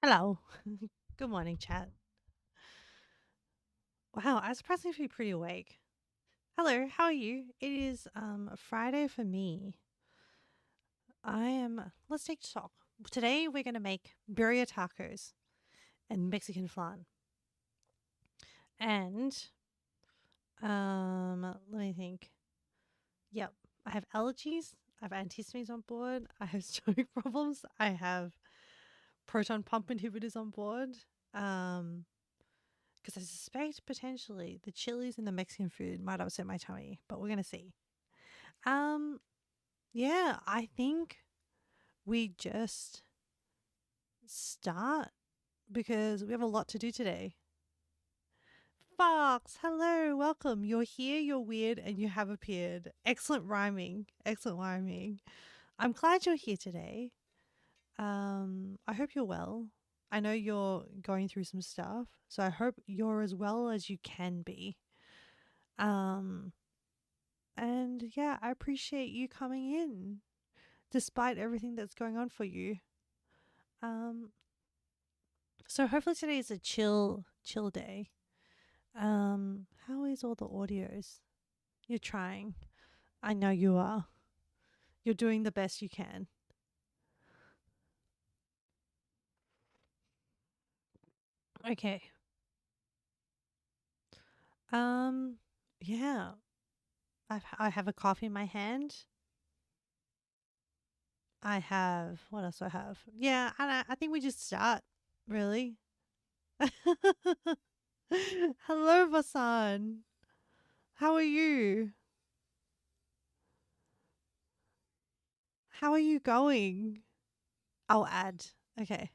Hello. Good morning, chat. Wow, I was surprisingly pretty awake. Hello, how are you? It is a Friday for me. Let's take stock. Today we're gonna make birria tacos and Mexican flan. And let me think. Yep. I have allergies, I have antihistamines on board, I have stomach problems, I have proton pump inhibitors on board. Um because I suspect potentially the chilies in the Mexican food might upset my tummy, but we're gonna see. Um, yeah, I think we just start because we have a lot to do today. Fox, hello, welcome. You're here, you're weird, and you have appeared. Excellent rhyming. Excellent rhyming. I'm glad you're here today. I hope you're well. I know you're going through some stuff, so I hope you're as well as you can be. Um, And yeah, I appreciate you coming in despite everything that's going on for you. Um, so hopefully today is a chill day. How is all the audios? You're trying. I know you are. You're doing the best you can. Okay. Um, yeah. I have a coffee in my hand. I have what else do I have? Yeah, I think we just start. Really. Hello, Vasan. How are you? How are you going? I'll add. Okay.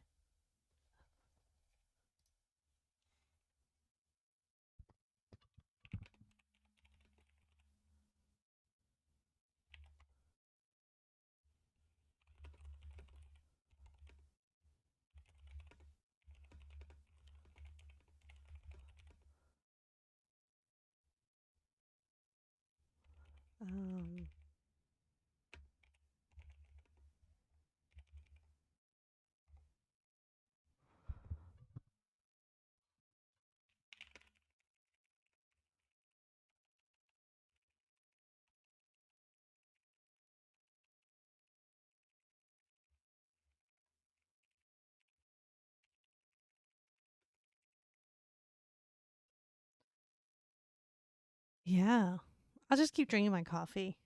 Um, yeah. I'll just keep drinking my coffee.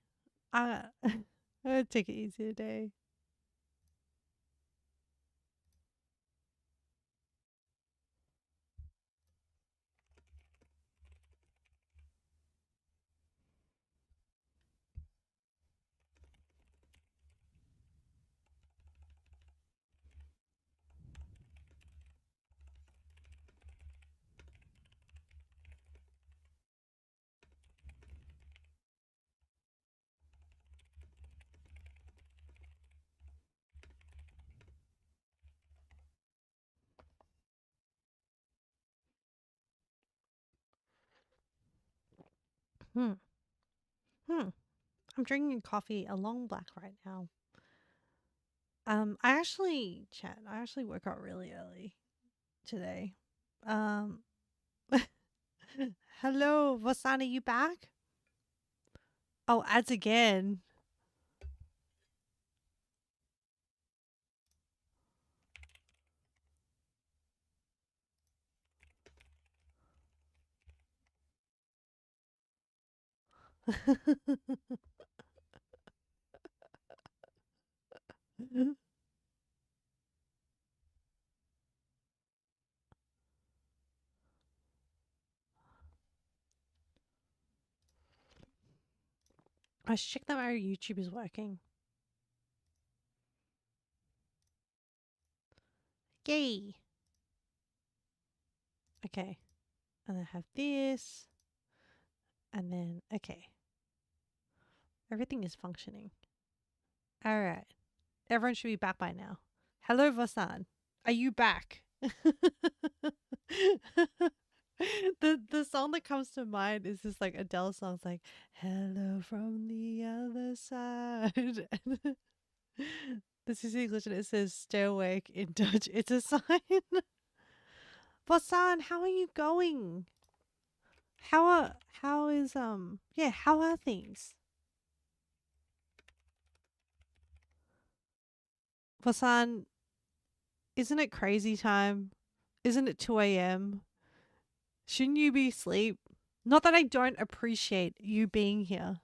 I'll take it easy today. Hmm. Hmm. I'm drinking coffee, a long black right now. I actually woke up really early today. Um, hello, Vasani, you back? Oh, ads again. I should check that my YouTube is working. Yay. Okay. And I have this. And then, okay. Everything is functioning. All right. Everyone should be back by now. Hello, Vasan. Are you back? The song that comes to mind is this like Adele song. It's like "Hello from the other side." This is English and it says stay awake in Dutch. It's a sign. Bosan, how are you going? How is yeah, how are things? Bosan, isn't it crazy time? Isn't it 2 a.m.? Shouldn't you be asleep? Not that I don't appreciate you being here.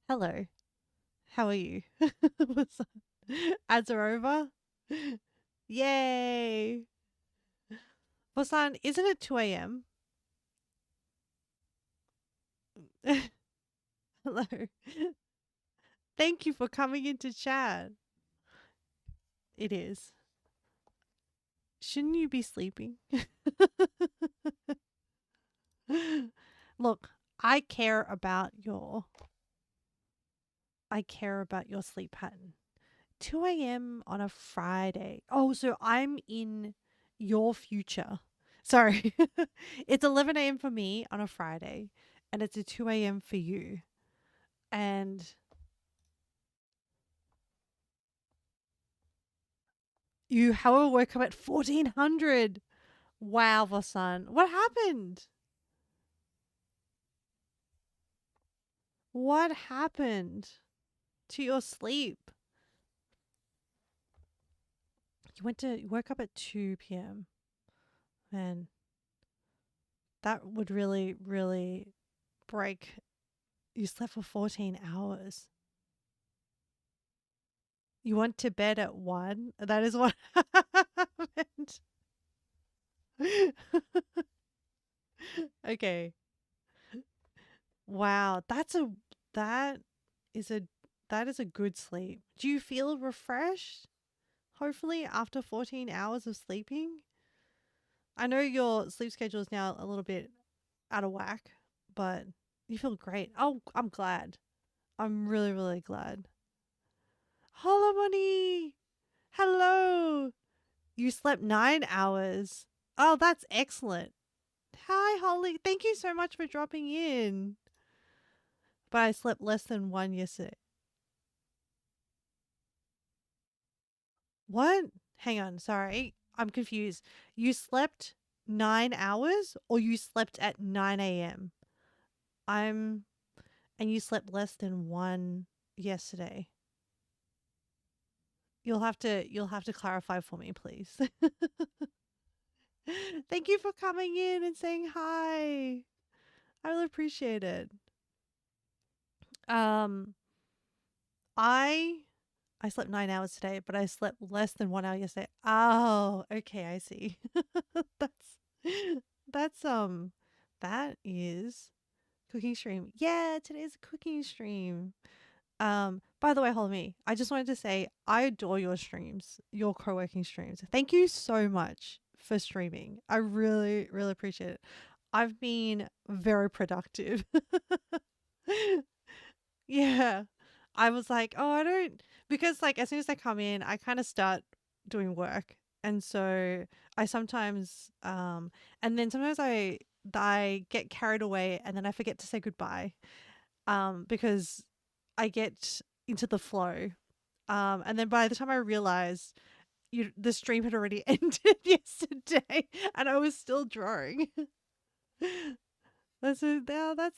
Hello. How are you? Bosan. Ads are over? Yay. Bosan, isn't it 2 a.m.? Hello. Thank you for coming into chat. It is. Shouldn't you be sleeping? Look, I care about your I care about your sleep pattern. 2 a.m. on a Friday. Oh, so I'm in your future. Sorry. It's 11 a.m. for me on a Friday and it's a 2 a.m. for you. And you, however, woke up at 1400. Wow, Vasan. What happened? What happened to your sleep? You woke up at 2 p.m. Man, that would really, really break. You slept for 14 hours. You went to bed at 1. That is what happened. Okay. Wow, that is a that is a good sleep. Do you feel refreshed? Hopefully after 14 hours of sleeping? I know your sleep schedule is now a little bit out of whack, but you feel great. Oh, I'm glad. I'm really, really glad. Hello, Money. Hello. You slept 9 hours. Oh, that's excellent. Hi, Holly. Thank you so much for dropping in. But I slept less than 1 yesterday. What? Hang on. Sorry. I'm confused. You slept 9 hours or you slept at 9 a.m.? I'm, and you slept less than 1 yesterday. You'll have to clarify for me, please. Thank you for coming in and saying hi. I really appreciate it. Um, I I slept 9 hours today, but I slept less than 1 hour yesterday. Oh, okay, I see. that's that's that is cooking stream. Yeah, today's a cooking stream. By the way, hold me. I just wanted to say I adore your streams, your co-working streams. Thank you so much for streaming. I really, really appreciate it. I've been very productive. Yeah. I was like, oh, I don't, because like as soon as I come in, I kind of start doing work. And so I sometimes, and then sometimes I get carried away and then I forget to say goodbye, because I get into the flow. And then by the time I realize the stream had already ended yesterday and I was still drawing. That's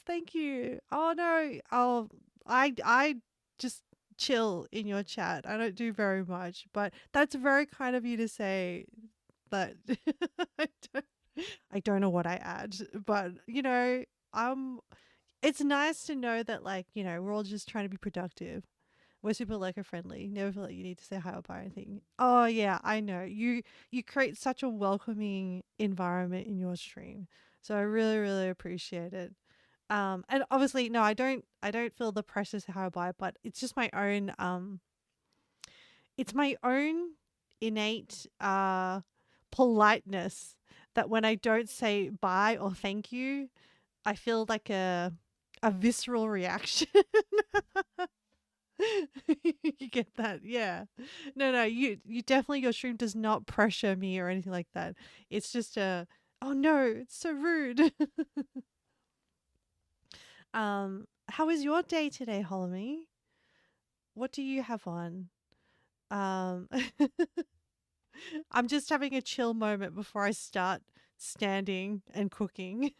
thank you. Oh no. I just chill in your chat. I don't do very much, but that's very kind of you to say that. I don't, I don't know what I add, but um it's nice to know that like, we're all just trying to be productive. We're super eco friendly. Never feel like you need to say hi or bye or anything. Oh yeah, I know. You create such a welcoming environment in your stream. So I really, really appreciate it. And obviously no, I don't feel the pressure to say hi or bye, but it's just my own innate politeness that when I don't say bye or thank you, I feel like a visceral reaction. You get that, yeah. No, you definitely, your stream does not pressure me or anything like that. It's just oh no, it's so rude. How is your day today, Holomy? What do you have on? Um, I'm just having a chill moment before I start standing and cooking.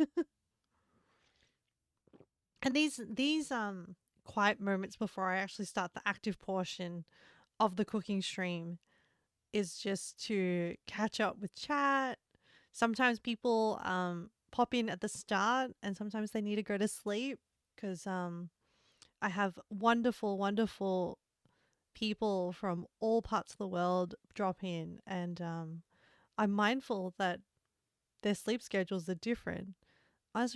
And these quiet moments before I actually start the active portion of the cooking stream is just to catch up with chat. Sometimes people pop in at the start and sometimes they need to go to sleep because I have wonderful, wonderful people from all parts of the world drop in, and I'm mindful that their sleep schedules are different. It's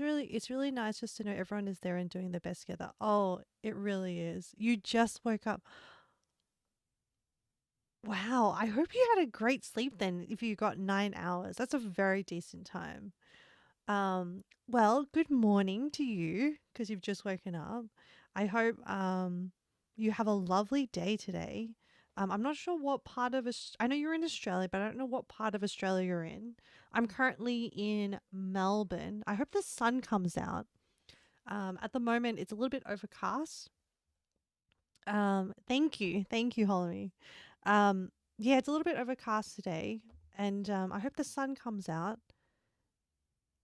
really nice just to know everyone is there and doing their best together. Oh, it really is. You just woke up. Wow, I hope you had a great sleep then if you got 9 hours. That's a very decent time. Well, good morning to you because you've just woken up. I hope you have a lovely day today. I'm not sure what part of I know you're in Australia, but I don't know what part of Australia you're in. I'm currently in Melbourne. I hope the sun comes out. At the moment, it's a little bit overcast. Thank you, Holly. Yeah, it's a little bit overcast today, and I hope the sun comes out.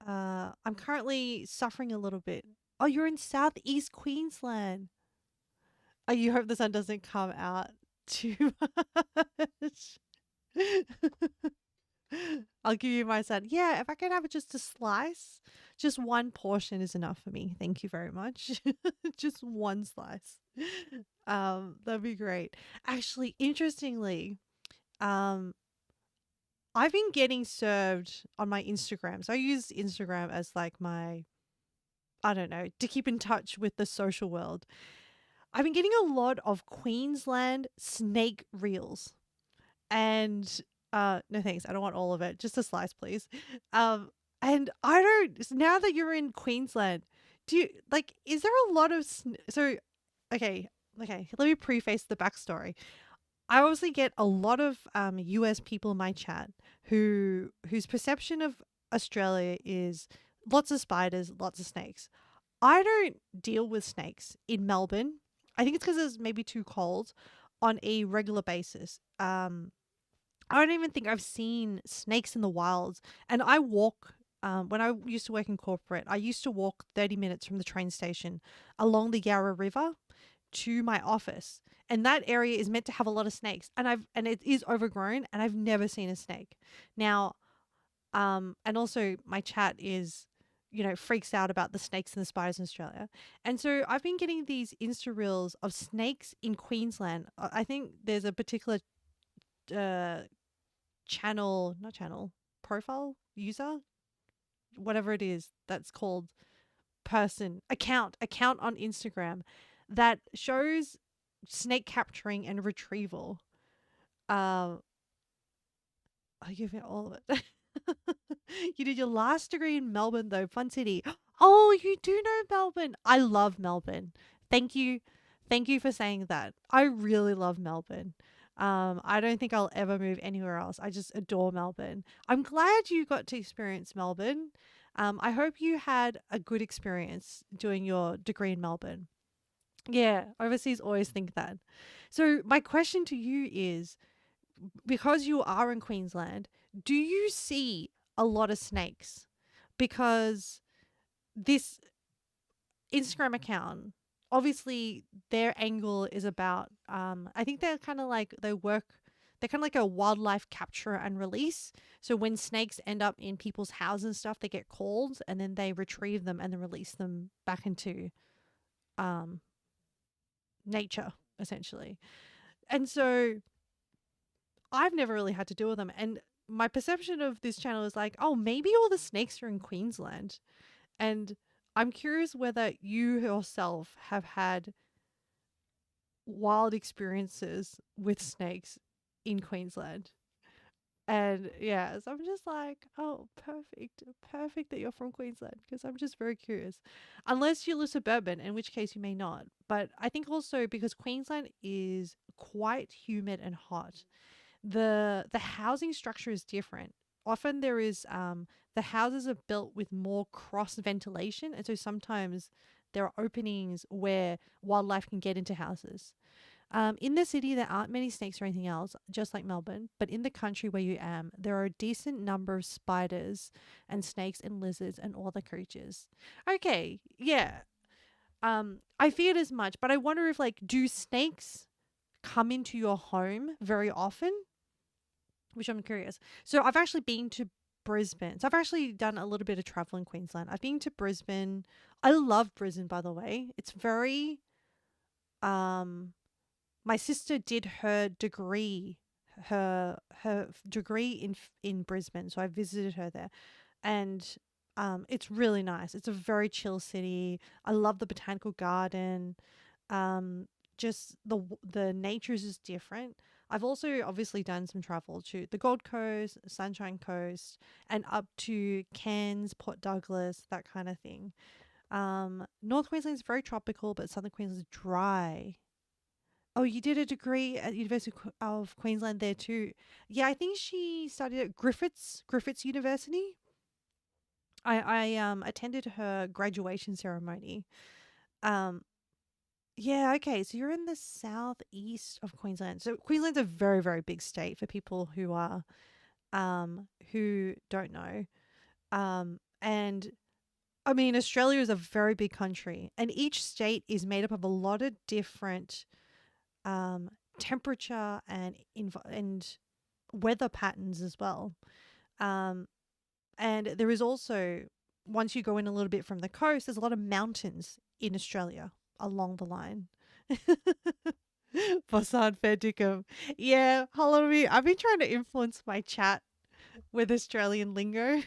I'm currently suffering a little bit. Oh, you're in southeast Queensland. Oh, you hope the sun doesn't come out too much. I'll give you my son. Yeah, if I can have just a slice, just one portion is enough for me. Thank you very much. Just one slice. That'd be great. Actually, interestingly, um, I've been getting served on my Instagram. So I use Instagram as like my, I don't know, to keep in touch with the social world. I've been getting a lot of Queensland snake reels. And no thanks, I don't want all of it. Just a slice, please. Um and I don't, now that you're in Queensland, do you like, is there a lot of so okay, let me preface the backstory. I obviously get a lot of US people in my chat whose perception of Australia is lots of spiders, lots of snakes. I don't deal with snakes in Melbourne. I think it's because it's maybe too cold on a regular basis. I don't even think I've seen snakes in the wilds. And I walk, when I used to work in corporate, I used to walk 30 minutes from the train station along the Yarra River to my office. And that area is meant to have a lot of snakes. And it is overgrown and I've never seen a snake. Now, and also my chat is, you know, freaks out about the snakes and the spiders in Australia. And so I've been getting these Insta reels of snakes in Queensland. I think there's a particular uh channel, not channel, profile, user, whatever it is that's called, person, account on Instagram that shows snake capturing and retrieval. Um, I give it all of it. You did your last degree in Melbourne though, fun city. Oh, you do know Melbourne. I love Melbourne. Thank you. Thank you for saying that. I really love Melbourne. I don't think I'll ever move anywhere else. I just adore Melbourne. I'm glad you got to experience Melbourne. I hope you had a good experience doing your degree in Melbourne. Yeah, overseas always think that. So my question to you is, because you are in Queensland, do you see a lot of snakes? Because this Instagram account, obviously their angle is about, I think they're kind of like, they're kind of like a wildlife capture and release. So when snakes end up in people's houses and stuff, they get called and then they retrieve them and then release them back into um, nature, essentially. And so I've never really had to deal with them. And my perception of this channel is like, oh, maybe all the snakes are in Queensland. And I'm curious whether you yourself have had wild experiences with snakes in Queensland. And yeah, so I'm just like, oh, perfect. Perfect that you're from Queensland because I'm just very curious. Unless you live suburban, in which case you may not. But I think also because Queensland is quite humid and hot, the housing structure is different. Often there is the houses are built with more cross ventilation, and so sometimes there are openings where wildlife can get into houses. In the city, there aren't many snakes or anything else, just like Melbourne. But in the country where you am, there are a decent number of spiders and snakes and lizards and all the creatures. Okay, yeah. I feared as much, but I wonder if like, do snakes come into your home very often? Which I'm curious. So I've actually been to Brisbane. So I've actually done a little bit of travel in Queensland. I've been to Brisbane. I love Brisbane, by the way. It's very um my sister did her degree in Brisbane, so I visited her there, and it's really nice. It's a very chill city. I love the botanical garden. Um, just the nature is just different. I've also obviously done some travel to the Gold Coast, Sunshine Coast, and up to Cairns, Port Douglas, that kind of thing. North Queensland is very tropical, but Southern Queensland is dry. Oh, you did a degree at University of Queensland there too. Yeah, I think she studied at Griffiths University. I attended her graduation ceremony. Um, yeah, okay. So you're in the southeast of Queensland. So Queensland's a very, very big state for people who don't know. And I mean Australia is a very big country, and each state is made up of a lot of different um temperature and weather patterns as well. Um and there is also, once you go in a little bit from the coast, there's a lot of mountains in Australia along the line. Fasad fair dinkum. Yeah, hello me. I've been trying to influence my chat with Australian lingo.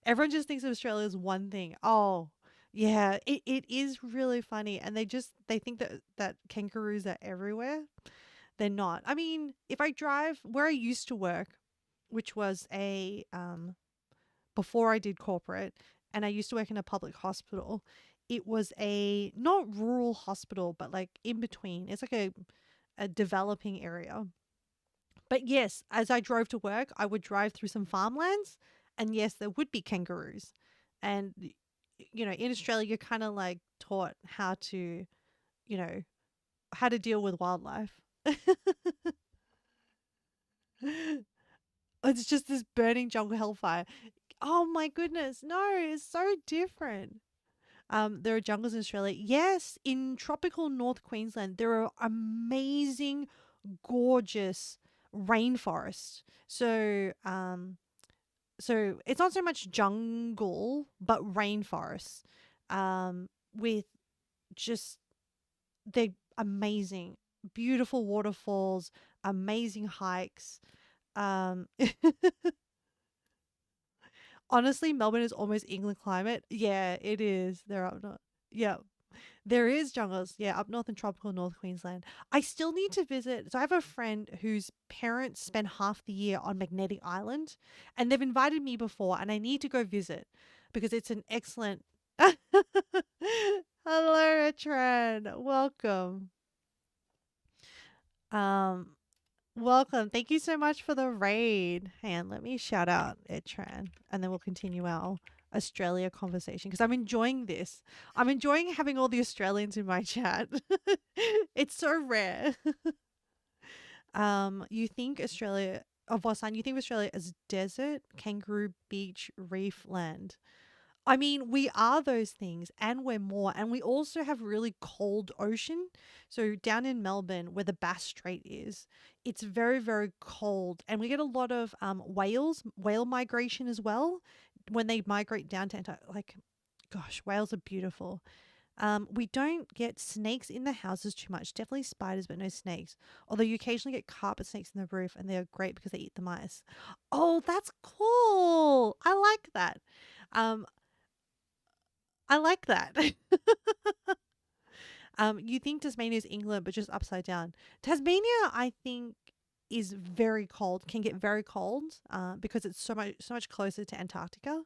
Everyone just thinks of Australia as one thing. Oh, yeah, it is really funny. And they think that kangaroos are everywhere. They're not. I mean, if I drive where I used to work, which was a before I did corporate, and I used to work in a public hospital. It was a not rural hospital, but like in between. It's like a developing area. But yes, as I drove to work, I would drive through some farmlands, and yes, there would be kangaroos. And in Australia, you're kind of like taught you know, how to deal with wildlife. It's just this burning jungle hellfire. Oh my goodness. No, it's so different. There are jungles in Australia. Yes, in tropical North Queensland, there are amazing, gorgeous rainforests. So it's not so much jungle, but rainforests. With just they're amazing, beautiful waterfalls, amazing hikes. Um, Honestly, Melbourne is almost England climate. Yeah, it is. They're up north. Yeah, there is jungles. Yeah, up north in tropical North Queensland. I still need to visit. So I have a friend whose parents spend half the year on Magnetic Island, and they've invited me before, and I need to go visit because it's an excellent. Hello, Etran. Welcome. Um, Welcome. Thank you so much for the raid. Hang on, let me shout out Etran and then we'll continue our Australia conversation because I'm enjoying this. I'm enjoying having all the Australians in my chat. It's so rare. You think Australia of Wasan, you think of Australia as desert, kangaroo beach, reef land. I mean, we are those things and we're more. And we also have really cold ocean. So down in Melbourne, where the Bass Strait is, it's very, very cold. And we get a lot of whale migration as well. When they migrate down to like, gosh, whales are beautiful. We don't get snakes in the houses too much. Definitely spiders, but no snakes. Although you occasionally get carpet snakes in the roof, and they're great because they eat the mice. Oh, that's cool. I like that. Um, I like that. You think Tasmania is England, but just upside down. Tasmania, I think, is very cold. Can get very cold, because it's so much closer to Antarctica.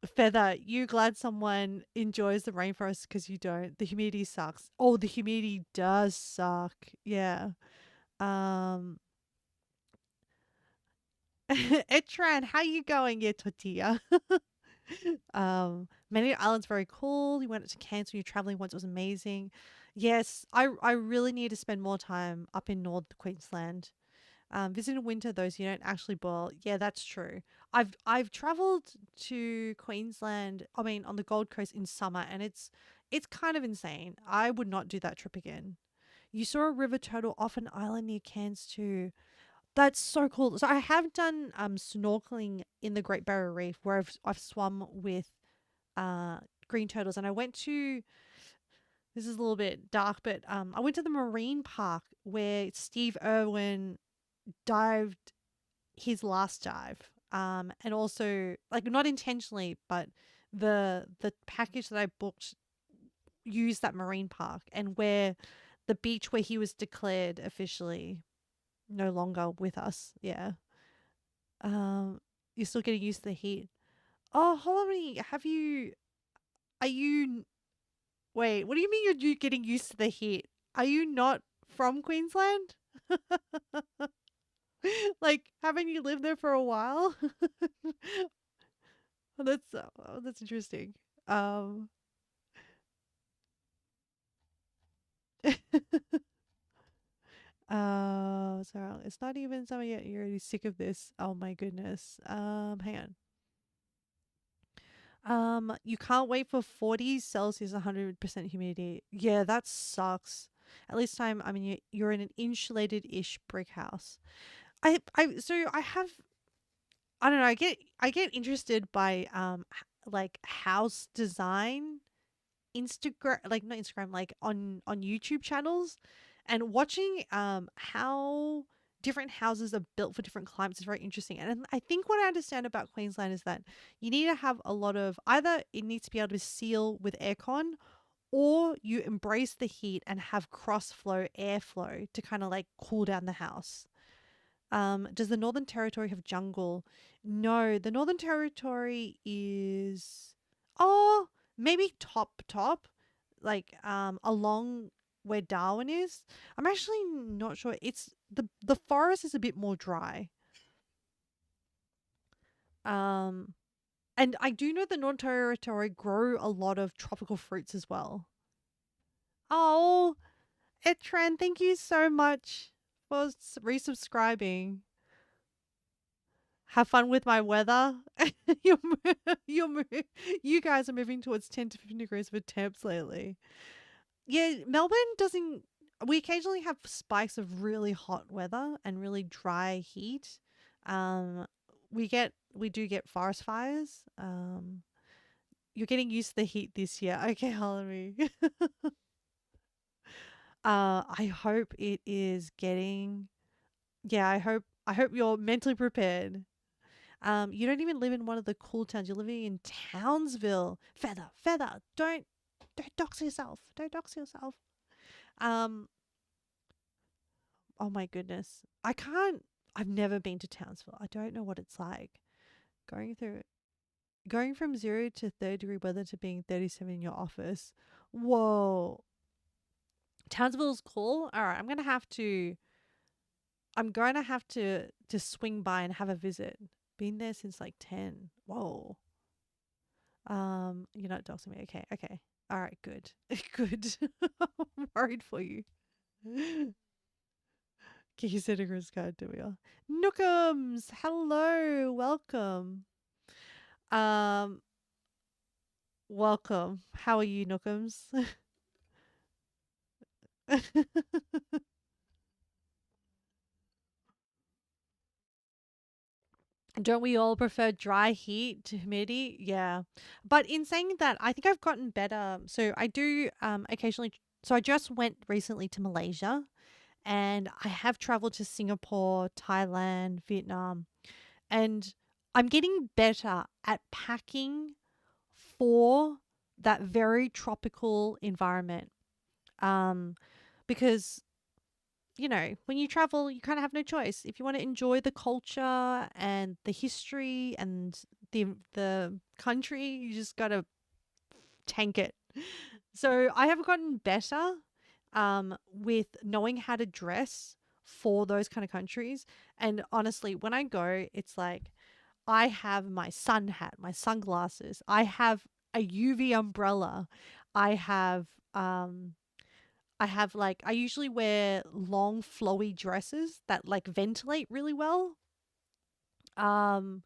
Feather, you glad someone enjoys the rainforest because you don't. The humidity sucks. Oh, the humidity does suck. Yeah. Um, Etran, how you going, yeah, tortilla? Many islands very cool. You went to Cairns when you're traveling once. It was amazing. Yes, I really need to spend more time up in North Queensland. Visit in winter though, so you don't actually boil. Yeah, that's true. I've travelled to Queensland. I mean, on the Gold Coast in summer, and it's kind of insane. I would not do that trip again. You saw a river turtle off an island near Cairns too. That's so cool. So I have done snorkeling in the Great Barrier Reef where I've swum with uh green turtles, and I went to, this is a little bit dark, but I went to the marine park where Steve Irwin dived his last dive. And also like not intentionally, but the package that I booked used that marine park, and where the beach where he was declared officially no longer with us. Yeah. Um, you're still getting used to the heat. Oh, hold on. Have you? Are you? Wait. What do you mean you're getting used to the heat? Are you not from Queensland? Like, haven't you lived there for a while? That's interesting. Um, so it's not even summer yet. You're already sick of this. Oh my goodness. Hang on. You can't wait for 40 Celsius, 100% humidity. Yeah, that sucks. At least I mean, you're in an insulated-ish brick house. So I have, I don't know. I get interested by like house design Instagram, like not Instagram, like on YouTube channels, and watching how different houses are built for different climates is very interesting. And I think what I understand about Queensland is that you need to have a lot of, either it needs to be able to seal with aircon, or you embrace the heat and have cross flow airflow to kind of like cool down the house. Does the Northern Territory have jungle? No, the Northern Territory is, oh, maybe top, like along where Darwin is. I'm actually not sure. It's the forest is a bit more dry. Um, and I do know the Northern Territory grow a lot of tropical fruits as well. Oh, Etran, thank you so much for resubscribing. Have fun with my weather. you're, you're, you guys are moving towards 10 to 15 degrees for temps lately. Yeah, Melbourne doesn't. We occasionally have spikes of really hot weather and really dry heat. Um, we do get forest fires. You're getting used to the heat this year. Okay, Hillary. I hope it is getting. Yeah, I hope you're mentally prepared. You don't even live in one of the cool towns. You're living in Townsville. Feather. Don't dox yourself. Don't dox yourself. Um, oh my goodness. I can't. I've never been to Townsville. I don't know what it's like. Going through going from 0 to 30 degree weather to being 37 in your office. Whoa. Townsville's cool. All right, I'm going to have to swing by and have a visit. Been there since like 10. Whoa. You're not doxing me. Okay, okay. All right, good. Good. I'm worried for you. Kiki said a card to we are. Nookums, hello, welcome. Um, welcome. How are you, Nookums? Don't we all prefer dry heat to humidity? Yeah. But in saying that, I think I've gotten better. So I do occasionally, so I just went recently to Malaysia, and I have traveled to Singapore, Thailand, Vietnam, and I'm getting better at packing for that very tropical environment. Um, because when you travel, you kind of have no choice. If you want to enjoy the culture and the history and the country, you just gotta tank it. So I have gotten better with knowing how to dress for those kind of countries. And honestly, when I go, it's like I have my sun hat, my sunglasses, I have a UV umbrella, I have I have like, I usually wear long flowy dresses that like ventilate really well. Um,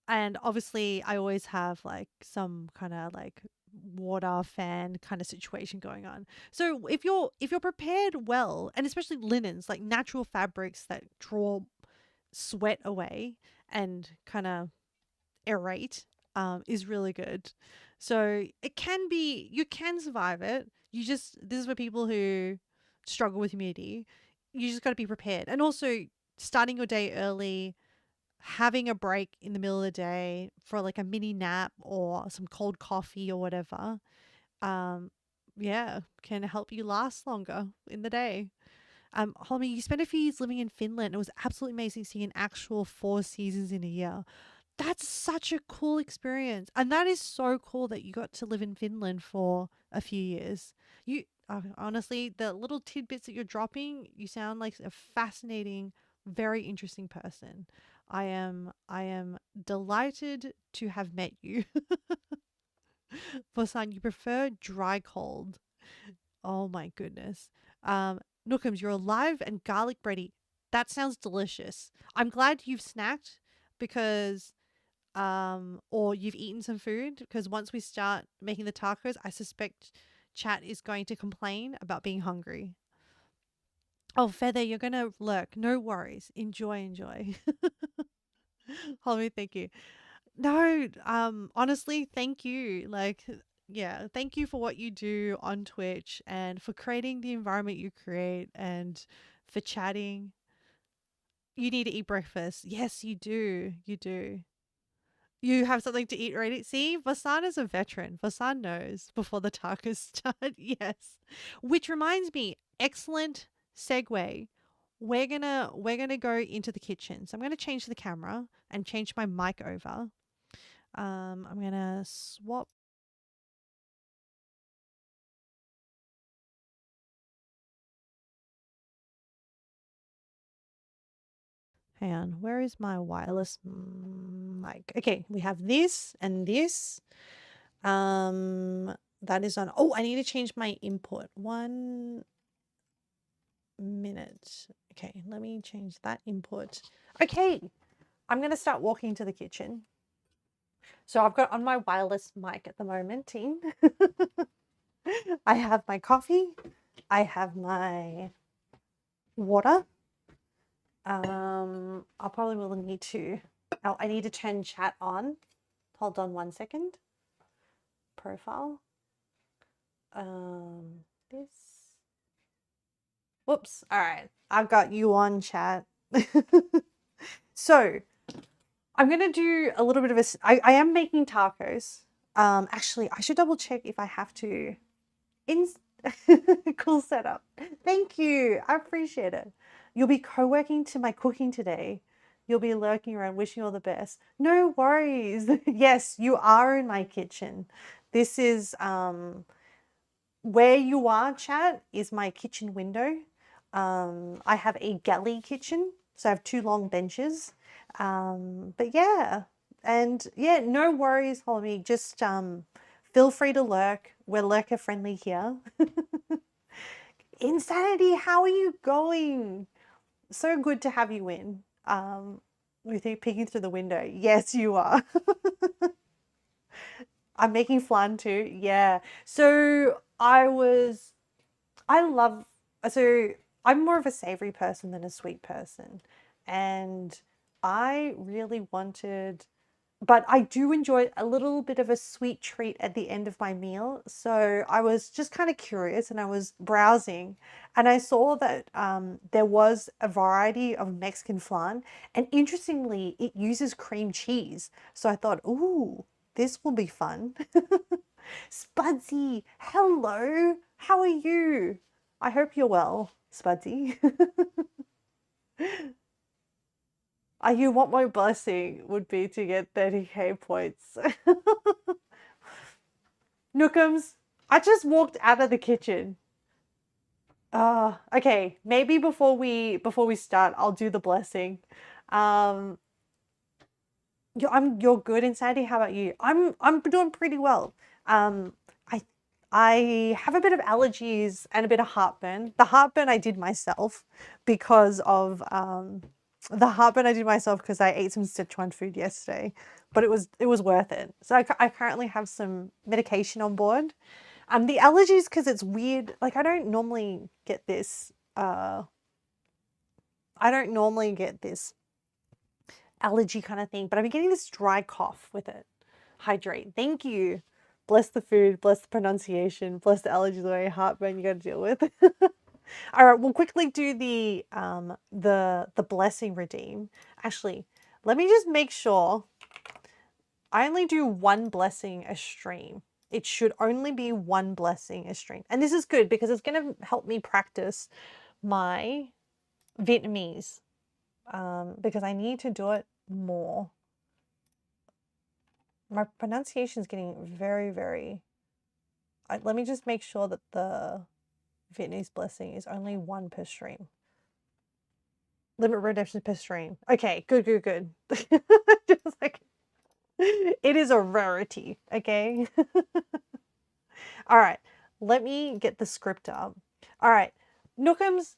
and obviously I always have like some kind of like water fan kind of situation going on. So if you're prepared well, and especially linens, like natural fabrics that draw sweat away and kind of aerate, is really good. So it can be, you can survive it. You just, this is for people who struggle with humidity. You just got to be prepared. And also starting your day early, having a break in the middle of the day for like a mini nap or some cold coffee or whatever, um, yeah, can help you last longer in the day. Holly, you spent a few years living in Finland. It was absolutely amazing seeing an actual 4 seasons in a year. That's such a cool experience. And that is so cool that you got to live in Finland for a few years. You honestly, the little tidbits that you're dropping, you sound like a fascinating, very interesting person. I am delighted to have met you. Bosan, you prefer dry cold. Oh my goodness. Nookums, you're alive and garlic bready. That sounds delicious. I'm glad you've snacked because or you've eaten some food, because once we start making the tacos, I suspect chat is going to complain about being hungry. Oh, Feather, you're gonna lurk. No worries. Enjoy, enjoy. Holly, thank you. No, honestly, thank you. Like, yeah, thank you for what you do on Twitch and for creating the environment you create and for chatting. You need to eat breakfast. Yes, you do. You do. You have something to eat ready. See, Vasan is a veteran. Vasan knows before the tacos start. Yes. Which reminds me, excellent segue. We're gonna go into the kitchen. So I'm gonna change the camera and change my mic over. I'm gonna swap. Hang on, where is my wireless mic? Okay, we have this and this. That is on. Oh, I need to change my input. 1 minute. Okay, let me change that input. Okay, I'm gonna start walking to the kitchen. So I've got on my wireless mic at the moment, team. I have my coffee. I have my water. I'll probably will need to. Oh, I need to turn chat on. Hold on 1 second. Profile. This. Whoops. All right. I've got you on chat. So I'm going to do a little bit of a, I am making tacos. Actually, I should double check if I have to. Cool setup. Thank you. I appreciate it. You'll be co-working to my cooking today. You'll be lurking around wishing you all the best. No worries. Yes, you are in my kitchen. This is where you are, chat, is my kitchen window. I have a galley kitchen, so I have 2 long benches. But yeah, and yeah, no worries, Holly. Just feel free to lurk. We're lurker friendly here. Insanity, how are you going? So good to have you in. With you peeking through the window. Yes, you are. I'm making flan too. Yeah. So I love, so I'm more of a savory person than a sweet person. And I really wanted, but I do enjoy a little bit of a sweet treat at the end of my meal. So I was just kind of curious and I was browsing and I saw that there was a variety of Mexican flan. And interestingly, it uses cream cheese. So I thought, ooh, this will be fun. Spudsy, hello. How are you? I hope you're well, Spudsy. You want my blessing would be to get 30k points. Nookums, I just walked out of the kitchen. Okay, maybe before we start, I'll do the blessing. Um, you're good, Insanity. How about you? I'm doing pretty well. I I have a bit of allergies and a bit of heartburn. The heartburn I did myself because of because I ate some Sichuan food yesterday, but it was worth it. So I currently have some medication on board. The allergies, because it's weird. Like I don't normally get this. I don't normally get this allergy kind of thing, but I've been getting this dry cough with it. Hydrate. Thank you. Bless the food, bless the pronunciation, bless the allergies away, heartburn you got to deal with. All right, we'll quickly do the blessing redeem. Actually, let me just make sure I only do one blessing a stream. It should only be one blessing a stream. And this is good because it's going to help me practice my Vietnamese because I need to do it more. My pronunciation is getting very, very... let me just make sure that the Vietnamese blessing is only one per stream. Limit redemptions per stream. Okay, good. Just like, it is a rarity, okay? All right, let me get the script up. All right, Nookums,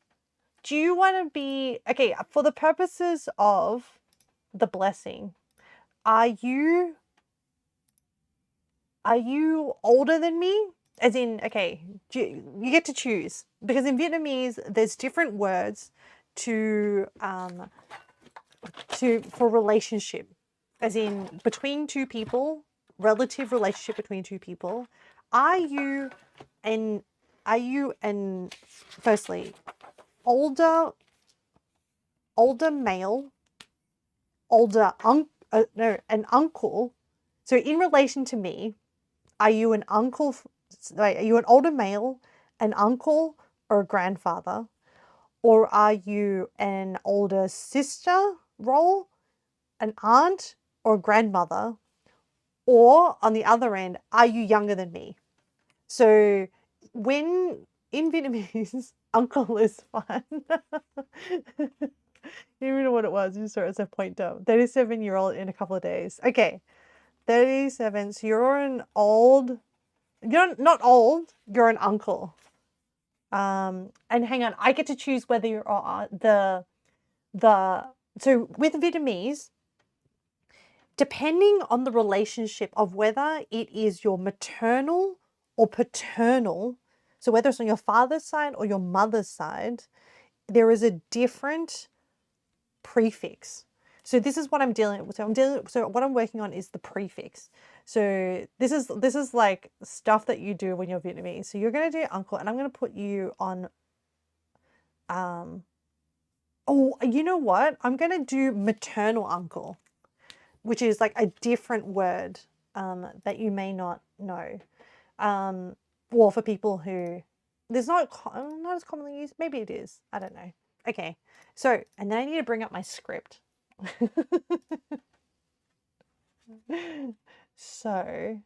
do you want to be... Okay, for the purposes of the blessing, are you older than me? As in, okay, you get to choose. Because in Vietnamese, there's different words for relationship. As in, between two people, relative relationship between two people. Are you firstly, older male, an uncle. So in relation to me, are you an uncle? Are you an older male, an uncle, or a grandfather? Or are you an older sister role, an aunt, or grandmother? Or on the other end, are you younger than me? So when in Vietnamese, uncle is fun. You don't even know what it was. You saw it as a pointer. 37-year-old in a couple of days. Okay. 37. So you're not old, you're an uncle. And hang on, I get to choose whether you're so with Vietnamese, depending on the relationship of whether it is your maternal or paternal, so whether it's on your father's side or your mother's side, there is a different prefix. So this is what I'm dealing with. So what I'm working on is the prefix. So this is like stuff that you do when you're Vietnamese. So you're going to do uncle, and I'm going to put you on oh, you know what? I'm going to do maternal uncle, which is like a different word that you may not know. Or for people who not as commonly used. Maybe it is. I don't know. Okay. So, and then I need to bring up my script. So,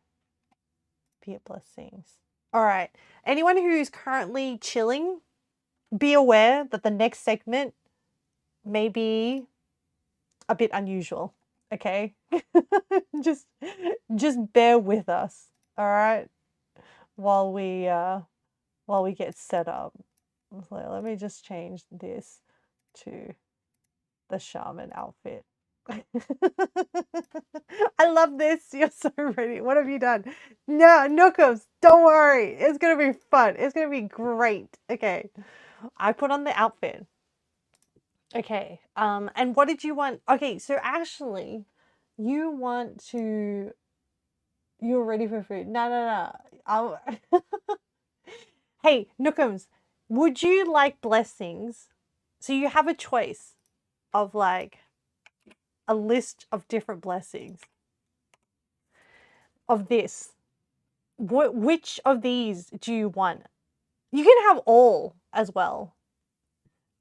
peer blessings. All right. Anyone who's currently chilling, be aware that the next segment may be a bit unusual. Okay? just bear with us. All right? While we get set up. So let me just change this to the shaman outfit. I love this. You're so ready. What have you done? No, Nookums, don't worry. It's going to be fun. It's going to be great. Okay. I put on the outfit. Okay. And what did you want? Okay, so actually, you're ready for food. No. Hey, Nookums, would you like blessings? So you have a choice of like a list of different blessings of this. Which of these do you want? You can have all as well.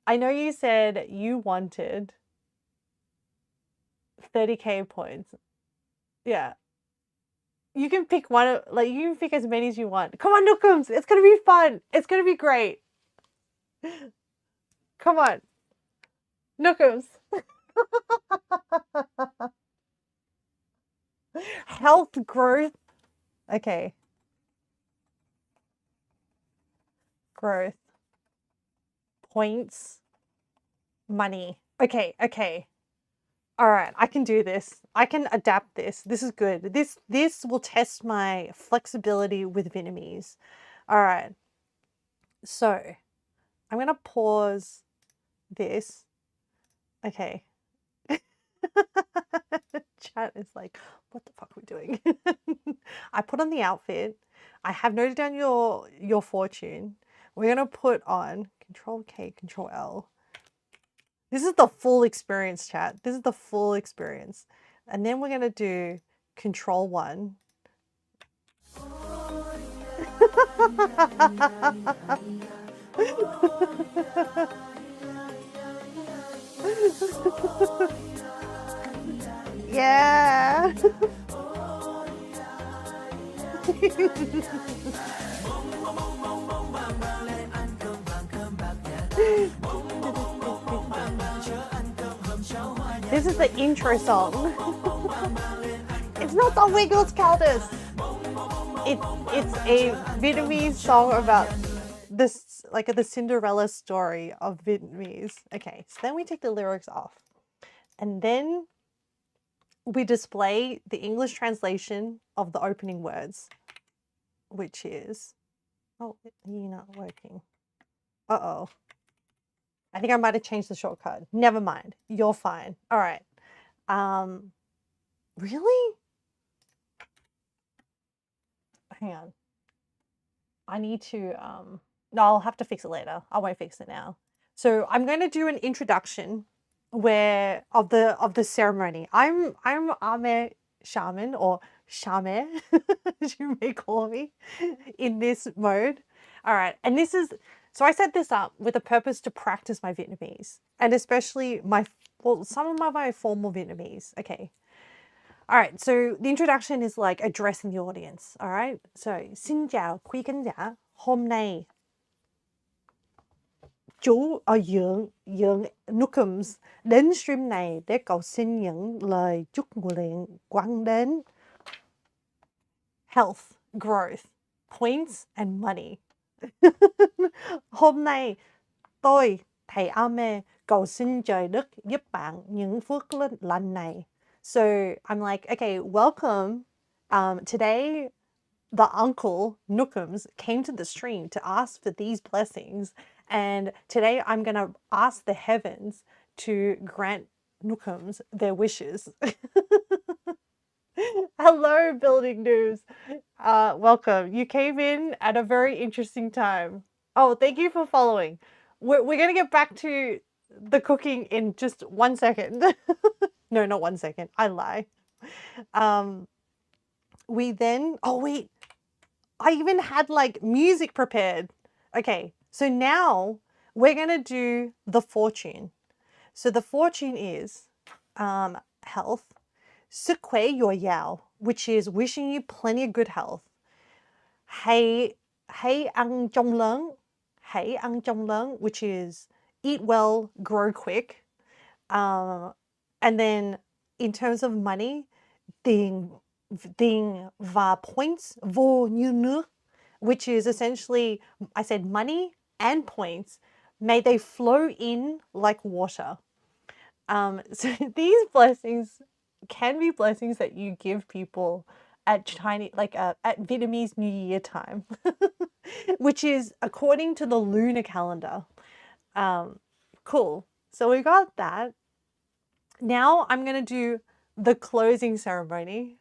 I know you said you wanted 30k points. Yeah. You can pick one, like you can pick as many as you want. Come on, Nookums, it's gonna be fun. It's gonna be great. Come on. Nookums. Health growth. Okay. growth, points, money. Okay, okay. All right, I can do this. I can adapt this. This is good. This will test my flexibility with Vietnamese. All right. So, I'm going to pause this. Okay. Chat is like, what the fuck are we doing? I put on the outfit. I have noted down your fortune. We're gonna put on Control K, Control L. This is the full experience, chat. This is the full experience. And then we're gonna do Control 1. Yeah. This is the intro song. It's not the Wiggles Countess. It's a Vietnamese song about this, like the Cinderella story of Vietnamese. Okay, so then we take the lyrics off, and then we display the English translation of the opening words, which is, oh, you're not working. Uh-oh. I think I might have changed the shortcut. Never mind. You're fine. All right. Really? Hang on. I need to, no, I'll have to fix it later. I won't fix it now. So I'm going to do an introduction where of the ceremony. I'm Ame Shaman, or Shame, as you may call me, in this mode. All right, and this is, so I set this up with a purpose to practice my Vietnamese, and especially some of my formal Vietnamese. Okay. All right, so the introduction is like addressing the audience. All right, so xin chào quý khán giả. Hôm nay chú Dượng Nookums đến stream này để cầu xin những lời chúc nguyện quang đến health, growth, points and money. Hôm nay tôi, thầy Ame, cầu xin trời đất giúp bạn những phước lành này. So I'm like, okay, welcome. Today, the uncle Nookums came to the stream to ask for these blessings. And today I'm going to ask the heavens to grant Nookums their wishes. Hello, Building News. Welcome. You came in at a very interesting time. Oh, thank you for following. We're going to get back to the cooking in just 1 second. No, not 1 second. I lie. We then, oh wait, I even had like music prepared. Okay, so now we're going to do the fortune. So the fortune is health, sức khỏe dồi dào, which is wishing you plenty of good health. Hãy ăn chóng lớn, which is eat well, grow quick. And then in terms of money, tiền và points vô như nước, which is essentially, I said money and points, may they flow in like water. So these blessings can be blessings that you give people at Chinese, like at Vietnamese New Year time, which is according to the lunar calendar. Cool. So we got that. Now I'm going to do the closing ceremony.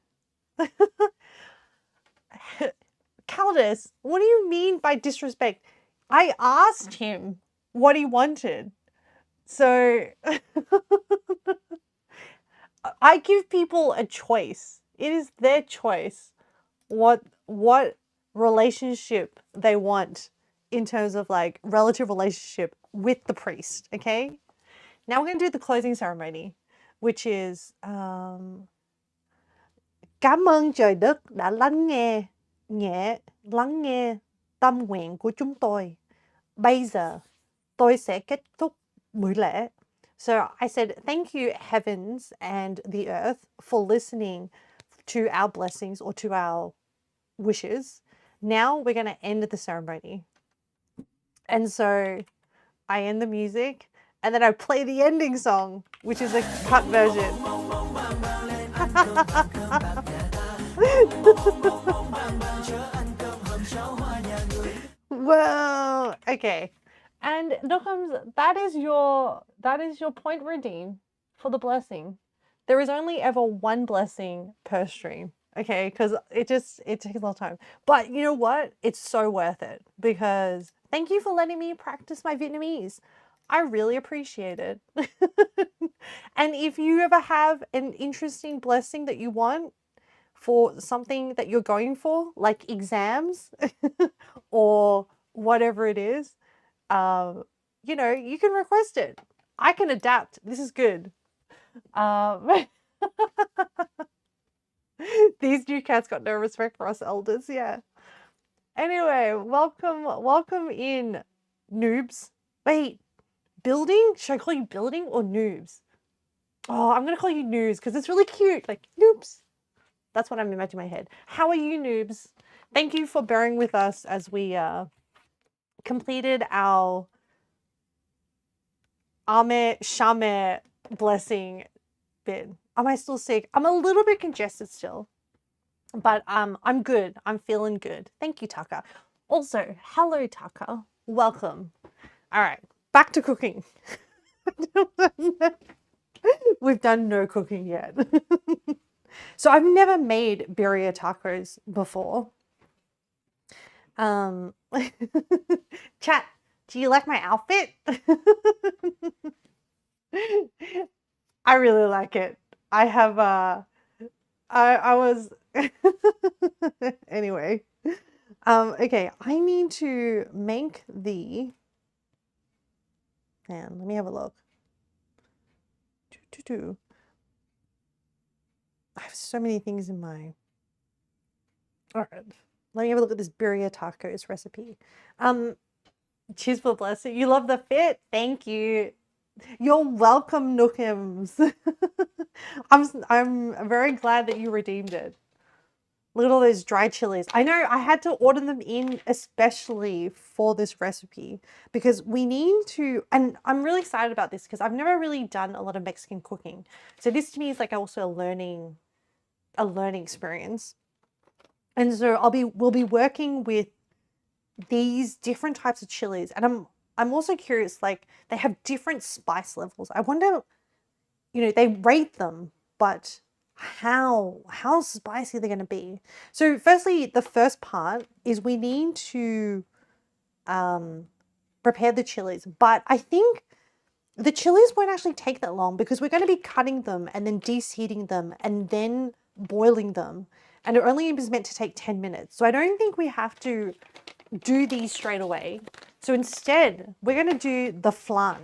Caldas, what do you mean by disrespect? I asked him what he wanted. So I give people a choice. It is their choice what relationship they want in terms of like relative relationship with the priest, okay? Now we're going to do the closing ceremony, which is cảm ơn trời đất đã lắng nghe tâm nguyện của chúng tôi. Bây giờ tôi sẽ kết thúc buổi lễ. So I said, thank you, heavens and the earth, for listening to our blessings or to our wishes. Now we're going to end the ceremony. And so I end the music and then I play the ending song, which is a cut version. Well, okay. And Nookums, that is your point redeem for the blessing. There is only ever one blessing per stream, okay? Because it takes a lot of time. But you know what? It's so worth it because thank you for letting me practice my Vietnamese. I really appreciate it. And if you ever have an interesting blessing that you want for something that you're going for, like exams or whatever it is, you can request it. I can adapt. This is good. Um, these new cats got no respect for us elders. Yeah. Anyway, welcome in, noobs. Wait, building? Should I call you building or noobs? Oh, I'm gonna call you noobs because it's really cute. Like noobs. That's what I'm imagining in my head. How are you, noobs? Thank you for bearing with us as we completed our Ame Shame blessing bit. Am I still sick? I'm a little bit congested still, but I'm good. I'm feeling good. Thank you, Tucker. Also, hello, Tucker. Welcome. All right, back to cooking. We've done no cooking yet. So I've never made birria tacos before. Chat, do you like my outfit? I really like it. I have I was anyway. Okay, I need to make the and let me have a look. I have so many things in my all right. Let me have a look at this birria tacos recipe. Cheers for blessing. You love the fit? Thank you. You're welcome, Nookums. I'm very glad that you redeemed it. Look at all those dry chilies. I know I had to order them in especially for this recipe because we need to, and I'm really excited about this because I've never really done a lot of Mexican cooking. So this to me is like also a learning experience. And so we'll be working with these different types of chilies. And I'm also curious, like they have different spice levels. I wonder, they rate them, but how spicy they're going to be. So firstly, the first part is we need to prepare the chilies, but I think the chilies won't actually take that long because we're going to be cutting them and then deseeding them and then boiling them, and it only is meant to take 10 minutes. So I don't think we have to do these straight away. So instead, we're going to do the flan,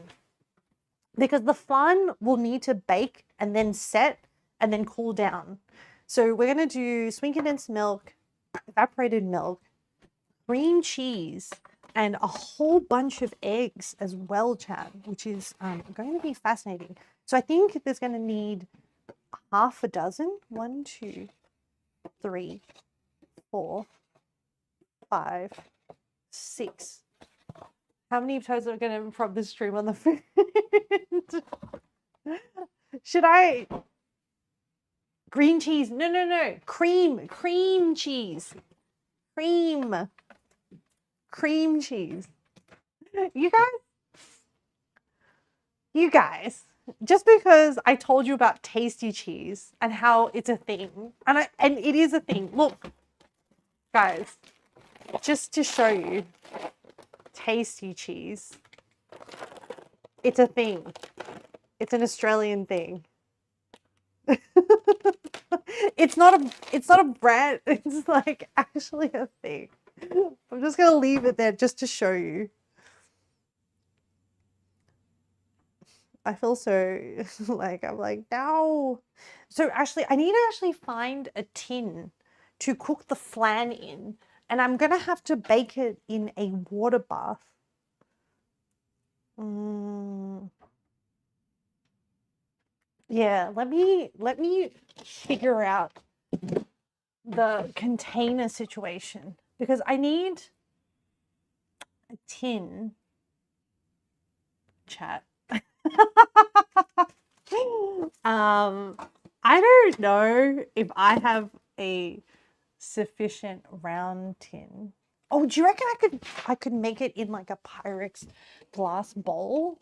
because the flan will need to bake and then set and then cool down. So we're going to do sweet condensed milk, evaporated milk, cream cheese, and a whole bunch of eggs as well, chat, which is going to be fascinating. So I think there's going to need half a dozen. 1, 2, 3, 4, 5, 6. How many times are we going to prop this stream on the food? Should I? Green cheese. No. Cream cheese. Cream cheese. You guys, just because I told you about tasty cheese and how it's a thing, and it is a thing. Look, guys, just to show you, tasty cheese. It's a thing. It's an Australian thing. It's not a brand. It's like actually a thing. I'm just gonna leave it there just to show you. I feel so like I'm like no. So actually, I need to actually find a tin to cook the flan in, and I'm gonna have to bake it in a water bath. Yeah, let me figure out the container situation because I need a tin, chat. I don't know if I have a sufficient round tin. Oh, do you reckon I could make it in like a Pyrex glass bowl?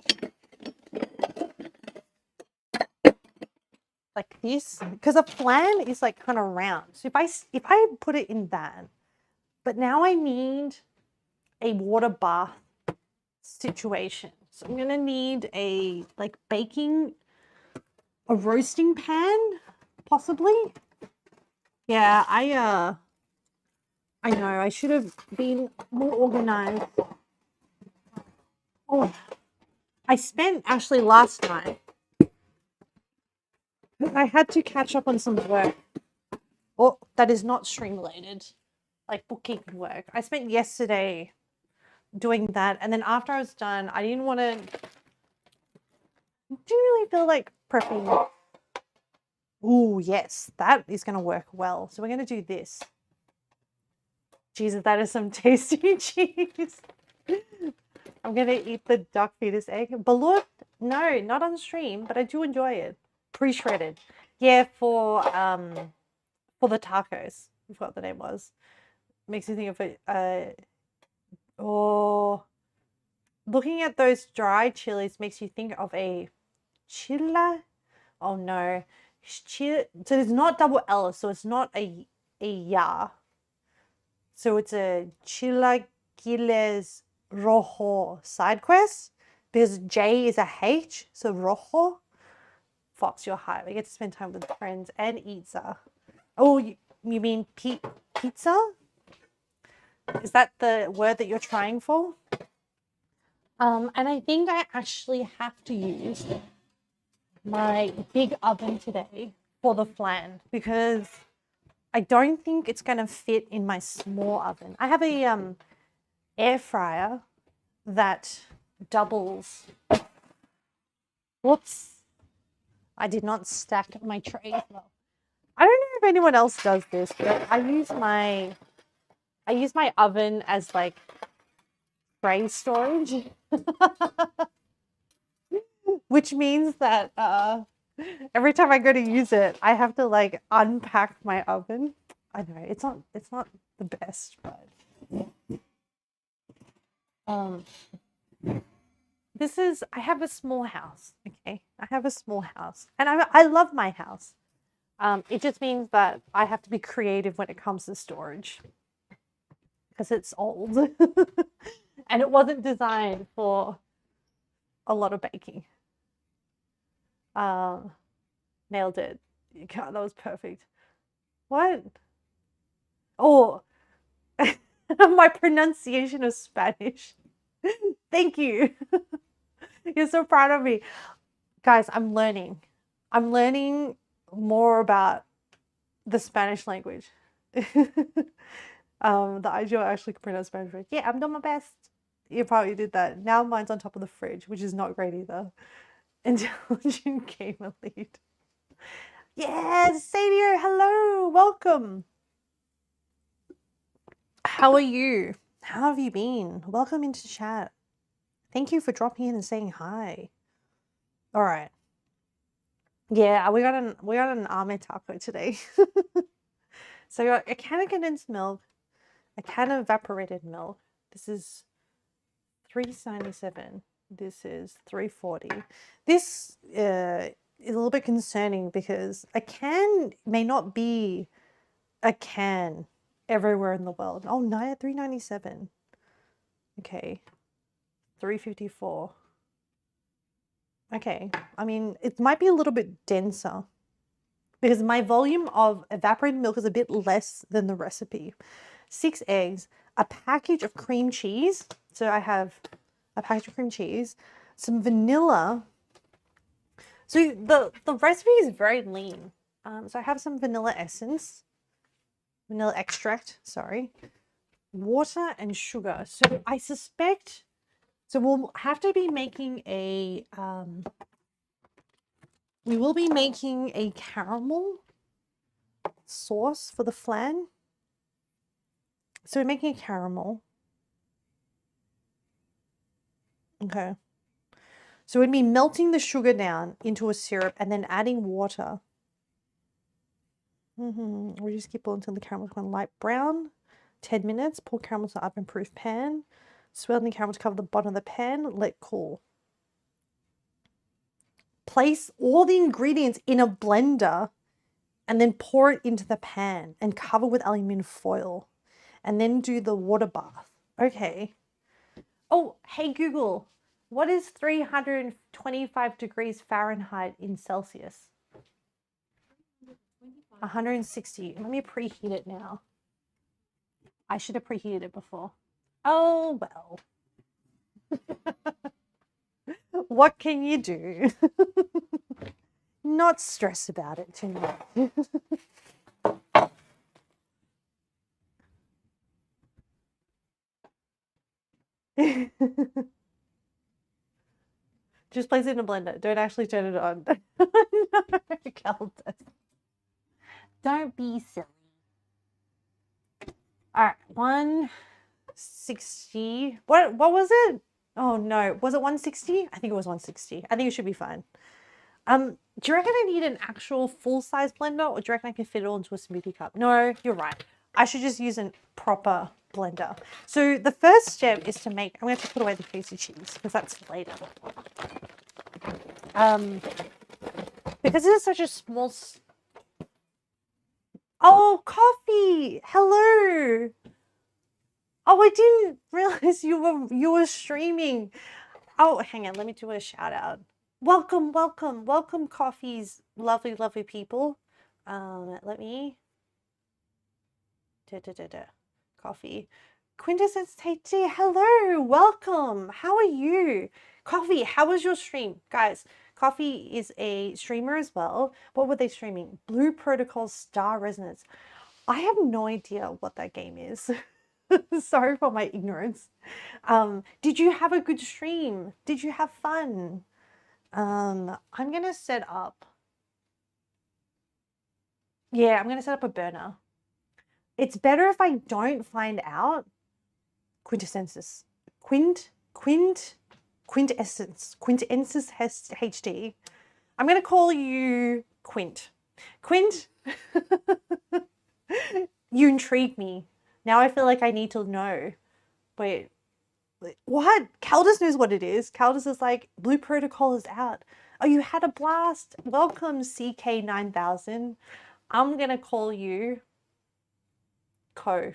Like this? Because a flan is like kind of round. So if I put it in that, but now I need a water bath situation. So I'm gonna need a like a roasting pan, possibly. Yeah, I know I should have been more organized. Oh, I spent actually last night. I had to catch up on some work. Oh, that is not stream related, like bookkeeping work. I spent yesterday doing that, and then after I was done, I didn't really feel like prepping. Ooh, yes, that is going to work well. So we're going to do this. Jesus, that is some tasty cheese. I'm going to eat the duck fetus egg. Balut? No, not on stream, but I do enjoy it. Pre-shredded. Yeah, for the tacos. I forgot what the name was. Makes me think of it. Looking at those dry chilies makes you think of a chila. Oh no. So it's not double L, so it's not a ya. So it's a chilaquiles rojo side quest because J is a H, so rojo. Fox, you're high. We get to spend time with friends and pizza. Oh, you mean pizza? Is that the word that you're trying for? And I think I actually have to use my big oven today for the flan because I don't think it's going to fit in my small oven. I have a air fryer that doubles. Whoops. I did not stack my trays well. I don't know if anyone else does this, but I use my oven as like tray storage. Which means that every time I go to use it, I have to like unpack my oven. I know it's not the best, but I have a small house, okay? I have a small house, and I love my house. It just means that I have to be creative when it comes to storage because it's old and it wasn't designed for a lot of baking. Nailed it. God, that was perfect. What? Oh, my pronunciation of Spanish. Thank you. You're so proud of me. Guys, I'm learning. I'm learning more about the Spanish language. The IGO actually can pronounce Spanish. Yeah, I'm doing my best. You probably did that. Now mine's on top of the fridge, which is not great either. Intelligent gamer lead. Yes, Sadio, hello, welcome. How are you? How have you been? Welcome into chat. Thank you for dropping in and saying hi. All right. Yeah, we got an almond taco today. So I got a can of condensed milk, a can of evaporated milk. This is $3.97. This is $3.40. This is a little bit concerning because a can may not be a can everywhere in the world. Oh no, $3.97. Okay, $3.54. Okay, I mean it might be a little bit denser because my volume of evaporated milk is a bit less than the recipe. 6 eggs, a package of cream cheese. So I have a package of cream cheese, some vanilla. So the recipe is very lean. So I have some vanilla essence, vanilla extract, sorry, water and sugar. So I suspect, so we'll have to be making we will be making a caramel sauce for the flan. So we're making a caramel. Okay. So we'd be melting the sugar down into a syrup and then adding water. We just keep on until the caramels become light brown. 10 minutes. Pour caramels in an oven-proof pan. Swirl the caramels, cover the bottom of the pan. Let cool. Place all the ingredients in a blender and then pour it into the pan and cover with aluminum foil. And then do the water bath. Okay. Oh, hey Google. What is 325 degrees Fahrenheit in Celsius? 160. Let me preheat it now. I should have preheated it before. Oh, well. What can you do? Not stress about it too much. Just place it in a blender. Don't actually turn it on. No, Caldas. Don't be silly. All right, 160. What was it? Oh no, was it 160? I think it was 160. I think it should be fine. Do you reckon I need an actual full-size blender, or do you reckon I can fit it all into a smoothie cup? No, you're right. I should just use a proper blender. So the first step is to make, I'm going to have to put away the piece of cheese because that's later. Because this is such a small... Oh, coffee! Hello! Oh, I didn't realize you were streaming. Oh, hang on, let me do a shout out. Welcome, welcome, welcome, coffees, lovely, lovely people. Let me... Coffee. Quintessence Tate, hello, welcome. How are you? Coffee, how was your stream? Guys, Coffee is a streamer as well. What were they streaming? Blue Protocol Star Resonance. I have no idea what that game is. Sorry for my ignorance. Did you have a good stream? Did you have fun? I'm gonna set up. Yeah, I'm gonna set up a burner. It's better if I don't find out. Quintessence HD. I'm gonna call you Quint. Quint, you intrigue me. Now I feel like I need to know. Wait, what? Caldas knows what it is. Caldas is like, Blue Protocol is out. Oh, you had a blast. Welcome, CK9000. I'm gonna call you Co.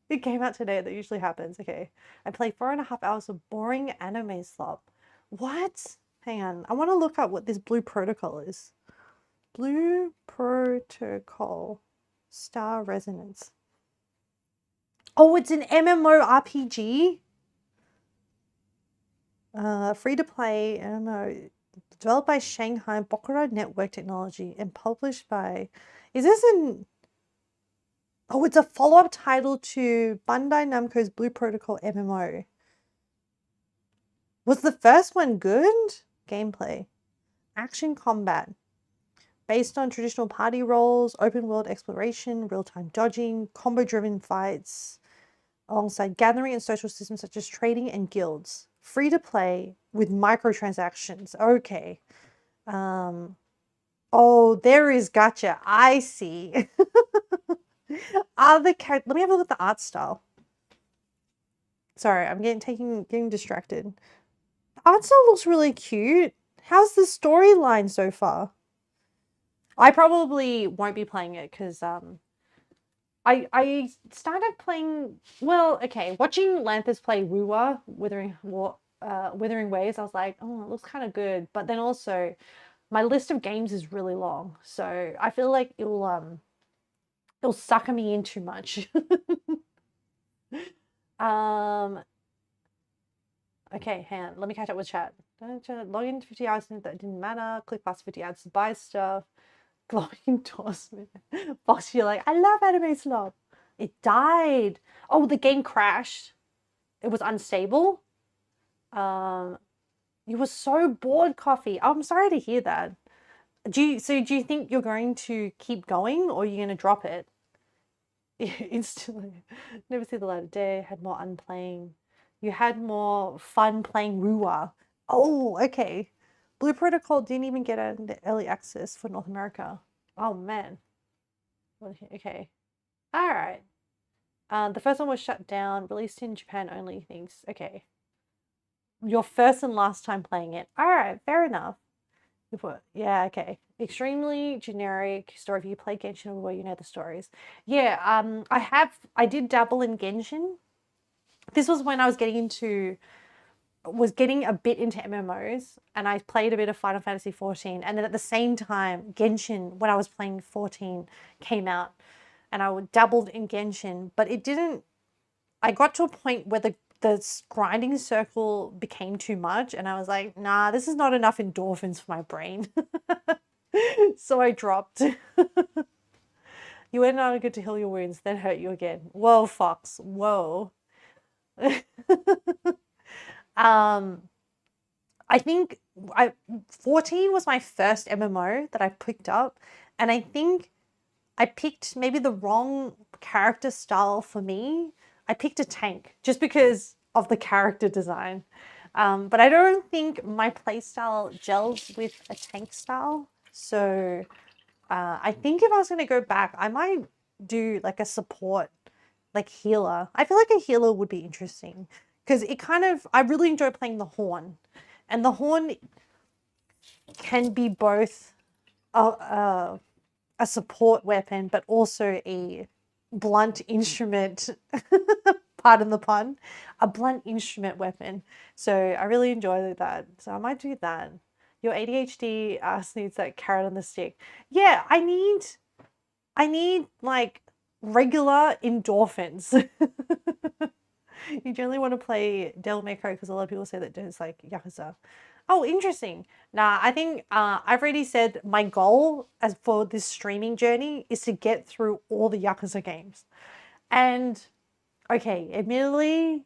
It came out today. That usually happens. Okay. I play 4.5 hours of boring anime slop. What? Hang on. I want to look up what this Blue Protocol is. Blue Protocol Star Resonance. Oh, it's an MMORPG? Free to play MMO. Developed by Shanghai Bokura Network Technology and published by... Is this an... Oh, it's a follow-up title to Bandai Namco's Blue Protocol MMO. Was the first one good? Gameplay. Action combat. Based on traditional party roles, open world exploration, real-time dodging, combo-driven fights, alongside gathering and social systems such as trading and guilds. Free to play with microtransactions. Okay. Oh, there is gacha. I see. Let me have a look at the art style. Sorry, I'm getting distracted. The art style looks really cute. How's the storyline so far? I probably won't be playing it because I started playing, well, okay, watching Lanthus play Wuwa, Withering Waves, I was like, oh, it looks kind of good. But then also my list of games is really long, so I feel like it'll sucker me in too much. Okay, hang on. Let me catch up with chat. Log in 50 hours, that didn't matter. Click past 50 hours to buy stuff. Glowing endorsement. Fox, you're like, I love anime slop. It died. Oh, the game crashed. It was unstable. You were so bored, Coffee. I'm sorry to hear that. Do you think you're going to keep going or are you going to drop it? instantly. Never see the light of day. Had more unplaying. You had more fun playing Rua. Oh, okay. Blue Protocol didn't even get an early access for North America. Oh man. Okay. All right. The first one was shut down, released in Japan only. Things. Okay. Your first and last time playing it. All right. Fair enough. Yeah, okay. Extremely generic story. If you play Genshin, well, you know the stories. Yeah, I did dabble in Genshin. This was when I was getting a bit into MMOs, and I played a bit of Final Fantasy 14, and then at the same time, Genshin, when I was playing 14, came out, and I dabbled in Genshin, but it didn't. I got to a point where the grinding circle became too much, and I was like, nah, this is not enough endorphins for my brain. So I dropped. You went on good to heal your wounds, then hurt you again. Whoa, Fox. Whoa. I think 14 was my first MMO that I picked up, and I think I picked maybe the wrong character style for me. I picked a tank just because of the character design. But I don't think my playstyle gels with a tank style. So I think if I was going to go back, I might do like a support, like healer. I feel like a healer would be interesting because I really enjoy playing the horn. And the horn can be both a support weapon, but also a blunt instrument, pardon the pun, a blunt instrument weapon. So I really enjoy that. So I might do that. Your ADHD ass needs that carrot on the stick. Yeah, I need like regular endorphins. You generally want to play Devil May Cry because a lot of people say that it's like Yakuza. Oh, interesting. Nah, I think I've already said my goal as for this streaming journey is to get through all the Yakuza games. And okay, admittedly,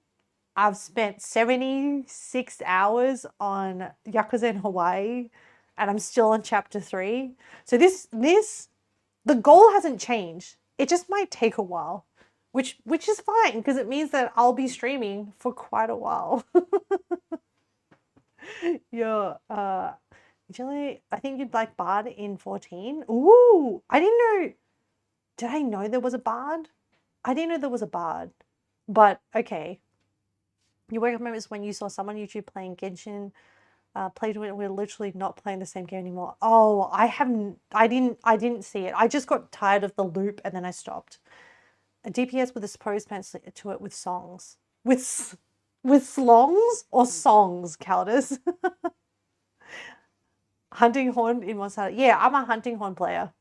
I've spent 76 hours on Yakuza in Hawaii, and I'm still on chapter 3. So the goal hasn't changed. It just might take a while, which is fine because it means that I'll be streaming for quite a while. Yeah, generally, I think you'd like Bard in 14. Ooh, I didn't know. Did I know there was a Bard? I didn't know there was a Bard. But okay. Your wake up moment is when you saw someone on YouTube playing Genshin, played when we're literally not playing the same game anymore. Oh, I didn't see it. I just got tired of the loop and then I stopped. A DPS with a supposed pencil to it with songs. With slongs or songs, Caldus? Hunting horn in Monsanto. Yeah, I'm a hunting horn player.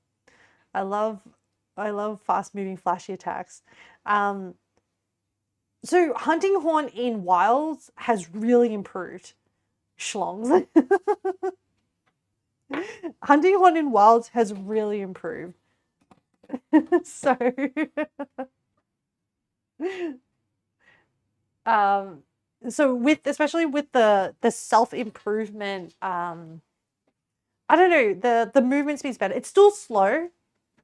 I love fast moving flashy attacks. So hunting horn in wilds has really improved. Schlongs. Hunting horn in wilds has really improved. So especially with the self-improvement, I don't know, the movement speed's better. It's still slow,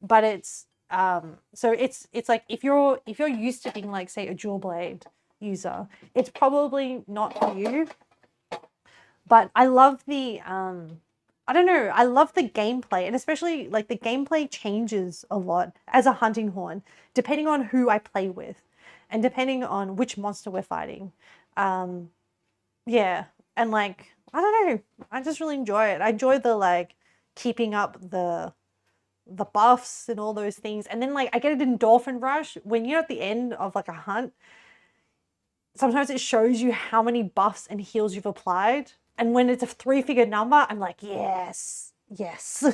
but it's so it's like if you're used to being like, say, a dual blade user, it's probably not for you. But I love the I don't know, I love the gameplay, and especially like the gameplay changes a lot as a hunting horn depending on who I play with and depending on which monster we're fighting. Yeah, and like I don't know, I just really enjoy it. I enjoy the like keeping up the buffs and all those things. And then like I get an endorphin rush when you're at the end of like a hunt. Sometimes it shows you how many buffs and heals you've applied. And when it's a 3-figure number, I'm like, yes, yes.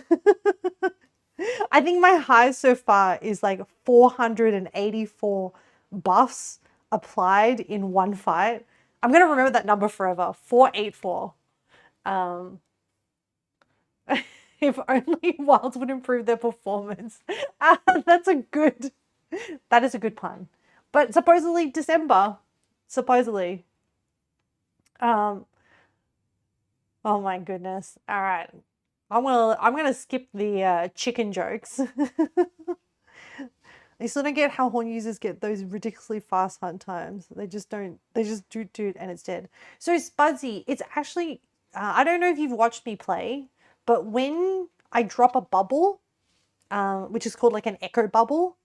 I think my high so far is like 484 buffs applied in one fight. I'm going to remember that number forever, 484. If only wilds would improve their performance. That is a good pun. But supposedly December, supposedly. Oh my goodness. All right. I'm gonna skip the chicken jokes. I still don't get how horn users get those ridiculously fast hunt times. They just don't. They just doot and it's dead. So Spudsy, it's actually. I don't know if you've watched me play, but when I drop a bubble, which is called like an echo bubble,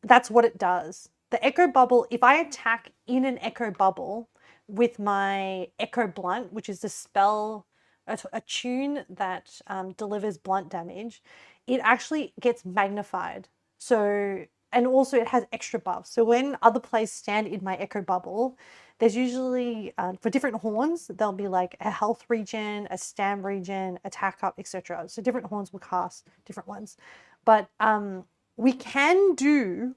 that's what it does. The echo bubble, if I attack in an echo bubble with my echo blunt, which is a spell, a tune that delivers blunt damage, it actually gets magnified. So, and also it has extra buffs. So when other players stand in my echo bubble, there's usually, for different horns, there'll be like a health regen, a stam regen, attack up, etc. So different horns will cast different ones. But we can do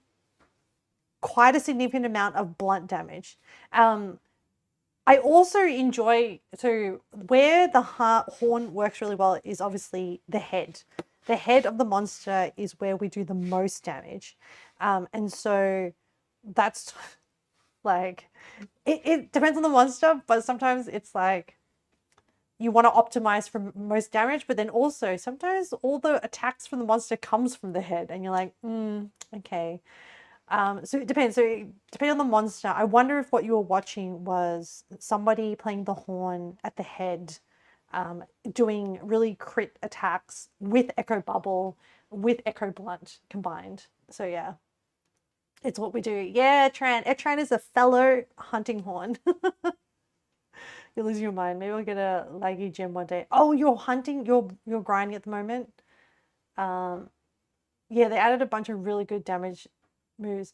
quite a significant amount of blunt damage. I also enjoy, so where the horn works really well is obviously the head. The head of the monster is where we do the most damage. And so that's like, it depends on the monster, but sometimes it's like, you want to optimize for most damage, but then also sometimes all the attacks from the monster comes from the head and you're like, okay. So it depends. So depending on the monster, I wonder if what you were watching was somebody playing the horn at the head, doing really crit attacks with Echo Bubble, with Echo Blunt combined. So yeah, it's what we do. Yeah, Tran. Tran is a fellow hunting horn. You're losing your mind. Maybe I'll get a laggy gem one day. Oh, you're hunting. You're grinding at the moment. Yeah, they added a bunch of really good damage moves.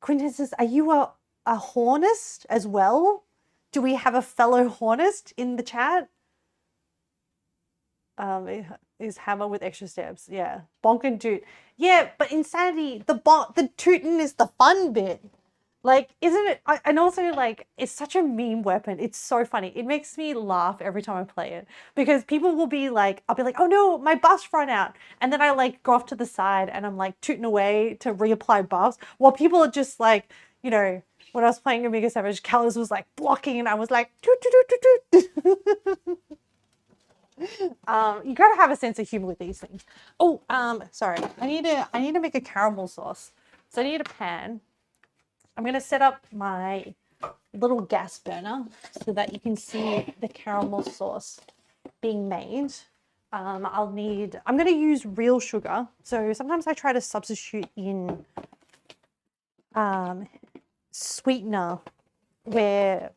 Quintessence, are you a hornist as well? Do we have a fellow hornist in the chat? Is hammer with extra steps. Yeah. Bonk and toot. Yeah, but Insanity, the tootin' is the fun bit. Like, isn't it? And also, like, it's such a meme weapon. It's so funny. It makes me laugh every time I play it because people will be like, I'll be like, oh no, my buff's run out. And then I like go off to the side and I'm like tooting away to reapply buffs while people are just like, you know, when I was playing Amiga Savage, Callus was like blocking and I was like, toot, toot, toot, toot, toot. You gotta have a sense of humor with these things. Oh, sorry. I need to make a caramel sauce. So I need a pan. I'm going to set up my little gas burner so that you can see the caramel sauce being made. I'm going to use real sugar. So sometimes I try to substitute in sweetener where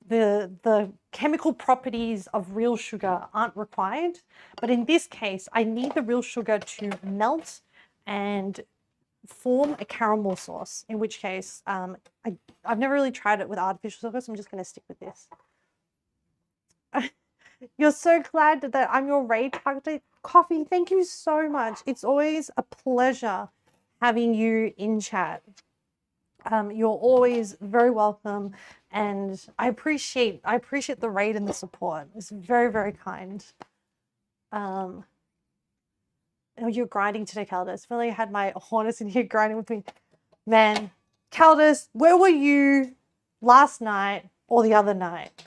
the chemical properties of real sugar aren't required. But in this case, I need the real sugar to melt and form a caramel sauce, in which case I've never really tried it with artificial sugar, so I'm just going to stick with this. You're so glad that I'm your raid target. Coffee, thank you so much. It's always a pleasure having you in chat. You're always very welcome, and I appreciate the raid and the support. It's very, very kind. Oh, you're grinding today, Caldas. I feel like I had my hornets in here grinding with me. Man, Caldas, where were you last night or the other night?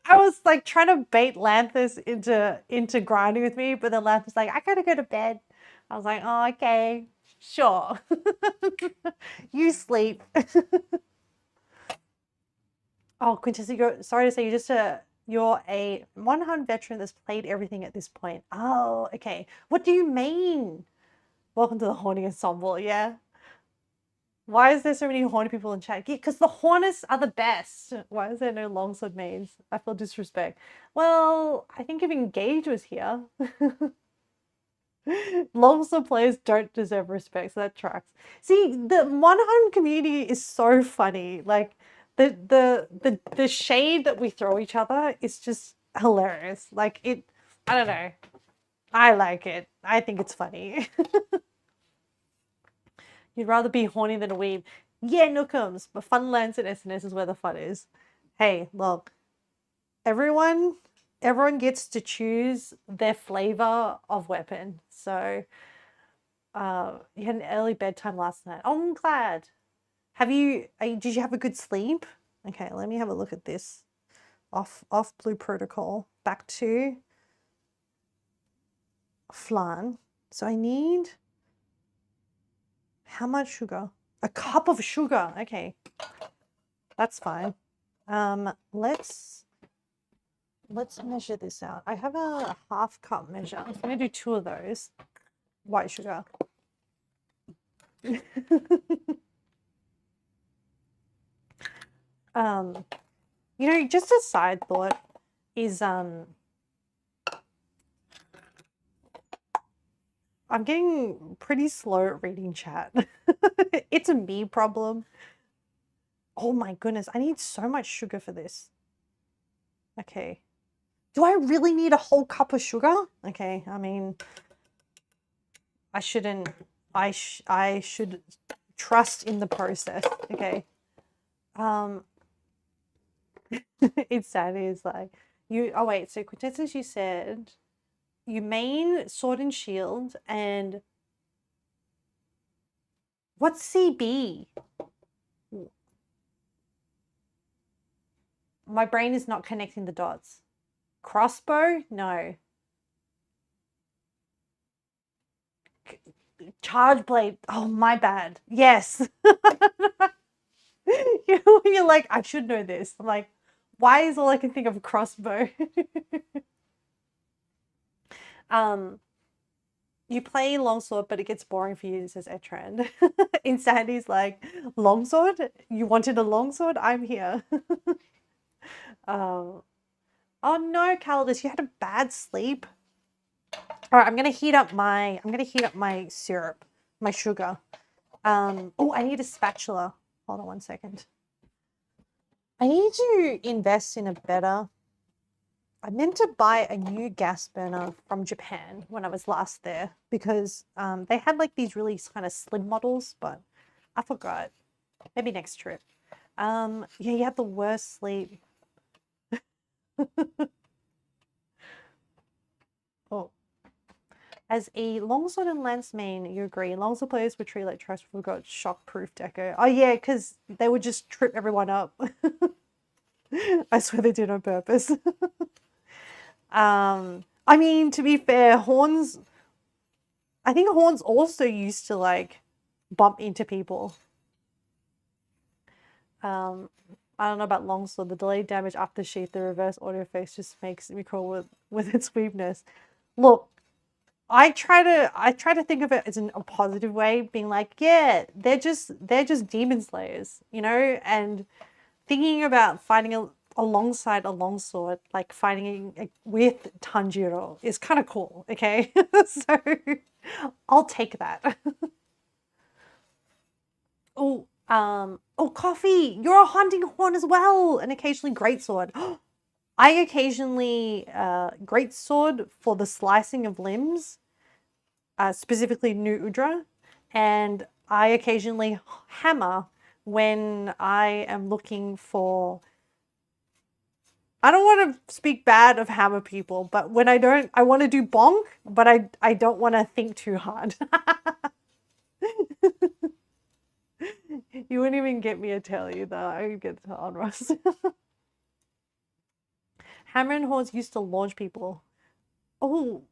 I was like trying to bait Lanthus into grinding with me, but then Lanthus was like, I gotta go to bed. I was like, oh, okay, sure. You sleep. Oh, Quintessa, sorry to say, you're a 100 veteran that's played everything at this point. Oh, okay. What do you mean? Welcome to the Horny Ensemble, yeah? Why is there so many horny people in chat? Because the Hornets are the best. Why is there no longsword mains? I feel disrespect. Well, I think if Engage was here, longsword players don't deserve respect, so that tracks. See, the 100 community is so funny. Like, the shade that we throw each other is just hilarious. Like, I don't know. I like it. I think it's funny. You'd rather be horny than a weeb. Yeah, Nookums, but Funlands and SNS is where the fun is. Hey, look, everyone gets to choose their flavor of weapon. So, you had an early bedtime last night. Oh, I'm glad. Did you have a good sleep? Okay, let me have a look at this. Off Blue Protocol. Back to Flan. So I need How much sugar? A cup of sugar. Okay. That's fine. Let's measure this out. I have a half cup measure. I'm gonna do 2 of those. White sugar. You know, just a side thought is I'm getting pretty slow at reading chat. It's a me problem. Oh my goodness, I need so much sugar for this. Okay. Do I really need a whole cup of sugar? Okay, I mean, I shouldn't. I should trust in the process. Okay. It's sad. It's like you. Oh wait. So Quintessence, you said you main Sword and Shield and what's CB? My brain is not connecting the dots. Crossbow? No. Charge blade. Oh, my bad. Yes. You're like, I should know this. I'm like, why is all I can think of a crossbow? You play longsword, but it gets boring for you, says Etran. Insanity's like, longsword? You wanted a longsword? I'm here. Oh no, Calidus, you had a bad sleep. All right, I'm gonna heat up my syrup, my sugar. Oh, I need a spatula. Hold on one second. I need to invest in a better. I meant to buy a new gas burner from Japan when I was last there because they had like these really kind of slim models, but I forgot. Maybe next trip. Yeah, you had the worst sleep. Oh. As a longsword and lance main, you agree. Longsword players would treat like trash if we got shock-proof deco. Oh yeah, because they would just trip everyone up. I swear they did on purpose. I mean, to be fair, Horns... I think Horns also used to, like, bump into people. I don't know about Longsword. The delayed damage after sheath, the reverse audio effects just makes me cool with its weakness. Look, I try to think of it as a positive way, being like, yeah, they're just demon slayers, you know, and thinking about fighting alongside a longsword, like fighting with Tanjiro, is kind of cool. Okay, so I'll take that. Oh, coffee! You're a hunting horn as well, and occasionally greatsword. I occasionally greatsword for the slicing of limbs. Specifically New Udra, and I occasionally hammer when I am looking for... I don't want to speak bad of hammer people, but when I don't, I want to do bonk, but I don't want to think too hard. You wouldn't even get me to tell you that. I would get to Onrush. Hammer and Horns used to launch people. Oh,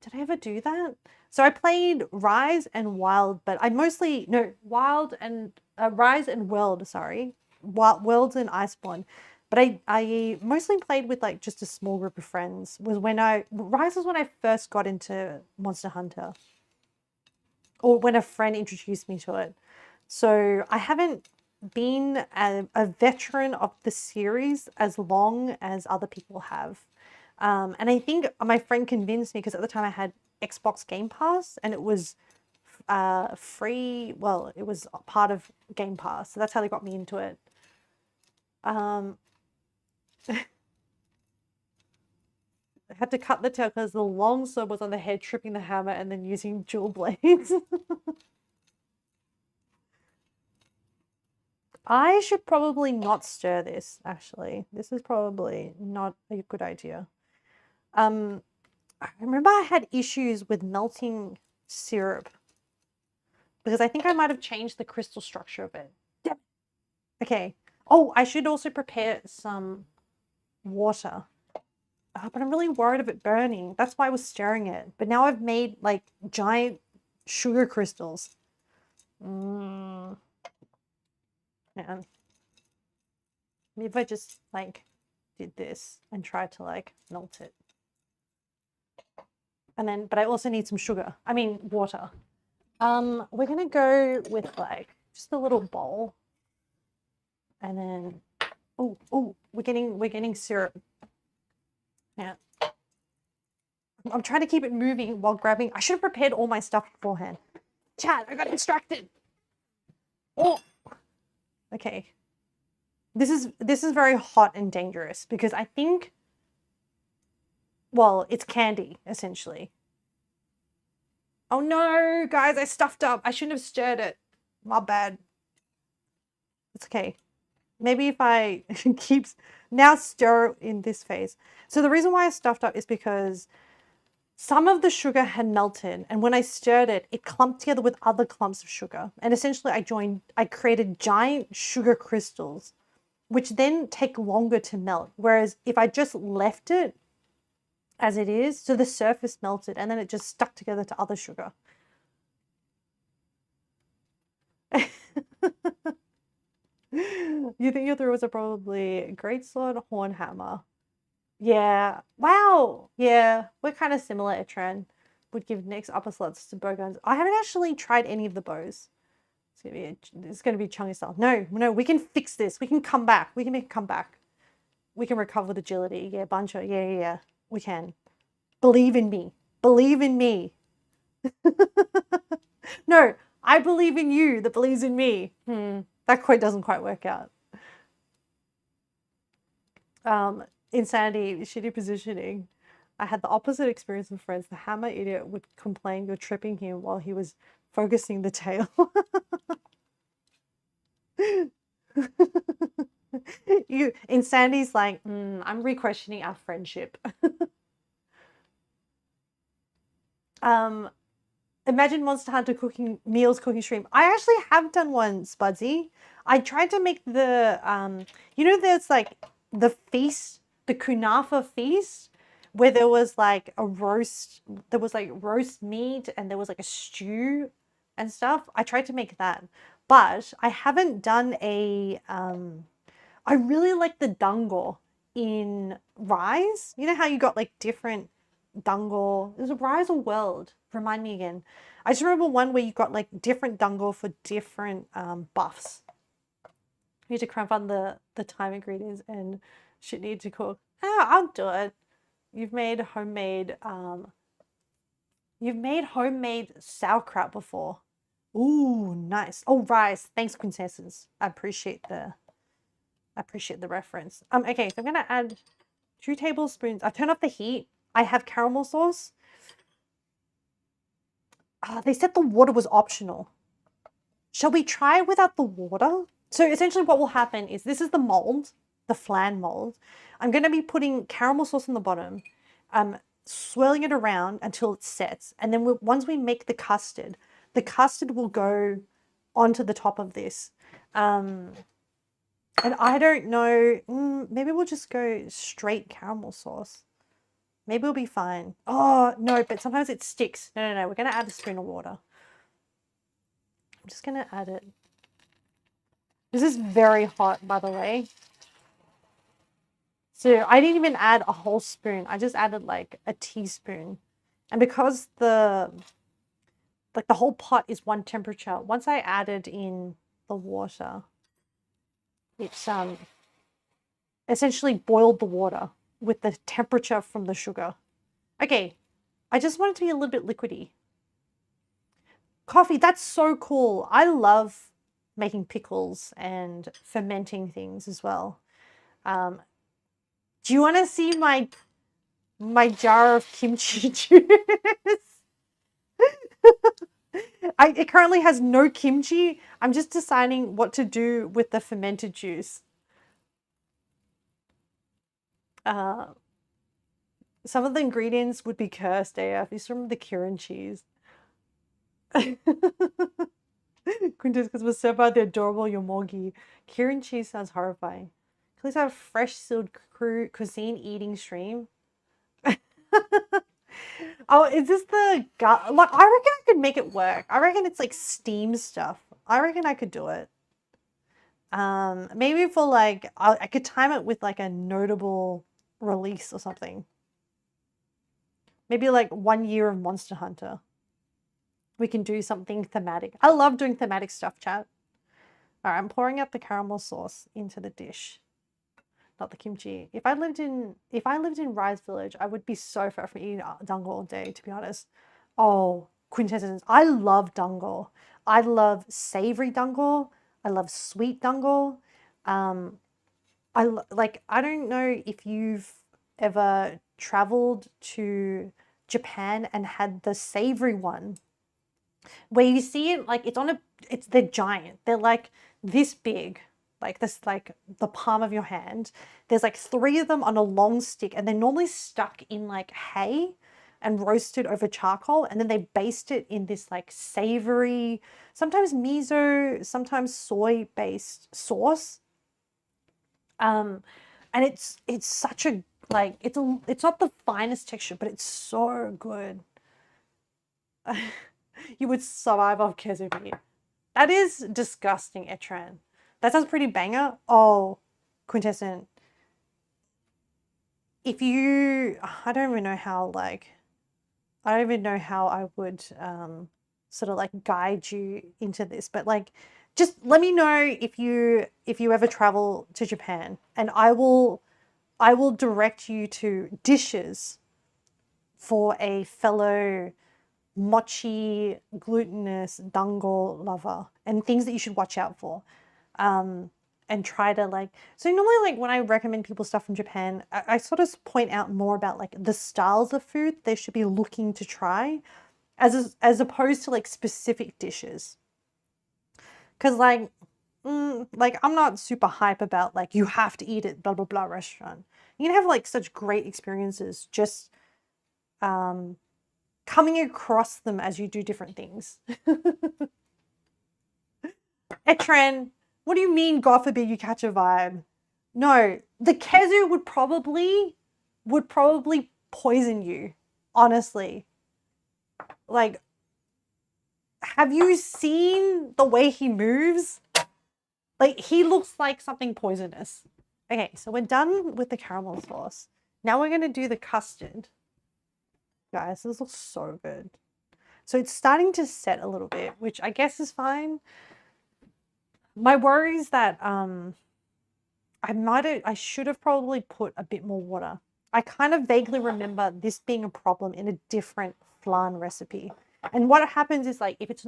did I ever do that? So I played Rise and Wild, but I mostly... No, Wild and... Rise and World, sorry. Worlds and Iceborne. But I mostly played with like just a small group of friends. Rise was when I first got into Monster Hunter. Or when a friend introduced me to it. So I haven't been a veteran of the series as long as other people have. And I think my friend convinced me because at the time I had Xbox Game Pass and it was free. Well, it was part of Game Pass. So that's how they got me into it. I had to cut the tail because the long sword was on the head, tripping the hammer and then using dual blades. I should probably not stir this, actually. This is probably not a good idea. I remember I had issues with melting syrup because I think I might have changed the crystal structure of it. Yep. Okay. Oh, I should also prepare some water. But I'm really worried of it burning. That's why I was stirring it. But now I've made like giant sugar crystals. Man. Maybe if I just like did this and tried to like melt it. And then, but I also need some sugar. I mean, water. We're gonna go with like just a little bowl. And then, oh, we're getting syrup. Yeah. I'm trying to keep it moving while grabbing. I should have prepared all my stuff beforehand. Chat, I got distracted. Oh, okay. This is very hot and dangerous because I think, well, it's candy essentially. Oh no, guys, I stuffed up. I shouldn't have stirred it. My bad. It's okay. Maybe if I keep now stir in this phase. So the reason why I stuffed up is because some of the sugar had melted, and when I stirred it, it clumped together with other clumps of sugar. And essentially I created giant sugar crystals, which then take longer to melt. Whereas if I just left it as it is, so the surface melted and then it just stuck together to other sugar. You think your throws are probably great sword, horn hammer. Yeah. Wow. Yeah. We're kind of similar at Tren. Would give next upper slots to bow guns. I haven't actually tried any of the bows. It's gonna be chunky style. No, we can fix this. We can come back. We can make a comeback. We can recover with agility. Yeah, bunch of yeah. We can. Believe in me. Believe in me. No, I believe in you that believes in me. That quote doesn't quite work out. Insanity, shitty positioning. I had the opposite experience with friends. The hammer idiot would complain you're tripping him while he was focusing the tail. Insanity's like, I'm re-questioning our friendship. Imagine Monster Hunter cooking stream. I actually have done one, Spudsy. I tried to make the you know, there's like the feast, the kunafa feast, where there was like a roast, there was like roast meat and there was like a stew and stuff. I tried to make that, but I haven't done a I really like the dango in Rise. You know how you got like different dango. There's a Rise or World. Remind me again. I just remember one where you got like different dango for different buffs. You need to cramp on the time ingredients and shit need to cook. I'll do it. You've made homemade sauerkraut before. Ooh, nice. Oh, Rise. Thanks, princesses. I appreciate the reference. Okay, so I'm gonna add 2 tablespoons. I've turned off the heat. I have caramel sauce. They said the water was optional. Shall we try without the water? So essentially what will happen is, this is the mold, the flan mold. I'm gonna be putting caramel sauce on the bottom, swirling it around until it sets. And then once we make the custard will go onto the top of this. And I don't know, maybe we'll just go straight caramel sauce. Maybe we'll be fine. Oh, no, but sometimes it sticks. No. We're going to add a spoon of water. I'm just going to add it. This is very hot, by the way. So I didn't even add a whole spoon. I just added like a teaspoon. And because the whole pot is one temperature, once I added in the water, it's essentially boiled the water with the temperature from the sugar. Okay, I just want it to be a little bit liquidy. Coffee, that's so cool. I love making pickles and fermenting things as well. Do you want to see my jar of kimchi juice? It currently has no kimchi. I'm just deciding what to do with the fermented juice. Some of the ingredients would be cursed AF. These from the Kirin cheese. Quintus, because we're so about the adorable yomogi. Kirin cheese sounds horrifying. Please have a fresh sealed cuisine eating stream. Oh, is this the gut? Like, I reckon I could make it work. I reckon it's like steam stuff. I reckon I could do it. Maybe for like, I could time it with like a notable release or something. Maybe like 1 year of Monster Hunter. We can do something thematic. I love doing thematic stuff, chat. All right, I'm pouring out the caramel sauce into the dish. Not the kimchi. If I lived in Rise Village, I would be so far from eating dango all day, to be honest. Oh, quintessence. I love dango. I love savory dango. I love sweet dango. I don't know if you've ever traveled to Japan and had the savory one where you see it like they're giant. They're like this big, like this, like the palm of your hand. There's like 3 of them on a long stick, and they're normally stuck in like hay and roasted over charcoal, and then they baste it in this like savory, sometimes miso, sometimes soy based sauce. And it's such a like it's not the finest texture, but it's so good. You would survive off kezu meat. That is disgusting, Etran. That sounds pretty banger. Oh, Quintessent. If you, I don't even know how I would sort of like guide you into this, but like just let me know if you ever travel to Japan, and I will direct you to dishes for a fellow mochi glutinous dango lover, and things that you should watch out for. And try to like, so normally like when I recommend people stuff from Japan, I sort of point out more about like the styles of food they should be looking to try as opposed to like specific dishes. Cause like I'm not super hype about like you have to eat at blah blah blah restaurant. You can have like such great experiences just coming across them as you do different things. Etren, what do you mean, God forbid you catch a vibe? No, the kezu would probably poison you, honestly. Like, have you seen the way he moves? Like, he looks like something poisonous. Okay, so we're done with the caramel sauce. Now we're going to do the custard. Guys, this looks so good. So it's starting to set a little bit, which I guess is fine. My worry is that I should have probably put a bit more water. I kind of vaguely remember this being a problem in a different flan recipe. And what happens is like if it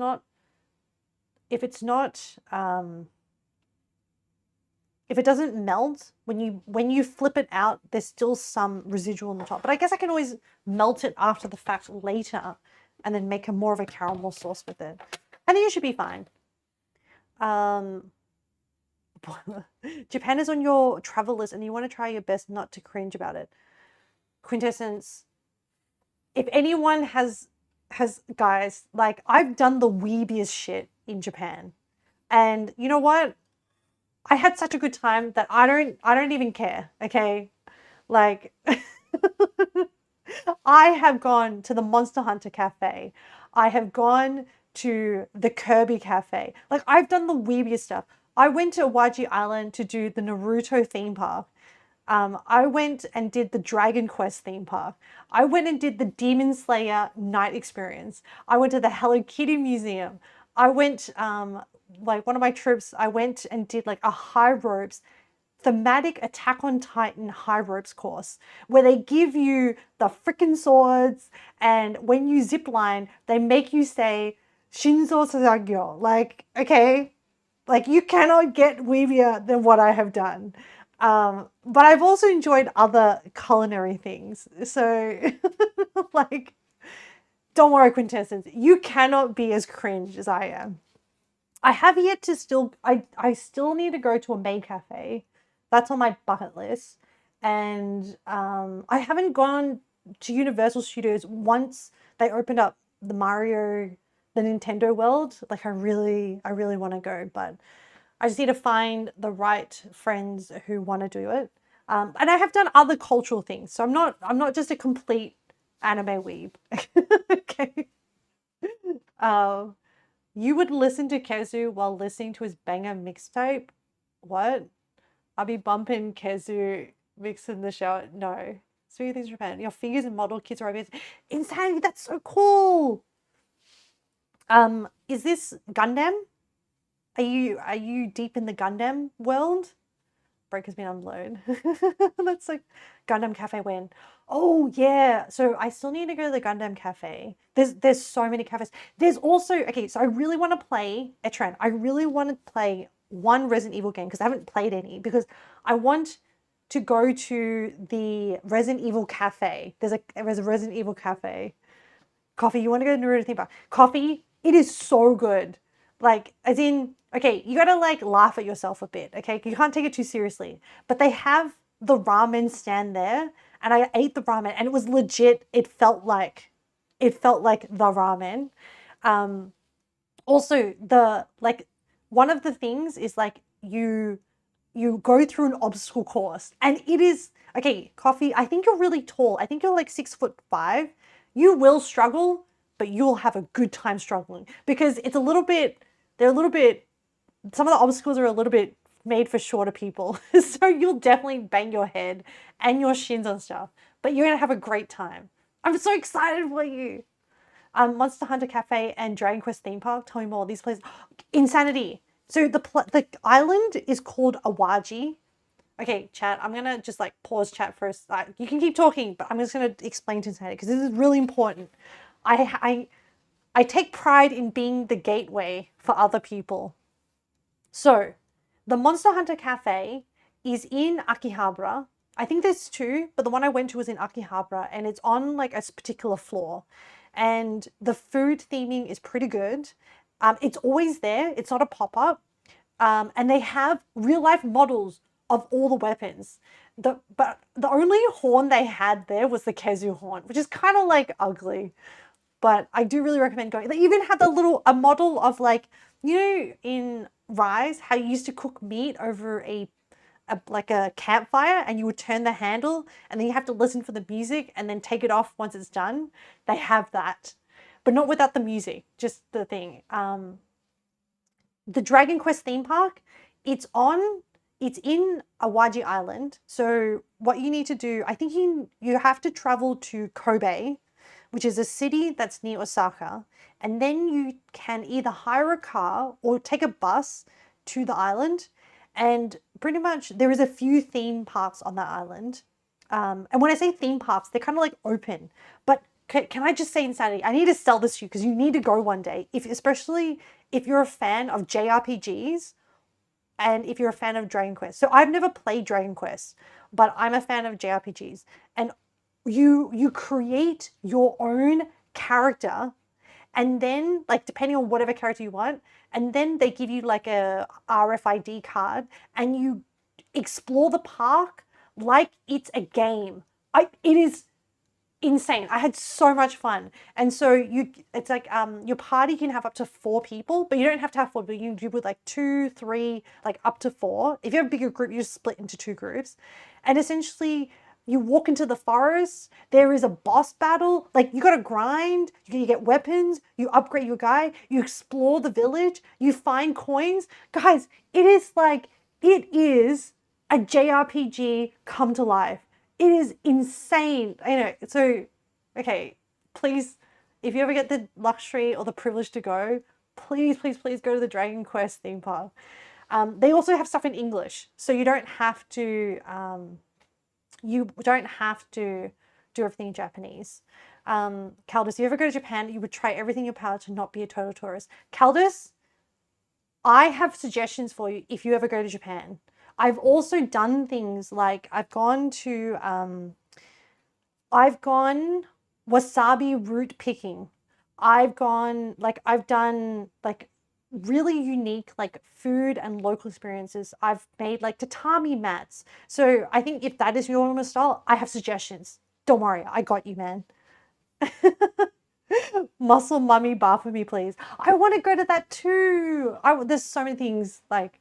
doesn't melt when you flip it out, there's still some residual on the top. But I guess I can always melt it after the fact later and then make more of a caramel sauce with it. I think it should be fine. Japan is on your travel list and you want to try your best not to cringe about it. Quintessence. If anyone has guys, like I've done the weebiest shit in Japan. And you know what? I had such a good time that I don't even care, okay? Like I have gone to the Monster Hunter Cafe. I have gone to the Kirby Cafe. Like I've done the weebiest stuff. I went to Awaji Island to do the Naruto theme park. I went and did the Dragon Quest theme park. I went and did the Demon Slayer night experience. I went to the Hello Kitty Museum. I went, like one of my trips, I went and did like a high ropes, thematic Attack on Titan high ropes course where they give you the freaking swords, and when you zip line, they make you say Shinzo Sasagyo. Like, okay, like you cannot get weebier than what I have done. But I've also enjoyed other culinary things. So like, don't worry, Quintessence, you cannot be as cringe as I am. I have yet to I still need to go to a maid cafe. That's on my bucket list. And I haven't gone to Universal Studios once they opened up the Nintendo world. Like I really want to go, but I just need to find the right friends who want to do it. And I have done other cultural things, so I'm not just a complete anime weeb. Okay. You would listen to Kezu while listening to his banger mixtape? What? I'll be bumping Kezu mix in the shower. No. Sweet things Japan. Your figures and model kits are amazing. Insanity, that's so cool. Is this Gundam? Are you deep in the Gundam world? Breaker's been unload. That's like Gundam Cafe when. Oh yeah. So I still need to go to the Gundam Cafe. There's so many cafes. There's also okay, so I really want to play a trend. I really want to play one Resident Evil game because I haven't played any because I want to go to the Resident Evil Cafe. There's a Resident Evil Cafe. Coffee, you want to go to Naruto theme park? Coffee, it is so good. Like, as in, okay, you gotta like laugh at yourself a bit, okay? You can't take it too seriously. But they have the ramen stand there, and I ate the ramen, and it was legit. It felt like the ramen. Also, the like one of the things is like you go through an obstacle course, and it is okay. Coffee, I think you're really tall. I think you're like 6'5". You will struggle, but you'll have a good time struggling because it's a little bit, some of the obstacles are a little bit made for shorter people. So you'll definitely bang your head and your shins on stuff, but you're going to have a great time. I'm so excited for you. Monster Hunter Cafe and Dragon Quest theme park. Tell me more. These places, insanity. So the island is called Awaji. Okay, chat, I'm going to just like pause chat first. You can keep talking, but I'm just going to explain to insanity because this is really important. I take pride in being the gateway for other people. So the Monster Hunter Cafe is in Akihabara. I think there's two, but the one I went to was in Akihabara and it's on like a particular floor. And the food theming is pretty good. It's always there. It's not a pop-up. And they have real life models of all the weapons. But the only horn they had there was the Kezu horn, which is kind of like ugly. But I do really recommend going. They even had a model of like, you know, in Rise, how you used to cook meat over like a campfire and you would turn the handle and then you have to listen for the music and then take it off once it's done. They have that, but not without the music, just the thing. The Dragon Quest theme park, it's in Awaji Island. So what you need to do, I think you have to travel to Kobe, which is a city that's near Osaka. And then you can either hire a car or take a bus to the island. And pretty much there is a few theme parks on that island. And when I say theme parks, they're kind of like open. But can I just say insanity? I need to sell this to you because you need to go one day. Especially if you're a fan of JRPGs and if you're a fan of Dragon Quest. So I've never played Dragon Quest, but I'm a fan of JRPGs. And you create your own character and then like depending on whatever character you want, and then they give you like a RFID card and you explore the park like it's a game. It is insane. I had so much fun. And so it's like your party can have up to 4 people, but you don't have to have 4, but you can do with like 2, 3, like up to 4. If you have a bigger group, you just split into 2 groups. And essentially you walk into the forest, there is a boss battle, like you gotta grind, you get weapons, you upgrade your guy, you explore the village, you find coins. Guys, it is a JRPG come to life. It is insane. I know. So, okay, please, if you ever get the luxury or the privilege to go, please, please, please go to the Dragon Quest theme park. They also have stuff in English, so you don't have to do everything in Japanese. Caldus, if you ever go to Japan, you would try everything in your power to not be a total tourist. Caldus, I have suggestions for you if you ever go to Japan. I've also done things like I've gone wasabi root picking. I've done like really unique like food and local experiences. I've made like tatami mats. So I think if that is your normal style, I have suggestions. Don't worry, I got you, man. Muscle mummy bar for me, please. I want to go to that too. There's so many things like,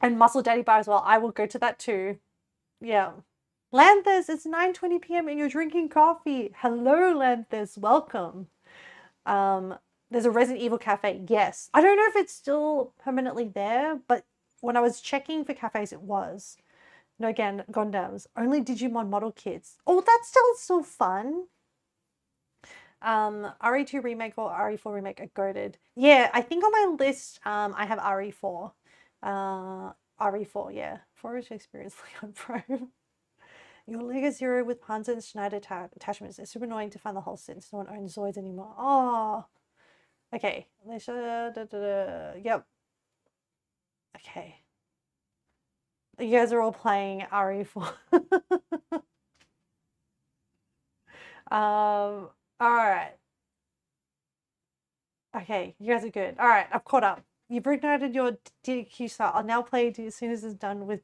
and muscle daddy bar as well. I will go to that too. Yeah. Lanthus, it's 9:20 p.m. and you're drinking coffee. Hello, Lanthus. Welcome. There's a Resident Evil cafe. Yes. I don't know if it's still permanently there, but when I was checking for cafes, it was. No, again, Gundams. Only Digimon model kits. Oh, that sounds so fun. RE2 remake or RE4 remake are goated. Yeah, I think on my list, I have RE4. RE4, yeah. 4 is experience Leon Pro. Your Lego Zero with Panzer and Schneider attachments. It's super annoying to find the whole since no one owns Zoids anymore. Oh. Okay. Yep. Okay. You guys are all playing RE4. All right. Okay, you guys are good. All right, I've caught up. You've ignited your DQ style. I'll now play as soon as it's done with.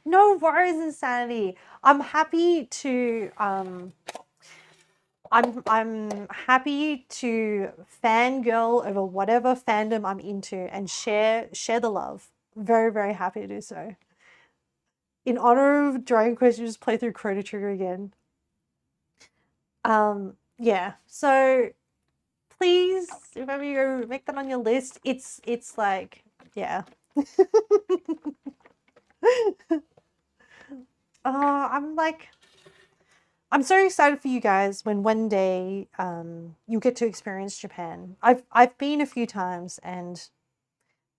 No worries, Insanity. I'm happy to I'm happy to fangirl over whatever fandom I'm into and share the love. Very, very happy to do so. In honor of Dragon Quest, you just play through Chrono Trigger again. Yeah. So please, if ever you make that on your list, it's like, yeah. I'm so excited for you guys when one day you get to experience Japan. I've been a few times, and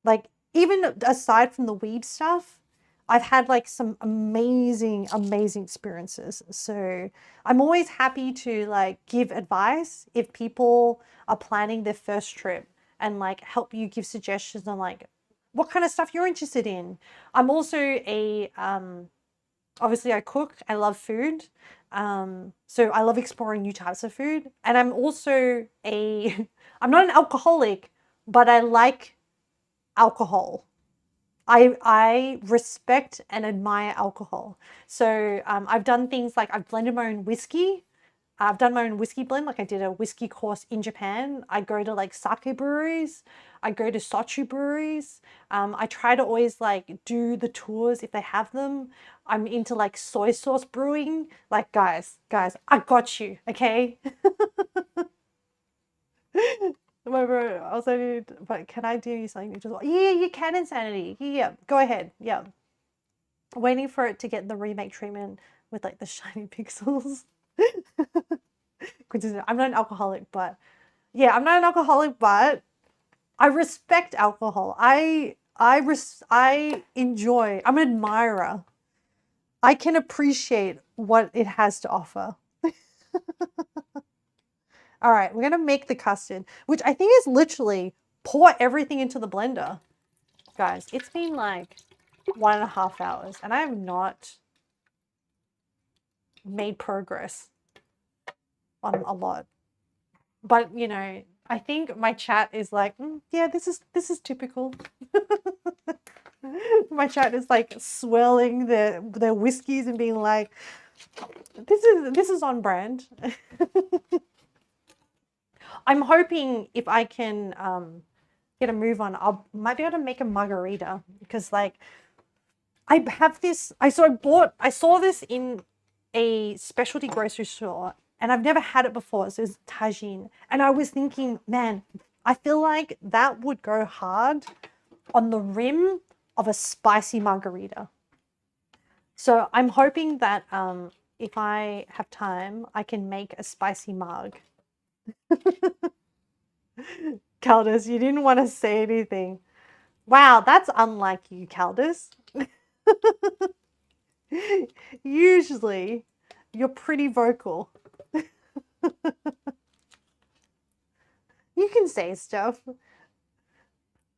like, even aside from the weeb stuff, I've had like some amazing experiences. So I'm always happy to like give advice if people are planning their first trip and like help you give suggestions on like what kind of stuff you're interested in. I'm also a obviously I cook, I love food. So I love exploring new types of food. And I'm also I'm not an alcoholic, but I like alcohol. I respect and admire alcohol. So I've done things like I've blended my own whiskey. I've done my own whiskey blend. Like I did a whiskey course in Japan. I go to like sake breweries. I go to sochu breweries. I try to always like do the tours if they have them. I'm into like soy sauce brewing. Like guys, I got you, okay? Whatever, also need, but can I do something? Just yeah, you can, Insanity. Yeah, go ahead. Yeah, waiting for it to get the remake treatment with like the shiny pixels. I'm not an alcoholic, but yeah, I'm not an alcoholic, but I respect alcohol. I enjoy. I'm an admirer. I can appreciate what it has to offer. All right, we're gonna make the custard, which I think is literally pour everything into the blender. Guys, it's been like 1.5 hours and I have not made progress on a lot. But you know, I think my chat is like, yeah, this is typical. My chat is like swirling their whiskeys and being like, this is on brand. I'm hoping if I can get a move on, might be able to make a margarita, because like I have this. I saw this in a specialty grocery store, and I've never had it before. So it's tagine, and I was thinking, man, I feel like that would go hard on the rim of a spicy margarita. So I'm hoping that if I have time, I can make a spicy marg. Caldus, you didn't want to say anything. Wow, that's unlike you, Caldus. Usually, you're pretty vocal. You can say stuff.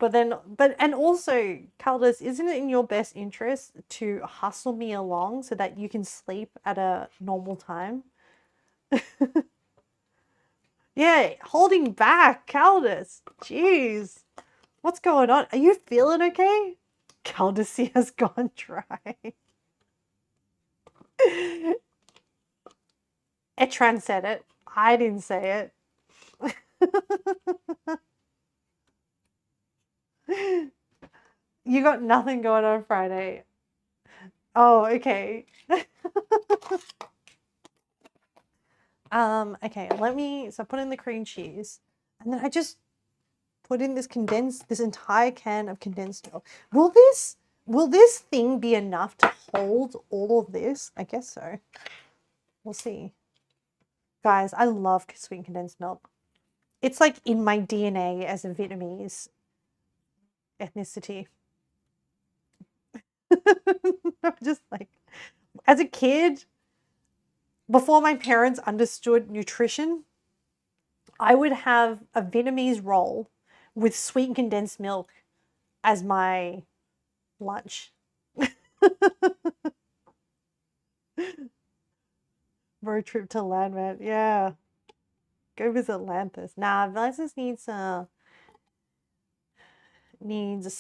And also, Caldus, isn't it in your best interest to hustle me along so that you can sleep at a normal time? Yeah, holding back, Caldus. Jeez. What's going on? Are you feeling okay? Caldus has gone dry. Etran said it. I didn't say it. You got nothing going on Friday. Oh, okay. Okay, so I put in the cream cheese. And then I just put in this entire can of condensed milk. Will this thing be enough to hold all of this? I guess so. We'll see. Guys, I love sweet condensed milk. It's like in my DNA as a Vietnamese ethnicity. I'm just like, as a kid, before my parents understood nutrition, I would have a Vietnamese roll with sweet condensed milk as my lunch. Road trip to Landman. Yeah. Go visit Lanthus. Nah, Lanthus needs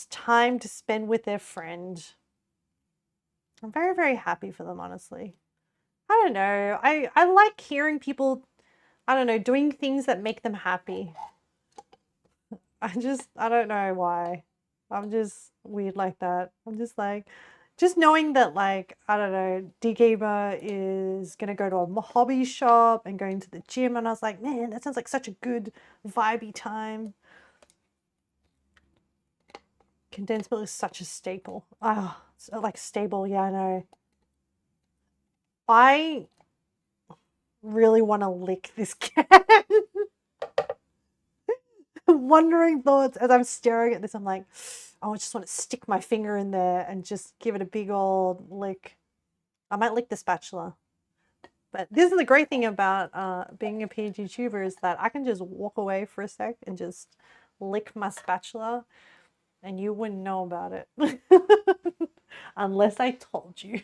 time to spend with their friend. I'm very, very happy for them, honestly. I don't know. I like hearing people, I don't know, doing things that make them happy. I don't know why. I'm just weird like that. I'm just like, just knowing that, like, I don't know, D-Gamer is going to go to a hobby shop and going to the gym. And I was like, man, that sounds like such a good vibey time. Condensed milk is such a staple. Oh, it's like stable. Yeah, I know. I really want to lick this can. Wondering thoughts as I'm staring at this. I'm like, I just want to stick my finger in there and just give it a big old lick. I might lick the spatula. But this is the great thing about being a PG tuber is that I can just walk away for a sec and just lick my spatula and you wouldn't know about it. Unless I told you.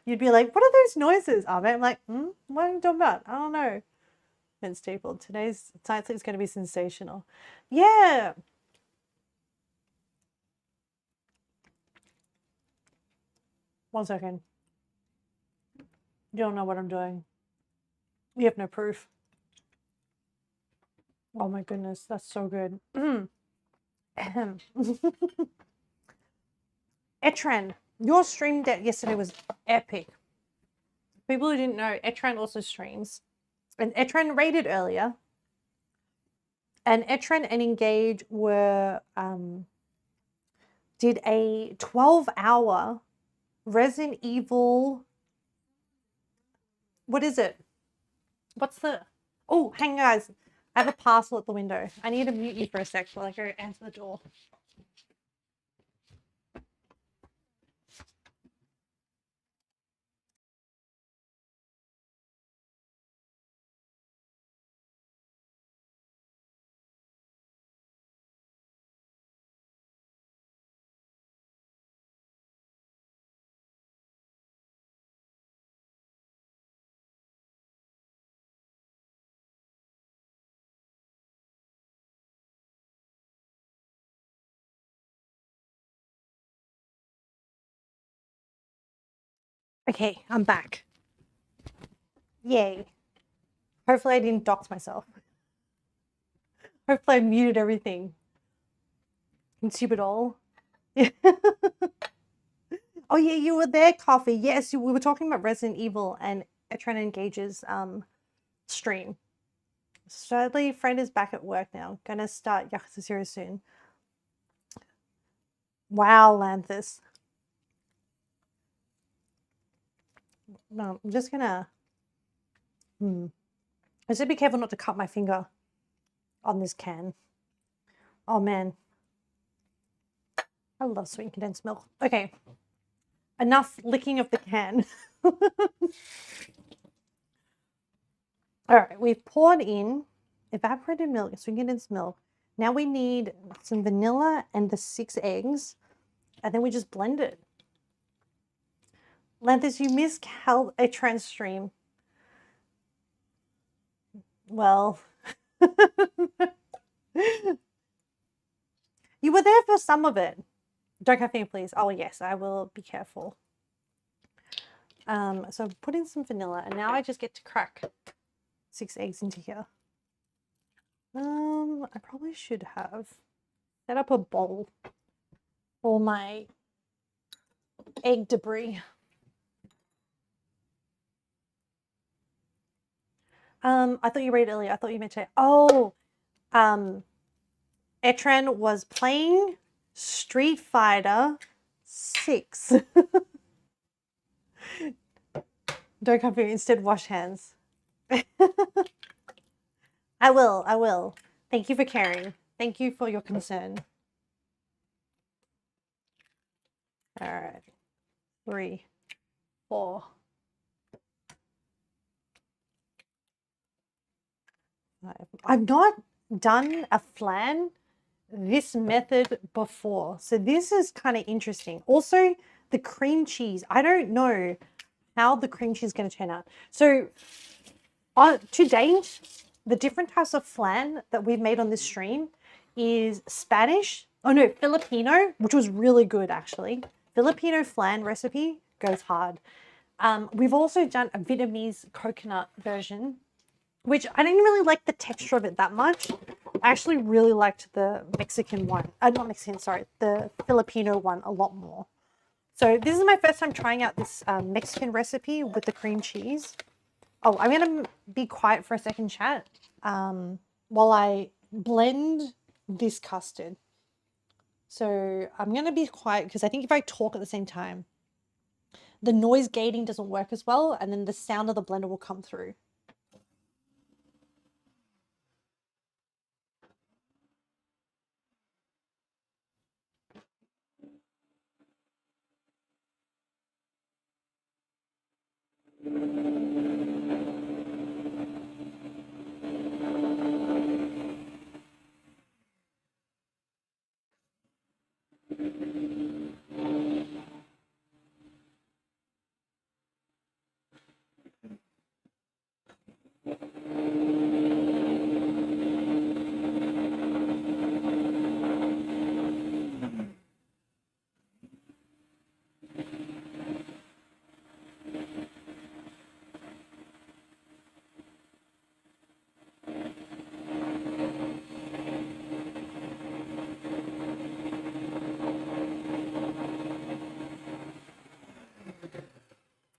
You'd be like, what are those noises? I'm like, what are you talking about? I don't know. And stapled. Today's science is going to be sensational. Yeah. One second. You don't know what I'm doing. You have no proof. Oh my goodness, that's so good. Etran, your stream yesterday was epic. People who didn't know, Etran also streams. And Etran raided earlier. And Etran and Engage were did a 12-hour Resident Evil. What is it? What's the... Oh, hang on, guys. I have a parcel at the window. I need to mute you for a sec while I go answer the door. Okay, I'm back. Yay. Hopefully I didn't dox myself. Hopefully I muted everything. And stupid all. Oh yeah, you were there, Coffee. Yes, we were talking about Resident Evil and Etran Engage's stream. Sadly, friend is back at work now. Gonna start Yakuza 0 soon. Wow, Lanthus. No, I'm just gonna... I said be careful not to cut my finger on this can. Oh man. I love sweet condensed milk. Okay. Enough licking of the can. Alright, we've poured in evaporated milk, sweet condensed milk. Now we need some vanilla and the 6 eggs. And then we just blend it. Lanthus, you missed a trans stream. Well, you were there for some of it. Don't caffeine, please. Oh yes, I will be careful. So put in some vanilla, and now I just get to crack 6 eggs into here. I probably should have set up a bowl for my egg debris. I thought you read earlier. I thought you meant to. Oh, Etran was playing Street Fighter 6. Don't come here. Instead, wash hands. I will. Thank you for caring. Thank you for your concern. All right. 3, 4. I've not done a flan this method before, so this is kind of interesting. Also, the cream cheese. I don't know how the cream cheese is going to turn out. So, to date, the different types of flan that we've made on this stream is Spanish. Oh no, Filipino, which was really good actually. Filipino flan recipe goes hard. We've also done a Vietnamese coconut version, which I didn't really like the texture of it that much. I actually really liked the Mexican one. Not Mexican, sorry, the Filipino one a lot more. So this is my first time trying out this Mexican recipe with the cream cheese. Oh, I'm going to be quiet for a second, chat, while I blend this custard. So I'm going to be quiet because I think if I talk at the same time, the noise gating doesn't work as well, and then the sound of the blender will come through.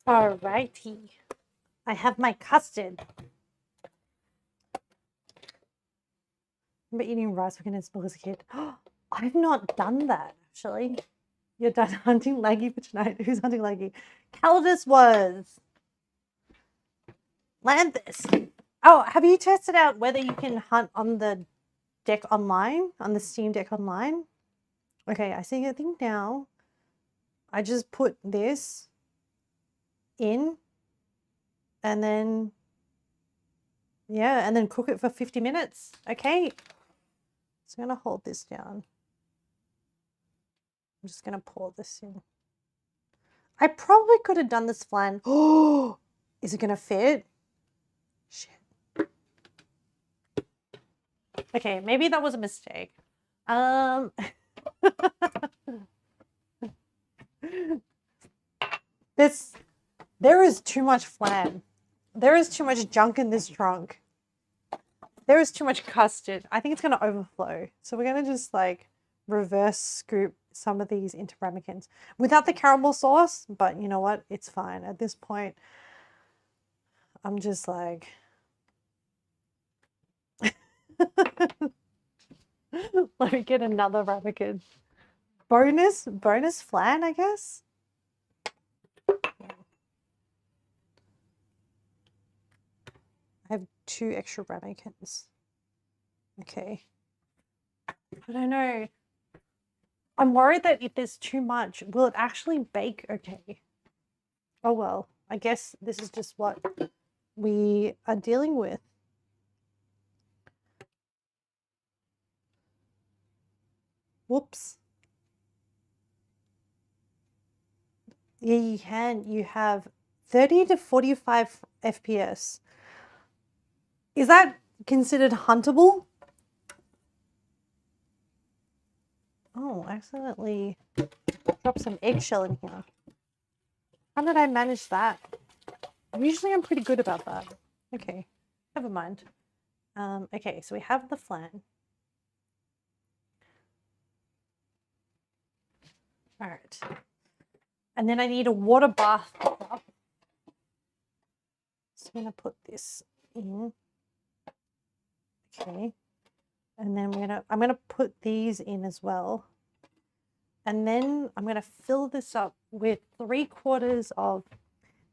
Alrighty, I have my custard. I'm eating rice for as a kid. I've not done that actually. You're done hunting Laggy for tonight. Who's hunting Laggy? Caldas was. Lanthus. Oh, have you tested out whether you can hunt on the deck online, on the Steam Deck online? Okay, I see a thing now. I just put this in and then, yeah, and then cook it for 50 minutes. Okay. So I'm going to hold this down. I'm just going to pour this in. I probably could have done this flan. Oh, is it going to fit? Shit. Okay, maybe that was a mistake. There is too much flan. There is too much junk in this trunk. There is too much custard. I think it's going to overflow. So we're going to just like reverse scoop some of these into ramekins without the caramel sauce. But you know what? It's fine. At this point, I'm just like... Let me get another ramekin. Bonus flan, I guess. I have 2 extra ramekins. Okay. I don't know. I'm worried that if there's too much, will it actually bake okay? Oh well, I guess this is just what we are dealing with. Whoops. Yeah, you can. You have 30 to 45 FPS. Is that considered huntable? Oh, I accidentally dropped some eggshell in here. How did I manage that? Usually I'm pretty good about that. Okay, never mind. Okay, so we have the flan. All right. And then I need a water bath cup. So I'm going to put this in. Okay. And then I'm gonna put these in as well. And then I'm gonna fill this up with 3/4 of,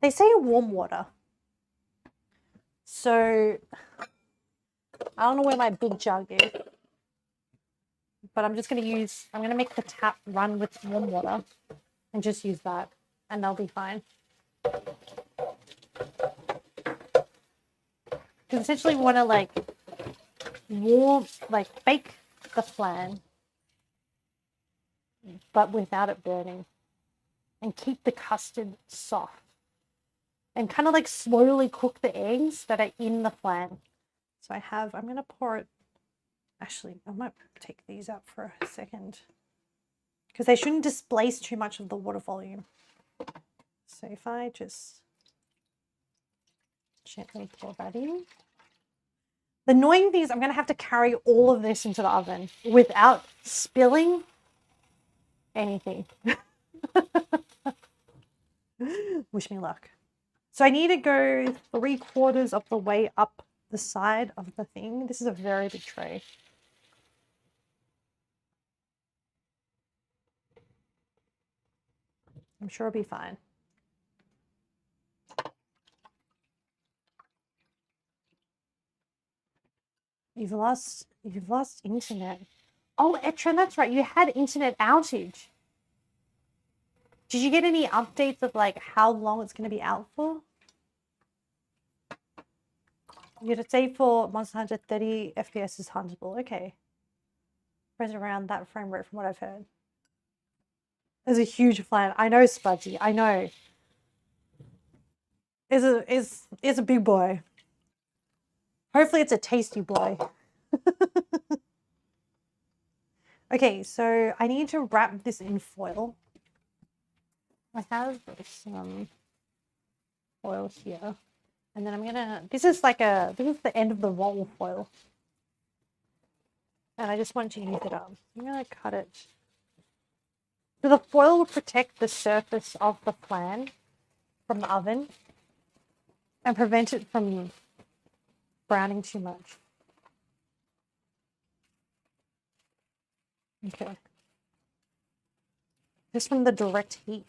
they say warm water. So I don't know where my big jug is, but I'm gonna make the tap run with warm water and just use that, and they'll be fine. Because essentially we want to like bake the flan, but without it burning, and keep the custard soft, and kind of like slowly cook the eggs that are in the flan. So I'm gonna pour it. Actually, I might take these out for a second because they shouldn't displace too much of the water volume. So if I just gently pour that in. The annoying thing is I'm going to have to carry all of this into the oven without spilling anything. Wish me luck. So I need to go 3/4 of the way up the side of the thing. This is a very big tray. I'm sure it'll be fine. You've lost internet. Oh, Etrin, that's right. You had internet outage. Did you get any updates of like how long it's going to be out for? You had to say for Monster Hunter 30 FPS is huntable. Okay. Press around that frame rate from what I've heard. There's a huge flan. I know, Spudgy. I know. It's a big boy. Hopefully it's a tasty boy. Okay, so I need to wrap this in foil. I have some foil here. And then I'm gonna, this is the end of the roll foil. And I just want to use it up. I'm gonna cut it. So the foil will protect the surface of the flan from the oven and prevent it from browning too much. Okay. Just from the direct heat.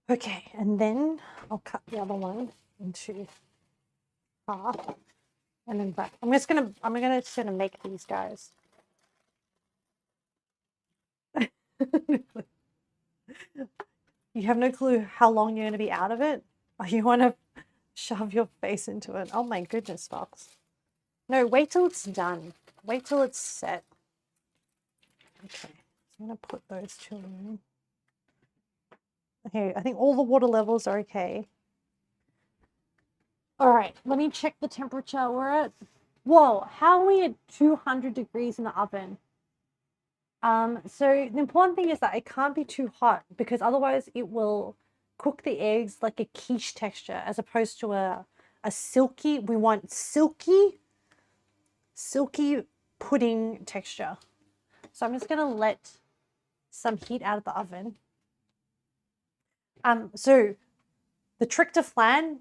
Okay, and then I'll cut the other one into half and then back. I'm just gonna make these guys. You have no clue how long you're gonna be out of it? Or you wanna shove your face into it? Oh my goodness, Fox. No, wait till it's done. Wait till it's set. Okay, so I'm gonna put those two in. Okay, I think all the water levels are okay. All right, let me check the temperature we're at. Whoa, how are we at 200 degrees in the oven? So the important thing is that it can't be too hot because otherwise it will cook the eggs like a quiche texture as opposed to a silky, we want silky pudding texture. So I'm just gonna let some heat out of the oven. So the trick to flan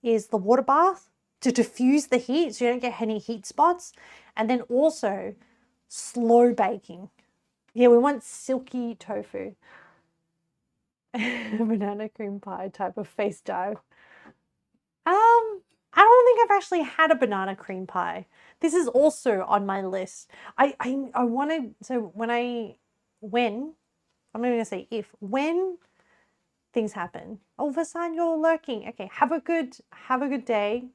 is the water bath to diffuse the heat so you don't get any heat spots, and then also slow baking. Yeah, we want silky tofu. Banana cream pie type of face dive. I don't think I've actually had a banana cream pie. This is also on my list. I wanted, so when I'm not going to say if, when things happen. Oh, Vasan, you're lurking. Okay, have a good day.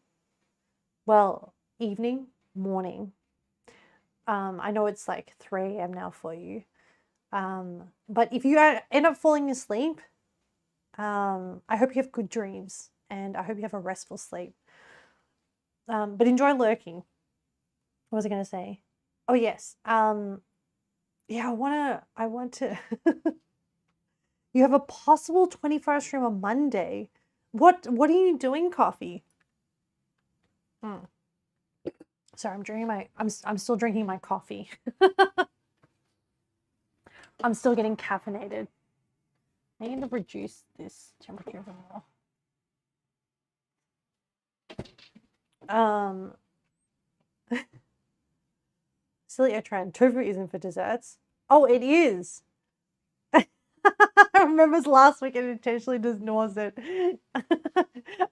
Well, evening, morning. I know it's like 3 AM now for you. But if you end up falling asleep, I hope you have good dreams and I hope you have a restful sleep. But enjoy lurking. What was I going to say? Oh, yes. Yeah, I want to. You have a possible 21st stream on Monday. What are you doing, Coffee? Sorry, I'm still drinking my coffee. I'm still getting caffeinated. I need to reduce this temperature even more. Silly trend. Tofu isn't for desserts. Oh, it is. I remember last week it intentionally ignores it.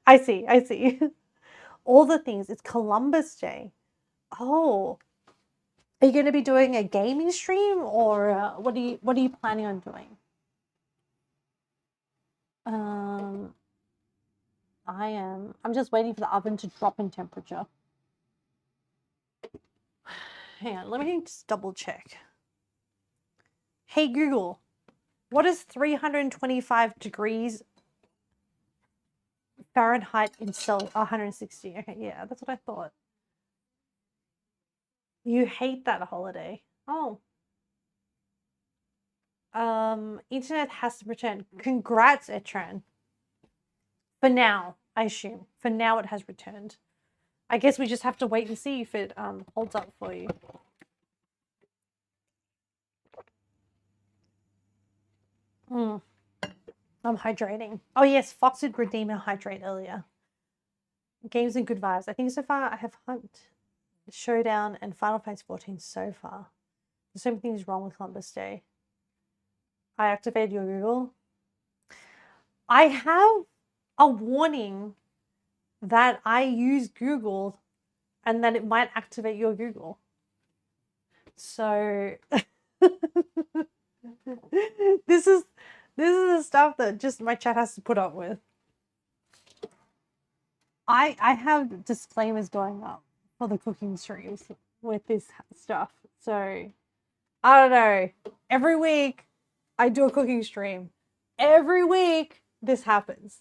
I see. I see. All the things. It's Columbus Day. Oh, are you going to be doing a gaming stream, or what are you planning on doing? I am. I'm just waiting for the oven to drop in temperature. Hang on, let me just double check. Hey Google, what is 325 degrees Fahrenheit in 160? Okay, yeah, that's what I thought. You hate that holiday. Oh. Internet has to return. Congrats, Etran. For now, I assume. For now, it has returned. I guess we just have to wait and see if it holds up for you. I'm hydrating. Oh yes, Fox did redeem and hydrate earlier. Games and good vibes. I think so far I have Hunt, Showdown, and Final Fantasy 14 so far. There's so many things wrong with Columbus Day. I activated your Google. I have a warning that I use Google and that it might activate your Google. So this is the stuff that just my chat has to put up with. I have disclaimers going up for the cooking streams with this stuff. So I don't know. Every week I do a cooking stream. Every week this happens.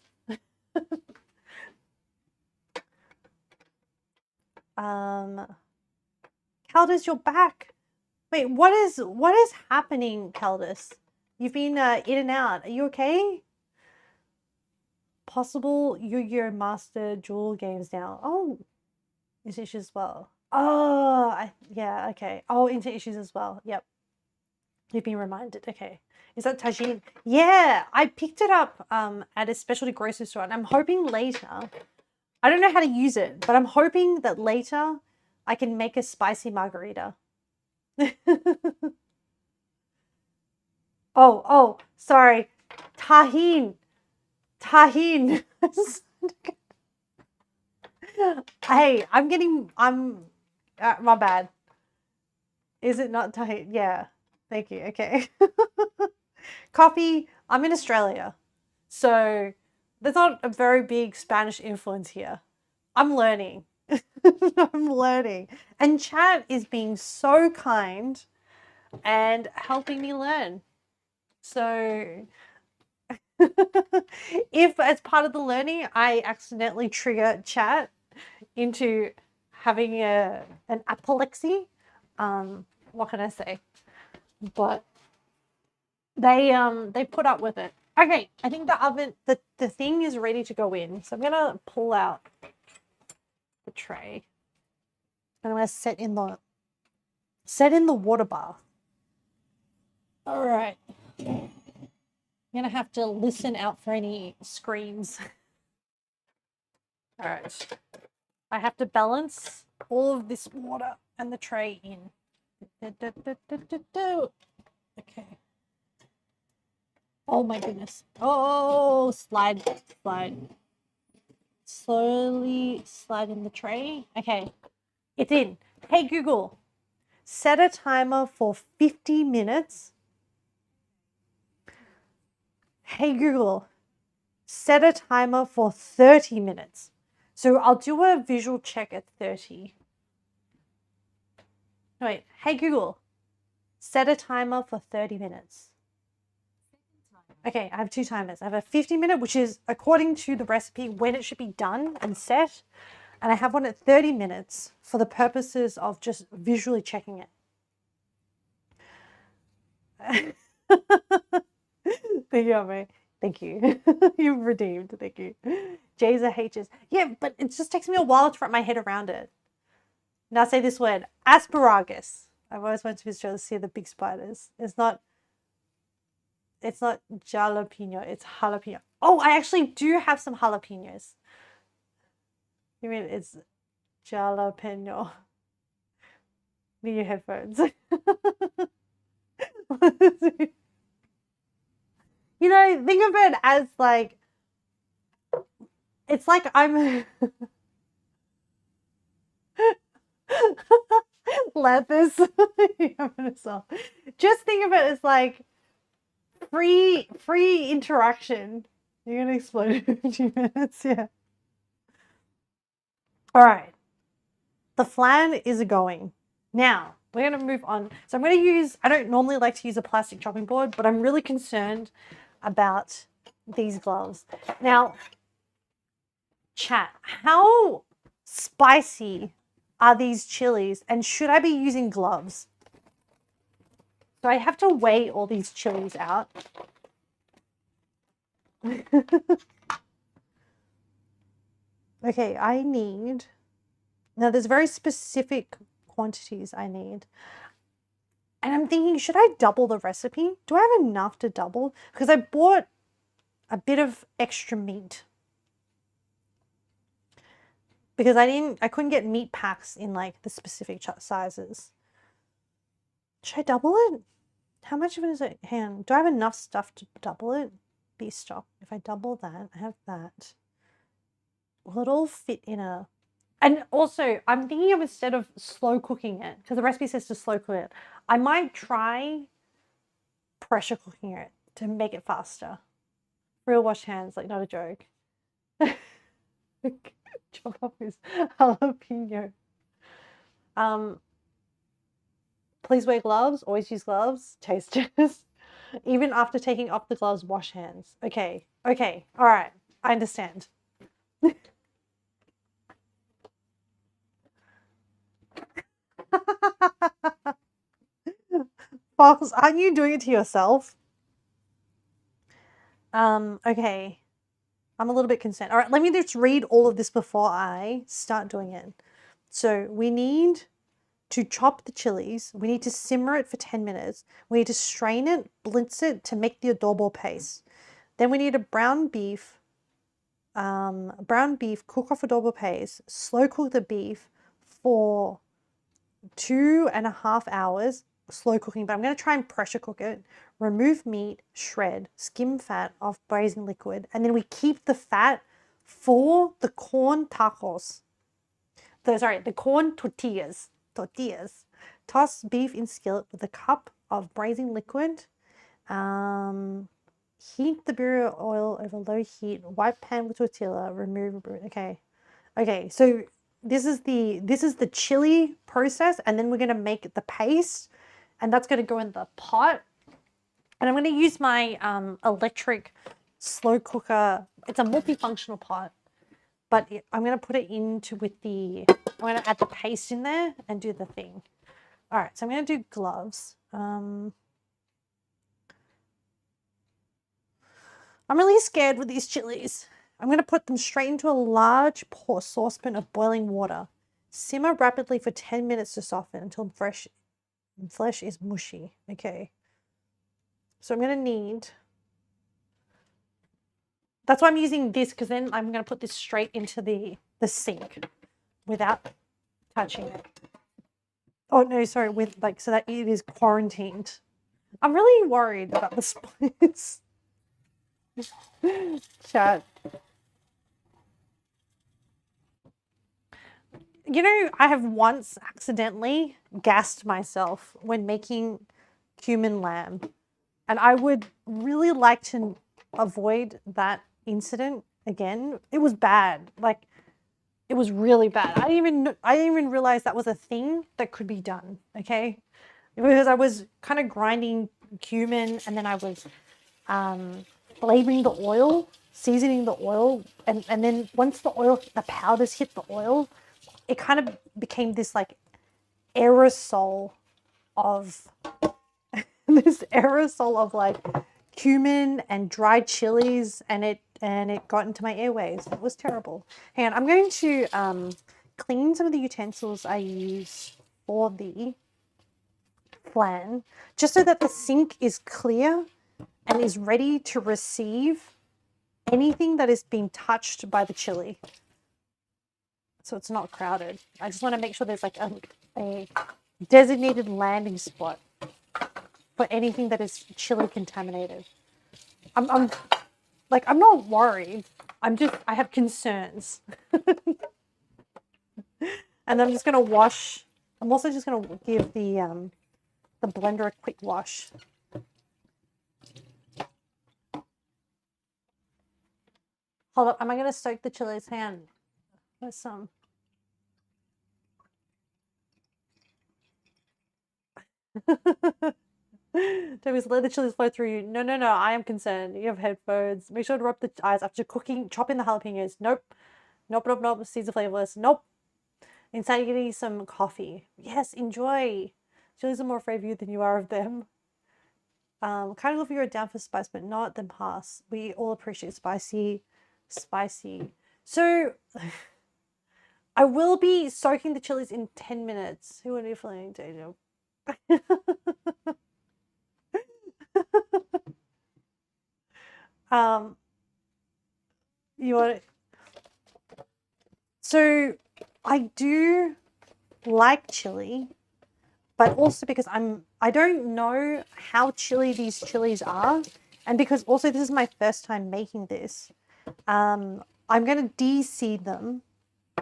Caldus, you're back. Wait, what is happening, Caldus? You've been in and out. Are you okay? Possible Yu-Gi-Oh! Master Duel games now. Oh, into issues as well. Oh, yeah, okay. Oh, into issues as well. Yep. You've been reminded. Okay. Is that tagine? Yeah, I picked it up at a specialty grocery store, and I'm hoping later. I don't know how to use it, but I'm hoping that later I can make a spicy margarita. Oh, sorry. Tahine. Hey, my bad. Is it not tahine? Yeah. Thank you. Okay. Coffee. I'm in Australia. So there's not a very big Spanish influence here. I'm learning. I'm learning. And chat is being so kind and helping me learn. So if as part of the learning I accidentally trigger chat into having an apoplexy, what can I say? But they put up with it. Okay, I think the oven, the thing is ready to go in. So I'm gonna pull out the tray and I'm gonna set in the water bath. All right. I'm gonna have to listen out for any screams. All right. I have to balance all of this water and the tray in. Okay. Oh my goodness. Oh, slide. Slowly slide in the tray. Okay. It's in. Hey Google, set a timer for 50 minutes. Hey Google, set a timer for 30 minutes. So I'll do a visual check at 30. Wait, hey Google, set a timer for 30 minutes. Okay, I have two timers. I have a 50-minute, which is according to the recipe when it should be done and set. And I have one at 30 minutes for the purposes of just visually checking it. Thank you, Ame. Thank you. You've redeemed. Thank you. J's are H's. Yeah, but it just takes me a while to wrap my head around it. Now say this word. Asparagus. I've always wanted to be sure to see the big spiders. It's not jalapeno. It's jalapeno. Oh, I actually do have some jalapenos. You mean it's jalapeno? Need your headphones. You know, think of it as like, it's like I'm let this. Just think of it as like free interaction. You're gonna explode in a few minutes, yeah. All right, the flan is going. Now we're gonna move on. So I'm gonna use. I don't normally like to use a plastic chopping board, but I'm really concerned about these gloves. Now, chat, how spicy are these chilies, and should I be using gloves? So I have to weigh all these chilies out. Okay, I need, now there's very specific quantities I need. And I'm thinking, should I double the recipe? Do I have enough to double? Because I bought a bit of extra meat. Because I couldn't get meat packs in like the specific sizes. Should I double it? How much of it is it? Hang on, do I have enough stuff to double it? Beef stock. If I double that, I have that. Will it all fit in a... And also, I'm thinking of, instead of slow cooking it, because the recipe says to slow cook it, I might try pressure cooking it to make it faster. Real wash hands, like not a joke. Chop off his jalapeno. Please wear gloves. Always use gloves. Taste test. Even after taking off the gloves, wash hands. Okay. Okay. All right. I understand. Fox, aren't you doing it to yourself? Okay. I'm a little bit concerned. All right, let me just read all of this before I start doing it. So we need to chop the chilies. We need to simmer it for 10 minutes. We need to strain it, blitz it to make the adobo paste. Then we need a brown beef, cook off adobo paste, slow cook the beef for 2.5 hours, slow cooking, but I'm going to try and pressure cook it. Remove meat, shred, skim fat off braising liquid, and then we keep the fat for the corn tacos. The corn tortillas. Toss beef in skillet with a cup of braising liquid. Heat the birria oil over low heat. Wipe pan with tortilla. Remove. Okay. So this is the chili process, and then we're gonna make the paste, and that's gonna go in the pot. And I'm gonna use my electric slow cooker. It's a multifunctional pot, but I'm gonna put it into I'm gonna add the paste in there and do the thing. All right, so I'm gonna do gloves. I'm really scared with these chilies. I'm going to put them straight into a large saucepan of boiling water. Simmer rapidly for 10 minutes to soften until flesh is mushy. Okay. So I'm going to need... That's why I'm using this, because then I'm going to put this straight into the sink without touching it. Oh, no, sorry, so that it is quarantined. I'm really worried about the splits. Chat. You know, I have once accidentally gassed myself when making cumin lamb, and I would really like to avoid that incident again. It was bad. Like, it was really bad. I didn't even realize that was a thing that could be done, okay? Because I was kind of grinding cumin, and then I was flavoring the oil, seasoning the oil, and then once the powders hit the oil, it kind of became this like aerosol of like cumin and dried chilies, and it got into my airways. It was terrible. Hang on, I'm going to clean some of the utensils I use for the flan, just so that the sink is clear and is ready to receive anything that is being touched by the chili. So it's not crowded. I just want to make sure there's like a designated landing spot for anything that is chili contaminated. I'm not worried. I have concerns. And I'm just gonna wash. I'm also just gonna give the blender a quick wash. Hold up, am I gonna soak the chilies? Hang on. There's some. Toby's let the chilies flow through you. No, I am concerned. You have headphones. Make sure to rub the eyes after cooking. Chop in the jalapenos. Nope. Season flavorless. Nope. Inside, you're getting some coffee. Yes, enjoy. Chilies are more afraid of you than you are of them. Kind of love you're down for spice, but not then pass. We all appreciate spicy. So, I will be soaking the chilies in 10 minutes. Who are you feeling, Deja? You want it? So I do like chili, but also because I don't know how chili these chilies are, and because also this is my first time making this, I'm gonna de-seed them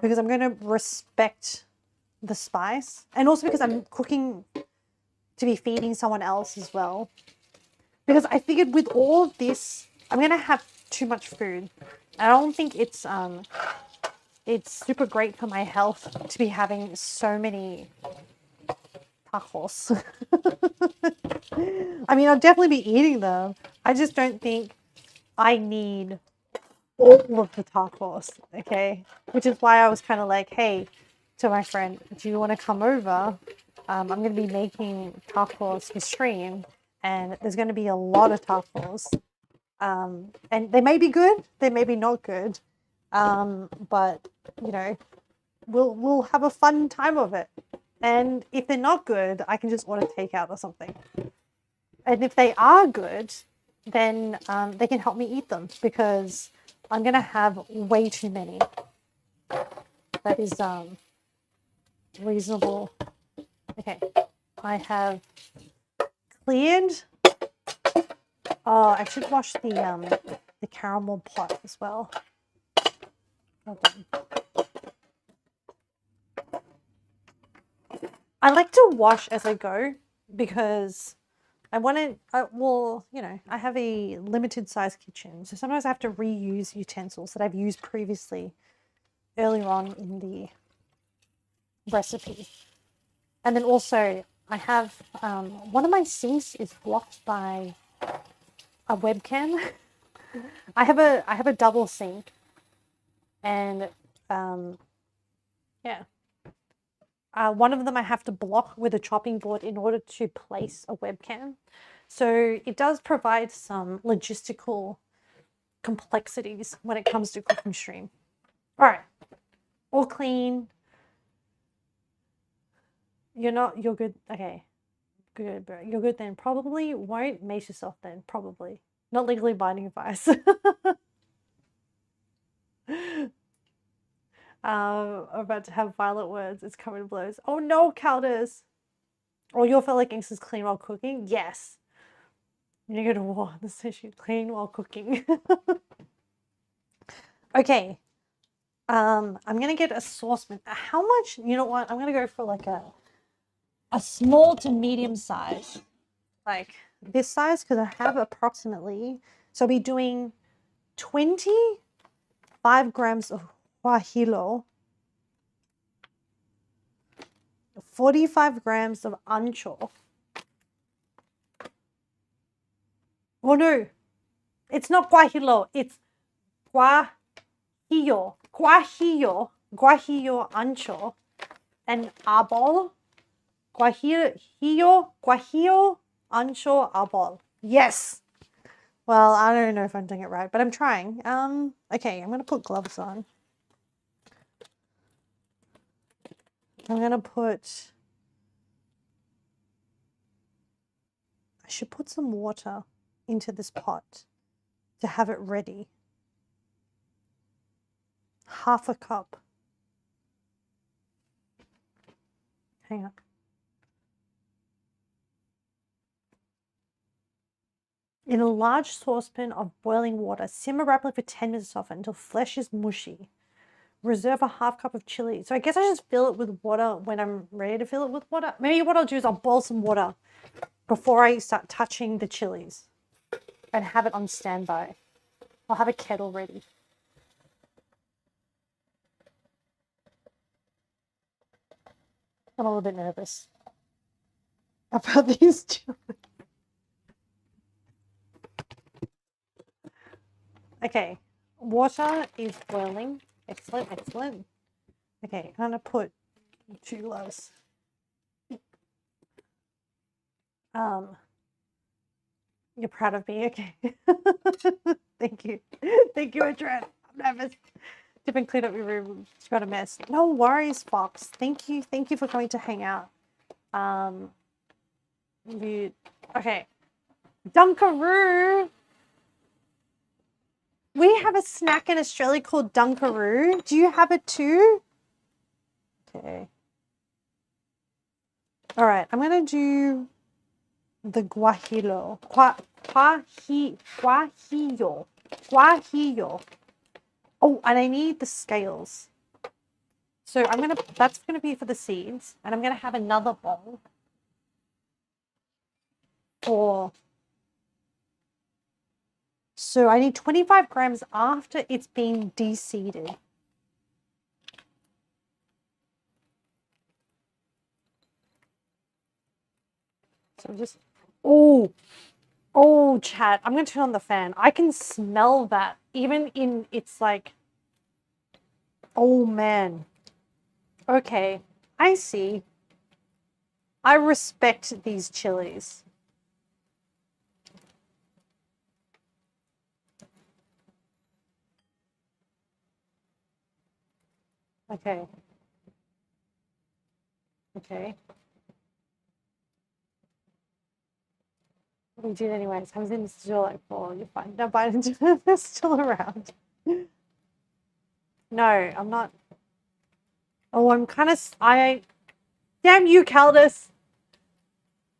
because I'm gonna respect the spice, and also because I'm cooking to be feeding someone else as well. Because I figured with all of this, I'm gonna have too much food. I don't think it's super great for my health to be having so many tacos. I mean, I'll definitely be eating them. I just don't think I need all of the tacos, okay? Which is why I was kind of like, hey, to my friend, do you want to come over? I'm going to be making tacos for stream, and there's going to be a lot of tacos. And they may be good, they may be not good, but you know, we'll have a fun time of it. And if they're not good, I can just order takeout or something. And if they are good, then they can help me eat them because I'm gonna have way too many. That is reasonable. Okay, I have cleared. Oh, I should wash the caramel pot as well. Hold on. I like to wash as I go because I want to, well, you know, I have a limited size kitchen. So sometimes I have to reuse utensils that I've used previously earlier on in the recipe. And then also I have, one of my sinks is blocked by a webcam. I have a double sink and, yeah. One of them I have to block with a chopping board in order to place a webcam. So it does provide some logistical complexities when it comes to cooking stream. All right, all clean. You're good. Okay, good, bro. You're good then. Probably won't mace yourself then. Probably. Not legally binding advice. About to have violent words. It's coming to blows. Oh no, Calders. Or your fellow gangsters clean while cooking? Yes. You go to war. This issue clean while cooking. Okay. I'm gonna get a saucepan. How much? You know what? I'm gonna go for like a small to medium size, like this size, because I have approximately. So I'll be doing 25 grams of guajillo, 45 grams of ancho. Oh no, it's not guajillo. It's guajillo, ancho, and arbol. Guajillo, ancho, arbol. Yes. Well, I don't know if I'm doing it right, but I'm trying. Okay, I'm gonna put gloves on. I'm gonna put. I should put some water into this pot to have it ready. Half a cup. Hang on. In a large saucepan of boiling water, simmer rapidly for 10 minutes to soften until flesh is mushy. Reserve a half cup of chili. So I guess I just fill it with water when I'm ready to fill it with water. Maybe what I'll do is I'll boil some water before I start touching the chilies and have it on standby. I'll have a kettle ready. I'm a little bit nervous about these chilies. Okay, water is boiling. Excellent, excellent. Okay, I'm gonna put 2 gloves. You're proud of me, okay? Thank you, thank you, Adrian. I'm nervous. Dip and clean up your room. It's got a mess. No worries, Fox. Thank you for coming to hang out. Okay, Dunkaroo. We have a snack in Australia called Dunkaroo. Do you have it too? Okay. All right, I'm gonna do the guajillo. Guajillo. Oh, and I need the scales. So that's gonna be for the seeds, and I'm gonna have another bowl for. So I need 25 grams after it's been de-seeded. So just, oh, chat, I'm going to turn on the fan. I can smell that even in, it's like, oh man. Okay, I see. I respect these chilies. Okay. Okay. We do it anyways. Comes in still like, oh, you're fine. No, Biden, they're still around. No, I'm not. Oh, I'm kind of, damn you, Caldus.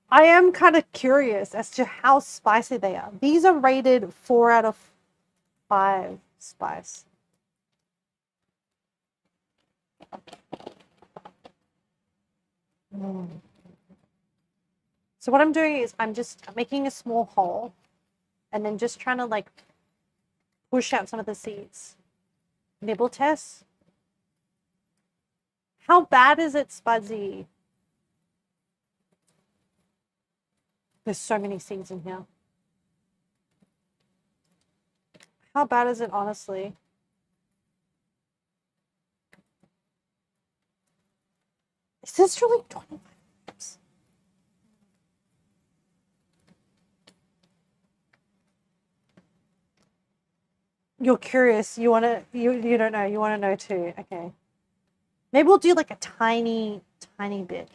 I am kind of curious as to how spicy they are. These are rated 4 out of 5 spice. So what I'm doing is I'm just making a small hole and then just trying to like push out some of the seeds. Nibble test. How bad is it, Spudzy? There's so many seeds in here. How bad is it, honestly? Is this really 25 grams? You're curious. You don't know. You want to know too. Okay. Maybe we'll do like a tiny bit.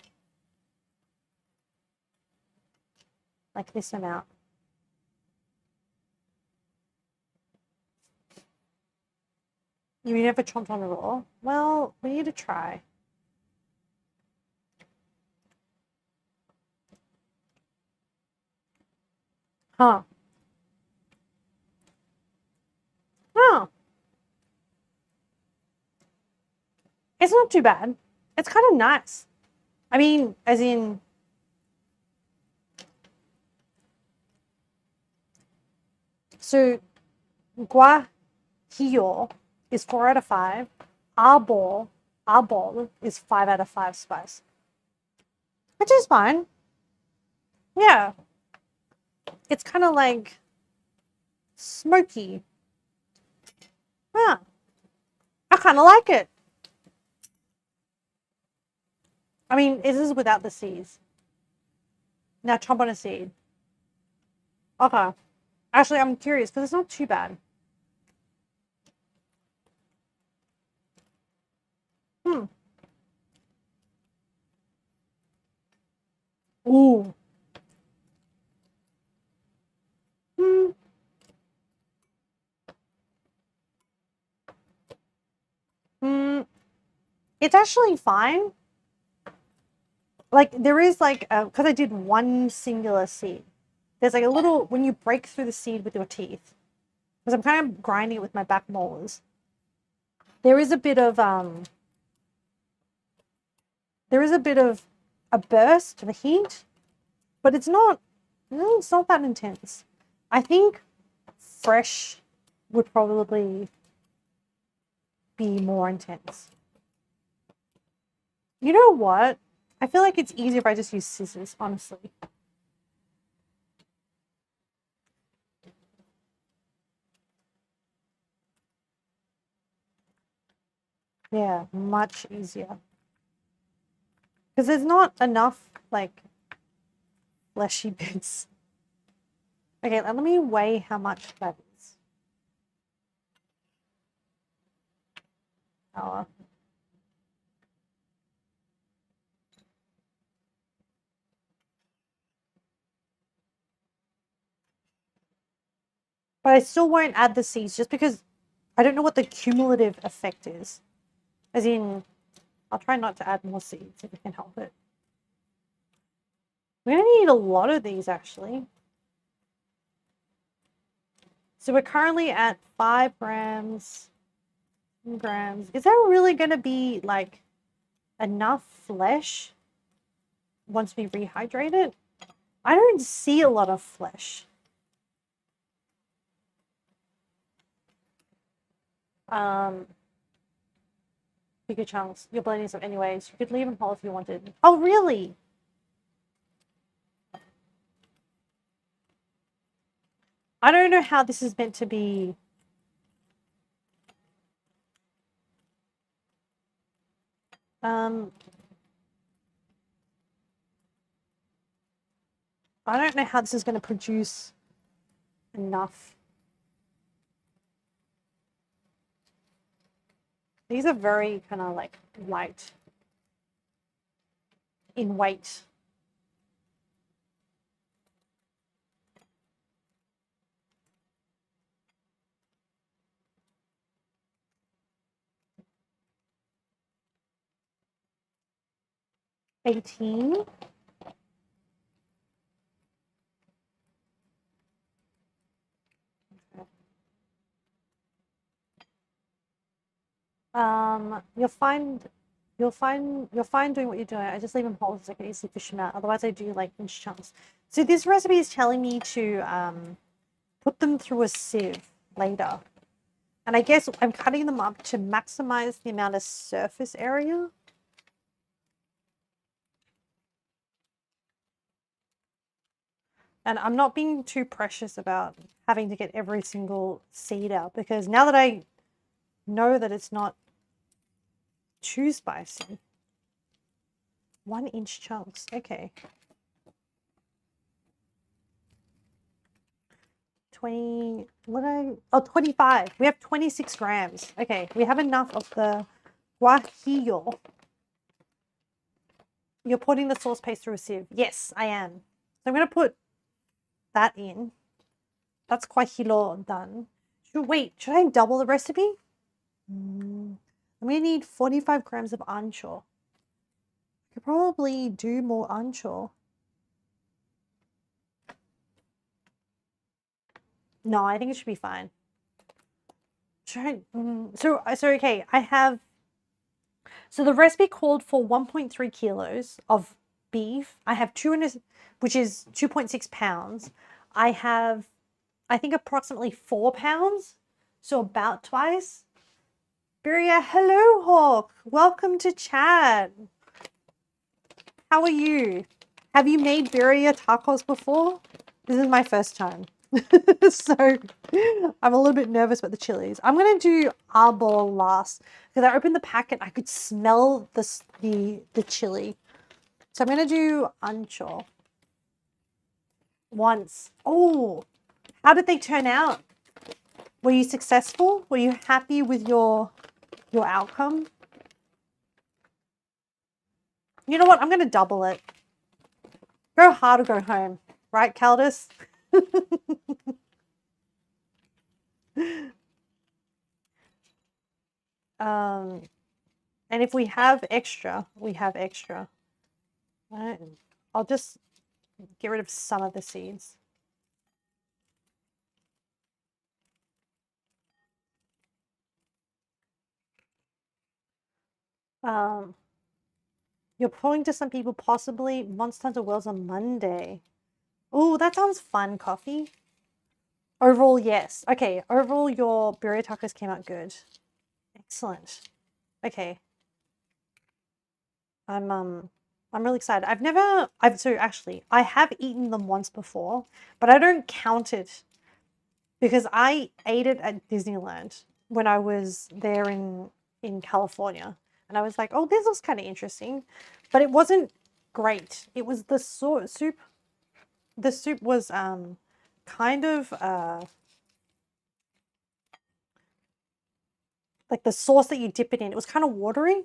Like this amount. You never chomped on a raw? Well, we need to try. Huh. Oh. It's not too bad. It's kind of nice. I mean, as in... So, guajillo is 4 out of 5. Arbol is 5 out of 5 spice. Which is fine. Yeah. It's kind of like smoky. Huh. I kind of like it. I mean, this is without the seeds. Now chomp on a seed. Okay. Actually, I'm curious because it's not too bad. Ooh. It's actually fine. Like, there is like, because I did one singular seed. there's like a little, when you break through the seed with your teeth, because I'm kind of grinding it with my back molars, there is a bit of a burst of a heat, but it's not that intense. I think fresh would probably be more intense. You know what? I feel like it's easier if I just use scissors, honestly. Yeah, much easier. Because there's not enough, like, fleshy bits. Okay, let me weigh how much that is. Oh. But I still won't add the seeds just because I don't know what the cumulative effect is. As in, I'll try not to add more seeds if I can help it. We're going to need a lot of these, actually. So we're currently at 5 grams. Grams. Is there really going to be, like, enough flesh once we rehydrate it? I don't see a lot of flesh. Bigger chunks. You're blending some anyways. You could leave them whole if you wanted. Oh, really? I don't know how this is meant to be. I don't know how this is going to produce enough. These are very kind of like light in weight. $18. You're fine doing what you're doing. I just leave them whole so I can easily fish them out. Otherwise I do like inch chunks. So this recipe is telling me to put them through a sieve later. And I guess I'm cutting them up to maximize the amount of surface area. And I'm not being too precious about having to get every single seed out because now that I know that it's not too spicy. 1 inch chunks. Okay. 20, what I, oh, 25. We have 26 grams. Okay, we have enough of the guajillo. You're putting the sauce paste through a sieve. Yes, I am. So I'm going to put that in. That's guajillo done. Wait, should I double the recipe? I'm going to need 45 grams of ancho. I could probably do more ancho. No, I think it should be fine. So okay, I have. So the recipe called for 1.3 kilos of beef. I have which is 2.6 pounds. I have, I think, approximately 4 pounds. So about twice. Birria, hello, Hawk. Welcome to chat. How are you? Have you made birria tacos before? This is my first time. So I'm a little bit nervous about the chilies. I'm going to do arbol last because I opened the packet. I could smell the chili. So I'm going to do ancho once. Oh, how did they turn out? Were you successful? Were you happy with your outcome? You know what? I'm going to double it. Go hard or go home. Right, Caldus? And if we have extra, we have extra. Right. I'll just get rid of some of the seeds. Um, you're pulling to some people, possibly Monster Hunter Worlds on Monday. Oh, that sounds fun, Coffee. Overall, yes. Okay, overall, your Birria Tacos came out good. Excellent. Okay. I'm really excited. So actually, I have eaten them once before, but I don't count it because I ate it at Disneyland when I was there in California. And I was like, oh, this looks kind of interesting. But it wasn't great. It was the soup. The soup was kind of like the sauce that you dip it in. It was kind of watery.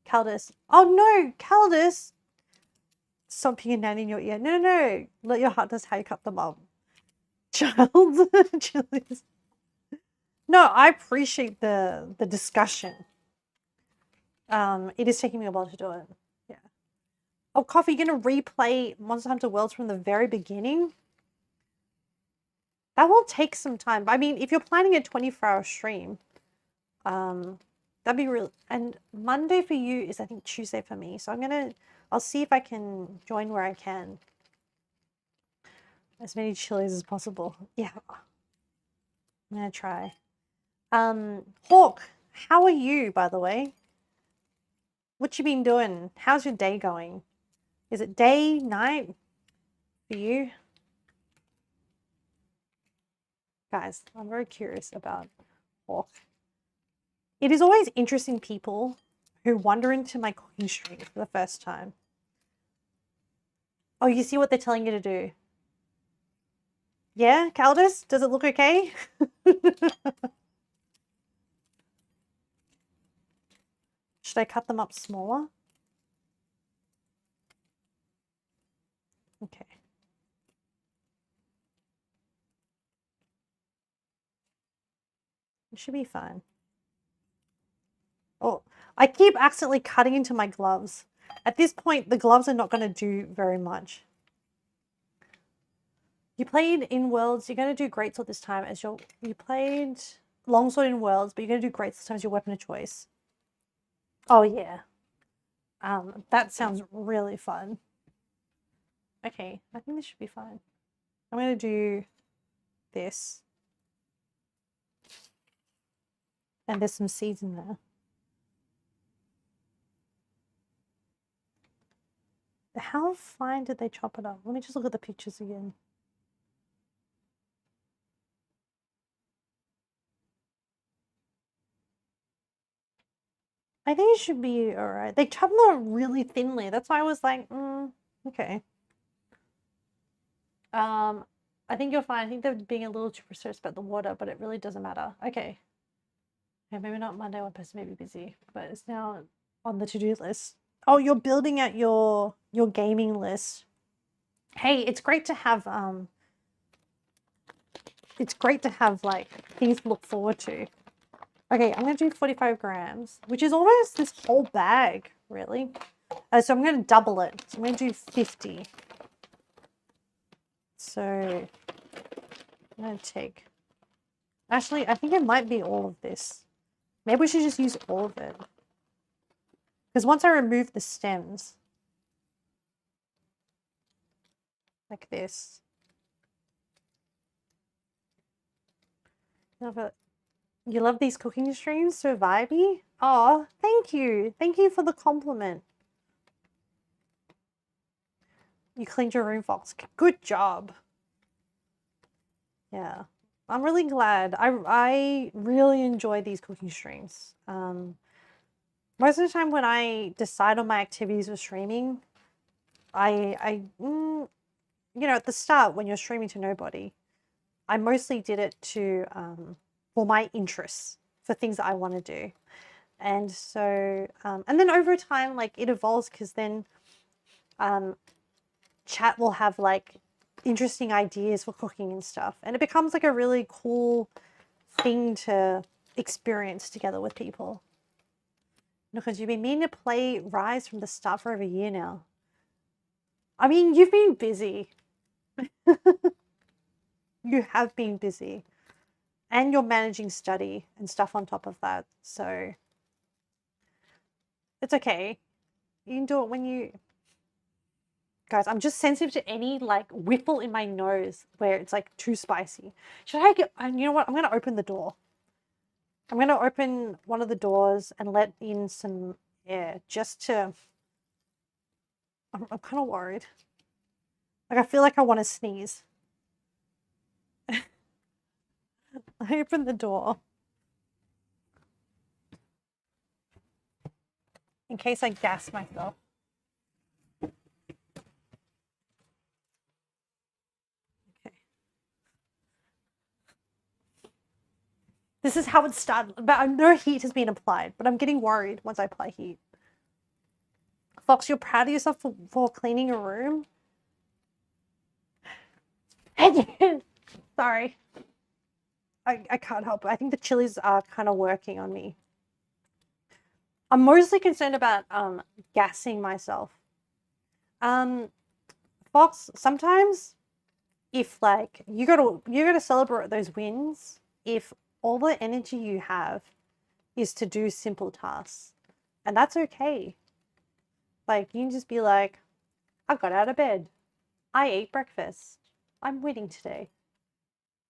Caldus. Oh no, Caldus. Stop being a nanny in your ear. No, no, no. Let your heart. That's how you cut them up. Child. Chilies. No, I appreciate the discussion. It is taking me a while to do it. Yeah. Oh, Coffee, you're gonna replay Monster Hunter Worlds from the very beginning? That will take some time. I mean, if you're planning a 24-hour stream, that'd be real. And Monday for you is, I think, Tuesday for me. So I'll see if I can join where I can. As many chilies as possible. Yeah. I'm gonna try. Hawk, how are you, by the way? What you been doing? How's your day going? Is it day, night for you? Guys, I'm very curious about Hawk. It is always interesting people who wander into my cooking stream for the first time. Oh, you see what they're telling you to do? Yeah, Caldus, does it look okay? Should I cut them up smaller? Okay. It should be fine. Oh, I keep accidentally cutting into my gloves. At this point, the gloves are not going to do very much. You played in Worlds. You're going to do Greatsword this time as you played Longsword in Worlds, but you're going to do Greatsword this time as your weapon of choice. Oh, yeah. That sounds really fun. Okay, I think this should be fine. I'm going to do this. And there's some seeds in there. How fine did they chop it up? Let me just look at the pictures again. I think it should be all right. They chopped them up really thinly. That's why I was like, okay. I think you're fine. I think they're being a little too precise about the water, but it really doesn't matter. Okay. Yeah, maybe not Monday. One person may be busy, but it's now on the to-do list. Oh, you're building out your gaming list. Hey, it's great to have like things to look forward to. Okay, I'm gonna do 45 grams, which is almost this whole bag, really. So I'm gonna double it. So I'm gonna do 50. So I'm gonna take. Actually, I think it might be all of this. Maybe we should just use all of it. Because once I remove the stems, like this. You love these cooking streams, so vibey? Oh, thank you. Thank you for the compliment. You cleaned your room, Fox. Good job. Yeah. I'm really glad. I really enjoy these cooking streams. Most of the time when I decide on my activities for streaming, you know, at the start when you're streaming to nobody, I mostly did it to for my interests, for things that I want to do. And so, and then over time, like it evolves because then chat will have like interesting ideas for cooking and stuff. And it becomes like a really cool thing to experience together with people. Because you've been meaning to play Rise from the start for over a year now. I mean, you've been busy. You have been busy. And you're managing study and stuff on top of that. So It's okay. You can do it when you... Guys, I'm just sensitive to any like whiffle in my nose where it's like too spicy. Should I get... And you know what? I'm going to open the door. I'm going to open one of the doors and let in some air just to... I'm kind of worried. Like, I feel like I want to sneeze. I open the door in case I gas myself. Okay. This is how it started. But no heat has been applied, but I'm getting worried once I apply heat. Fox, you're proud of yourself for cleaning a room? Sorry. I can't help it. I think the chilies are kind of working on me. I'm mostly concerned about gassing myself. Fox, sometimes if like you gotta celebrate those wins if all the energy you have is to do simple tasks. And that's okay. Like you can just be like, I got out of bed. I ate breakfast. I'm winning today.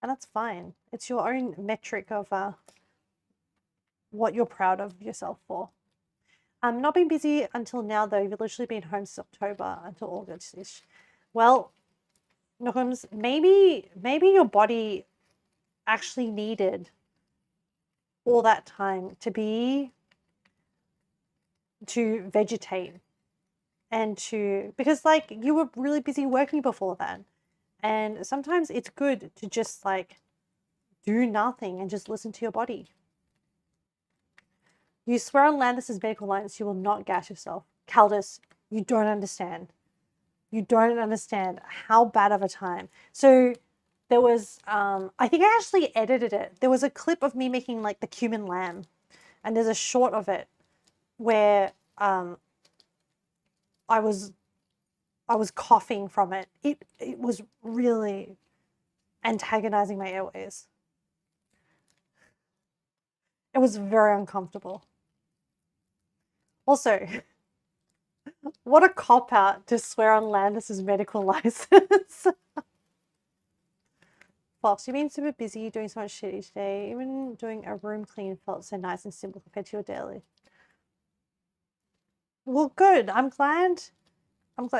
And that's fine. It's your own metric of what you're proud of yourself for. Not been busy until now though. You've literally been home since October until August-ish. Well, Nookums, maybe your body actually needed all that time to vegetate and because like you were really busy working before then. And sometimes it's good to just like do nothing and just listen to your body. You swear on Landis's medical lines you will not gas yourself. Caldus, you don't understand. You don't understand how bad of a time. So there was, I think I actually edited it. There was a clip of me making like the cumin lamb. And there's a short of it where I was coughing from it. It was really antagonizing my airways. It was very uncomfortable. Also, what a cop-out to swear on Landis's medical license. Fox, you've been super busy doing so much shit each day. Even doing a room clean felt so nice and simple compared to your daily. Well, good. I'm glad.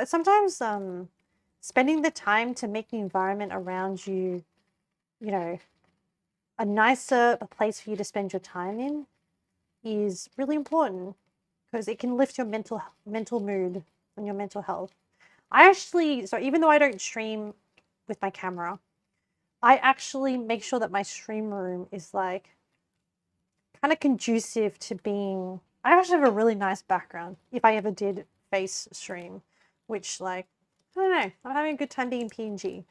Sometimes spending the time to make the environment around you, you know, a nicer place for you to spend your time in is really important because it can lift your mental mood and your mental health. So even though I don't stream with my camera, I actually make sure that my stream room is like kind of conducive to being... I actually have a really nice background if I ever did face stream, which like, I don't know, I'm having a good time being PNG.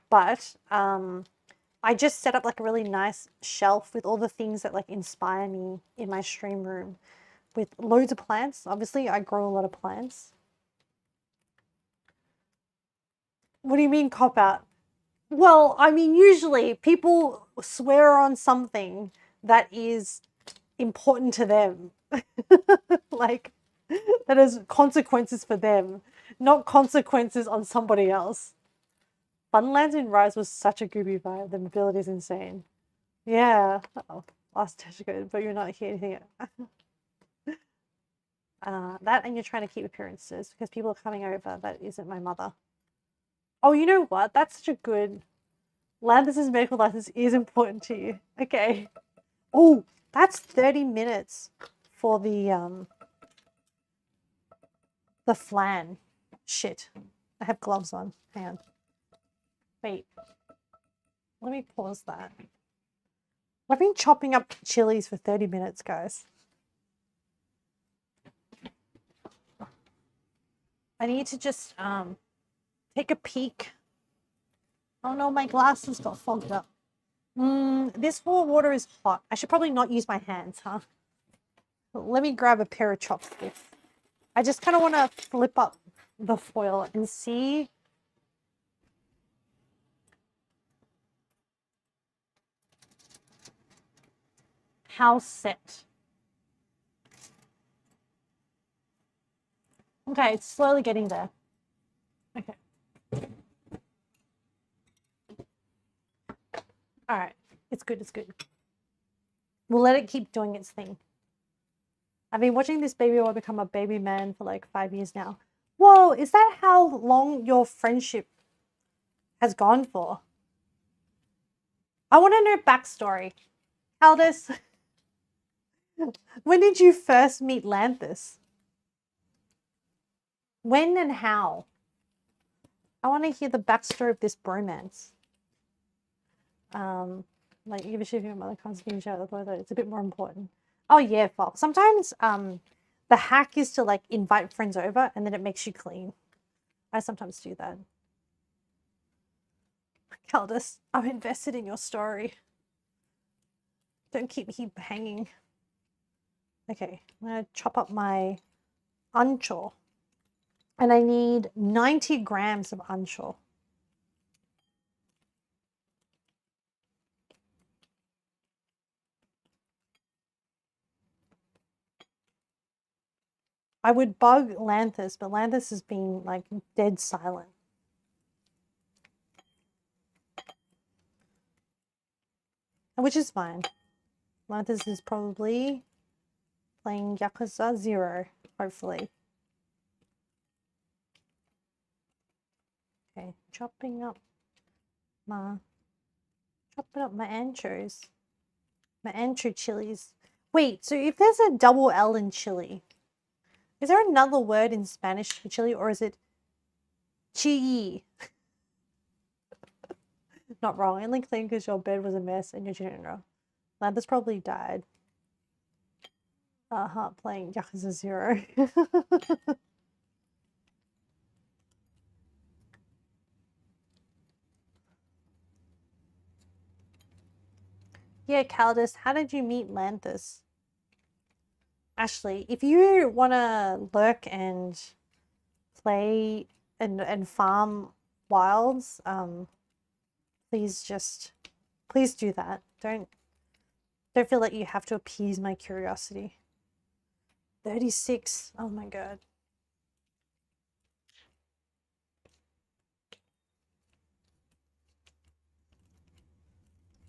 But I just set up like a really nice shelf with all the things that like inspire me in my stream room with loads of plants. Obviously, I grow a lot of plants. What do you mean cop out? Well, I mean, usually people swear on something that is important to them. Like, that has consequences for them, not consequences on somebody else. Funlands in Rise was such a gooby vibe. The mobility is insane. Yeah. Uh-oh. Last Teshko, but you're not here anything. That and you're trying to keep appearances because people are coming over. That isn't my mother. Oh, you know what? That's such a good... Landis's medical license is important to you. Okay. Oh, that's 30 minutes for the flan. Shit. I have gloves on. Hang on. Wait. Let me pause that. I've been chopping up chilies for 30 minutes, guys. I need to just take a peek. Oh no, my glasses got fogged up. This water is hot. I should probably not use my hands, huh? Let me grab a pair of chopsticks. I just kind of want to flip up the foil and see how set. Okay, it's slowly getting there. Okay. All right. It's good. It's good. We'll let it keep doing its thing. I've been watching this baby boy become a baby man for like 5 years now. Whoa, is that how long your friendship has gone for? I want to know backstory. Aldous, when did you first meet Lanthus? When and how? I want to hear the backstory of this bromance. Like give a shit if your mother comes to you, shout at the toilet. It's a bit more important. Oh yeah, fuck. Sometimes the hack is to like invite friends over and then it makes you clean. I sometimes do that. Caldus, I'm invested in your story. Don't keep me hanging. Okay, I'm gonna chop up my ancho. And I need 90 grams of ancho. I would bug Lanthus, but Lanthus has been like dead silent. Which is fine. Lanthus is probably playing Yakuza 0, hopefully. Okay, chopping up my anchos. My ancho chilies. Wait, so if there's a double L in chili, is there another word in Spanish for chili, or is it chili? Not wrong. Only clean because your bed was a mess and your general. Landis probably died. Playing Yakuza 0. Yeah, Caldus, how did you meet Lanthus? Ashley, if you want to lurk and play and farm wilds, please do that. Don't feel like you have to appease my curiosity. 36. Oh my god.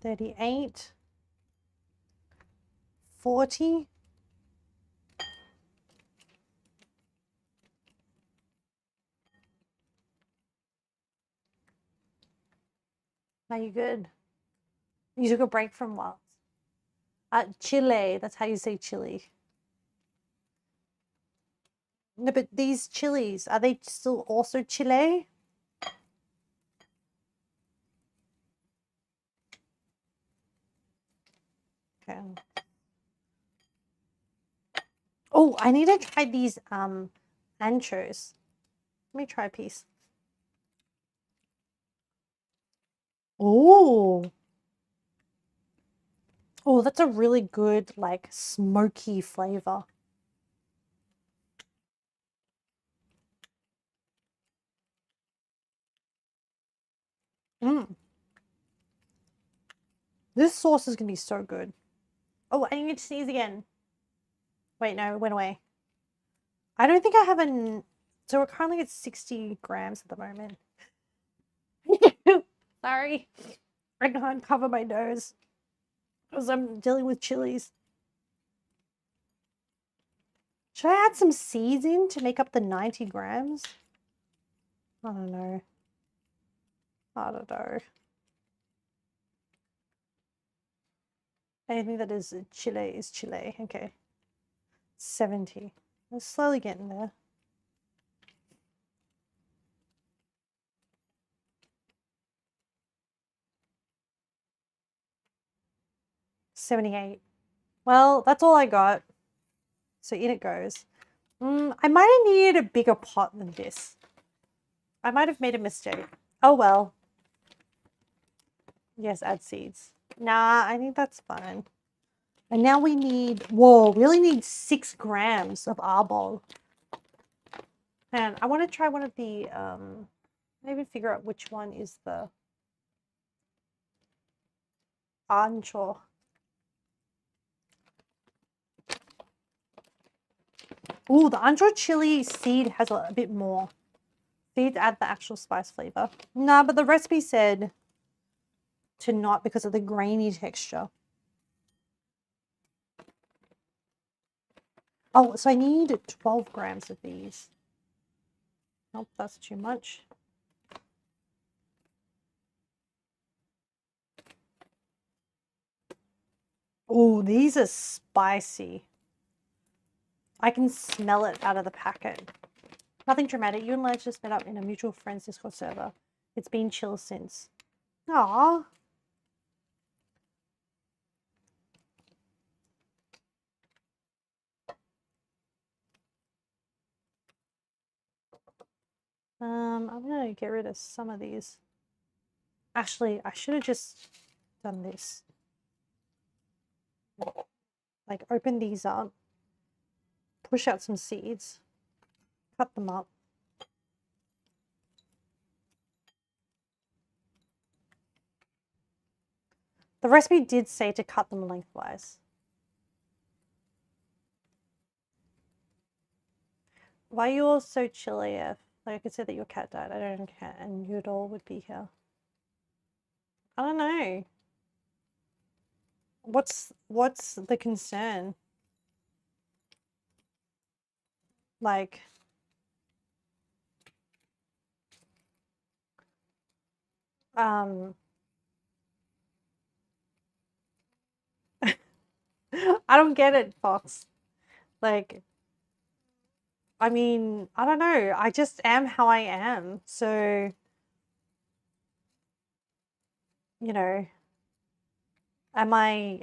$38. $40. Are you good? You took a break from wilds. Chile. That's how you say chili. No, but these chilies, are they still also Chile? Okay. Oh, I need to try these anchos. Let me try a piece. Oh. Oh, that's a really good, like, smoky flavor. Mm. This sauce is going to be so good. Oh, I need to sneeze again. Wait, no, it went away. I don't think I have an... So we're currently at 60 grams at the moment. Sorry. I can't cover my nose because I'm dealing with chilies. Should I add some seeds in to make up the 90 grams? I don't know. I don't know. Anything that is Chile is Chile. Okay. 70. We're slowly getting there. $78. Well, that's all I got. So in it goes. I might have needed a bigger pot than this. I might have made a mistake. Oh well. Yes, add seeds. Nah, I think that's fine. And now we need, whoa, we really need 6 grams of arbol. Man, I want to try one of the, maybe figure out which one is the ancho. Ooh, the andro chili seed has a bit more. Seeds add the actual spice flavor. Nah, but the recipe said to not because of the grainy texture. Oh, so I need 12 grams of these. Nope, that's too much. Oh, these are spicy. I can smell it out of the packet. Nothing dramatic. You and Lance just met up in a mutual friends Discord server. It's been chill since. Aww. I'm gonna get rid of some of these. Actually, I should have just done this. Like, open these up, push out some seeds, cut them up. The recipe did say to cut them lengthwise. Why are you all so chill AF? Like, I could say that your cat died. I don't care, and your doll would be here. I don't know. What's the concern? Like, I don't get it, Fox. Like, I mean, I don't know. I just am how I am. So, you know, am I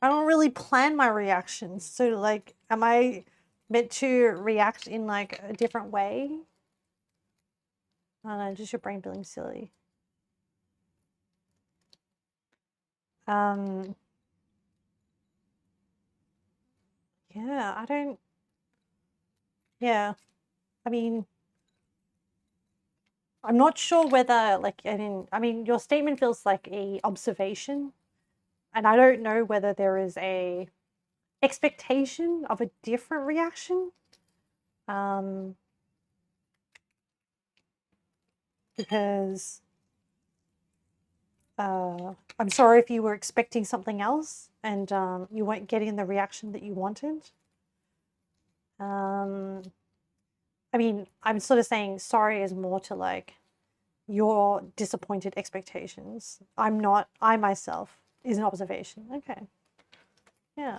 don't really plan my reactions. So, like, am I meant to react in, like, a different way? I don't know, just your brain feeling silly. Yeah, I don't, yeah, I mean, I'm not sure whether, like, I mean, your statement feels like a observation, and I don't know whether there is a expectation of a different reaction. Because I'm sorry if you were expecting something else and you weren't getting the reaction that you wanted. I mean, I'm sort of saying sorry is more to, like, your disappointed expectations. I'm not, I myself is an observation. Okay. Yeah.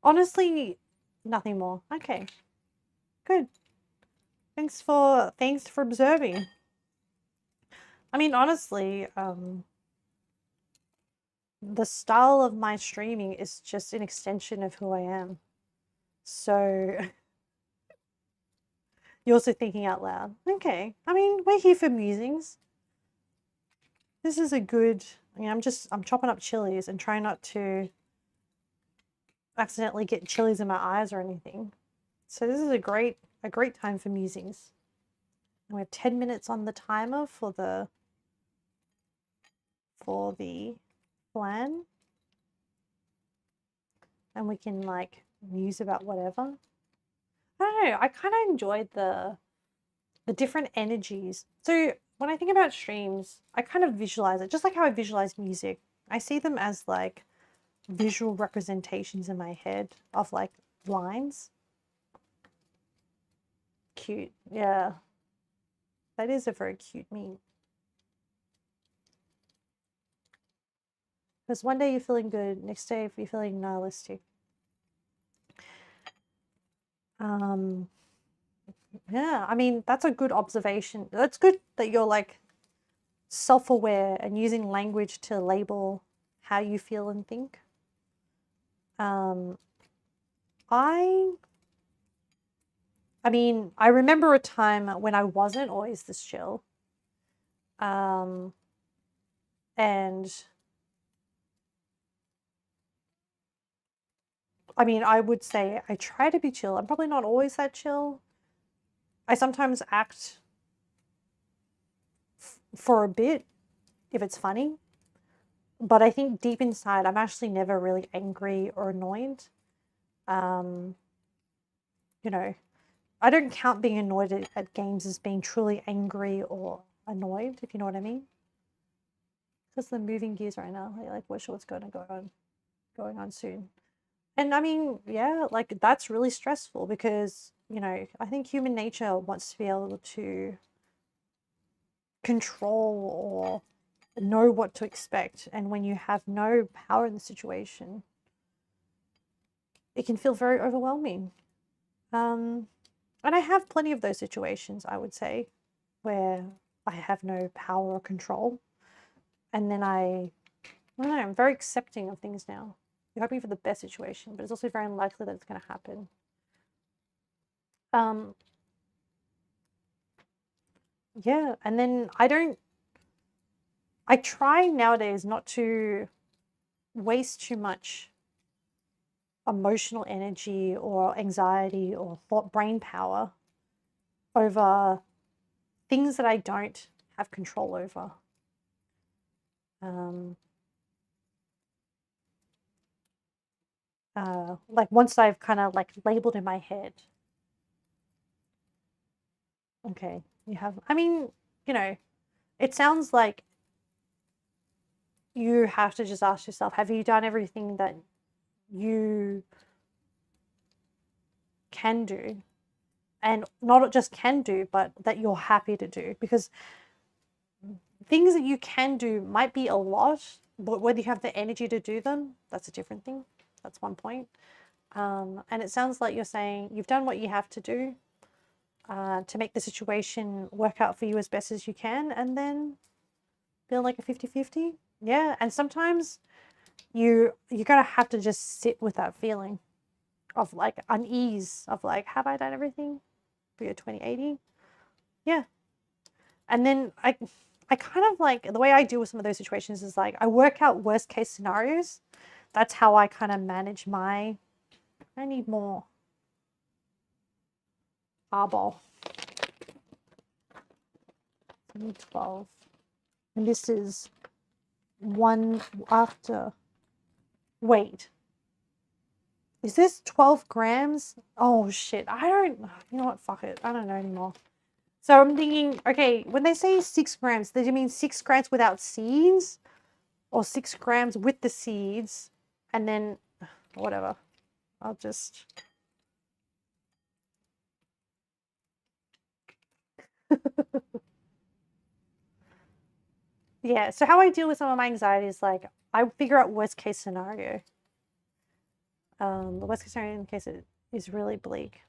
Honestly, nothing more. Okay. Good. Thanks for observing. I mean, honestly, the style of my streaming is just an extension of who I am. So you're also thinking out loud. Okay. I mean, we're here for musings. This is a good, I mean, I'm chopping up chilies and trying not to accidentally get chilies in my eyes or anything. So this is a great time for musings. And we have 10 minutes on the timer for the flan. And we can, like, muse about whatever. I don't know, I kind of enjoyed the different energies. So when I think about streams, I kind of visualize it just like how I visualize music. I see them as, like, visual representations in my head of, like, lines. Cute, yeah. That is a very cute meme. Because one day you're feeling good, next day you're feeling nihilistic. Yeah, I mean, that's a good observation. That's good that you're, like, self-aware and using language to label how you feel and think. I mean, I remember a time when I wasn't always this chill. And I mean, I would say I try to be chill. I'm probably not always that chill. I sometimes act for a bit if it's funny. But I think deep inside, I'm actually never really angry or annoyed. Um, you know, I don't count being annoyed at games as being truly angry or annoyed, if you know what I mean. Because the moving gears right now, I like wish what's going on soon. And I mean, yeah, like that's really stressful because, I think human nature wants to be able to control or know what to expect. And when you have no power in the situation, it can feel very overwhelming. And I have plenty of those situations, I would say, where I have no power or control. And then I don't know, I'm very accepting of things now. You're hoping for the best situation, but it's also very unlikely that it's going to happen. Yeah, and then I try nowadays not to waste too much emotional energy or anxiety or thought brain power over things that I don't have control over. Like once I've kind of like labeled in my head, okay, I mean, it sounds like you have to just ask yourself, have you done everything that you can do? And not just can do, but that you're happy to do. Because things that you can do might be a lot, but whether you have the energy to do them, that's a different thing. That's one point. And it sounds like you're saying you've done what you have to do to make the situation work out for you as best as you can, and then feel like a 50-50. Yeah, and sometimes you're gonna have to just sit with that feeling of like unease of like, have I done everything for your 2080? Yeah. And then I kind of like the way I deal with some of those situations is like I work out worst case scenarios. That's how I kind of manage I need more ball. I need 12. And this is one after. Wait. Is this 12 grams? Oh shit. You know what? Fuck it. I don't know anymore. So I'm thinking, okay, when they say 6 grams, do you mean 6 grams without seeds? Or 6 grams with the seeds? And then, whatever. I'll just. Yeah, so how I deal with some of my anxiety is like, I figure out worst case scenario. The worst case scenario in case it is really bleak.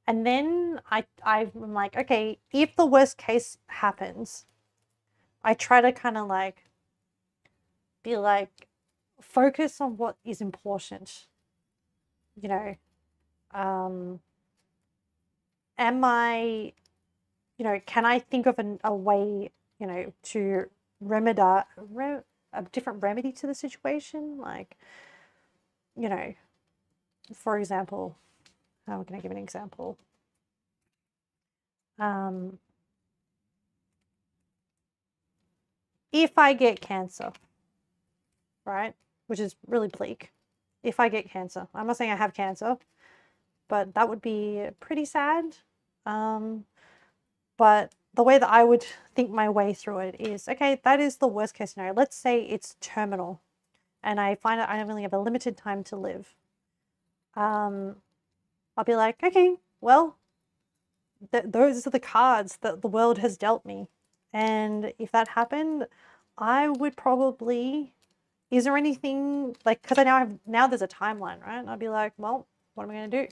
And then I'm like, okay, if the worst case happens, I try to kind of like be like, focus on what is important. Am I, can I think of a way, to remedy a different remedy to the situation? Like, for example, how can I give an example? If I get cancer, right, which is really bleak. If I get cancer, I'm not saying I have cancer, but that would be pretty sad. But the way that I would think my way through it is, okay, that is the worst case scenario. Let's say it's terminal and I find out I only have a limited time to live. I'll be like, okay, well, those are the cards that the world has dealt me. And if that happened, I would probably, is there anything, like, because now there's a timeline, right? And I'll be like, well, what am I going to do?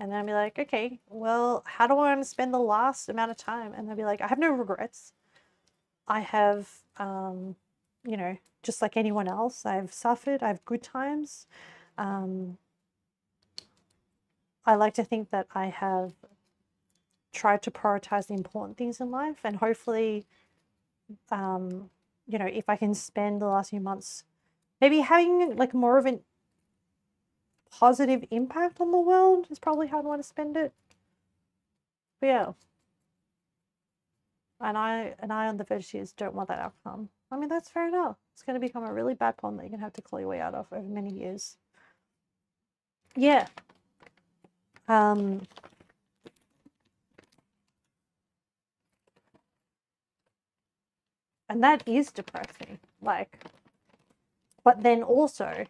And then I'll be like, okay, well, how do I want to spend the last amount of time? And they'll be like, I have no regrets. I have, just like anyone else, I've suffered, I have good times. I like to think that I have tried to prioritize the important things in life, and hopefully, if I can spend the last few months maybe having like more of a positive impact on the world is probably how I want to spend it. But yeah. And I on the veggies don't want that outcome. I mean, that's fair enough. It's going to become a really bad problem that you're going to have to claw your way out of over many years. Yeah. And that is depressing. Like, but then also,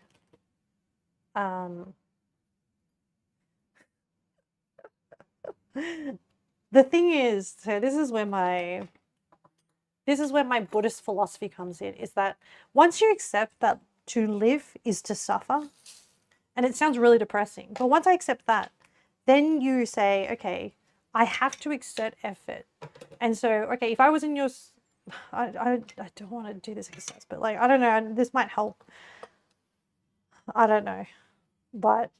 the thing is, so this is where my Buddhist philosophy comes in, is that once you accept that to live is to suffer, and it sounds really depressing, but once I accept that, then you say, okay, I have to exert effort. And so, okay, if I was in your, I don't want to do this exercise, but like, I don't know, this might help. I don't know, but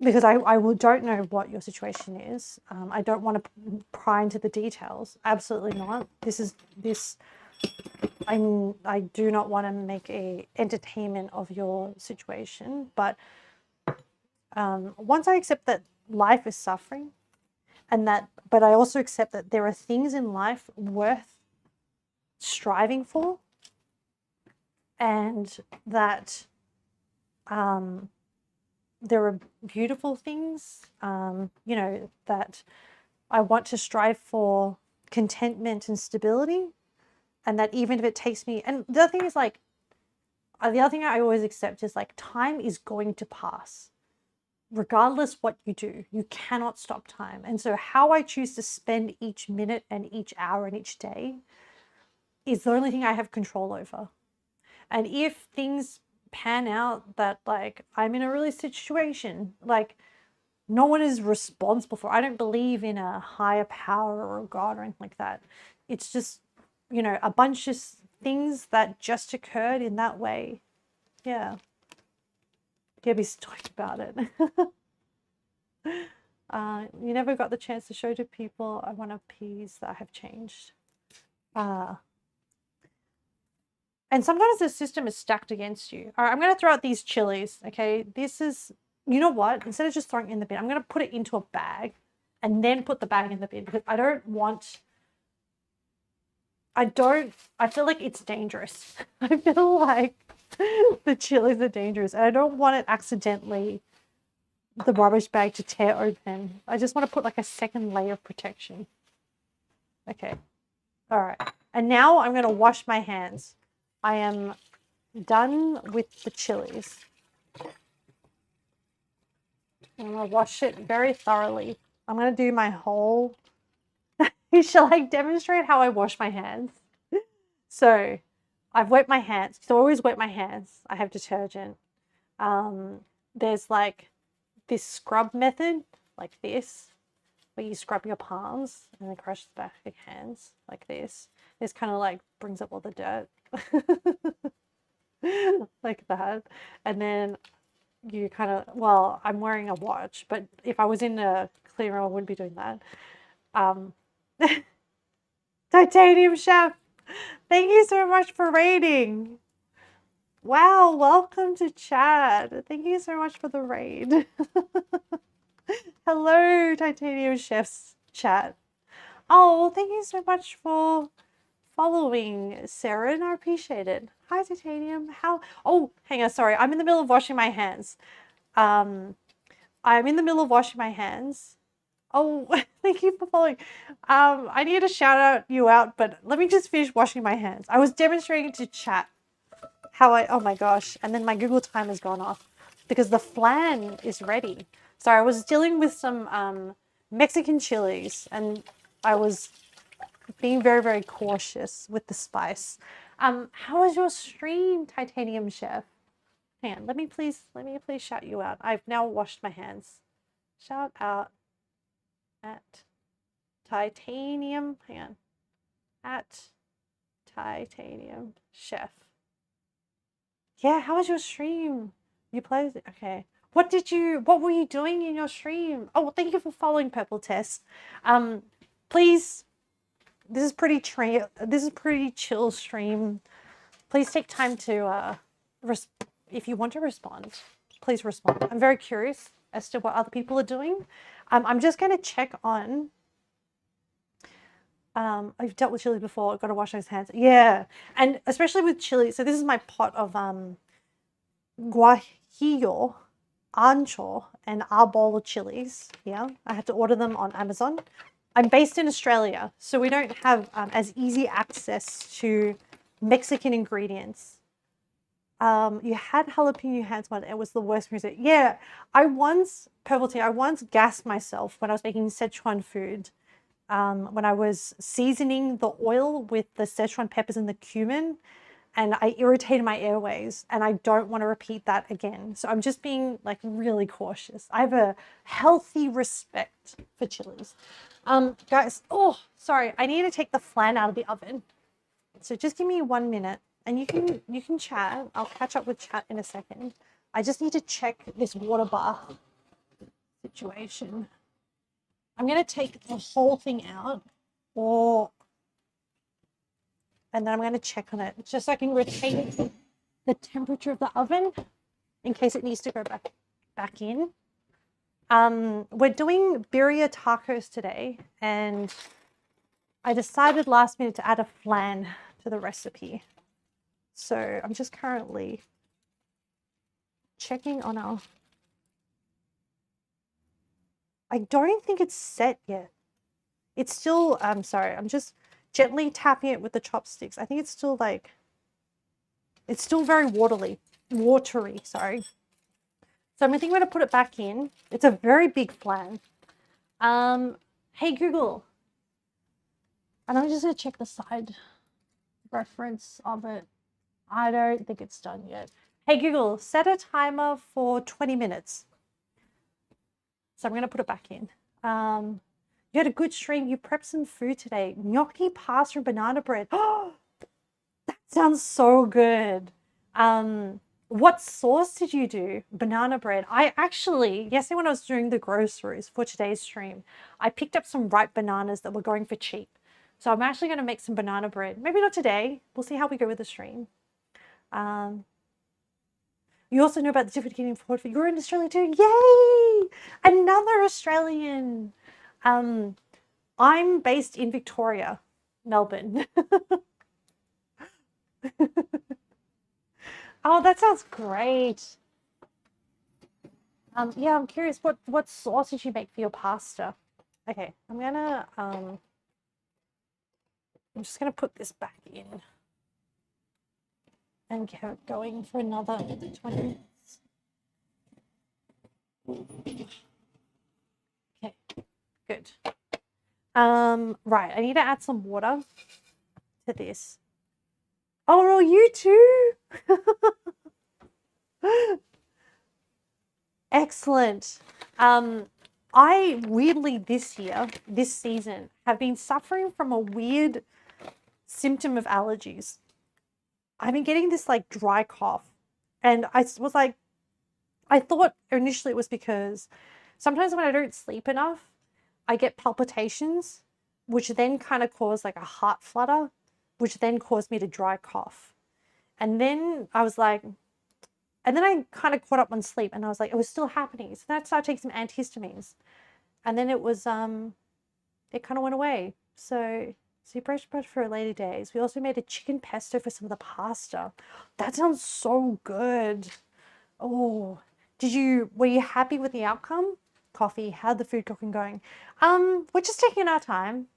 because I don't know what your situation is. I don't want to pry into the details. Absolutely not. I do not want to make a entertainment of your situation. But once I accept that life is suffering, but I also accept that there are things in life worth striving for, and that there are beautiful things, that I want to strive for contentment and stability. And that even if it takes me, and the other thing is like, the other thing I always accept is like, time is going to pass. Regardless what you do, you cannot stop time. And so how I choose to spend each minute and each hour and each day is the only thing I have control over. And if things pan out that like I'm in a really situation, like no one is responsible for. I don't believe in a higher power or a God or anything like that. It's just, a bunch of things that just occurred in that way. Yeah. Gabby's talked about it. You never got the chance to show to people. I want to appease that I have changed. And sometimes the system is stacked against you. All right, I'm going to throw out these chilies. Okay, this is, you know what? Instead of just throwing it in the bin, I'm going to put it into a bag and then put the bag in the bin, because I feel like it's dangerous. I feel like the chilies are dangerous, and I don't want it accidentally, the rubbish bag, to tear open. I just want to put like a second layer of protection. Okay. All right. And now I'm going to wash my hands. I am done with the chilies. I'm going to wash it very thoroughly. I'm going to do my whole... Shall I demonstrate how I wash my hands? So I've wet my hands. So I always wet my hands. I have detergent. There's like this scrub method, like this, where you scrub your palms and then crush the back of your hands like this. This kind of like brings up all the dirt. Like that. And then you kind of, well, I'm wearing a watch, but if I was in a clean room, I wouldn't be doing that. Titanium Chef, thank you so much for raiding. Wow, welcome to chat. Thank you so much for the raid. Hello, Titanium Chef's chat. Oh, well, thank you so much for following, Sarah, and I appreciate it. Hi, Titanium. Oh, hang on, sorry. I'm in the middle of washing my hands. I'm in the middle of washing my hands. Oh, thank you for following. I need to shout you out, but let me just finish washing my hands. I was demonstrating to chat oh my gosh, and then my Google time has gone off because the flan is ready. So I was dealing with some Mexican chilies, and I was being very, very cautious with the spice. How was your stream, Titanium Chef? Hang on, let me please shout you out. I've now washed my hands. Shout out at Titanium, hang on, at Titanium Chef. Yeah, how was your stream? You played it? Okay. What were you doing in your stream? Oh, well, thank you for following Purple Tess. Please, this is pretty chill stream. Please take time to, if you want to respond, please respond. I'm very curious as to what other people are doing. I'm just going to check on... I've dealt with chili before. I've got to wash those hands. Yeah, and especially with chili. So this is my pot of guajillo. ancho and our bowl of chilies here. I had to order them on Amazon. I'm based in Australia, so we don't have as easy access to Mexican ingredients. You had jalapeno hands one. It was the worst music. Yeah, Purple Tea, I once gassed myself when I was making Szechuan food. When I was seasoning the oil with the Szechuan peppers and the cumin, and I irritated my airways, and I don't want to repeat that again. So I'm just being like really cautious. I have a healthy respect for chilies. Guys, oh, sorry, I need to take the flan out of the oven. So just give me 1 minute, and you can chat. I'll catch up with chat in a second. I just need to check this water bath situation. I'm gonna take the whole thing out, and then I'm going to check on it just so I can retain the temperature of the oven in case it needs to go back in. We're doing Birria Tacos today, and I decided last minute to add a flan to the recipe. So I'm just currently checking on our... I don't think it's set yet. It's still, sorry, I'm just gently tapping it with the chopsticks. I think it's still like, it's still very watery, sorry. So I'm thinking I'm going to put it back in. It's a very big flan. Hey Google. And I'm just going to check the side reference of it. I don't think it's done yet. Hey Google, set a timer for 20 minutes. So I'm going to put it back in. You had a good stream. You prepped some food today. Gnocchi, pasta, and banana bread. Oh, that sounds so good. What sauce did you do? Banana bread. I actually, yesterday when I was doing the groceries for today's stream, I picked up some ripe bananas that were going for cheap. So I'm actually going to make some banana bread. Maybe not today. We'll see how we go with the stream. You also know about the difference getting forward for you're in Australia too. Yay! Another Australian. I'm based in Victoria, Melbourne. Oh, that sounds great. Yeah, I'm curious, what sauce did you make for your pasta? Okay, I'm just gonna put this back in and get it going for another 20 minutes. Okay, good. Right, I need to add some water to this. Oh, well, you too. Excellent. I weirdly this season, have been suffering from a weird symptom of allergies. I've been getting this like dry cough, and I was like, I thought initially it was because sometimes when I don't sleep enough, I get palpitations, which then kind of cause like a heart flutter, which then caused me to dry cough. And then I was like, and then I kind of caught up on sleep, and I was like, it was still happening. So then I started taking some antihistamines, and then it was it kind of went away. So you pressure for later days. We also made a chicken pesto for some of the pasta. That sounds so good. Oh, were you happy with the outcome? Coffee, how'd the food cooking going? We're just taking our time.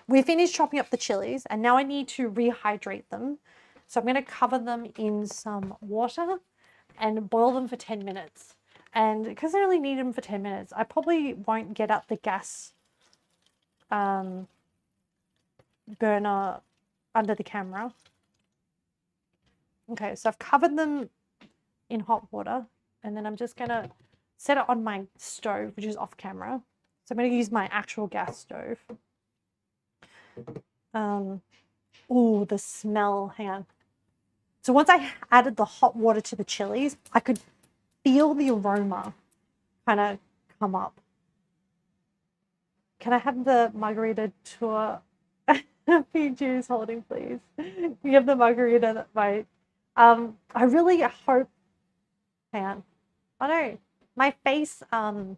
We finished chopping up the chilies, and now I need to rehydrate them. So I'm going to cover them in some water and boil them for 10 minutes. And because I only need them for 10 minutes, I probably won't get up the gas burner under the camera. Okay, so I've covered them in hot water, and then I'm just going to set it on my stove, which is off camera. So I'm going to use my actual gas stove. Oh, the smell. Hang on. So once I added the hot water to the chilies, I could feel the aroma kind of come up. Can I have the margarita tour? PG's holding, please. You have the margarita that might. I really hope. Hang on. Oh no, my face. My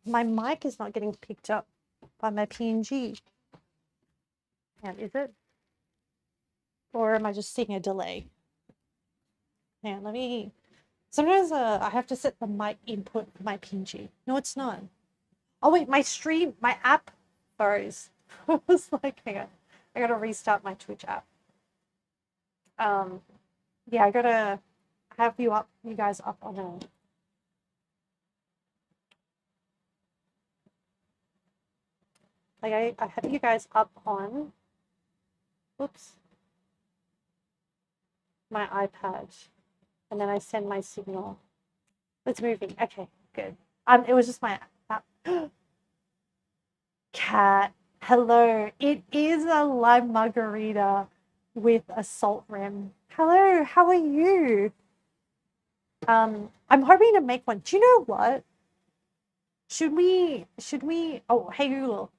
mic is not getting picked up by my PNG. Hang on, is it? Or am I just seeing a delay? Hang on, let me Sometimes I have to set the mic input for my PNG. No, it's not. Oh wait, my app froze. I was like, hang on, I gotta restart my Twitch app. Yeah, I gotta have you guys up on a. Like I have you guys up on. Oops. My iPad, and then I send my signal. It's moving. Okay, good. It was just my app. Cat, hello. It is a lime margarita with a salt rim. Hello, how are you? I'm hoping to make one. Do you know what? Should we oh hey Google,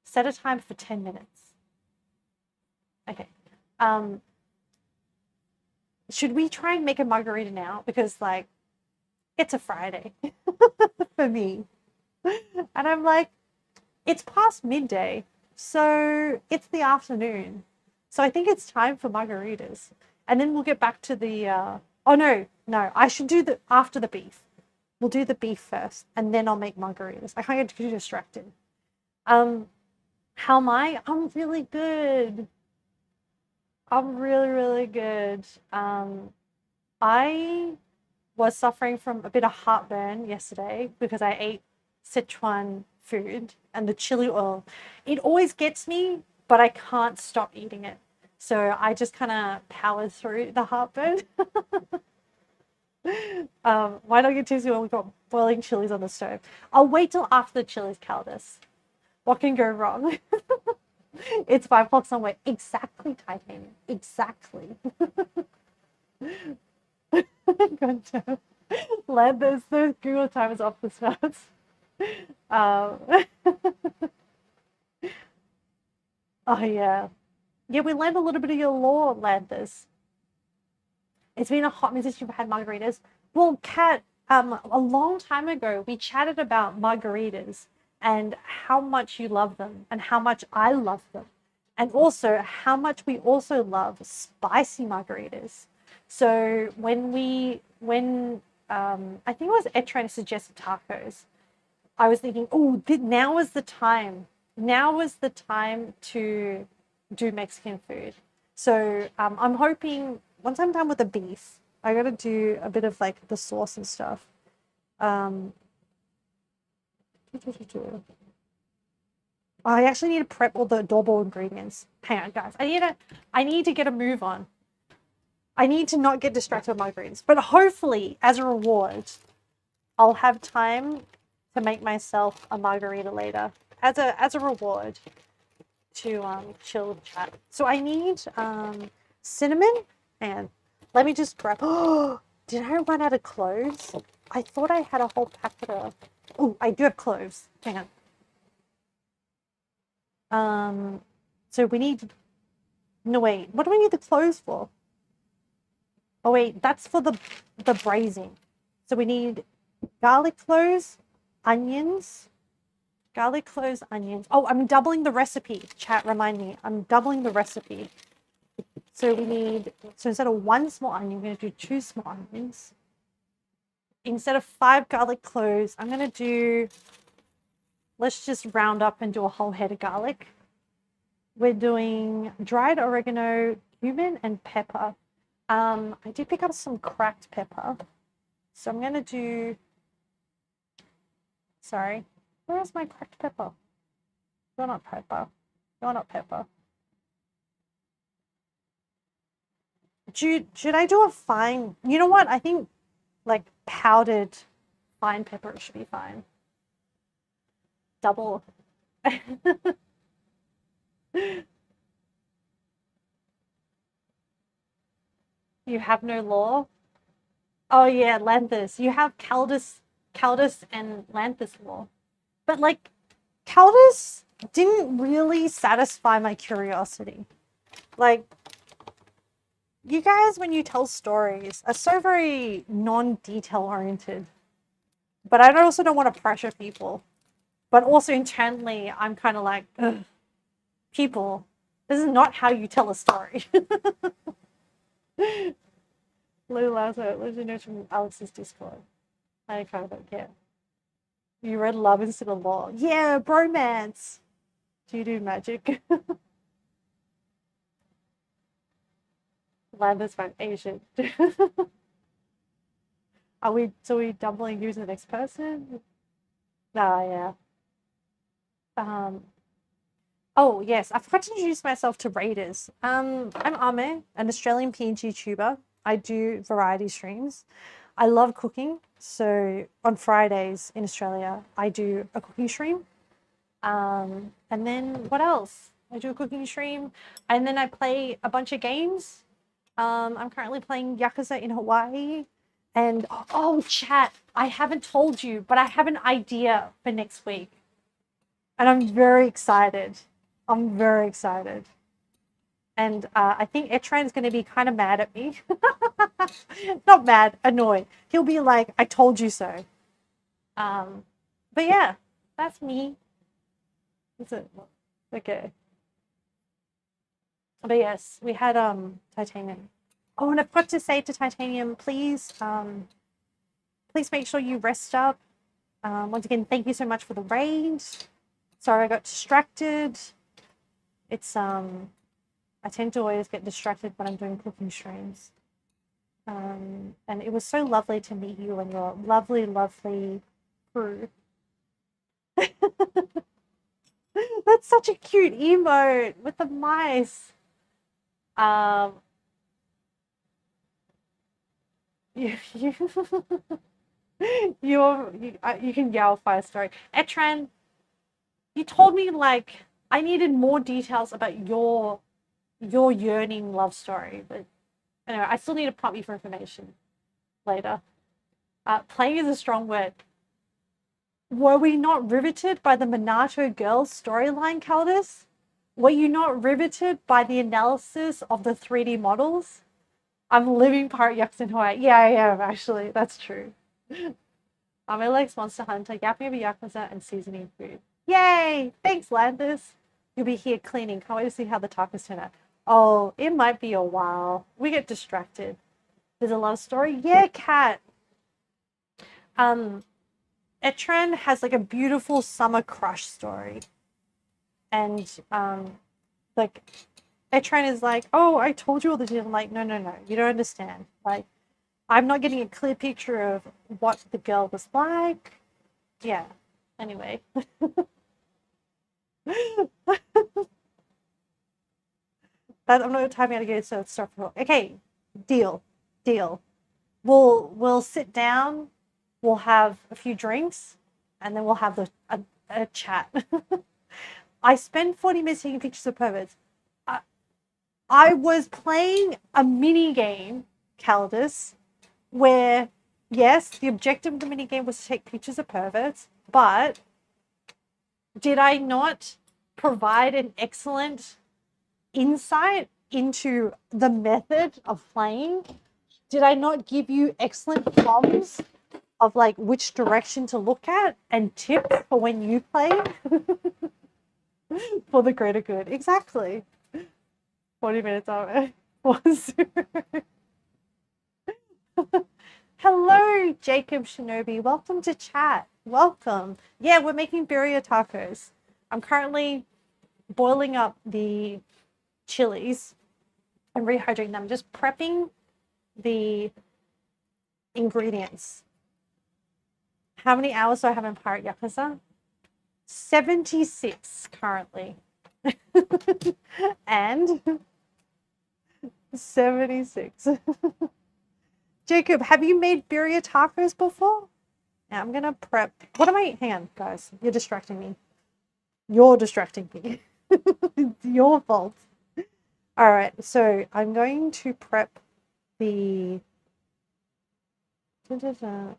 set a time for 10 minutes. Okay. Um should we try and make a margarita now? Because like it's a Friday for me. And I'm like, it's past midday, so it's the afternoon. So I think it's time for margaritas. And then we'll get back to the oh no, I should do the after the beef. We'll do the beef first and then I'll make margaritas. I can't get too distracted. How am I? I'm really good. I'm really, really good. I was suffering from a bit of heartburn yesterday because I ate Sichuan food and the chili oil. It always gets me, but I can't stop eating it. So I just kind of power through the heartburn. Why not get tipsy when we've got boiling chilies on the stove? I'll wait till after the chilies, Caldas. What can go wrong? It's 5 o'clock somewhere. Exactly, Titanium. Exactly. Gotcha. Led those Google timers off the stats. Oh yeah. Yeah, we learned a little bit of your lore, Lanthus. It's been a hot minute since you've had margaritas. Well, Kat, a long time ago, we chatted about margaritas and how much you love them and how much I love them. And also how much we also love spicy margaritas. So when I think it was Ed trying to suggest tacos, I was thinking, oh, now is the time. Now is the time to do Mexican food. So I'm hoping once I'm done with the beef, I got to do a bit of like the sauce and stuff. I actually need to prep all the adobo ingredients. Hang on, guys. I need to get a move on. I need to not get distracted with margaritas. But hopefully, as a reward, I'll have time to make myself a margarita later. As a reward to chill chat. So I need cinnamon and let me just grab. Oh, did I run out of cloves? I thought I had a whole packet of. Oh, I do have cloves. Hang on. So we need. No wait, what do we need the cloves for? Oh wait, that's for the braising. So we need garlic cloves, onions. Garlic cloves, onions. Oh, I'm doubling the recipe. Chat, remind me. I'm doubling the recipe. So we need, so instead of 1 small onion, we're going to do 2 small onions. Instead of 5 garlic cloves, I'm going to do, let's just round up and do a whole head of garlic. We're doing dried oregano, cumin, and pepper. I did pick up some cracked pepper. So I'm going to do, sorry, where's my cracked pepper? You're not pepper. You're not pepper. Should I do a fine? You know what? I think like powdered fine pepper should be fine. Double. You have no law? Oh yeah, Lanthus. You have Caldus and Lanthus law. But like Caldus didn't really satisfy my curiosity. Like you guys, when you tell stories, are so very non-detail oriented. But I also don't want to pressure people. But also internally, I'm kind of like, ugh, people, this is not how you tell a story. Lou Lazo, lives in from Alex's Discord. I kind of don't care. You read Love instead of Law. Yeah, bromance. Do you do magic? Landis from Asian. Are we doubling you to the next person? Nah, yeah. Um, oh yes, I forgot to introduce myself to Raiders. I'm Ame, an Australian PNG tuber. I do variety streams. I love cooking, so on Fridays in Australia, I do a cooking stream. And then what else? I do a cooking stream, and then I play a bunch of games. I'm currently playing Yakuza in Hawaii. And oh, chat, I haven't told you, but I have an idea for next week. And I'm very excited. I'm very excited. And I think Etran's going to be kind of mad at me. Not mad, annoyed. He'll be like, I told you so. But yeah, that's me. Is it? Okay. But yes, we had Titanium. Oh, and I forgot to say to Titanium, please make sure you rest up. Once again, thank you so much for the raid. Sorry I got distracted. It's I tend to always get distracted when I'm doing cooking streams. And it was so lovely to meet you and your lovely, lovely crew. That's such a cute emote with the mice. You you can yell fire story. Etran, you told me like I needed more details about your yearning love story, but anyway, I still need to prompt you for information later. Playing is a strong word. Were we not riveted by the Minato girls storyline, Caldus? Were you not riveted by the analysis of the 3D models? I'm living part Yucks in Hawaii. Yeah, I am, actually. That's true. I like Monster Hunter, yapping over Yakuza, and seasoning food. Yay! Thanks, Landis. You'll be here cleaning. Can't wait to see how the tacos turn out. Oh, it might be a while. We get distracted. There's a love story. Yeah, Kat. Etran has like a beautiful summer crush story. And like Etran is like, oh, I told you all the details. I'm like, no, you don't understand. Like, I'm not getting a clear picture of what the girl was like. Yeah. Anyway. I'm not typing out again, so it's start for okay. Deal. We'll sit down, we'll have a few drinks, and then we'll have a chat. I spent 40 minutes taking pictures of perverts. I was playing a mini game, Caldus, where yes, the objective of the mini game was to take pictures of perverts, but did I not provide an excellent insight into the method of playing? Did I not give you excellent prompts of like which direction to look at and tips for when you play? For the greater good. Exactly. 40 minutes of it was. Hello, Jacob Shinobi. Welcome to chat. Welcome. Yeah, we're making birria tacos. I'm currently boiling up the chilies and rehydrating them. Just prepping the ingredients. How many hours do I have in Pirate Yakuza? 76 currently. And 76. Jacob, have you made birria tacos before? Now I'm gonna prep. What am I? Hang on, guys. You're distracting me. You're distracting me. It's your fault. All right, so I'm going to prep the.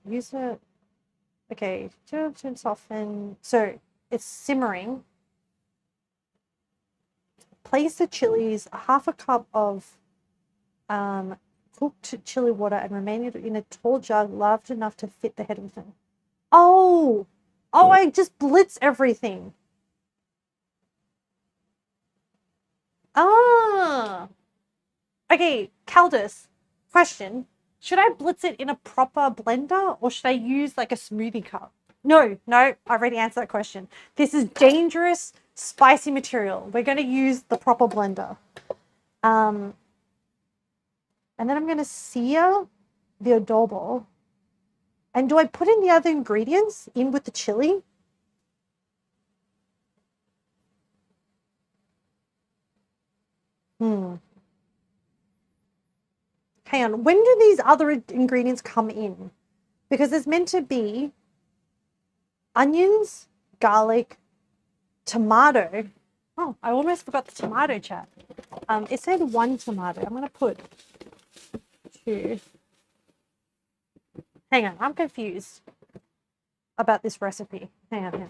Use it. Okay, to soften. So it's simmering. Place the chilies, half a cup of cooked chili water, and remain it in a tall jug large enough to fit the head of the thing. Oh, I just blitz everything. Ah. Okay, Caldus, question. Should I blitz it in a proper blender or should I use like a smoothie cup? No, I already answered that question. This is dangerous, spicy material. We're going to use the proper blender. And then I'm going to sear the adobo. And do I put in the other ingredients in with the chili? Hang on. When do these other ingredients come in? Because there's meant to be onions, garlic, tomato. Oh, I almost forgot the tomato, chat. It said 1 tomato. I'm going to put 2. Hang on. I'm confused about this recipe. Hang on.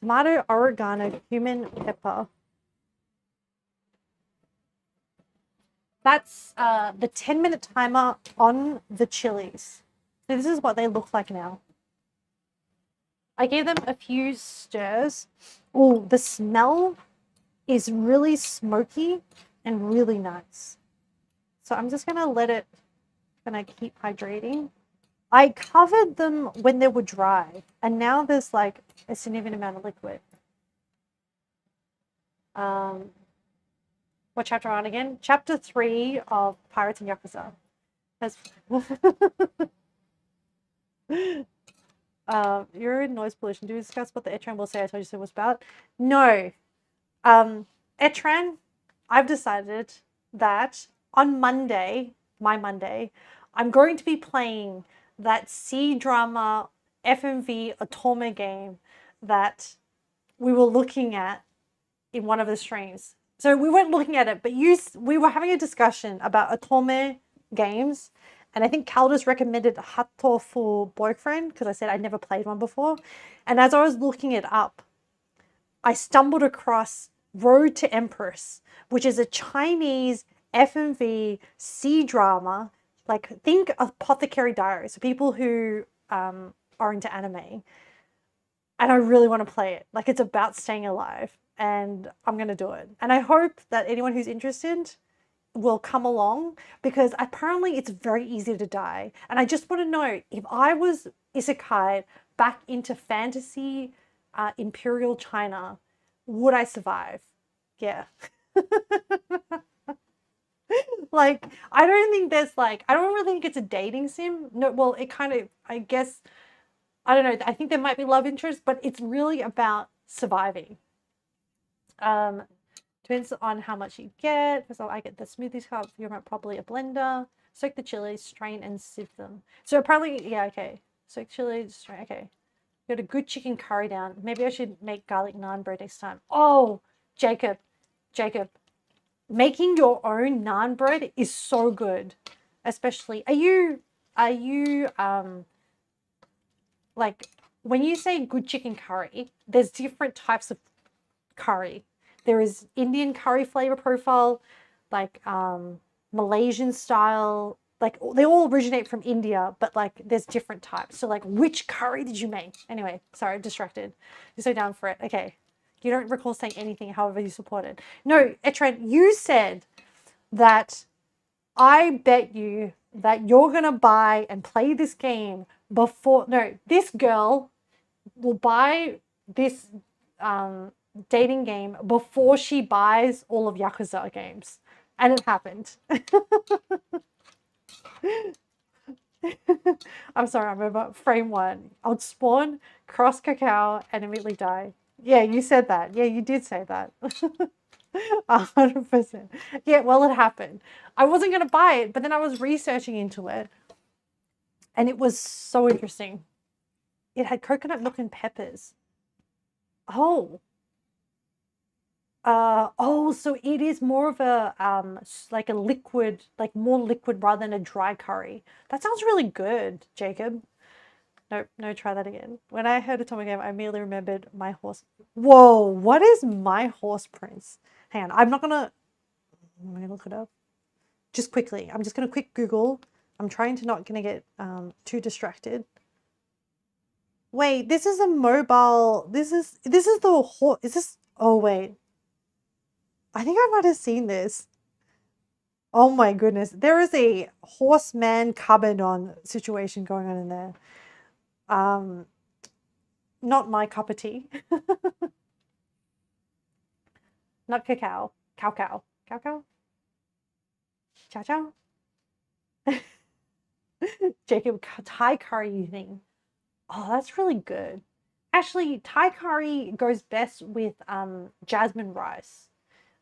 Tomato, oregano, cumin, pepper. That's the 10-minute timer on the chilies. So this is what they look like now. I gave them a few stirs. Oh, the smell is really smoky and really nice. So I'm just going to let it keep hydrating. I covered them when they were dry, and now there's like a significant amount of liquid. What chapter on again? Chapter 3 of Pirates and Yakuza. You're in noise pollution. Do we discuss what the Etran will say I told you so was about? No. Etran, I've decided that on Monday, my Monday, I'm going to be playing that C-drama FMV Otome game that we were looking at in one of the streams. So we weren't looking at it, but we were having a discussion about Otome games. And I think Caldas recommended Hato for Boyfriend because I said I'd never played one before. And as I was looking it up, I stumbled across Road to Empress, which is a Chinese FMV C-drama. Like, think Apothecary Diaries, so people who are into anime. And I really want to play it. Like, it's about staying alive. And I'm going to do it. And I hope that anyone who's interested will come along because apparently it's very easy to die. And I just want to know, if I was isekai back into fantasy Imperial China, would I survive? Yeah. Like, I don't think there's like, I don't really think it's a dating sim. No, well, it kind of, I guess, I don't know. I think there might be love interest, but it's really about surviving. Depends on how much you get. So I get the smoothies cup, you're probably a blender. Soak the chilies, strain and sieve them. So probably, yeah, okay. Soak chilies, strain, okay. Got a good chicken curry down. Maybe I should make garlic naan bread next time. Oh, Jacob, making your own naan bread is so good. Especially, are you like, when you say good chicken curry, there's different types of curry. There is Indian curry flavor profile, like Malaysian style. Like, they all originate from India, but like there's different types. So like, which curry did you make? Anyway, sorry, I'm distracted. You're so down for it. Okay. You don't recall saying anything, however you supported. No, Etran, you said that I bet you that you're going to buy and play this game before. No, this girl will buy this dating game before she buys all of Yakuza games. And it happened. I'm sorry, I remember frame 1. I'd spawn, cross cacao, and immediately die. Yeah, you said that. Yeah, you did say that. 100%. Yeah, well, it happened. I wasn't going to buy it, but then I was researching into it. And it was so interesting. It had coconut milk and peppers. Oh. So it is more of a like a liquid, like more liquid rather than a dry curry. That sounds really good, Jacob. No, try that again. When I heard Atomic Game, I immediately remembered my horse. Whoa, what is my horse prince? Hang on, I'm gonna look it up. Just quickly, I'm just gonna quick Google. I'm trying to not gonna get too distracted. Wait, this is a mobile. This is the horse. Is this? Oh wait. I think I might have seen this. Oh my goodness. There is a horseman cabedon situation going on in there. Not my cup of tea. Not cacao. Cow cow. Cow cow? Chow chow? Jacob, Thai curry thing. Oh, that's really good. Actually, Thai curry goes best with jasmine rice.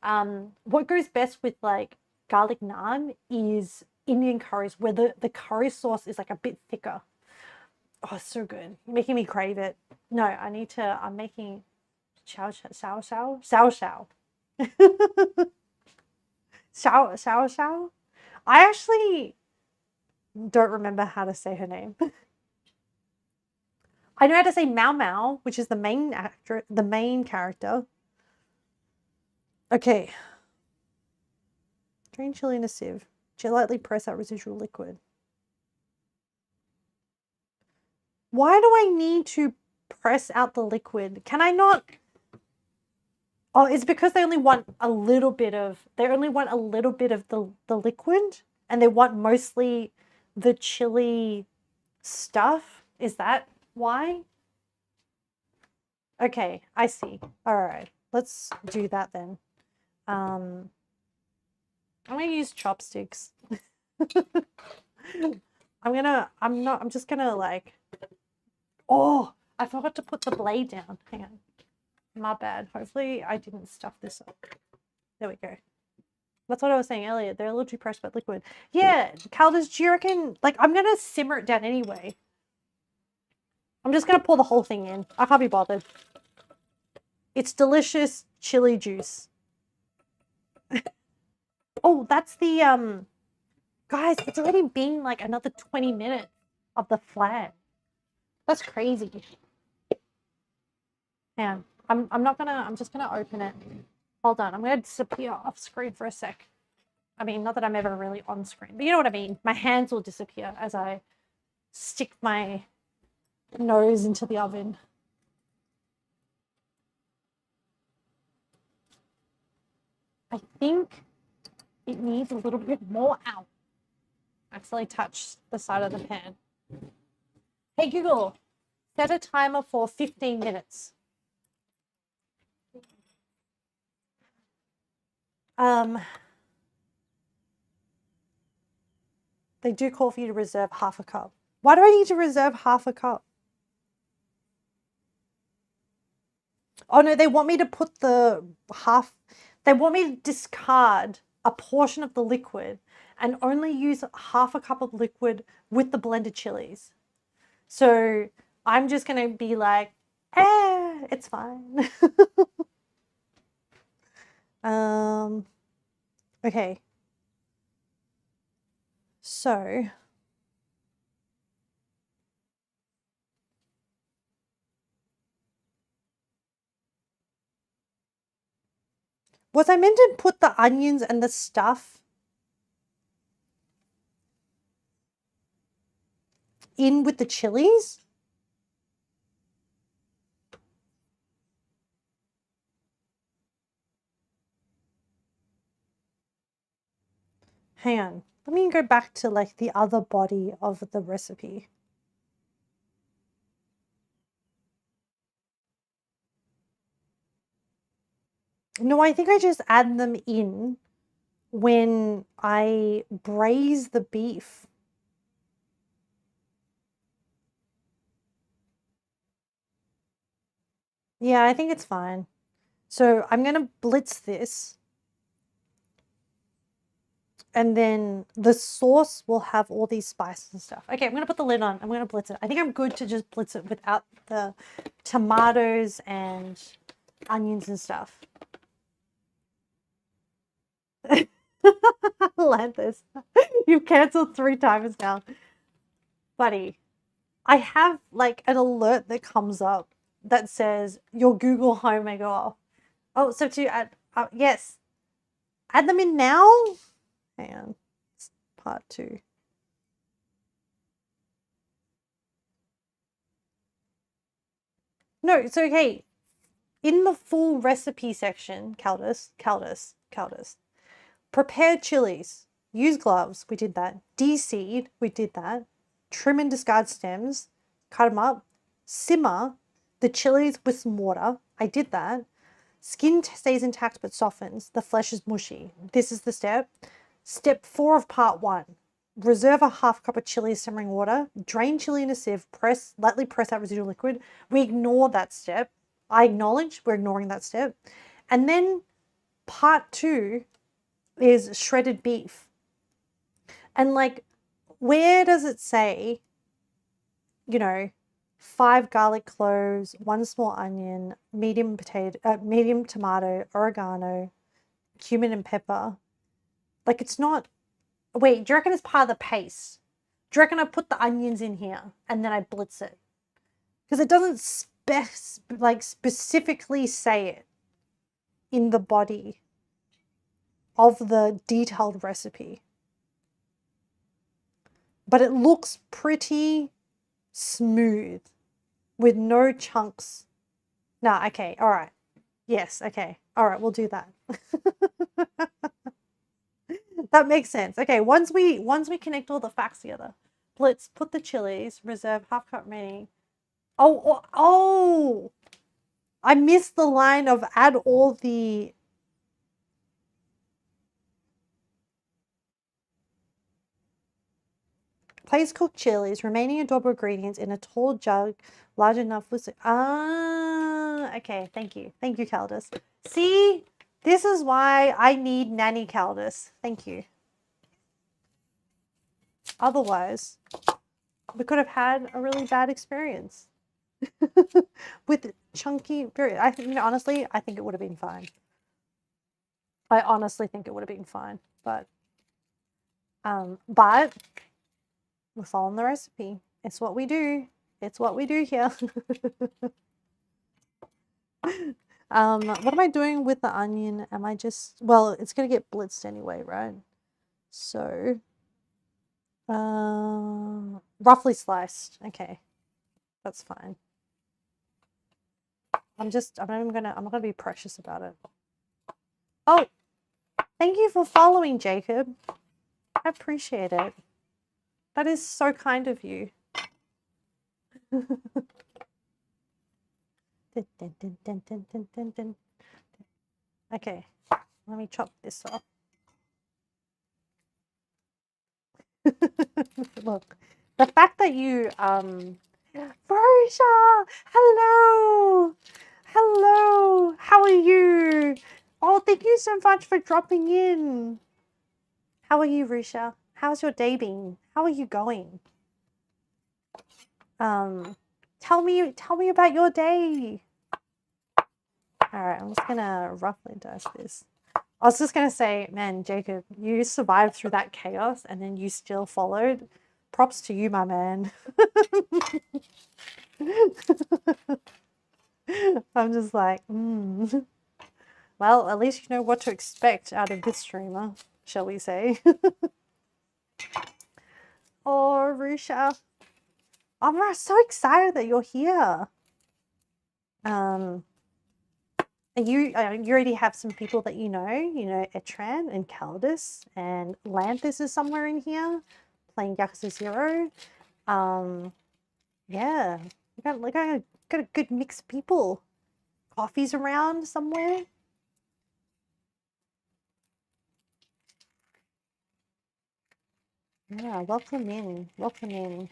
What goes best with like garlic naan is Indian curries where the curry sauce is like a bit thicker. Oh, it's so good. You're making me crave it. No, I'm making chow chow chow chow chow. Chow chow chow. I actually don't remember how to say her name. I know how to say Mao Mao, which is the main actor, the main character. Okay. Drain chili in a sieve. Gently press out residual liquid. Why do I need to press out the liquid? Can I not? Oh, it's because they only want a little bit of the liquid, and they want mostly the chili stuff. Is that why? Okay, I see. All right, let's do that then. I'm gonna use chopsticks. I'm just gonna like, oh, I forgot to put the blade down. Hang on. My bad. Hopefully I didn't stuff this up. There we go. That's what I was saying earlier. They're a little too pressed but liquid. Yeah, Caldas, do you reckon, like, I'm gonna simmer it down anyway. I'm just gonna pour the whole thing in. I can't be bothered. It's delicious chili juice. Oh, that's the, guys, it's already been like another 20 minutes of the flan. That's crazy. Man, I'm just gonna open it. Hold on, I'm gonna disappear off screen for a sec. I mean, not that I'm ever really on screen, but you know what I mean. My hands will disappear as I stick my nose into the oven. I think it needs a little bit more out. Accidentally touched the side of the pan. Hey Google, set a timer for 15 minutes. They do call for you to reserve half a cup. Why do I need to reserve half a cup? Oh no, they want me to put they want me to discard a portion of the liquid and only use half a cup of liquid with the blended chilies. So I'm just going to be like, it's fine. Okay. So was I meant to put the onions and the stuff in with the chilies? Hang on. Let me go back to like the other body of the recipe. No, I think I just add them in when I braise the beef. Yeah, I think it's fine. So I'm going to blitz this. And then the sauce will have all these spices and stuff. Okay, I'm going to put the lid on. I'm going to blitz it. I think I'm good to just blitz it without the tomatoes and onions and stuff. Lanthus, you've cancelled 3 times now. Buddy, I have like an alert that comes up that says your Google Home may go off. Oh, so to add, yes. Add them in now? Hang on. It's part 2. No, it's okay. In the full recipe section, Caldas, prepared chilies. Use gloves. We did that. De-seed. We did that. Trim and discard stems. Cut them up. Simmer the chilies with some water. I did that. Skin stays intact but softens. The flesh is mushy. This is the step. Step 4 of part 1. Reserve a half cup of chili simmering water. Drain chili in a sieve. Lightly press out residual liquid. We ignore that step. I acknowledge we're ignoring that step. And then part 2 is shredded beef. And like, where does it say, 5 garlic cloves, 1 small onion, medium tomato, oregano, cumin and pepper? Like, it's not. Wait, do you reckon it's part of the paste? Do you reckon I put the onions in here and then I blitz it? Because it doesn't specifically say it in the body of the detailed recipe. But it looks pretty smooth with no chunks. No, okay, all right. Yes, okay. All right, we'll do that. That makes sense. Okay, once we connect all the facts together, blitz, put the chilies, reserve half cup remaining. Oh! I missed the line of add all the. Place cooked chilies, remaining adobo ingredients in a tall jug, large enough with. Okay. Thank you, Caldas. See, this is why I need Nanny Caldas. Thank you. Otherwise, we could have had a really bad experience with chunky. Honestly, I think it would have been fine. I honestly think it would have been fine, but we're following the recipe. It's what we do. It's what we do here. What am I doing with the onion? Am I just, well, it's going to get blitzed anyway, right? So, roughly sliced. Okay. That's fine. I'm not gonna be precious about it. Oh, thank you for following, Jacob. I appreciate it. That is so kind of you. Okay, let me chop this off. Look, the fact that you, Barisha, hello, how are you? Oh, thank you so much for dropping in. How are you, Risha? How's your day been? How are you going? Tell me about your day. All right, I'm just gonna roughly dice this. I was just gonna say, man, Jacob, you survived through that chaos and then you still followed. Props to you, my man. I'm just like, well, at least you know what to expect out of this streamer, shall we say. Oh, Risha. I'm so excited that you're here. You already have some people that you know Etran and Caldas, and Lanthus is somewhere in here playing Yakuza 0. Yeah, we got a good mix of people. Coffee's around somewhere. Yeah, welcome in. Welcome in.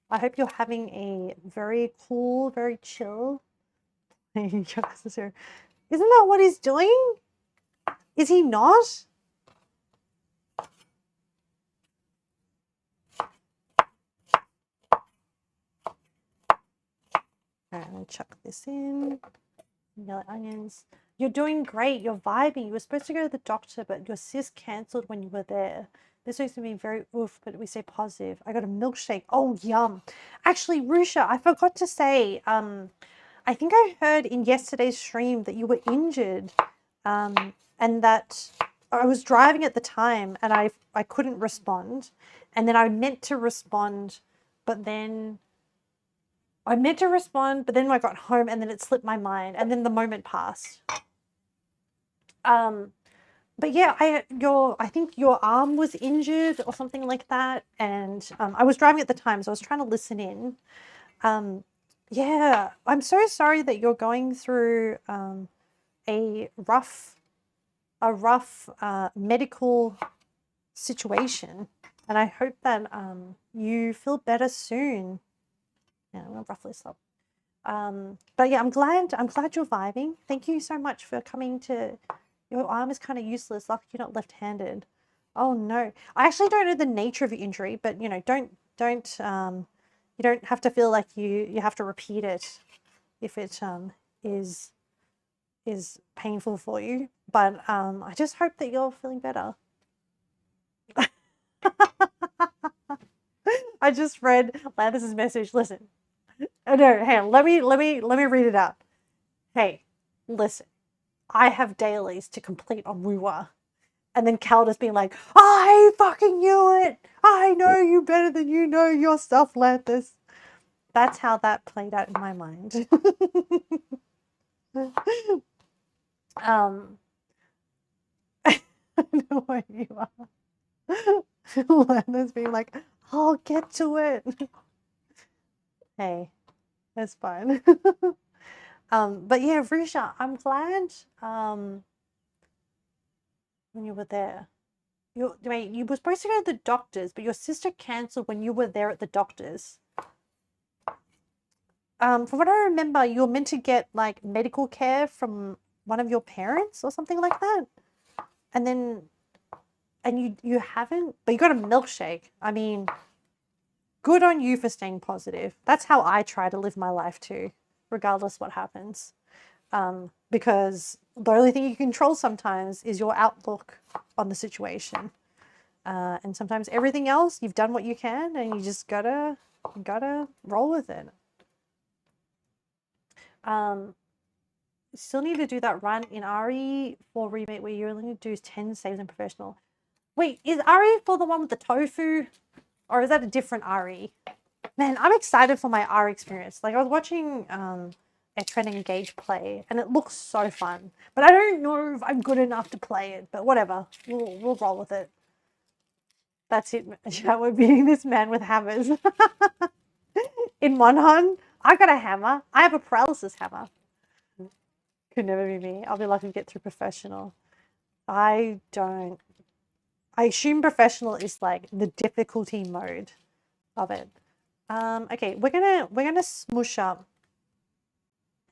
I hope you're having a very cool, very chill Yakuza 0. Isn't that what he's doing? Is he not? Alright, I'm gonna chuck this in. Yellow onions. You're doing great. You're vibing. You were supposed to go to the doctor, but your sis cancelled when you were there. This used to be very oof, but we stay positive. I got a milkshake. Oh, yum. Actually, Rusha, I forgot to say, I think I heard in yesterday's stream that you were injured, and that I was driving at the time and I couldn't respond. And then I meant to respond, but then I got home and then it slipped my mind and then the moment passed. but yeah, I think your arm was injured or something like that, and I was driving at the time, so I was trying to listen in. Yeah, I'm so sorry that you're going through a rough medical situation, and I hope that you feel better soon. Yeah, I'm gonna roughly stop. But yeah, I'm glad you're vibing. Thank you so much for coming to. Your arm is kind of useless. Lucky you're not left-handed. Oh no, I actually don't know the nature of your injury, but you know, don't you don't have to feel like you have to repeat it if it is painful for you. But I just hope that you're feeling better. I just read Landis's message. Listen, oh no, hang on. Let me read it out. Hey, listen. I have dailies to complete on Wuwa. And then Calda's being like, I fucking knew it. I know you better than you know your stuff, Lanthus. That's how that played out in my mind. I know what you are. Lanthus being like, I'll get to it. Hey, that's fine. But yeah, Risha, I'm glad when you were there. You were supposed to go to the doctors, but your sister cancelled when you were there at the doctors. From what I remember, you were meant to get like medical care from one of your parents or something like that, and then you haven't, but you got a milkshake. I mean, good on you for staying positive. That's how I try to live my life too, regardless what happens. Because the only thing you control sometimes is your outlook on the situation. And sometimes everything else, you've done what you can, and you just gotta roll with it. You still need to do that run in Ari for remake where you only need to do 10 saves in professional. Wait, is Ari for the one with the tofu, or is that a different Ari? Man, I'm excited for my Ari experience. Like, I was watching a Trend Engage play, and it looks so fun. But I don't know if I'm good enough to play it. But whatever, we'll roll with it. That's it. We're beating this man with hammers. In one hand, I got a hammer. I have a paralysis hammer. Could never be me. I'll be lucky to get through professional. I don't. I assume professional is like the difficulty mode of it. Okay, we're gonna smush up.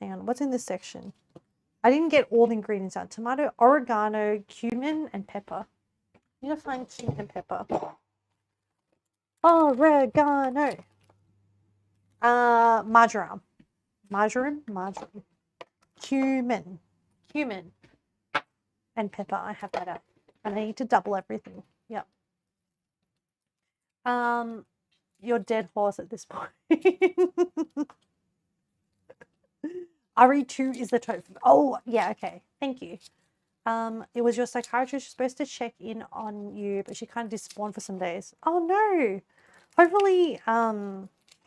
Hang on, what's in this section? I didn't get all the ingredients out. Tomato, oregano, cumin, and pepper. I need to find cumin and pepper. Oregano. Marjoram. Marjoram? Marjoram. Cumin. Cumin. And pepper. I have that out. And I need to double everything. Yep. You're dead horse at this point. RE2 is the tofu. Oh, yeah, okay. Thank you. It was your psychiatrist supposed to check in on you, but she kind of despawned for some days. Oh no. Hopefully,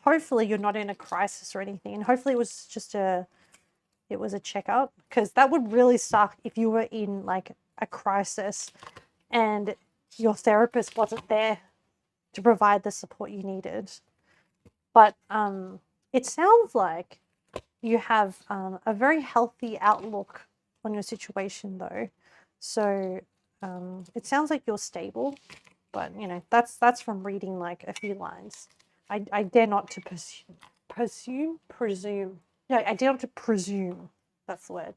hopefully you're not in a crisis or anything, and hopefully it was just a checkup, because that would really suck if you were in like a crisis and your therapist wasn't there to provide the support you needed. But it sounds like you have a very healthy outlook on your situation though. So it sounds like you're stable, but you know, that's from reading like a few lines. I dare not to presume. No, I dare not to presume. That's the word.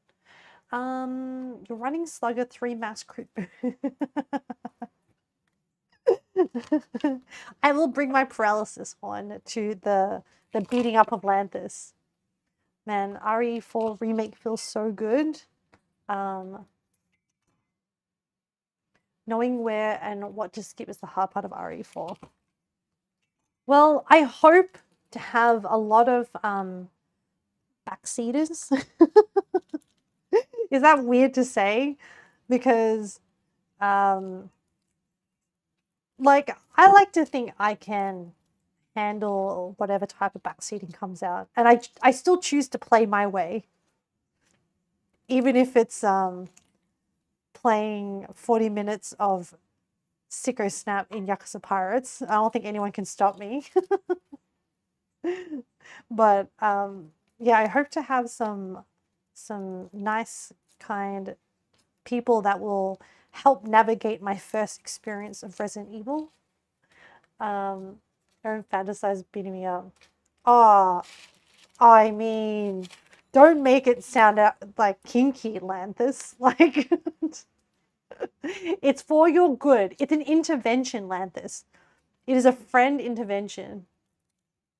You're running slugger 3 mass crit. I will bring my paralysis on to the beating up of Lanthus. Man, RE4 remake feels so good. Knowing where and what to skip is the hard part of RE4. Well, I hope to have a lot of backseaters. Is that weird to say? Because like, I like to think I can handle whatever type of backseating comes out, and I still choose to play my way, even if it's playing 40 minutes of Sicko Snap in Yakuza Pirates. I don't think anyone can stop me. But yeah, I hope to have some nice, kind people that will help navigate my first experience of Resident Evil. Aaron fantasized beating me up. Oh, I mean, don't make it sound out like kinky, Lanthus. Like, it's for your good. It's an intervention, Lanthus. It is a friend intervention.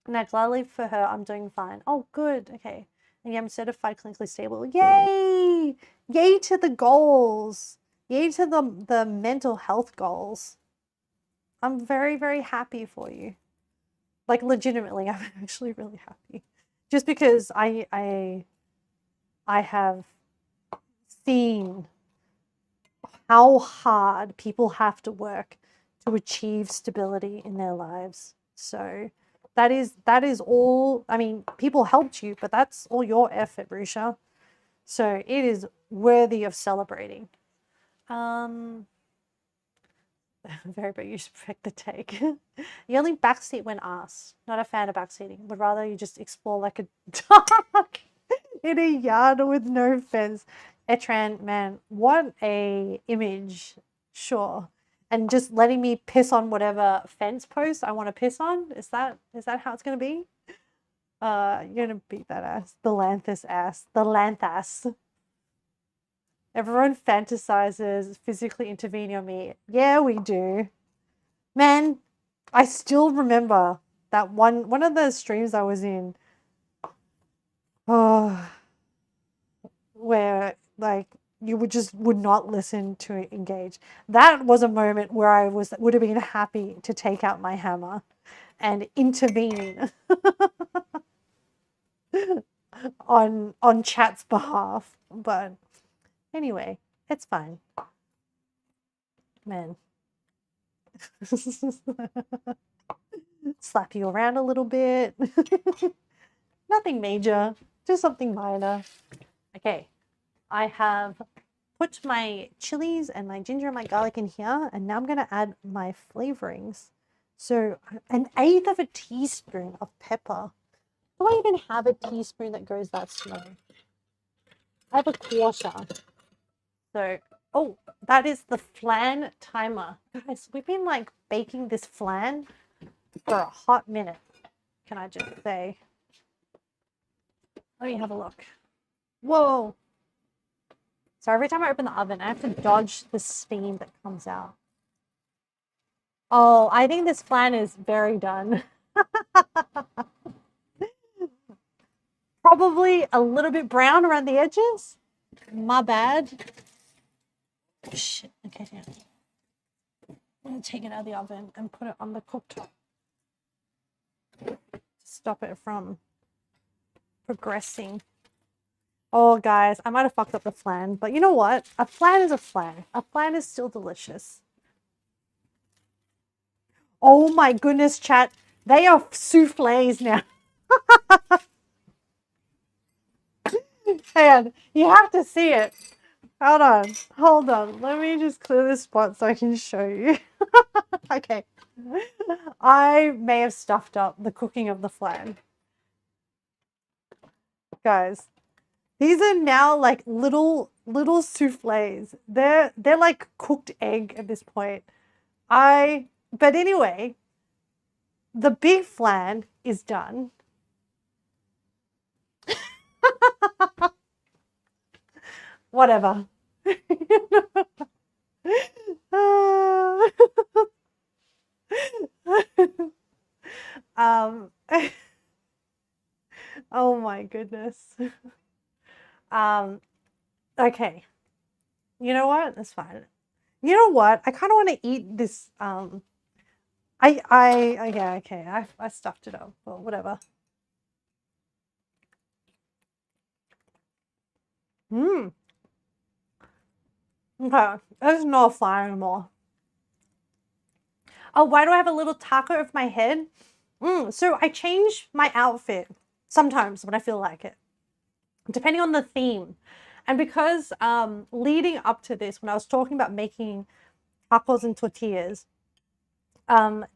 Now, gladly for her, I'm doing fine. Oh, good. Okay. And yeah, I'm certified clinically stable. Yay! Yay to the goals. Yay to the mental health goals. I'm very, very happy for you. Like, legitimately, I'm actually really happy. Just because I have seen how hard people have to work to achieve stability in their lives. So that is all. I mean, people helped you, but that's all your effort, Rusha. So it is worthy of celebrating. Very, but you should pick the take. You only backseat when asked. Not a fan of backseating. Would rather you just explore like a dog in a yard with no fence. Etran, man, what a image. Sure. And just letting me piss on whatever fence post I want to piss on. Is that how it's gonna be? You're gonna beat that ass. The Lanthus ass. The Lanthas. Everyone fantasizes physically intervening on me. Yeah, we do. Man, I still remember that one of the streams I was in. Oh, where like you would not listen to engage. That was a moment where I would have been happy to take out my hammer and intervene on chat's behalf. But anyway, it's fine. Man. Slap you around a little bit. Nothing major, just something minor. Okay, I have put my chilies and my ginger and my garlic in here, and now I'm going to add my flavorings. So, an eighth of a teaspoon of pepper. Do I even have a teaspoon that goes that slow? I have a quarter. So, oh, that is the flan timer. Guys, we've been like baking this flan for a hot minute, can I just say? Let me have a look. Whoa. So every time I open the oven, I have to dodge the steam that comes out. Oh, I think this flan is very done. Probably a little bit brown around the edges. My bad. Shit. Okay, yeah. I'm going to take it out of the oven and put it on the cooktop. Stop it from progressing. Oh, guys, I might have fucked up the flan, but you know what? A flan is a flan. A flan is still delicious. Oh my goodness, chat. They are soufflés now. Man, you have to see it. Hold on. Let me just clear this spot so I can show you. Okay. I may have stuffed up the cooking of the flan. Guys, these are now like little soufflés. They're like cooked egg at this point. But anyway, the big flan is done. Whatever. Oh my goodness. Okay. You know what? That's fine. You know what? I kind of want to eat this. Yeah, okay. I stuffed it up, but whatever. Okay, it's not fire anymore. Oh, why do I have a little taco over my head? So I change my outfit sometimes when I feel like it, depending on the theme. And because leading up to this, when I was talking about making tacos and tortillas,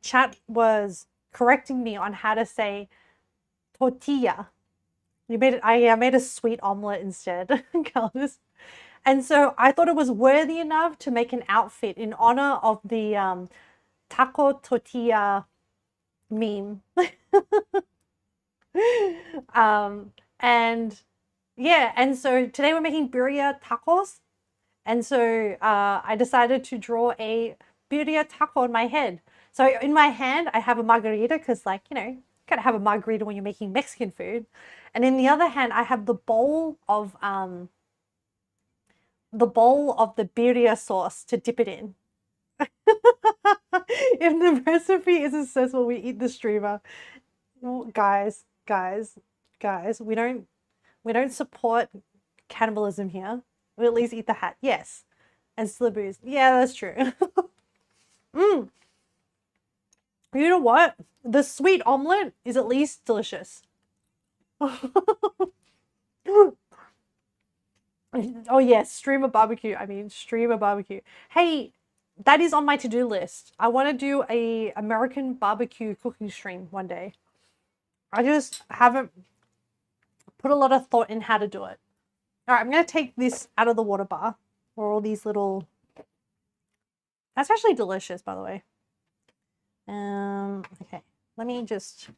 chat was correcting me on how to say tortilla. You made it. I made a sweet omelet instead, Carlos. And so I thought it was worthy enough to make an outfit in honor of the taco tortilla meme. And yeah, and so today we're making birria tacos. And so I decided to draw a birria taco in my head. So in my hand, I have a margarita because, like, you gotta have a margarita when you're making Mexican food. And in the other hand, I have the bowl of the birria sauce to dip it in. If the recipe is successful, we eat the streamer. Well, guys, we don't support cannibalism here. We at least eat the hat, yes, and slibboos. Yeah, that's true. You know what? The sweet omelet is at least delicious. Oh yes, streamer barbecue. I mean, streamer barbecue. Hey, that is on my to-do list. I want to do a American barbecue cooking stream one day. I just haven't put a lot of thought in how to do it. All right, I'm going to take this out of the water bar, or all these little... That's actually delicious, by the way. Okay, let me just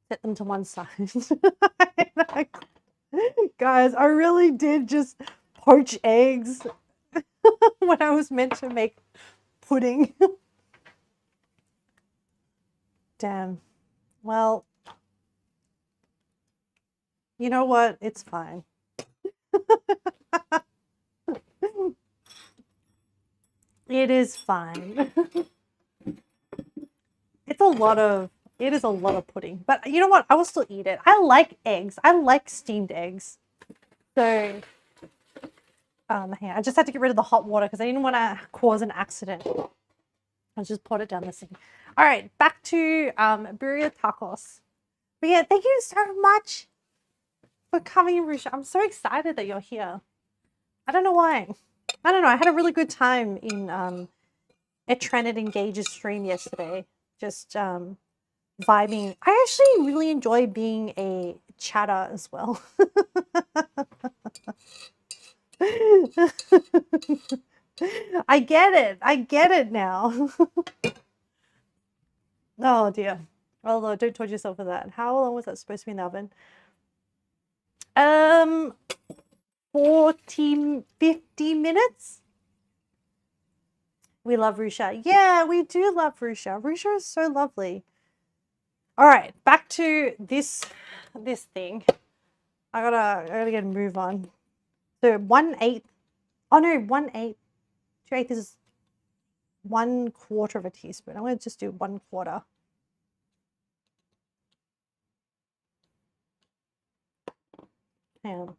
set them to one side. Guys, I really did just poach eggs when I was meant to make pudding. Damn. Well, you know what? It's fine. It is fine. It is a lot of pudding. But you know what? I will still eat it. I like eggs. I like steamed eggs. So, I just had to get rid of the hot water because I didn't want to cause an accident. I just poured it down the sink. All right, back to Birria Tacos. But yeah, thank you so much for coming, Rusha. I'm so excited that you're here. I don't know why. I don't know. I had a really good time in at Trend Engage's stream yesterday. Just vibing. I actually really enjoy being a chatter as well. I get it. I get it now. Oh dear. Although don't torture yourself for that. How long was that supposed to be in the oven? 50 minutes. We love Rusha. Yeah, we do love Rusha. Rusha is so lovely. All right, back to this thing. I gotta get a move on. So 1/8. Oh no, 1/8. 2/8 is 1/4 of a teaspoon. I'm gonna just do 1/4. Hang on.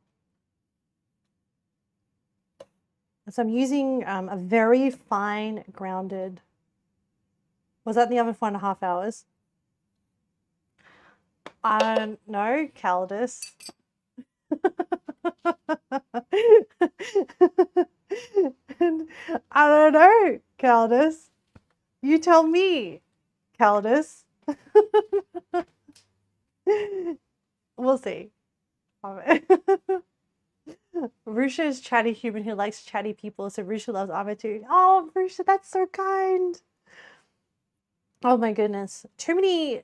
So I'm using a very fine grounded. Was that in the oven for 1.5 hours? I don't know, Caldus. I don't know, Caldus. You tell me, Caldus. We'll see. Rusha is chatty human who likes chatty people, so Rusha loves Ava too. Oh, Rusha, that's so kind. Oh my goodness. Too many,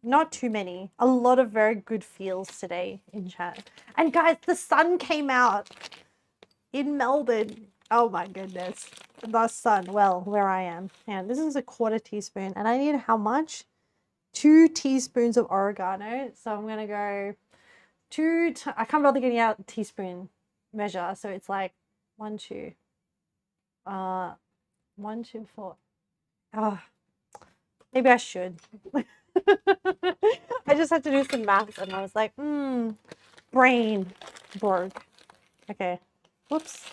not too many, a lot of very good feels today in chat. And guys, the sun came out in Melbourne. Oh my goodness. The sun, well, where I am. And this is a 1/4 teaspoon. And I need how much? 2 teaspoons of oregano. So I'm going to go I can't bother getting out teaspoon measure. So it's like 1, 2. 1, 2, 4. Oh, maybe I should. I just had to do some maths and I was like, brain broke. Okay. Whoops.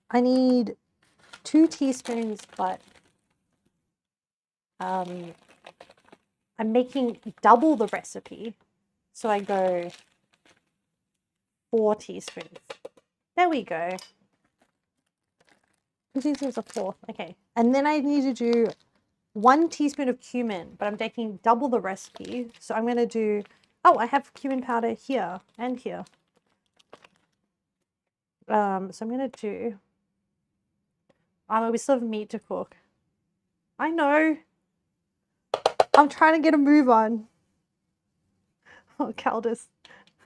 I need 2 teaspoons, but I'm making double the recipe. So I go 4 teaspoons. There we go. 2 teaspoons of 4. Okay. And then I need to do 1 teaspoon of cumin, but I'm taking double the recipe. So I'm going to do, oh, I have cumin powder here and here. So I'm going to do, we still have meat to cook. I know. I'm trying to get a move on. Oh, Caldas.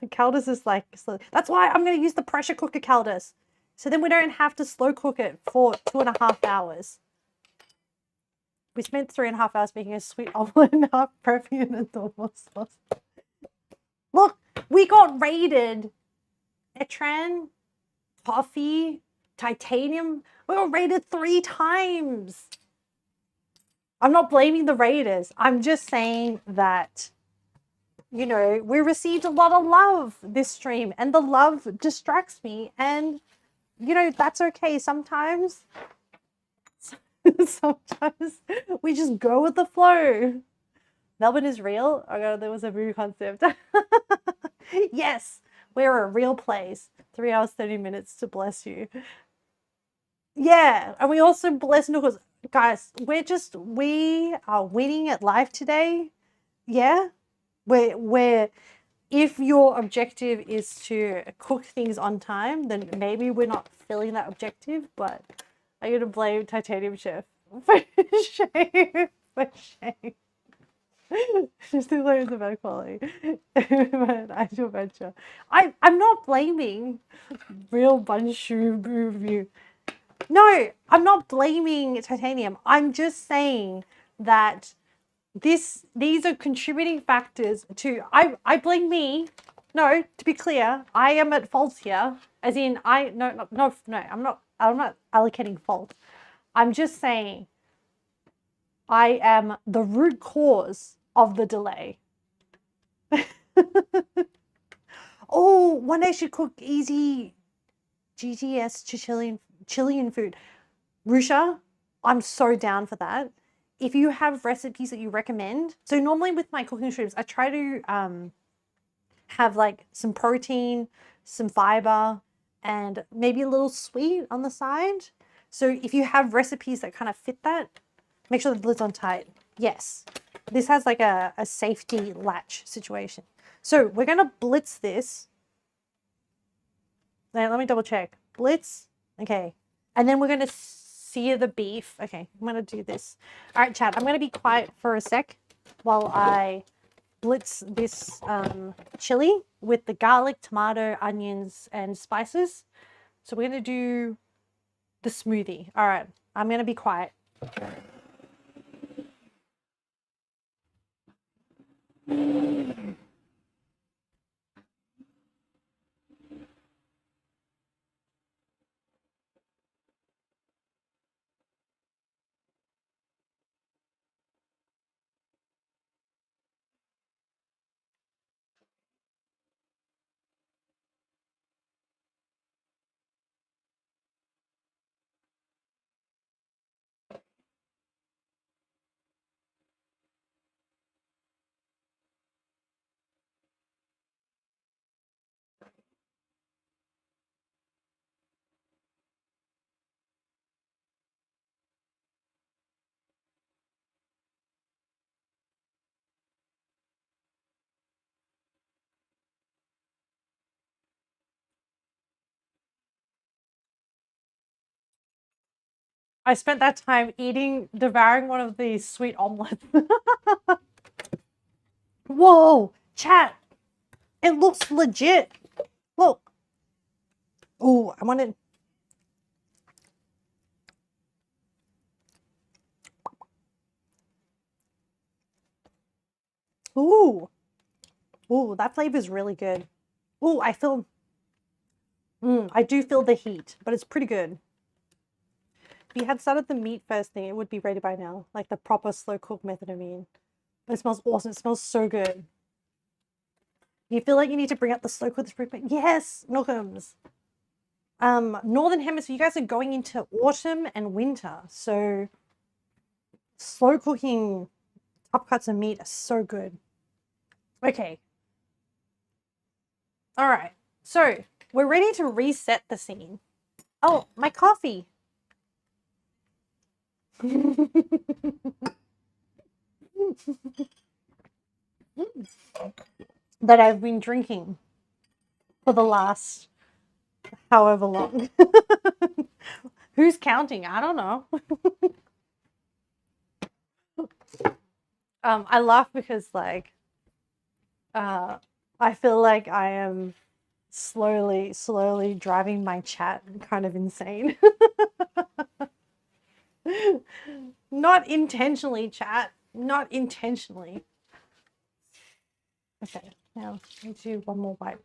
Caldas is like, slow. That's why I'm going to use the pressure cooker, Caldas. So then we don't have to slow cook it for 2.5 hours. We spent 3.5 hours making a sweet omelette and half prepping an adobo sauce. Look, we got raided. Etran, Toffee, Titanium. We got raided 3 times. I'm not blaming the raiders. I'm just saying that, you know, we received a lot of love this stream and the love distracts me. And, you know, that's okay. Sometimes we just go with the flow. Melbourne is real. Oh god, there was a movie concept. Yes, we're a real place. 3 hours, 30 minutes to bless you. Yeah, and we also bless Nookles. Guys, we are winning at life today. Yeah, we're if your objective is to cook things on time, then maybe we're not filling that objective, but I'm gonna blame Titanium Chef for shame. For shame. Just the layers of bad quality. But actual venture. I'm not blaming real Bunshu review. No, I'm not blaming Titanium. I'm just saying that these are contributing factors to I blame me. No, to be clear, I am at fault here. As in no, I'm not allocating fault. I'm just saying I am the root cause of the delay. Oh, one day I should cook easy GTS Chilean food. Rusha, I'm so down for that. If you have recipes that you recommend, so normally with my cooking streams, I try to have like some protein, some fiber, and maybe a little sweet on the side. So if you have recipes that kind of fit that, make sure the lid's on tight. Yes, this has like a safety latch situation. So we're gonna blitz this. Now, let me double check. Blitz, okay. And then we're gonna sear the beef. Okay, I'm gonna do this. All right, chat, I'm gonna be quiet for a sec while I blitz this chili with the garlic, tomato, onions, and spices. So we're gonna do the smoothie. All right, I'm gonna be quiet. I spent that time devouring one of these sweet omelets. Whoa, chat, it looks legit. Look. Oh, I wanted. Ooh. Ooh, that flavor is really good. Ooh, I do feel the heat, but it's pretty good. If you had started the meat first thing, it would be ready by now. Like the proper slow cook method, I mean. But it smells awesome. It smells so good. You feel like you need to bring up the slow cook this spring? Yes, Nookums. Northern Hemisphere, you guys are going into autumn and winter. So slow cooking top cuts of meat are so good. Okay. All right. So We're ready to reset the scene. Oh, my coffee. That I've been drinking for the last however long. Who's counting? I don't know. I laugh because like I feel like I am slowly driving my chat kind of insane. Not intentionally, chat. Not intentionally. Okay, now let's do one more bite.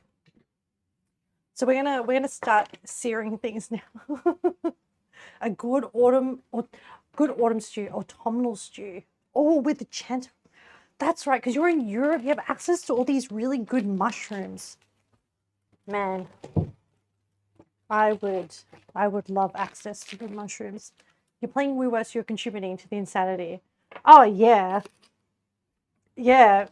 So we're gonna start searing things now. A good autumn stew, autumnal stew. Oh, with the chant. That's right, because you're in Europe, you have access to all these really good mushrooms. Man, I would love access to good mushrooms. You're playing Woo West, you're contributing to the insanity. Oh yeah. Yeah.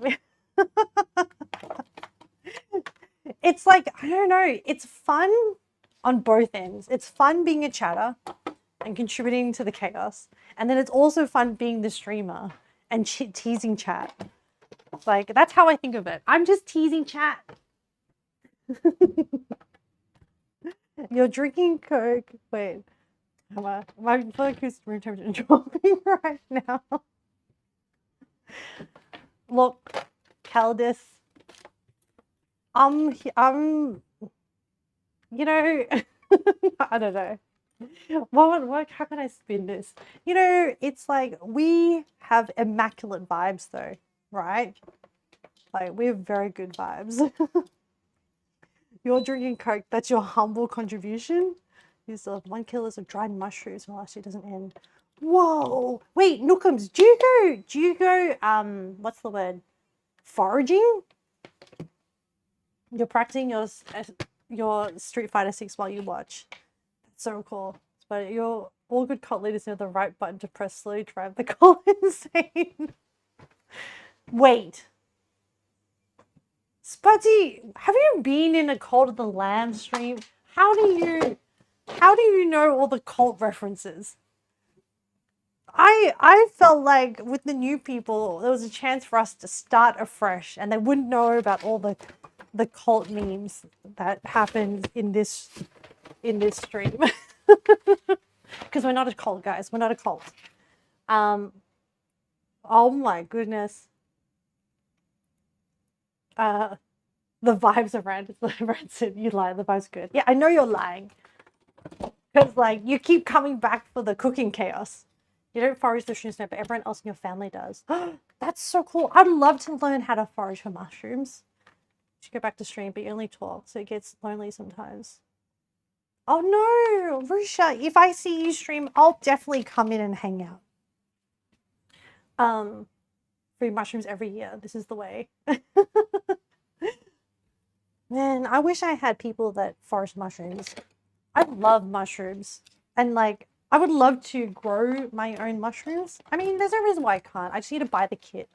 It's like, I don't know, it's fun on both ends. It's fun being a chatter and contributing to the chaos. And then it's also fun being the streamer and teasing chat. Like, that's how I think of it. I'm just teasing chat. You're drinking Coke. Wait, my focus room temperature dropping right now. Look, Caldis, you know, I don't know. How can I spin this? You know, it's like we have immaculate vibes though, right? Like we have very good vibes. You're drinking Coke, that's your humble contribution. You still have 1 kilo of dried mushrooms when last year doesn't end. Whoa! Wait, Nookums, do you go, what's the word? Foraging? You're practicing your Street Fighter 6 while you watch. That's so cool. But you're all good cult leaders know the right button to press slowly drive the cult insane. Wait. Spudzy, have you been in a Cult of the Lamb stream? How do you know all the cult references? I felt like with the new people, there was a chance for us to start afresh and they wouldn't know about all the cult memes that happened in this stream. Because we're not a cult, guys. We're not a cult. Oh my goodness. The vibes are rancid. You lie. The vibes good. Yeah, I know you're lying. Because like you keep coming back for the cooking chaos. You don't forage the mushrooms, but everyone else in your family does. That's so cool. I'd love to learn how to forage for mushrooms. You should go back to stream, but you only talk, so it gets lonely sometimes. Oh no, Rusha, if I see you stream, I'll definitely come in and hang out. Free mushrooms every year. This is the way. Man, I wish I had people that forage mushrooms. I love mushrooms. And like, I would love to grow my own mushrooms. I mean, there's no reason why I can't. I just need to buy the kit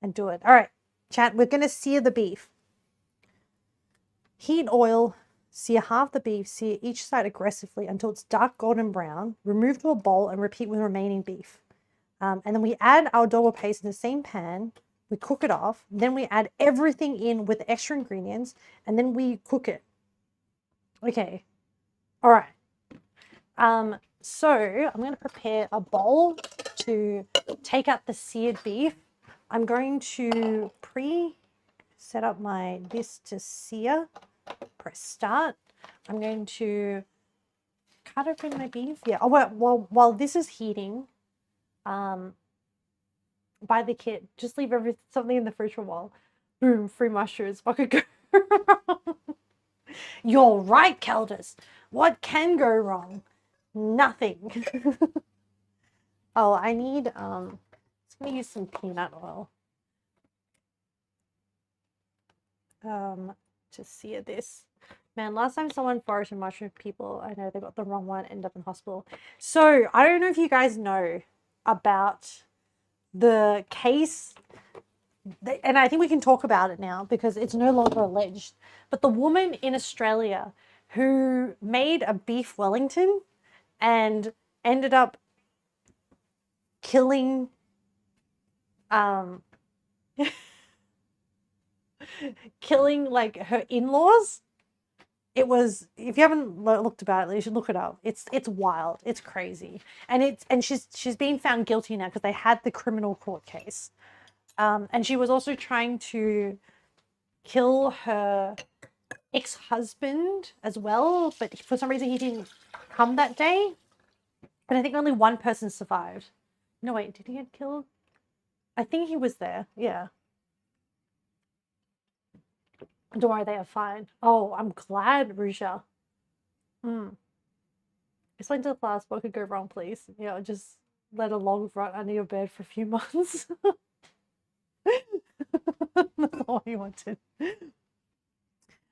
and do it. All right, chat, we're going to sear the beef. Heat oil, sear half the beef, sear each side aggressively until it's dark golden brown. Remove to a bowl and repeat with the remaining beef. And then we add our adobo paste in the same pan. We cook it off. Then we add everything in with the extra ingredients. And then we cook it. Okay. All right. So I'm going to prepare a bowl to take out the seared beef. I'm going to set up this to sear. Press start. I'm going to cut open my beef. Yeah. Oh, while this is heating, buy the kit. Just leave something in the fridge for a while. Boom, free mushrooms. What could go wrong? You're right, Keldis. What can go wrong? Nothing. Oh, I need I'm gonna use some peanut oil. To sear this. Man, last time someone foraged a mushroom, people, I know they got the wrong one, ended up in hospital. So I don't know if you guys know about the case, and I think we can talk about it now because it's no longer alleged. But the woman in Australia who made a beef Wellington and ended up killing killing like her in-laws. It was, if you haven't looked about it, you should look it up. It's wild. It's crazy. And she's being found guilty now because they had the criminal court case. And she was also trying to kill her ex-husband as well, but for some reason he didn't come that day. And I think only one person survived. No, wait, did he get killed? I think he was there. Yeah. Don't worry, they are fine. Oh, I'm glad, Rusha. Explain to the class what could go wrong, please. You know, just let a log rot under your bed for a few months. That's all you wanted.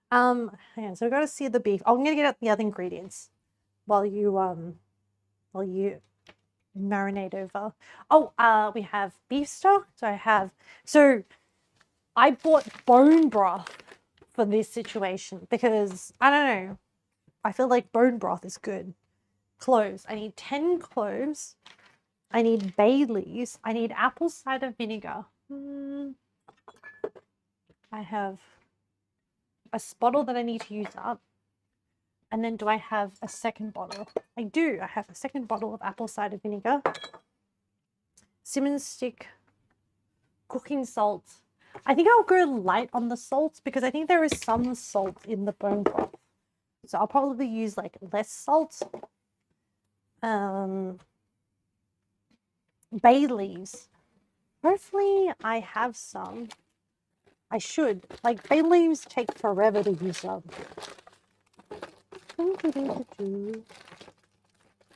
Hang on, so we gotta see the beef. I'm gonna get out the other ingredients while you marinate over. Oh, we have beef stock. So I bought bone broth for this situation because I don't know. I feel like bone broth is good. Cloves. I need 10 cloves. I need bay leaves. I need apple cider vinegar. I have a bottle that I need to use up. And then do I have a second bottle? I do. I have a second bottle of apple cider vinegar. Cinnamon stick. Cooking salt. I think I'll go light on the salt because I think there is some salt in the bone broth. So I'll probably use like less salt. Bay leaves. Hopefully I have some. I should. Like, bay leaves take forever to use up.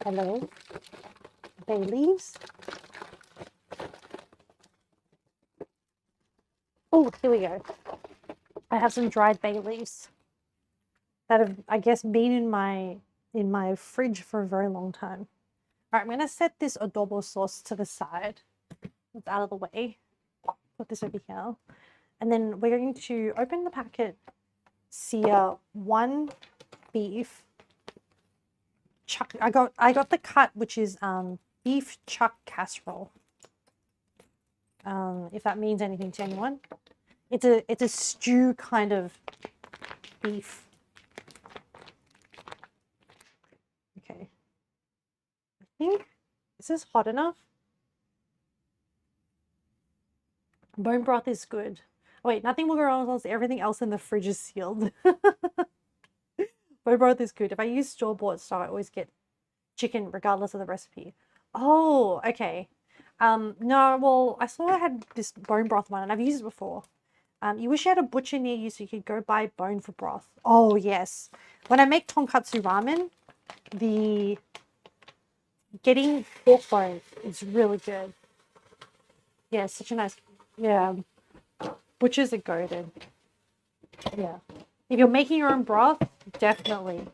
Hello? Bay leaves. Oh, here we go. I have some dried bay leaves that have, I guess, been in my fridge for a very long time. All right, I'm going to set this adobo sauce to the side. It's out of the way. Put this over here. And then we're going to open the packet, sear one beef chuck. I got the cut, which is beef chuck casserole. If that means anything to anyone. It's a stew kind of beef. Okay. I think, is this hot enough? Bone broth is good. Oh, wait, nothing will go wrong unless everything else in the fridge is sealed. Bone broth is good. If I use store-bought stock, I always get chicken regardless of the recipe. Oh, okay. No, well, I saw I had this bone broth one and I've used it before. You wish you had a butcher near you so you could go buy bone for broth. Oh, yes. When I make tonkatsu ramen, getting pork bone is really good. Yeah, such a nice, yeah. Butchers are goated. Yeah. If you're making your own broth, definitely.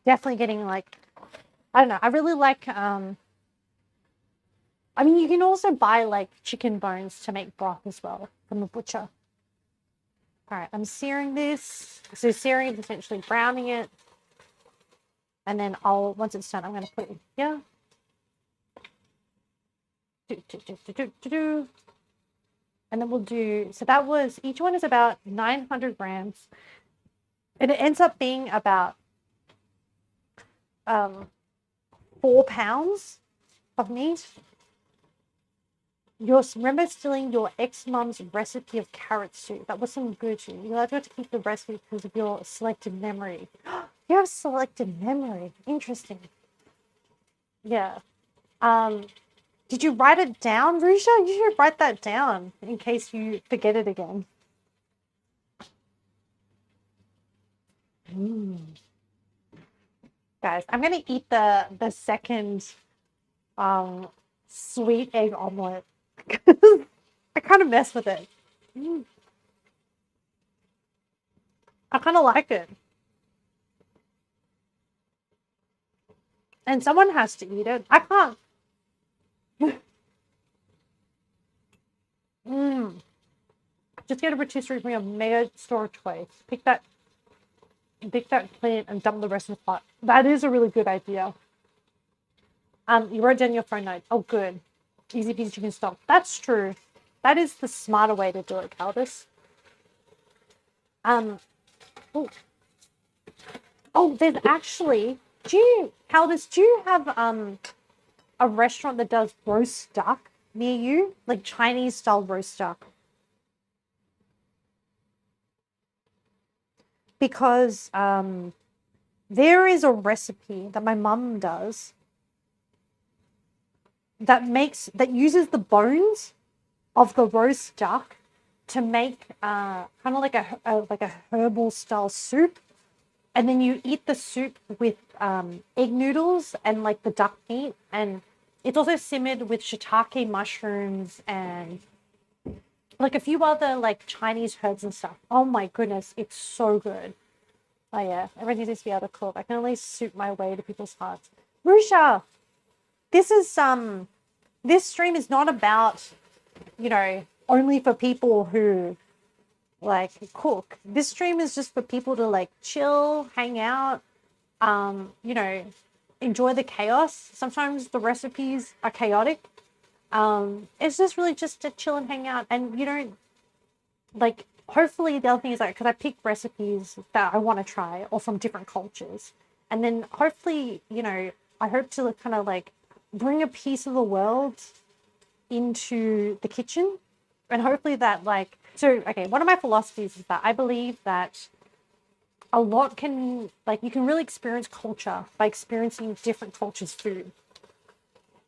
Definitely getting like, I don't know. I really like, I mean, you can also buy like chicken bones to make broth as well from the butcher. All right, I'm searing this. So searing is essentially browning it. And then once it's done, I'm going to put it here. And then we'll do, so that was, each one is about 900 grams. And it ends up being about 4 pounds of meat. Remember stealing your ex-mum's recipe of carrot soup. That was some good soup. You'll have to keep the recipe because of your selective memory. You have selective memory. Interesting. Yeah. Did you write it down, Rusha? You should write that down in case you forget it again. Guys, I'm gonna eat the second sweet egg omelet. I kind of mess with it. I kind of like it. And someone has to eat it. I can't. Just get a rotisserie from your mega store choice. Pick that plant and dump the rest in the pot. That is a really good idea. You wrote down your phone note. Oh, good. Easy peasy chicken stock. That's true. That is the smarter way to do it, Caldus. Oh, there's actually. Caldus, do you have a restaurant that does roast duck near you, like Chinese style roast duck? Because there is a recipe that my mum does that uses the bones of the roast duck to make kind of like a herbal style soup, and then you eat the soup with egg noodles and like the duck meat, and it's also simmered with shiitake mushrooms and like a few other like Chinese herbs and stuff. Oh my goodness, it's so good. Oh yeah, everyone needs to be able to cook. I can only suit my way to people's hearts. Rusha, this stream is not about, only for people who like cook. This stream is just for people to like chill, hang out, enjoy the chaos. Sometimes the recipes are chaotic. It's just really just to chill and hang out, and you don't like. Hopefully, the other thing is like, because I pick recipes that I want to try or from different cultures, and then hopefully, I hope to kind of like bring a piece of the world into the kitchen, and hopefully that like. So okay, one of my philosophies is that I believe that a lot can like you can really experience culture by experiencing different cultures' food.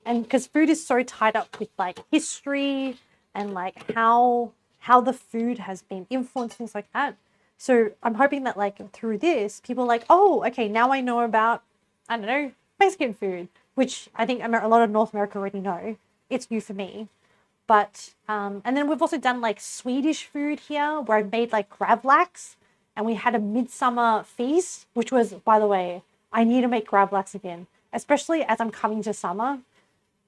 And because food is so tied up with like history and like how the food has been influenced, things like that. So I'm hoping that like through this, people are like, oh, okay, now I know about, I don't know, Mexican food, which I think a lot of North America already know. It's new for me. But, and then we've also done like Swedish food here where I've made like gravlax, and we had a midsummer feast, which was, by the way, I need to make gravlax again, especially as I'm coming to summer.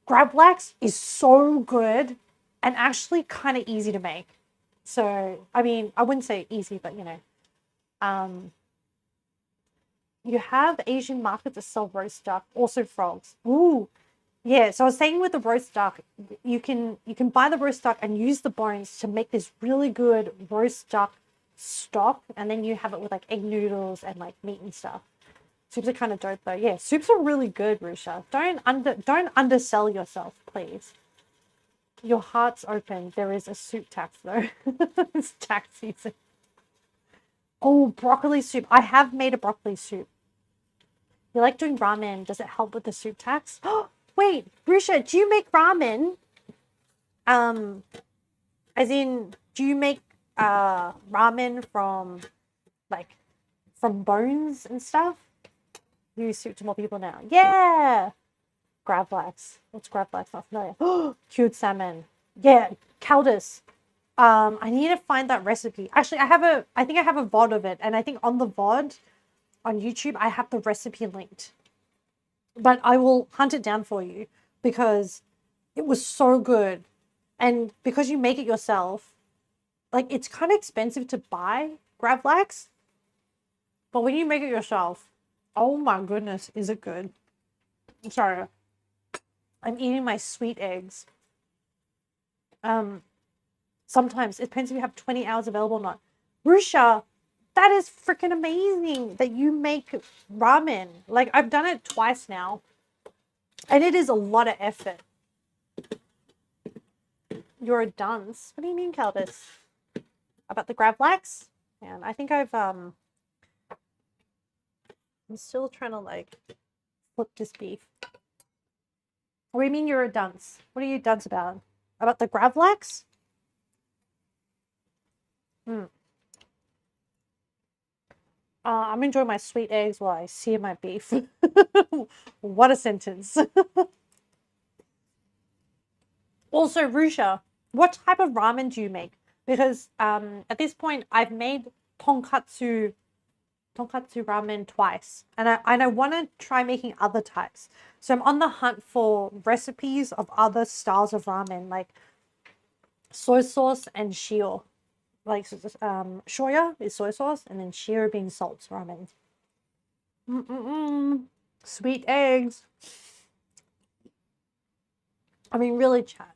Gravlax is so good and actually kind of easy to make. So, I mean, I wouldn't say easy, but you have Asian markets that sell roast duck, also frogs. Ooh, yeah. So I was saying with the roast duck, you can buy the roast duck and use the bones to make this really good roast duck stock, and then you have it with like egg noodles and like meat and stuff. Soups are kind of dope though. Yeah, soups are really good, Rusha. Don't undersell yourself, please. Your heart's open. There is a soup tax though. It's tax season. Oh, broccoli soup. I have made a broccoli soup. You like doing ramen. Does it help with the soup tax? Oh, wait, Rusha, do you make ramen? As in, do you make ramen from bones and stuff? You soup to more people now. Yeah. Gravlax. What's Gravlax? Not familiar. Cured salmon. Yeah, Caldus. I need to find that recipe. Actually, I think I have a VOD of it, and I think on the VOD on YouTube I have the recipe linked. But I will hunt it down for you because it was so good. And because you make it yourself, like it's kind of expensive to buy Gravlax. But when you make it yourself, oh my goodness, is it good? I'm sorry. I'm eating my sweet eggs. Sometimes it depends if you have 20 hours available or not. Rusha, that is freaking amazing that you make ramen. Like I've done it twice now, and it is a lot of effort. You're a dunce. What do you mean, Caldus? About the Gravlax? Man, I think I'm still trying to like flip this beef. What do you mean you're a dunce? What are you dunce about? About the Gravlax? I'm enjoying my sweet eggs while I sear my beef. What a sentence. Also, Rusha, what type of ramen do you make? Because at this point, I've made tonkatsu ramen twice, and I want to try making other types. So I'm on the hunt for recipes of other styles of ramen, like soy sauce and shio. like shoya is soy sauce, and then shiro being salt ramen. Sweet eggs. I mean, really, chat.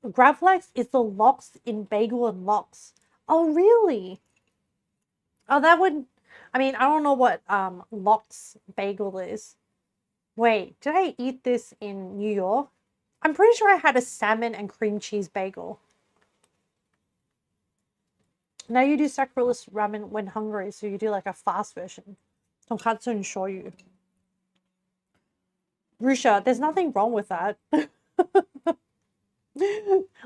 Gravlax is the lox in bagel and lox. Oh, really? Oh, that would. I mean, I don't know what lox bagel is. Wait, did I eat this in New York? I'm pretty sure I had a salmon and cream cheese bagel. Now you do sacrilegious ramen when hungry, so you do like a fast version. Tonkatsu and shoyu. Rusha, there's nothing wrong with that.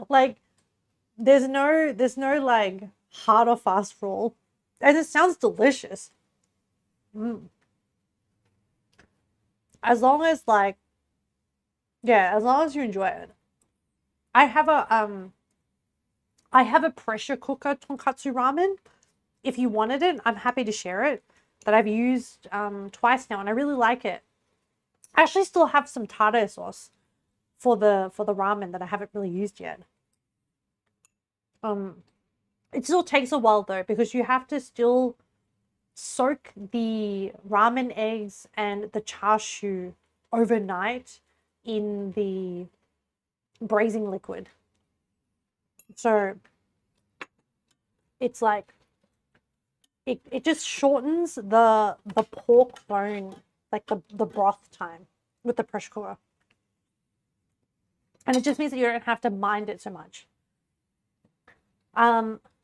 Like, there's no like hard or fast rule. And it sounds delicious. As long as like, yeah, as long as you enjoy it. I have a pressure cooker tonkatsu ramen. If you wanted it, I'm happy to share it. That I've used twice now, and I really like it. I actually still have some tartar sauce for the ramen that I haven't really used yet. It still takes a while though, because you have to still soak the ramen eggs and the chashu overnight in the braising liquid. So it's like it just shortens the pork bone, like the broth time with the pressure cooker. And it just means that you don't have to mind it so much.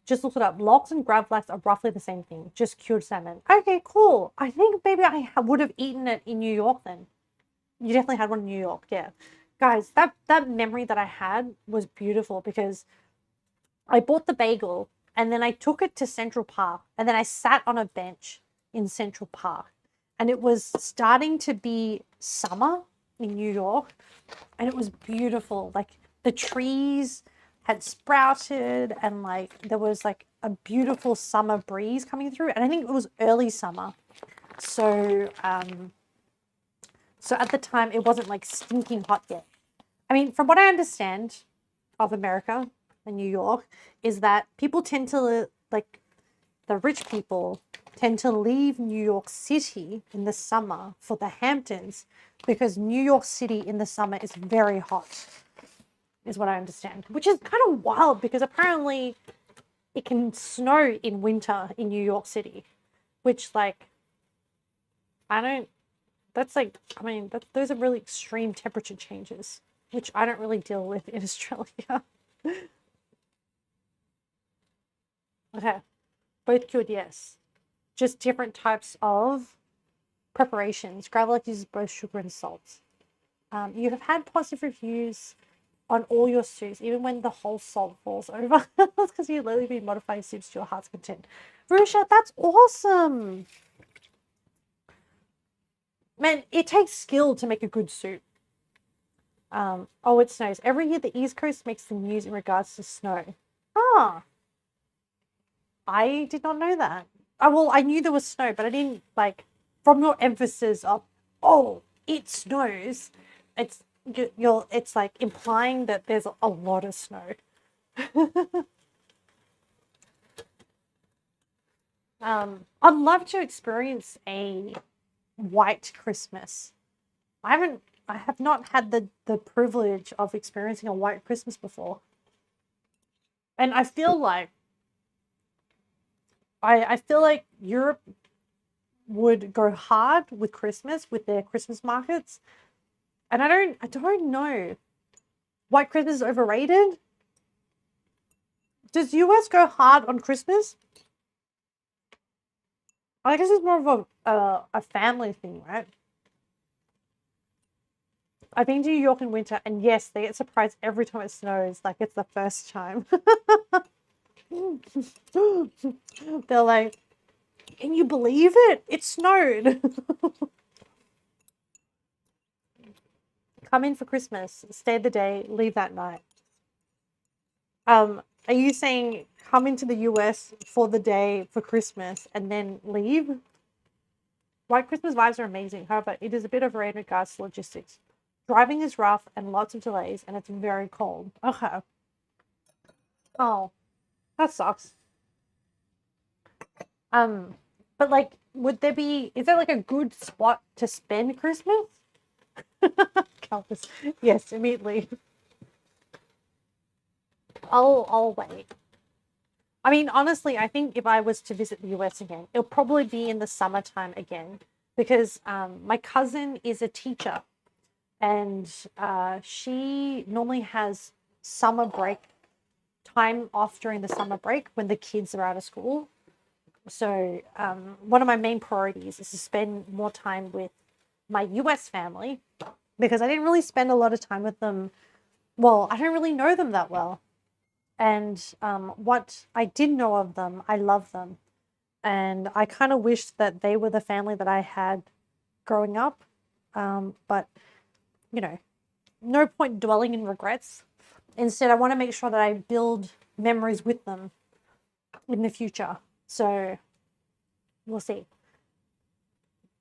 Just looked it up. Lox and gravlax are roughly the same thing, just cured salmon. Okay, cool. I think maybe I would have eaten it in New York then. You definitely had one in New York, yeah. Guys, that memory that I had was beautiful because I bought the bagel and then I took it to Central Park and then I sat on a bench in Central Park and it was starting to be summer in New York and it was beautiful. Like the trees had sprouted and like there was like a beautiful summer breeze coming through, and I think it was early summer. So so at the time it wasn't like stinking hot yet. I mean, from what I understand of America and New York is that people tend to like the rich people tend to leave New York City in the summer for the Hamptons because New York City in the summer is very hot. Is what I understand, which is kind of wild because apparently it can snow in winter in New York City, which like, I don't, that's like, I mean, those are really extreme temperature changes, which I don't really deal with in Australia. Okay, both cured, yes. Just different types of preparations. Gravlax uses both sugar and salt. You have had positive reviews on all your soups, even when the whole salt falls over. That's because you literally been modifying soups to your heart's content. Verusha, that's awesome. Man, it takes skill to make a good soup. Oh, it snows. Every year the East Coast makes the news in regards to snow. Ah, I did not know that. Well, I knew there was snow, but I didn't, like, from your emphasis of, oh, it snows, it's like implying that there's a lot of snow. I'd love to experience a white Christmas. I have not had the privilege of experiencing a white Christmas before. And I feel like I feel like Europe would go hard with Christmas with their Christmas markets. And I don't know. White Christmas is overrated? Does US go hard on Christmas? I guess it's more of a family thing, right? I've been to New York in winter, and yes, they get surprised every time it snows, like it's the first time. They're like, can you believe it? It snowed. Come in for Christmas, stay the day, leave that night. Are you saying come into the US for the day for Christmas and then leave? White Christmas vibes are amazing. However, it is a bit overrated in regards to logistics. Driving is rough and lots of delays, and it's very cold. Okay. Oh. That sucks. But like, is there like a good spot to spend Christmas? Calvis. Yes, immediately. I'll wait. I mean, honestly, I think if I was to visit the US again, it'll probably be in the summertime again because my cousin is a teacher and she normally has summer break time off during the summer break when the kids are out of school. So one of my main priorities is to spend more time with my US family because I didn't really spend a lot of time with them. Well, I don't really know them that well. And what I did know of them, I love them. And I kind of wished that they were the family that I had growing up. But, you know, no point dwelling in regrets. Instead, I want to make sure that I build memories with them in the future. So we'll see.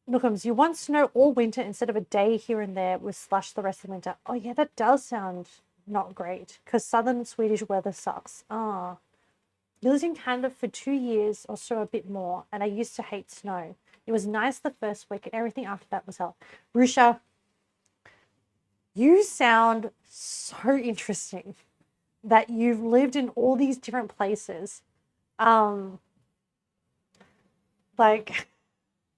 Nookums, you want to know all winter instead of a day here and there with slush the rest of winter. Oh, yeah, that does sound not great because southern Swedish weather sucks. Ah. I lived in Canada for 2 years or so, a bit more, and I used to hate snow. It was nice the first week, and everything after that was hell. Rusha, you sound so interesting that you've lived in all these different places. Like,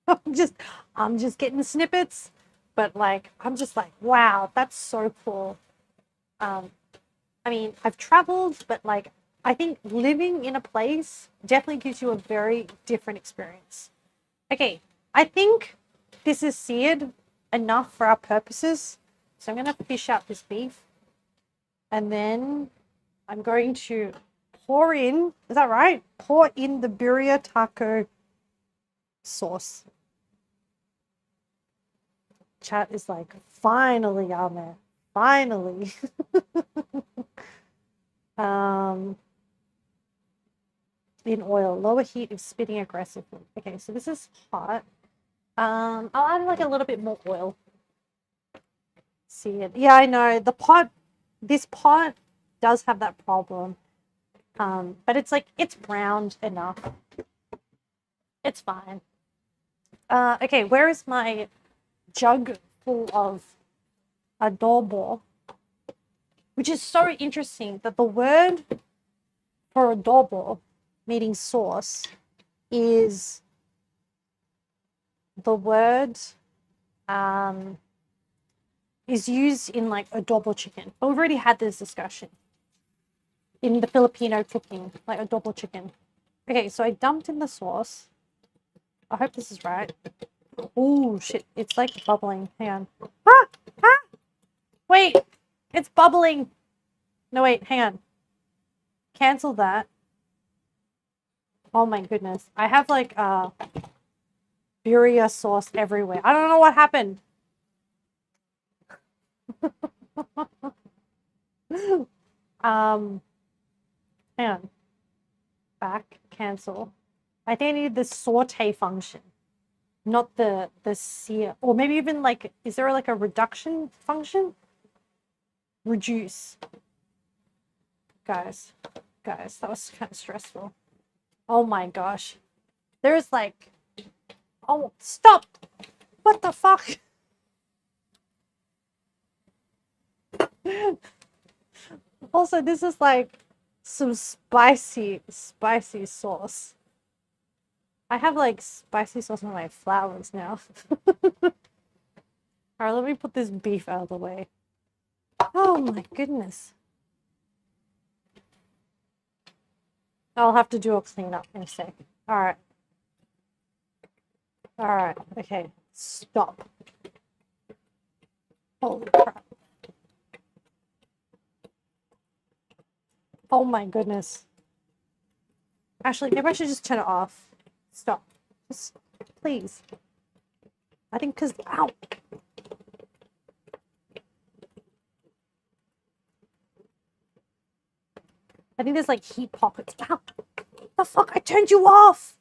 I'm just getting snippets, but like, I'm just like, wow, that's so cool. I mean, I've traveled, but like, I think living in a place definitely gives you a very different experience. Okay, I think this is seared enough for our purposes. So I'm going to fish out this beef. And then I'm going to pour in, is that right? Pour in the birria taco sauce. Chat is like, finally, Ahmed, finally. In oil, lower heat if spitting aggressively. Okay, so this is hot. I'll add like a little bit more oil. See it? Yeah, I know. This pot does have that problem. But it's like, it's browned enough. It's fine. Okay, where is my jug full of adobo? Which is so interesting that the word for adobo, meaning sauce, is the word is used in like adobo chicken. We've already had this discussion in the Filipino cooking, like adobo chicken. Okay, so I dumped in the sauce. I hope this is right. Oh shit, it's like bubbling. Hang on. Ah! Ah! Wait, it's bubbling. No, wait, hang on. Cancel that. Oh my goodness. I have like birria sauce everywhere. I don't know what happened. Hang on. Back, cancel. I think I need the saute function, not the sear. Or maybe even like, is there like a reduction function? Reduce. Guys, that was kind of stressful. Oh my gosh. There's like, oh, stop. What the fuck? Also, this is like some spicy sauce. I have like spicy sauce on my flowers now. All right, let me put this beef out of the way. Oh my goodness. I'll have to do a cleanup in a sec. All right. All right. Okay. Stop. Holy crap. Oh my goodness. Actually, maybe I should just turn it off. Stop. Just, please. I think because, ow. I think there's like heat pockets. Ow. The fuck? I turned you off.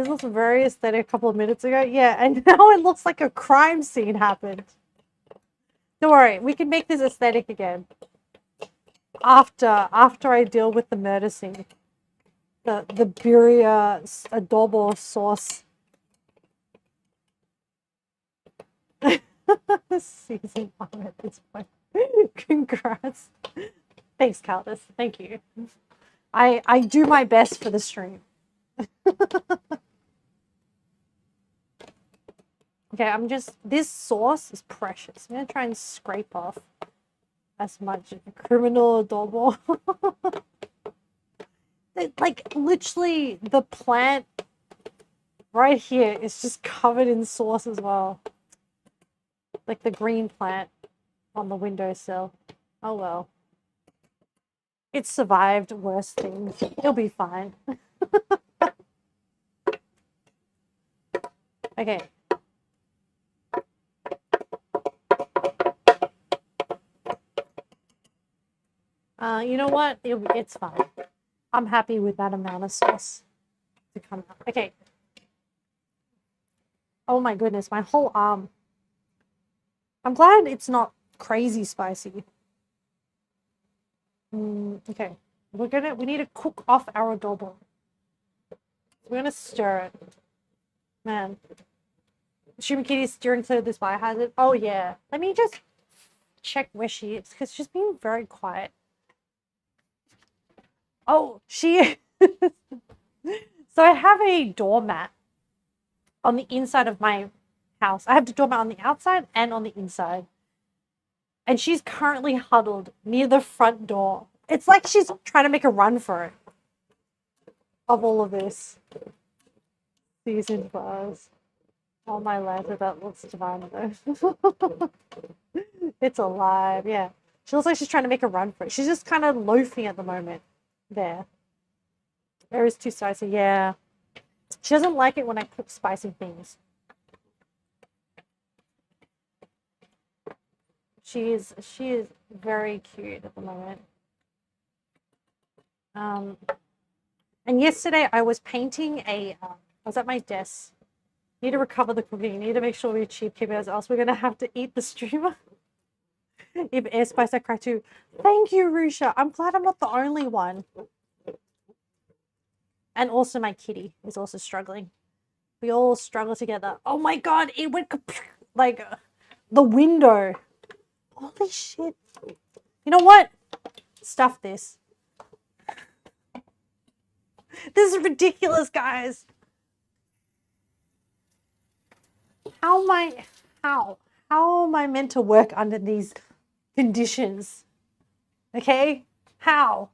This looks very aesthetic a couple of minutes ago. Yeah, and now it looks like a crime scene happened. Don't worry, we can make this aesthetic again. After I deal with the murder scene. The birria adobo sauce. Season 1 at this point. Congrats. Thanks, Caldas. Thank you. I do my best for the stream. Okay, this sauce is precious. I'm gonna try and scrape off as much criminal adobo. Like, literally, the plant right here is just covered in sauce as well. Like the green plant on the windowsill. Oh well. It survived worse things. It'll be fine. Okay. You know what? It's fine. I'm happy with that amount of sauce to come out. Okay. Oh my goodness, my whole arm. I'm glad it's not crazy spicy. Okay. We need to cook off our adobo. We're gonna stir it. Man. Shumi Kitty's steering clear of this biohazard. Oh yeah. Let me just check where she is, because she's being very quiet. Oh, she So I have a doormat on the inside of my house. I have the doormat on the outside and on the inside. And she's currently huddled near the front door. It's like she's trying to make a run for it. Of all of this. Season bars. Oh my life, that looks divine though. It's alive, yeah. She looks like she's trying to make a run for it. She's just kind of loafing at the moment. There. There is too spicy, yeah. She doesn't like it when I cook spicy things. She is very cute at the moment. And yesterday I was painting I was at my desk. Need to recover the cooking. Need to make sure we achieve keepers, else we're gonna have to eat the streamer. If air spice I cry too. Thank you, Rusha. I'm glad I'm not the only one. And also my kitty is also struggling. We all struggle together. Oh my god, it went like the window. Holy shit. You know what? Stuff this. This is ridiculous, guys. How am I meant to work under these conditions? Okay? How?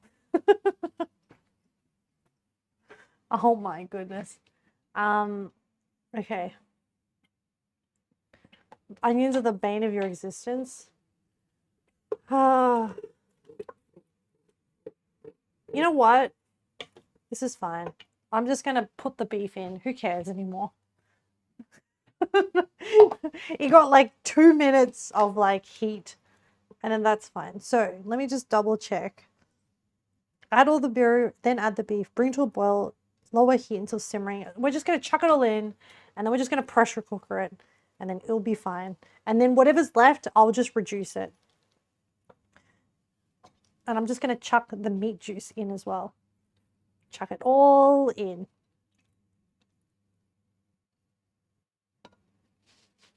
Oh my goodness. Okay. Onions are the bane of your existence. You know what? This is fine. I'm just gonna put the beef in. Who cares anymore? You got like 2 minutes of like heat, and then that's fine. So let me just double check. Add all the birria, then add the beef. Bring to a boil. Lower heat until simmering. We're just gonna chuck it all in, and then we're just gonna pressure cooker it, and then it'll be fine. And then whatever's left, I'll just reduce it. And I'm just gonna chuck the meat juice in as well. Chuck it all in.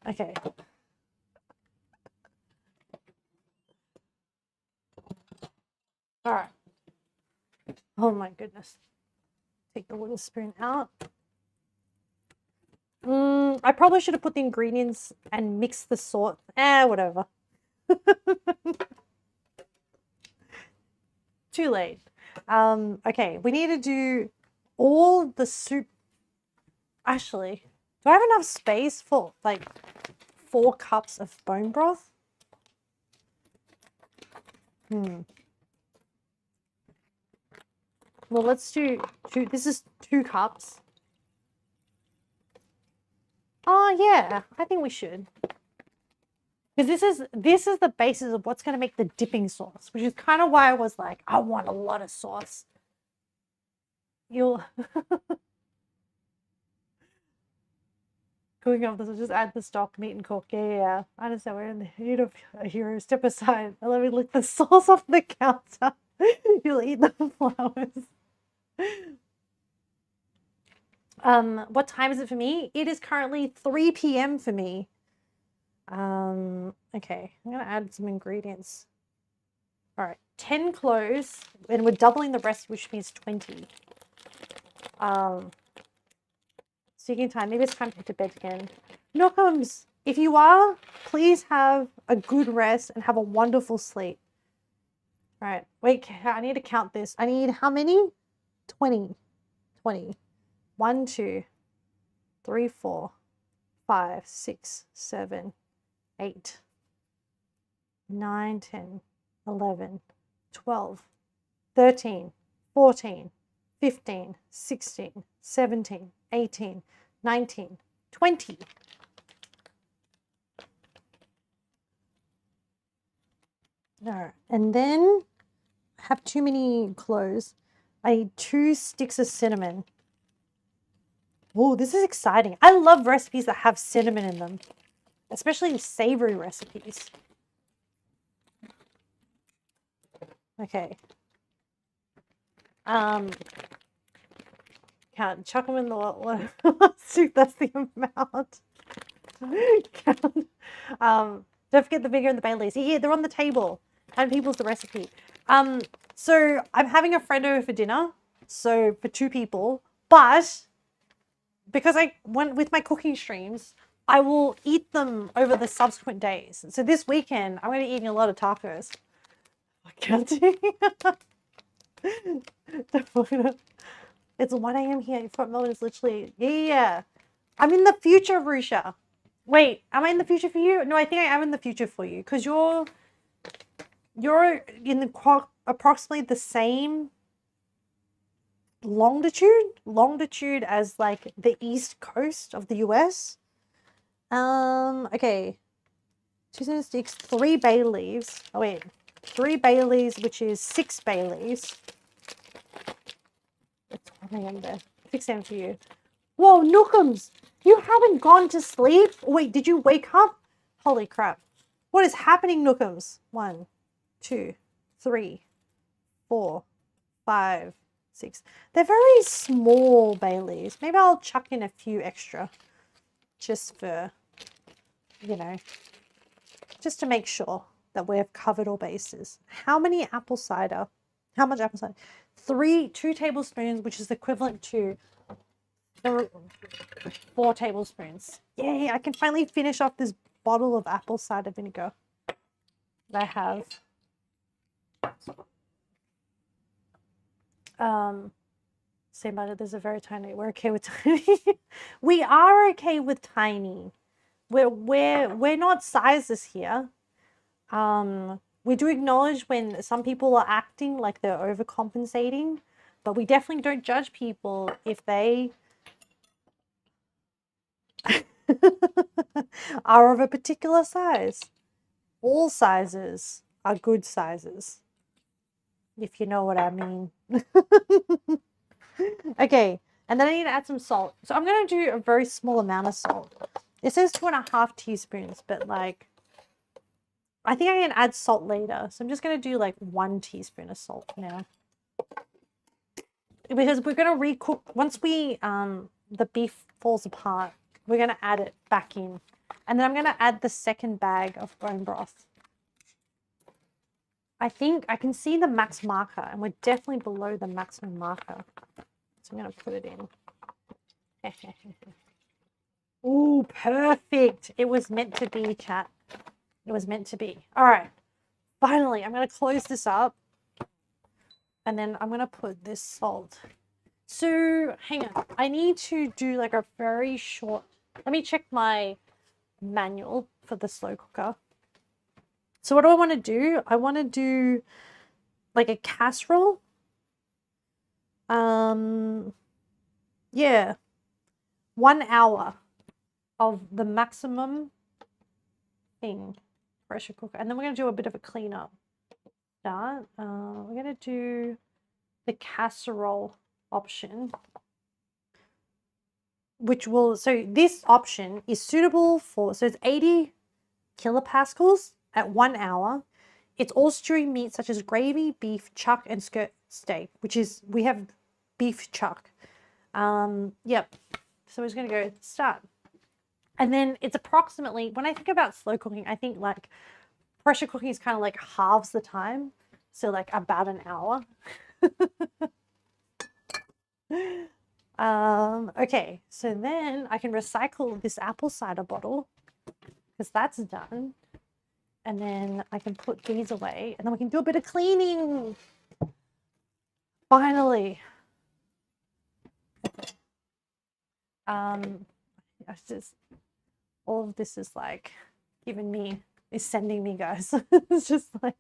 Okay. All right. Oh my goodness. Take the wooden spoon out. I probably should have put the ingredients and mixed the sauce. Whatever. Too late. Okay, we need to do all the soup. Actually, do I have enough space for like 4 cups of bone broth? Well, let's do 2. This is 2 cups. Oh yeah, I think we should. Because this is the basis of what's going to make the dipping sauce, which is kind of why I was like, I want a lot of sauce. You'll Cooking off this, will just add the stock, meat and cook. Yeah. I understand we're in the heat of a hero. Step aside and let me lick the sauce off the counter. You'll eat the flowers. What time is it for me? It is currently 3 p.m. for me. Okay, I'm gonna add some ingredients. All right, 10 cloves, and we're doubling the rest, which means 20. Speaking of time, maybe it's time to head to bed again. Knockums, if you are, please have a good rest and have a wonderful sleep. All right, wait, I need to count this. I need how many? 20. 20. 1, 2, 3, 4, 5, 6, 7, 8, 9, 10, 11, 12, 13, 14, 15, 16, 17, 18, 19, 20. All right, and then I have too many cloves. I need 2 sticks of cinnamon. Oh, this is exciting. I love recipes that have cinnamon in them, especially savory recipes. Okay. Count, chuck them in the water. Shoot, that's the amount. Count. Don't forget the vinegar and the bay leaves. Yeah, they're on the table. And people's the recipe. So I'm having a friend over for dinner. So for 2 people, but because I went with my cooking streams, I will eat them over the subsequent days. So this weekend, I'm going to be eating a lot of tacos. I can't do. It's 1 a.m. here. Fort Melbourne is literally, yeah. I'm in the future, Rusha. Wait, am I in the future for you? No, I think I am in the future for you because you're in the approximately the same longitude as like the east coast of the US. Okay. 2 cinnamon sticks, 3 bay leaves. Oh wait, 3 bay leaves, which is 6 bay leaves. It's 1 a.m. there. 6 a.m. for you. Whoa, Nookums! You haven't gone to sleep? Wait, did you wake up? Holy crap. What is happening, Nookums? 1, 2, 3, 4, 5, 6. They're very small bay leaves. Maybe I'll chuck in a few extra. Just for, you know, just to make sure that we've covered all bases. How many apple cider? How much apple cider? 2 tablespoons, which is equivalent to 4 tablespoons. Yay, I can finally finish off this bottle of apple cider vinegar that I have. Same budget, there's a very tiny, we're okay with tiny. We are okay with tiny. We're not sizes here. We do acknowledge when some people are acting like they're overcompensating, but we definitely don't judge people if they are of a particular size. All sizes are good sizes, if you know what I mean. Okay, and then I need to add some salt. So I'm going to do a very small amount of salt. It says 2.5 teaspoons, but like, I think I can add salt later. So I'm just going to do like 1 teaspoon of salt now. Because we're going to recook, once we, the beef falls apart, we're going to add it back in. And then I'm going to add the second bag of bone broth. I think I can see the max marker, and we're definitely below the maximum marker. So I'm going to put it in. Ooh, perfect. It was meant to be, chat. It was meant to be. All right. Finally, I'm going to close this up. And then I'm going to put this salt. So, hang on. I need to do like a very short... Let me check my manual for the slow cooker. So what do I want to do? I want to do like a casserole. Yeah. 1 hour of the maximum thing. Pressure cooker. And then we're going to do a bit of a cleanup. We're going to do the casserole option. which will, so this option is suitable for, so it's 80 kilopascals at 1 hour. It's all stewing meats such as gravy, beef, chuck, and skirt steak, which is, we have beef chuck. Yep. So we're just going to go start. And then it's approximately, when I think about slow cooking, I think like pressure cooking is kind of like halves the time. So like about an hour. Okay, so then I can recycle this apple cider bottle because that's done. And then I can put these away and then we can do a bit of cleaning. Finally. It's just, all of this is like giving me, is sending me, guys. It's just like,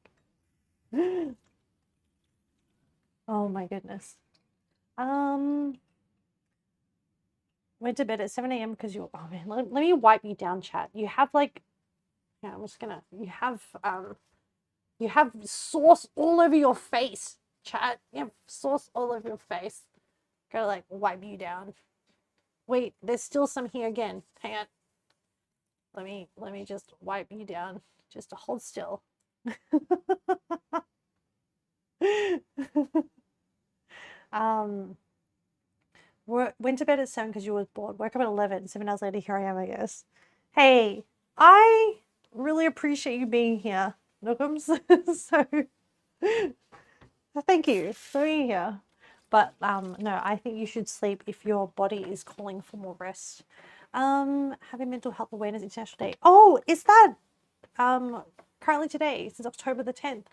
oh my goodness. Went to bed at 7 a.m. because you, oh man, let me wipe you down, chat. You have like, yeah, I'm just gonna, you have sauce all over your face, chat. You have sauce all over your face. Gotta like wipe you down. Wait, there's still some here again. Hang on. Let me just wipe you down. Just to hold still. Went to bed at 7 because you were bored. Woke up at 11. 7 hours later, here I am, I guess. Hey, I really appreciate you being here, Nookums. So, thank you for being here. But no, I think you should sleep if your body is calling for more rest. Having Mental Health Awareness International Day. Oh, is that currently today, since October the 10th?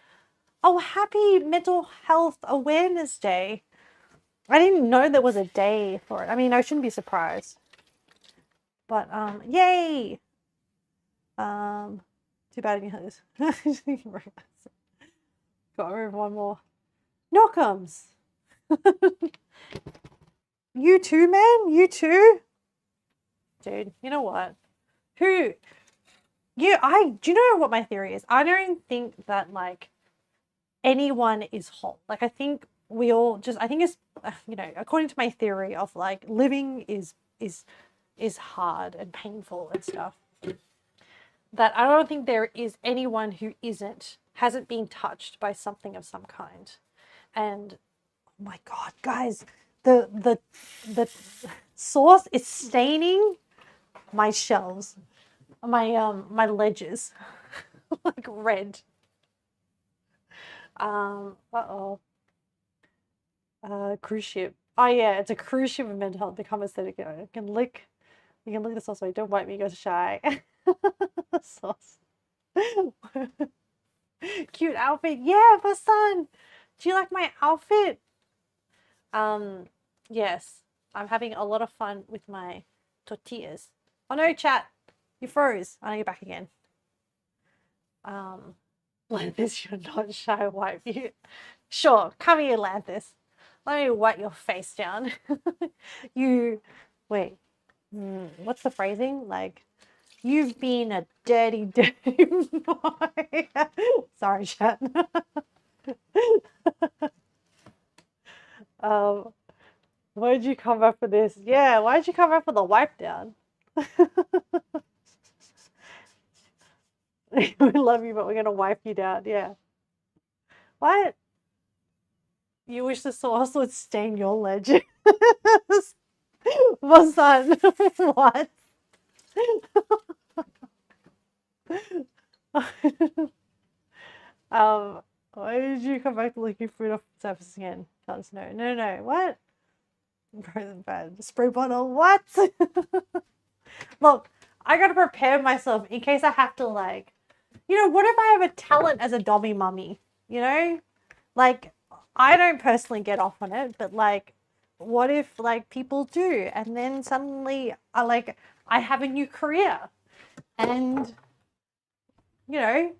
Oh, happy Mental Health Awareness Day. I didn't know there was a day for it. I mean, I shouldn't be surprised. But yay! Too bad you had this. Got to remove one more. Knockums! You too, man? You too? Dude, you know what? Do you know what my theory is? I don't think that like anyone is whole. Like I think we all just, I think it's, you know, according to my theory of like living is hard and painful and stuff, that I don't think there is anyone who hasn't been touched by something of some kind. And oh my God, guys, the sauce is staining my shelves, my ledges, like red. Cruise ship. Oh yeah, it's a cruise ship of mental health. Become aesthetic. You can lick the sauce away. Don't wipe me, you're shy. Sauce. Cute outfit. Yeah, for son. Do you like my outfit? Yes. I'm having a lot of fun with my tortillas. Oh no, chat. You froze. I know you're back again. Lanthus, you're not shy, wipe you. Sure, come here, Lanthus. Let me wipe your face down. Wait, what's the phrasing? Like, you've been a dirty, dirty boy. Sorry, chat. Why'd you come up for this? Yeah, why'd you come up for the wipe down? We love you, but we're gonna wipe you down. Yeah. What? You wish the sauce would stain your ledges? My son. What? Why did you come back to licking fruit off the surface again? That's no. What? Frozen bad. Spray bottle. What? Look, I gotta prepare myself in case I have to like, you know, what if I have a talent as a dommy mummy? You know, like I don't personally get off on it, but like, what if like people do, and then suddenly I have a new career, and you know,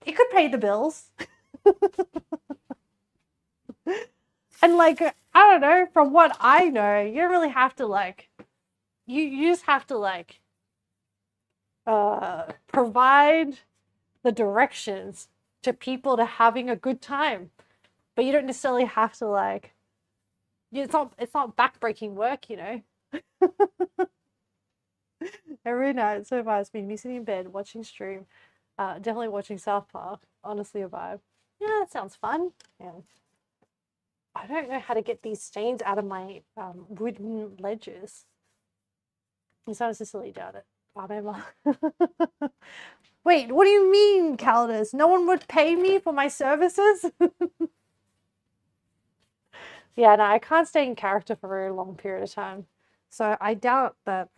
it could pay the bills. And like, I don't know, from what I know, you don't really have to like, you just have to like provide the directions to people to having a good time, but you don't necessarily have to like, It's not backbreaking work, you know. Every night so far, it's been me sitting in bed watching stream. Definitely watching South Park. Honestly, a vibe. Yeah, that sounds fun. Yeah. I don't know how to get these stains out of my wooden ledges. It's not a silly doubt it. Wait, what do you mean, Caldas? No one would pay me for my services? Yeah, no, I can't stay in character for a very long period of time. So I doubt that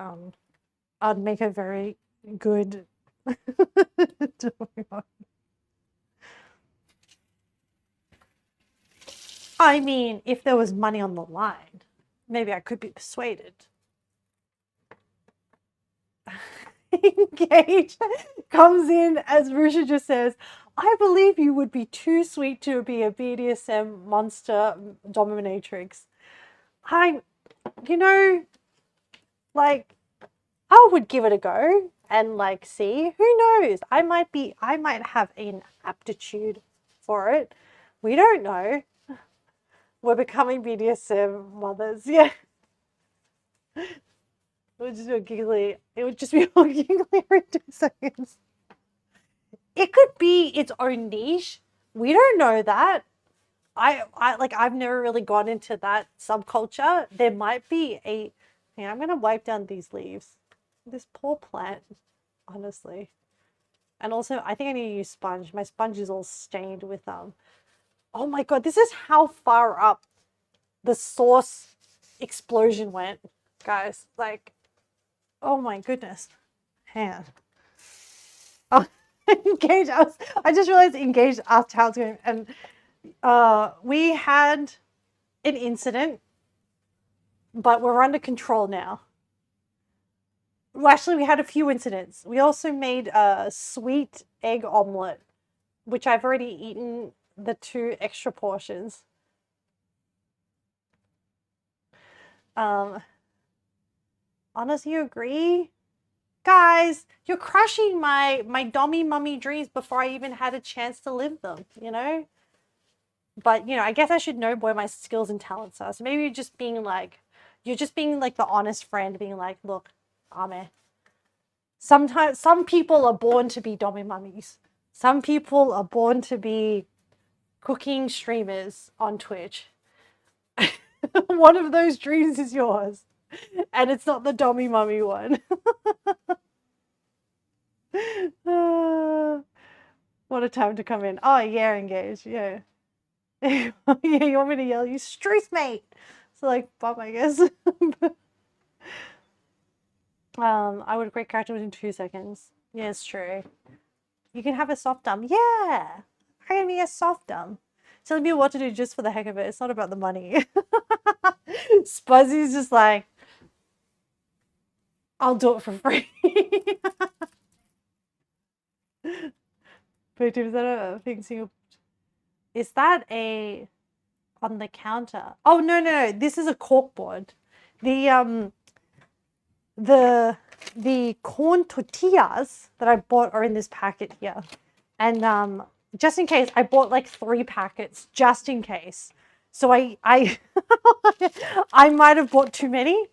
I'd make a very good I mean, if there was money on the line, maybe I could be persuaded. Engage comes in as Rusha just says, I believe you would be too sweet to be a BDSM monster dominatrix. You know, like, I would give it a go and like see. Who knows? I might have an aptitude for it. We don't know. We're becoming BDSM mothers. Yeah. It would just be giggly. It would just be giggly every 2 seconds. It could be its own niche. We don't know that. I've never really gone into that subculture. There might be a. Yeah, I'm gonna wipe down these leaves. This poor plant, honestly. And also, I think I need to use sponge. My sponge is all stained with Oh my god, this is how far up the sauce explosion went, guys. Like, oh my goodness. Hang on. Oh, Engage. I just realized Engage asked how it's going, and we had an incident, but we're under control now. Well, actually, we had a few incidents. We also made a sweet egg omelet, which I've already eaten the 2 extra portions. Honestly, you agree? Guys, you're crushing my dommy mummy dreams before I even had a chance to live them, you know? But, you know, I guess I should know where my skills and talents are. So maybe you're just being like the honest friend, being like, look, Ame, sometimes some people are born to be dommy mummies. Some people are born to be cooking streamers on Twitch. One of those dreams is yours. And it's not the dommy mummy one. What a time to come in. Oh, yeah, Engage. Yeah. Yeah, you want me to yell you? Struth, mate! So, like, bum, I guess. I would create character within 2 seconds. Yeah, it's true. You can have a soft dumb. Yeah! I'm gonna be a soft dumb. Telling me what to do just for the heck of it. It's not about the money. Spuzzy's just like, I'll do it for free. But is that a thing single? Is that a on the counter? Oh no. This is a corkboard. The corn tortillas that I bought are in this packet here. And just in case, I bought like 3 packets just in case. So I I might have bought too many.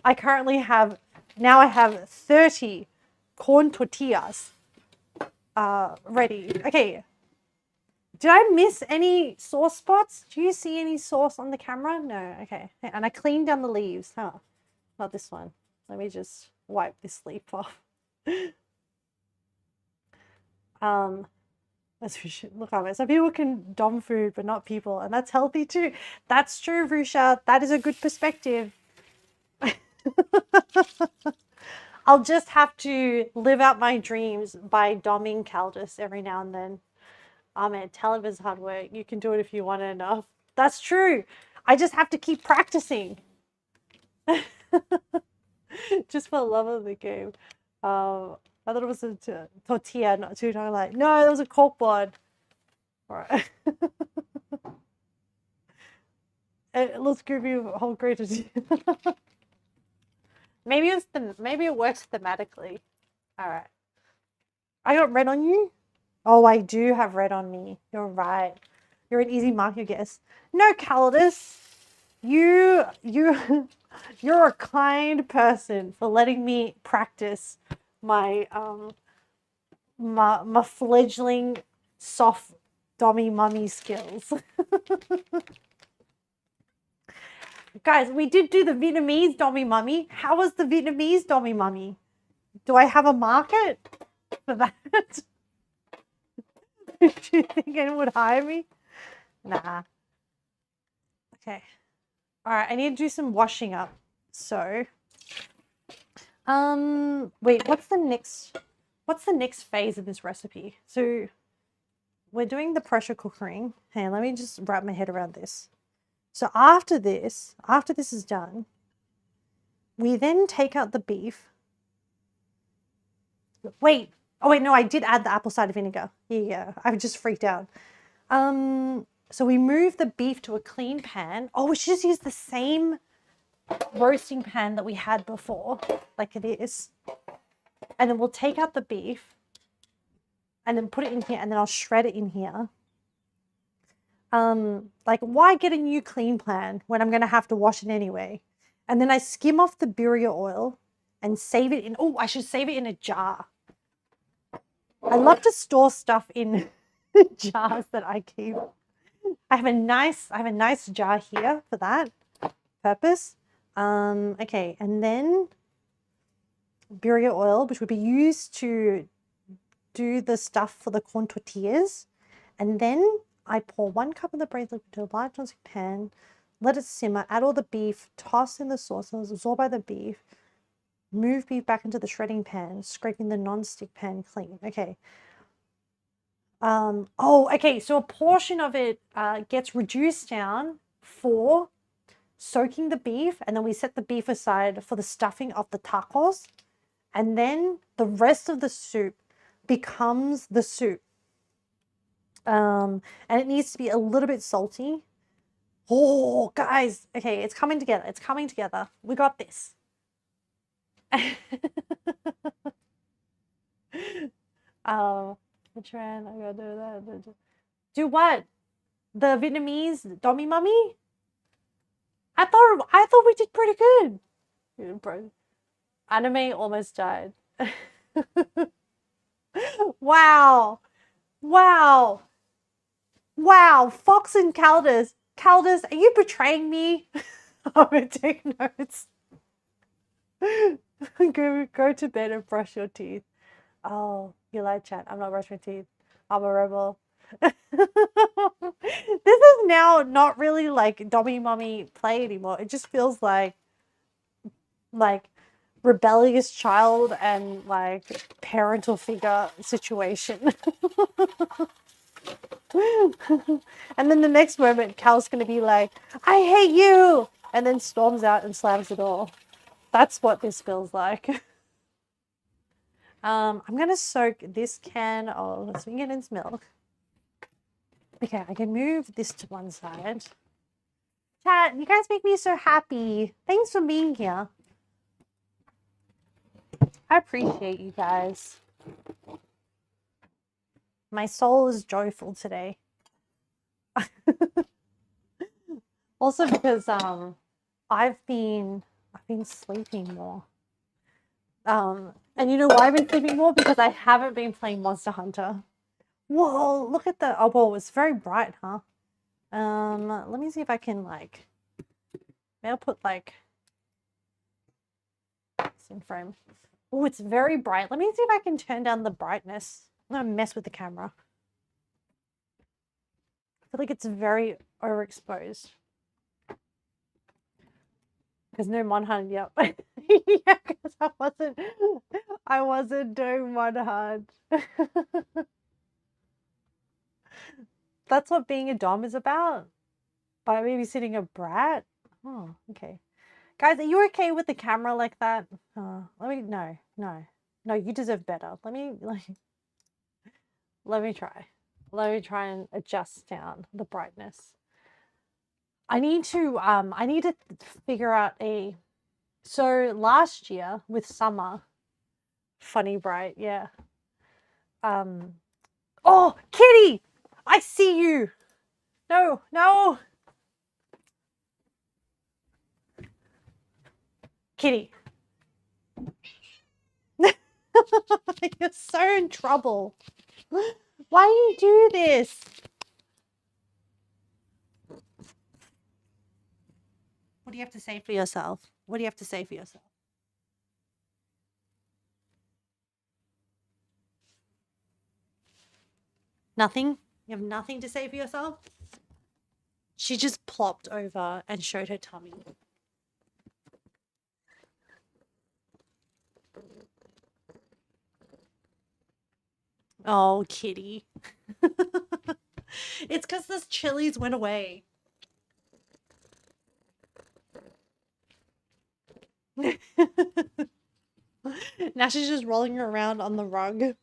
I currently have now I have 30 corn tortillas ready. Okay. Did I miss any sauce spots? Do you see any sauce on the camera? No. Okay. And I cleaned down the leaves. Huh. Not this one. Let me just wipe this leaf off. Look at it. Some people can dom food, but not people, and that's healthy too. That's true, Rusha. That is a good perspective. I'll just have to live out my dreams by doming Caldas every now and then. Ahmed, television's hard work. You can do it if you want it enough. That's true. I just have to keep practicing. Just for the love of the game. I thought it was a tortilla, not too like. No, that was a corkboard. Alright. Let's give you a whole greater. Maybe it works thematically. Alright. I got red on you? Oh, I do have red on me. You're right. You're an easy mark, I guess. No, Calidus. You you're a kind person for letting me practice my my fledgling soft dummy mummy skills. Guys, we did do the Vietnamese dummy mummy. How was the Vietnamese dummy mummy? Do I have a market for that? Do you think anyone would hire me? Nah. Okay. All right, I need to do some washing up. So, wait, what's the next phase of this recipe? So, we're doing the pressure cooking. Hey, let me just wrap my head around this. So after this is done, we then take out the beef. Wait, oh wait, no, I did add the apple cider vinegar. Yeah, I just freaked out. So we move the beef to a clean pan. Oh, we should just use the same roasting pan that we had before, like it is. And then we'll take out the beef and then put it in here, and then I'll shred it in here. Like, why get a new clean pan when I'm going to have to wash it anyway? And then I skim off the birria oil and save it in, oh, I should save it in a jar. I love to store stuff in jars that I keep. I have a nice jar here for that purpose. Okay, and then birria oil, which would be used to do the stuff for the corn tortillas. And then I pour 1 cup of the braised liquid into a large non-stick pan, let it simmer, add all the beef, toss in the sauce, absorb by the beef, move beef back into the shredding pan, scraping the non-stick pan clean. Okay. Okay, so a portion of it gets reduced down for soaking the beef, and then we set the beef aside for the stuffing of the tacos, and then the rest of the soup becomes the soup. And it needs to be a little bit salty. Oh, guys. Okay, it's coming together. It's coming together. We got this. Which one? I gotta do that. Do what? The Vietnamese dummy mummy? I thought we did pretty good. Anime almost died. Wow. Wow. Wow, Fox and Caldas. Caldas, are you betraying me? I'm gonna take notes. Go to bed and brush your teeth. Oh, you lied, chat. I'm not brushing my teeth. I'm a rebel. This is now not really like Dummy Mummy play anymore. It just feels like rebellious child and like parental figure situation. And then the next moment, Cal's going to be like, I hate you! And then storms out and slams the door. That's what this feels like. I'm going to soak this can of Swingen's milk. Okay, I can move this to one side. Chat, you guys make me so happy. Thanks for being here. I appreciate you guys. My soul is joyful today. Also because I've been sleeping more. And you know why I've been sleeping more? Because I haven't been playing Monster Hunter. Whoa, look at the, oh, well, it's very bright, huh? Let me see if I can like, maybe I'll put like this in frame. Oh, it's very bright. Let me see if I can turn down the brightness. I'm gonna mess with the camera. I feel like it's very overexposed. Because no Monhun, yep. Yeah, because I wasn't doing Monhun. That's what being a dom is about. By babysitting a brat. Oh, okay. Guys, are you okay with the camera like that? No, you deserve better. Let me try. Let me try and adjust down the brightness. I need to figure out so last year with summer, funny bright, yeah. Oh, Kitty! I see you! No. Kitty. You're so in trouble. Why do you do this? What do you have to say for yourself? What do you have to say for yourself? Nothing? You have nothing to say for yourself? She just plopped over and showed her tummy. Oh, kitty. It's because this chilies went away. Now she's just rolling around on the rug.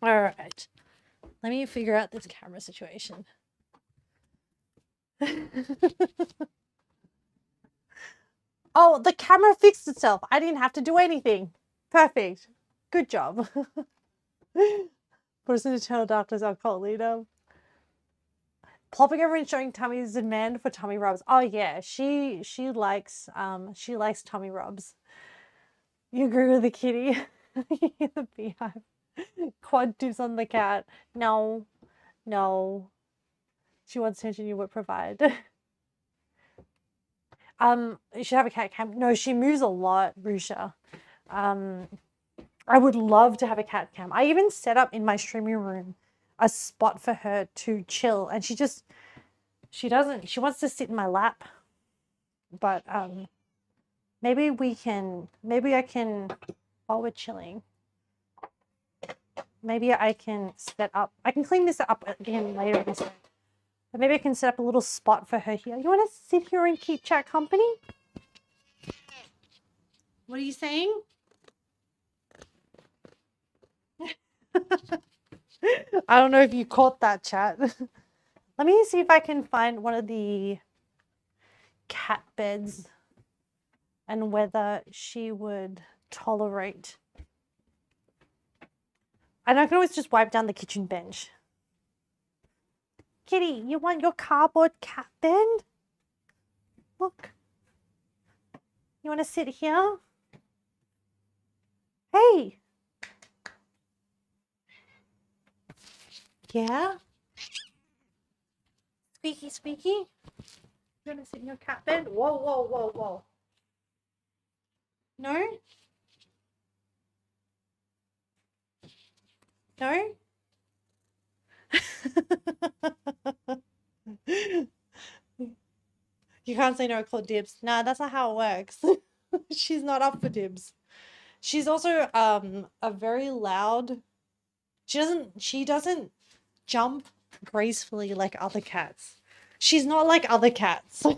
All right. Let me figure out this camera situation. Oh, the camera fixed itself. I didn't have to do anything. Perfect. Good job. Person to tell doctors our cult leader. Plopping over and showing Tummy's demand for tummy rubs. Oh yeah, she likes tummy rubs. You agree with the kitty? The beehive. Quad dibs on the cat. No. No. She wants attention you would provide. You should have a cat cam. No, she moves a lot, Rusha. I would love to have a cat cam. I even set up in my streaming room a spot for her to chill, and she wants to sit in my lap. But maybe I can, while we're chilling, maybe I can clean this up again later this week. But maybe I can set up a little spot for her here. You want to sit here and keep chat company? What are you saying? I don't know if you caught that, chat. Let me see if I can find one of the cat beds and whether she would tolerate. And I can always just wipe down the kitchen bench. Kitty, you want your cardboard cat bed? Look. You want to sit here? Hey. Yeah? Squeaky, squeaky? You want to sit in your cat bed? Whoa, whoa, whoa, whoa. No? No? You can't say no, called dibs. Nah, that's not how it works. She's not up for dibs. She's also a very loud. She doesn't jump gracefully like other cats. She's not like other cats. Let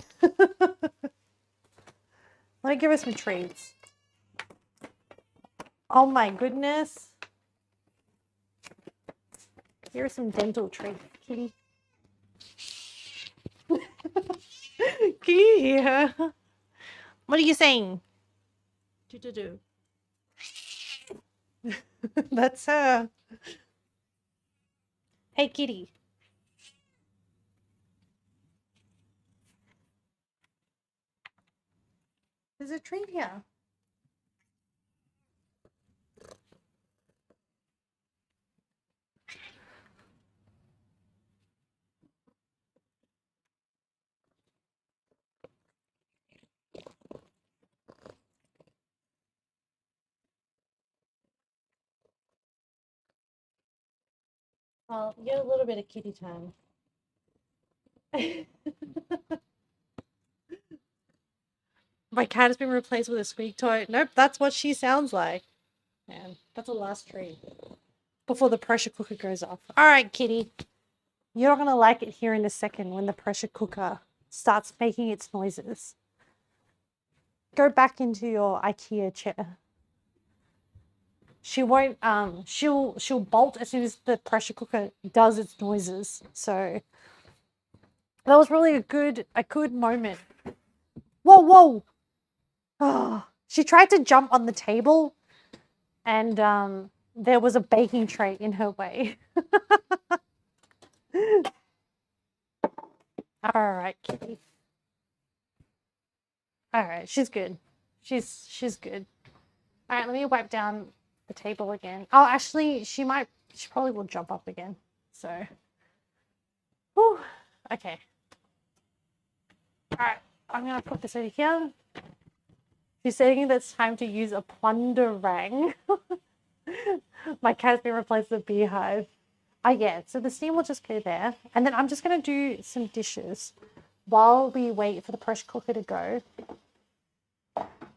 me give her some treats. Oh my goodness. Here are some dental treats, kitty. Can you hear her? What are you saying? Do. That's her. Hey, kitty. There's a treat here. Well, you get a little bit of kitty time. My cat has been replaced with a squeak toy. Nope, that's what she sounds like. Man, that's the last treat. Before the pressure cooker goes off. All right, kitty. You're not going to like it here in a second when the pressure cooker starts making its noises. Go back into your IKEA chair. She won't, she'll bolt as soon as the pressure cooker does its noises. So that was really a good moment. Whoa, whoa. Oh, she tried to jump on the table and there was a baking tray in her way. All right, kitty. All right, she's good. She's good. All right, let me wipe down the table again. Oh, actually, she probably will jump up again. So, whew. Okay. All right, I'm gonna put this over here. She's saying that it's time to use a plunderang. My cat's been replaced with a beehive. Yeah, so the steam will just go there. And then I'm just going to do some dishes while we wait for the pressure cooker to go.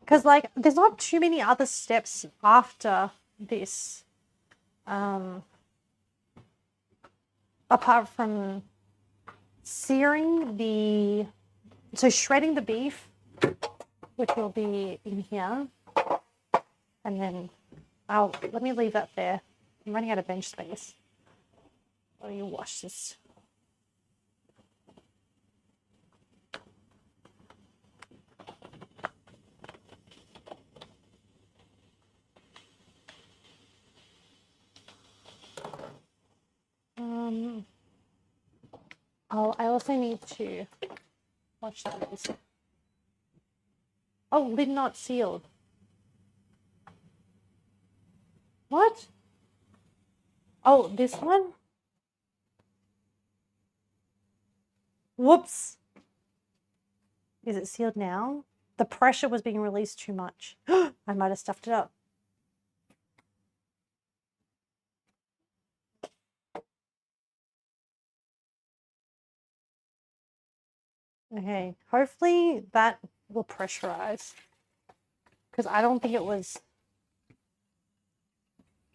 Because, like, there's not too many other steps after this. Apart from shredding the beef, which will be in here. And then let me leave that there. I'm running out of bench space. Let me wash this. I also need to wash these. Oh, lid not sealed. What? Oh, this one? Whoops. Is it sealed now? The pressure was being released too much. I might have stuffed it up. Okay, hopefully that will pressurize. Because I don't think it was...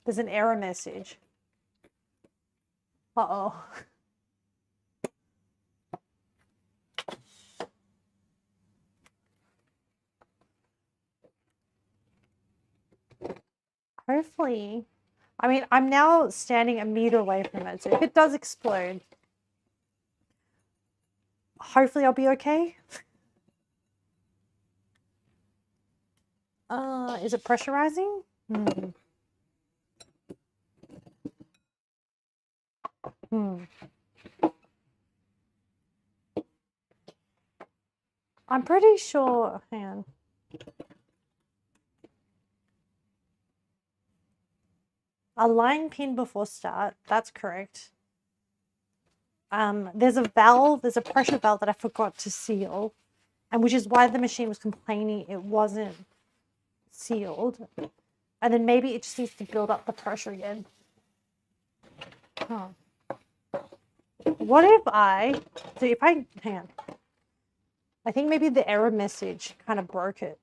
There's an error message. Uh-oh. Hopefully... I mean, I'm now standing a meter away from it, so if it does explode, hopefully I'll be okay. Is it pressurizing? I'm pretty sure, hang on. Align pin before start, that's correct. There's a pressure valve that I forgot to seal, and which is why the machine was complaining it wasn't sealed. And then maybe it just needs to build up the pressure again. Huh. What if hang on. I think maybe the error message kind of broke it.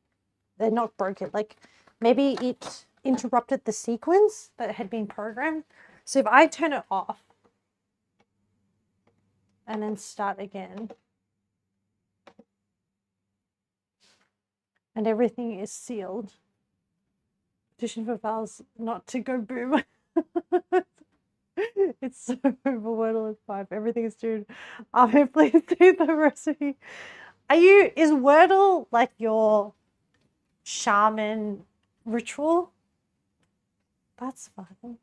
Not broke it, like maybe it interrupted the sequence that had been programmed. So if I turn it off and then start again, and everything is sealed, petition for valves not to go boom. It's so Wordle is 5. Everything is tuned. Please do the recipe. Is Wordle like your shaman ritual? That's fun.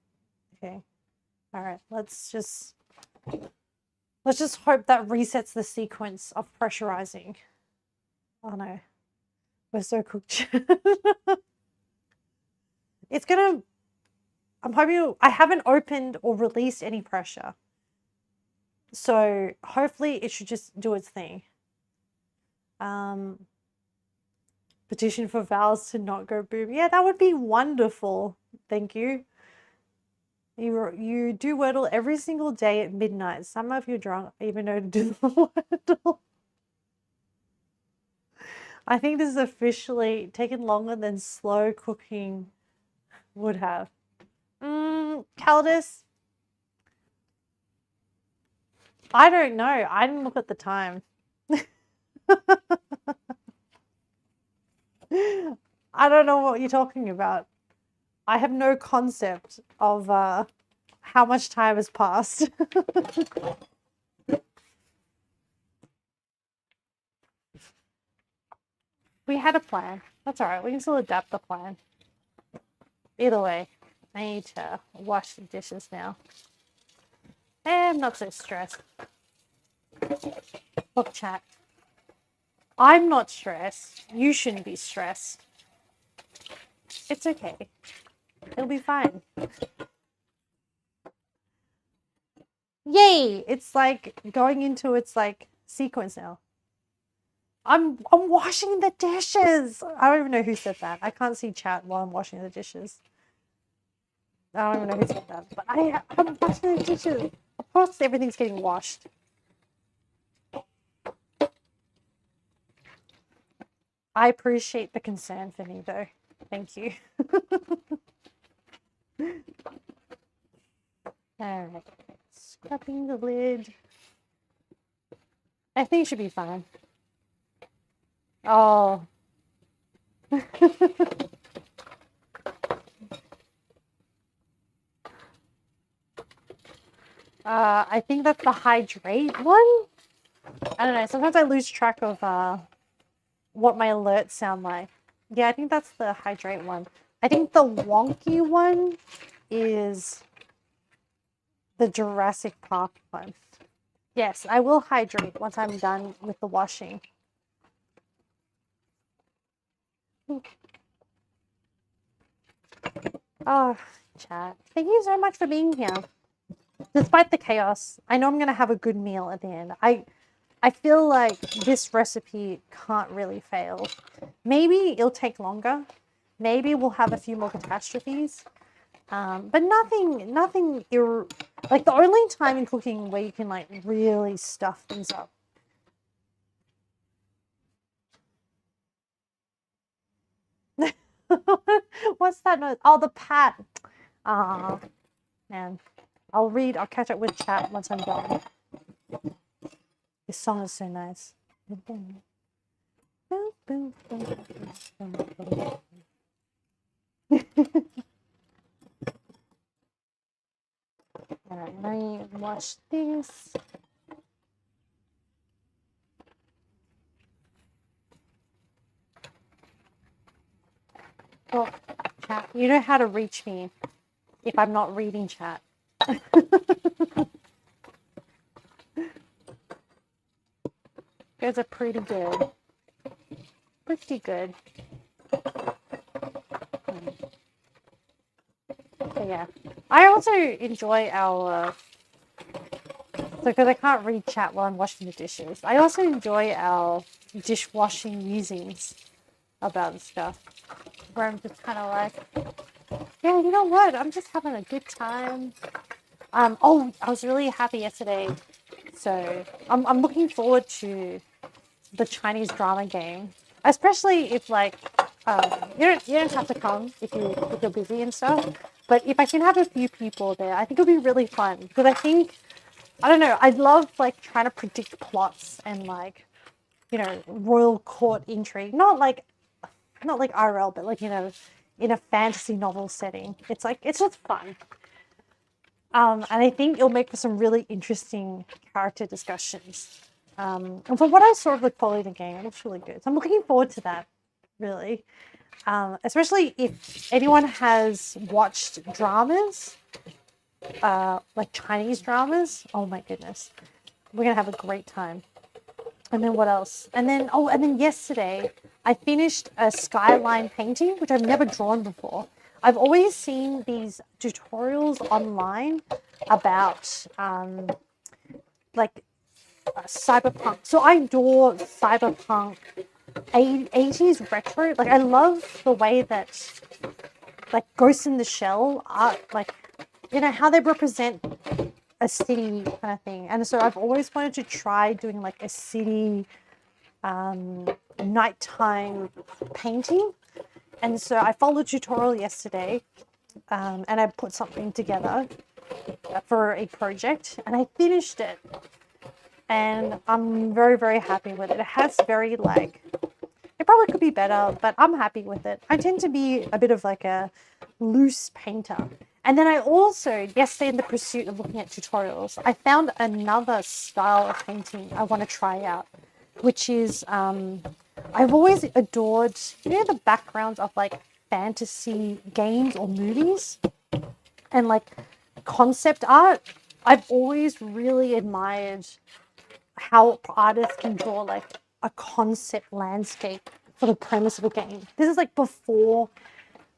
Okay. All right. Let's just hope that resets the sequence of pressurizing. Oh no. We're so cooked. It's gonna... I'm hoping... I haven't opened or released any pressure. So hopefully it should just do its thing. Petition for valves to not go boom. Yeah, that would be wonderful. Thank you. You do Wordle every single day at midnight. Some of you drunk even know to do the Wordle. I think this is officially taken longer than slow cooking would have. Caldus? I don't know. I didn't look at the time. I don't know what you're talking about. I have no concept of how much time has passed. We had a plan. That's all right. We can still adapt the plan. Either way, I need to wash the dishes now. I'm not so stressed. Look, chat. I'm not stressed. You shouldn't be stressed. It's okay. It'll be fine. Yay! It's like going into its like sequence now. I'm washing the dishes. I don't even know who said that. I can't see chat while I'm washing the dishes. I don't even know who said that. But I'm washing the dishes. Of course everything's getting washed. I appreciate the concern for me though. Thank you. Alright. Scrubbing the lid. I think it should be fine. Oh. I think that's the hydrate one. I don't know. Sometimes I lose track of what my alerts sound like. Yeah, I think that's the hydrate one. I think the wonky one is the Jurassic Park one. Yes, I will hydrate once I'm done with the washing. Oh, chat. Thank you so much for being here. Despite the chaos, I know I'm going to have a good meal at the end. I feel like this recipe can't really fail. Maybe it'll take longer. Maybe we'll have a few more catastrophes. But nothing, like the only time in cooking where you can like really stuff things up. What's that noise? Oh, the pat. Ah, man. I'll catch up with chat once I'm done. This song is so nice. Alright, let me wash this. Oh, chat, you know how to reach me if I'm not reading chat. Those are pretty good. Pretty good. So yeah, I also enjoy our because I can't read chat while I'm washing the dishes. I also enjoy our dishwashing musings about stuff, where I'm just kind of like, yeah, you know what? I'm just having a good time. Oh, I was really happy yesterday, so I'm looking forward to the Chinese drama game, especially if like you don't have to come if you're busy and stuff. But if I can have a few people there, I think it'll be really fun because I don't know, I love like trying to predict plots and like, you know, royal court intrigue. Not like IRL, but like, you know, in a fantasy novel setting. It's like it's just fun. And I think it'll make for some really interesting character discussions. And from what I saw of the quality of the game, it looks really good. So I'm looking forward to that, really. Especially if anyone has watched dramas, like Chinese dramas. Oh my goodness. We're going to have a great time. And then what else? And then yesterday, I finished a skyline painting, which I've never drawn before. I've always seen these tutorials online about like cyberpunk. So I adore cyberpunk 80s retro. Like I love the way that like Ghost in the Shell art, like, you know, how they represent a city kind of thing. And so I've always wanted to try doing like a city nighttime painting. And so I followed a tutorial yesterday and I put something together for a project and I finished it. And I'm very, very happy with it. It has very like, it probably could be better, but I'm happy with it. I tend to be a bit of like a loose painter. And then I also, yesterday in the pursuit of looking at tutorials, I found another style of painting I want to try out, which is, I've always adored, you know, the backgrounds of like fantasy games or movies and like concept art. I've always really admired how artists can draw like a concept landscape for the premise of a game. This is like before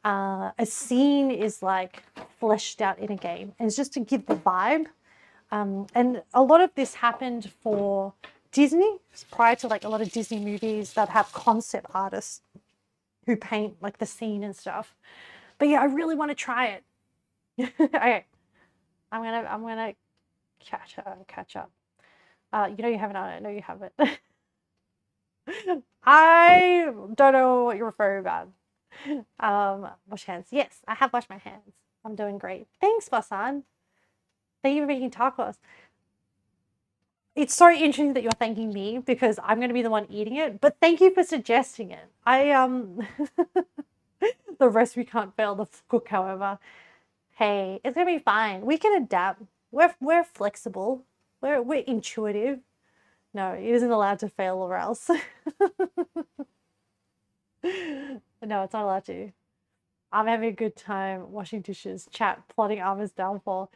a scene is like fleshed out in a game, and it's just to give the vibe. And a lot of this happened for Disney prior to like a lot of Disney movies that have concept artists who paint like the scene and stuff. But yeah, I really want to try it. Okay, I'm gonna catch up. You know you haven't. I know you haven't. I don't know what you're referring about. Wash hands. Yes, I have washed my hands. I'm doing great. Thanks, Basan. Thank you for making tacos. It's so interesting that you're thanking me because I'm going to be the one eating it. But thank you for suggesting it. The recipe can't fail the cook, however. Hey, it's gonna be fine. We can adapt. We're flexible. We're intuitive. No, it isn't allowed to fail or else. No, it's not allowed to. I'm having a good time washing dishes, chat, plotting Arma's downfall.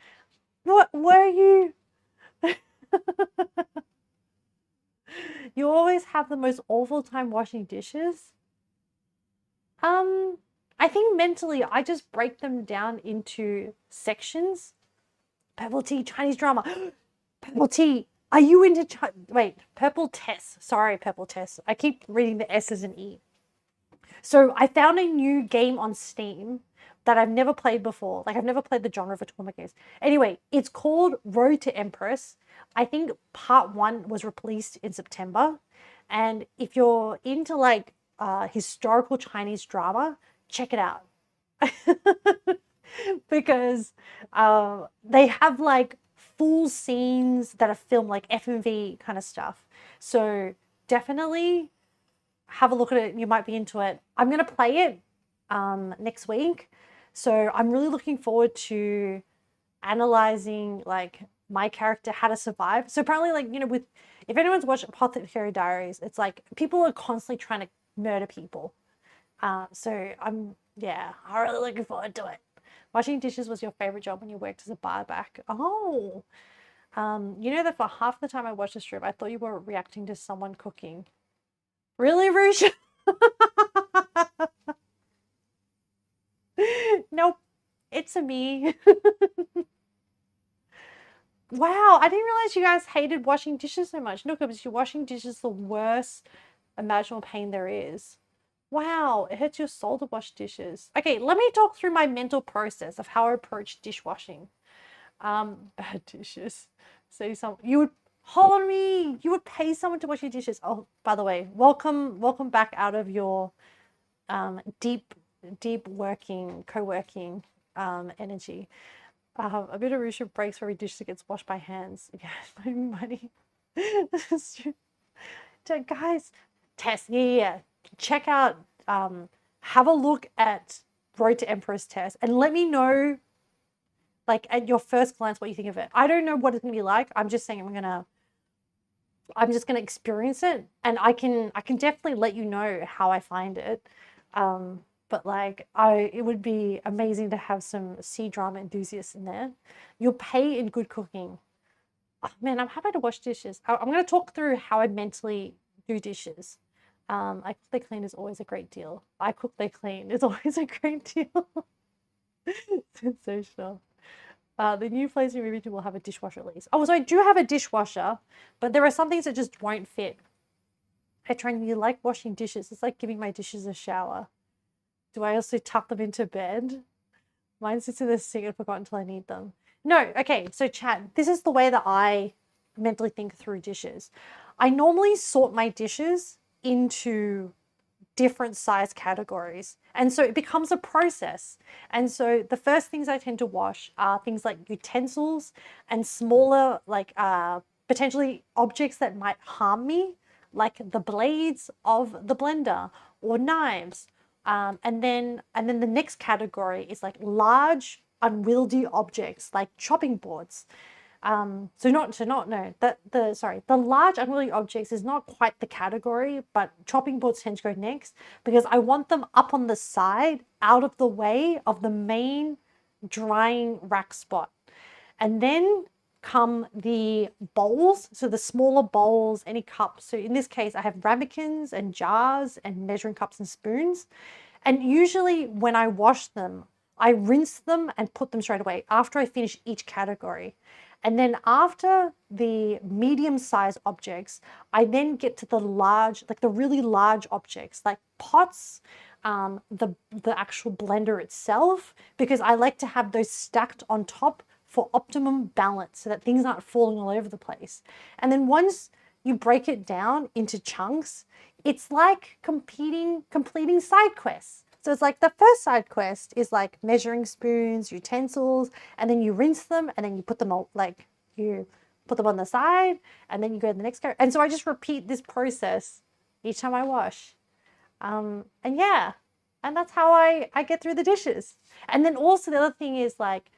What were you? You always have the most awful time washing dishes. I think mentally I just break them down into sections. Purple tea, Chinese drama. Purple tea. Are you into wait, Purple Tess. Sorry, Purple Tess. I keep reading the S as an E. So I found a new game on Steam that I've never played before. Like I've never played the genre of a tournament games. Anyway, it's called Road to Empress. I think part 1 was released in September. And if you're into like historical Chinese drama, check it out. Because they have like full scenes that are filmed like FMV kind of stuff. So definitely have a look at it. You might be into it. I'm going to play it next week. So I'm really looking forward to analyzing like my character, how to survive. So apparently like, you know, with if anyone's watched Apothecary Diaries, it's like people are constantly trying to murder people. So I'm really looking forward to it. Washing dishes was your favorite job when you worked as a bar back. Oh, you know that for half the time I watched the strip, I thought you were reacting to someone cooking. Really, Rouge? Nope, it's a me. Wow, I didn't realize you guys hated washing dishes so much. No, because washing dishes is the worst imaginable pain there is. Wow, it hurts your soul to wash dishes. Okay, let me talk through my mental process of how I approach dishwashing. Bad dishes. Say you would hold on me. You would pay someone to wash your dishes. Oh, by the way, welcome back out of your deep co-working energy. A bit of Rusha breaks for every dish that gets washed by hands. Yeah, my money. Guys, Tess, yeah. Check out, have a look at Road to Empress Tess and let me know, like, at your first glance, what you think of it. I don't know what it's going to be like. I'm just saying I'm just gonna experience it, and I can definitely let you know how I find it. But like it would be amazing to have some sea drama enthusiasts in there. You'll pay in good cooking. Oh, man, I'm happy to wash dishes. I'm going to talk through how I mentally do dishes. I cook they clean is always a great deal. I cook they clean is always a great deal. Sensational. The new Flazy movie will have a dishwasher release. Oh, so I do have a dishwasher, but there are some things that just won't fit. Hey, Train, you like washing dishes? It's like giving my dishes a shower. Do I also tuck them into bed? Mine sits in the sink and forgot until I need them. No, okay, so chat, this is the way that I mentally think through dishes. I normally sort my dishes into different size categories. And so it becomes a process. And so the first things I tend to wash are things like utensils and smaller, like potentially objects that might harm me, like the blades of the blender or knives. And then the next category is like large unwieldy objects like chopping boards. The large unwieldy objects is not quite the category, but chopping boards tend to go next because I want them up on the side, out of the way of the main drying rack spot. And then come the bowls, so the smaller bowls, any cups. So in this case, I have ramekins and jars and measuring cups and spoons. And usually when I wash them, I rinse them and put them straight away after I finish each category. And then after the medium-sized objects, I then get to the large, like the really large objects, like pots, the actual blender itself, because I like to have those stacked on top for optimum balance so that things aren't falling all over the place. And then once you break it down into chunks, it's like completing side quests. So it's like the first side quest is like measuring spoons, utensils, and then you rinse them, and then you put them all, like you put them on the side, and then you go to the next go. And so I just repeat this process each time I wash. And yeah, and that's how I get through the dishes. And then also the other thing is like,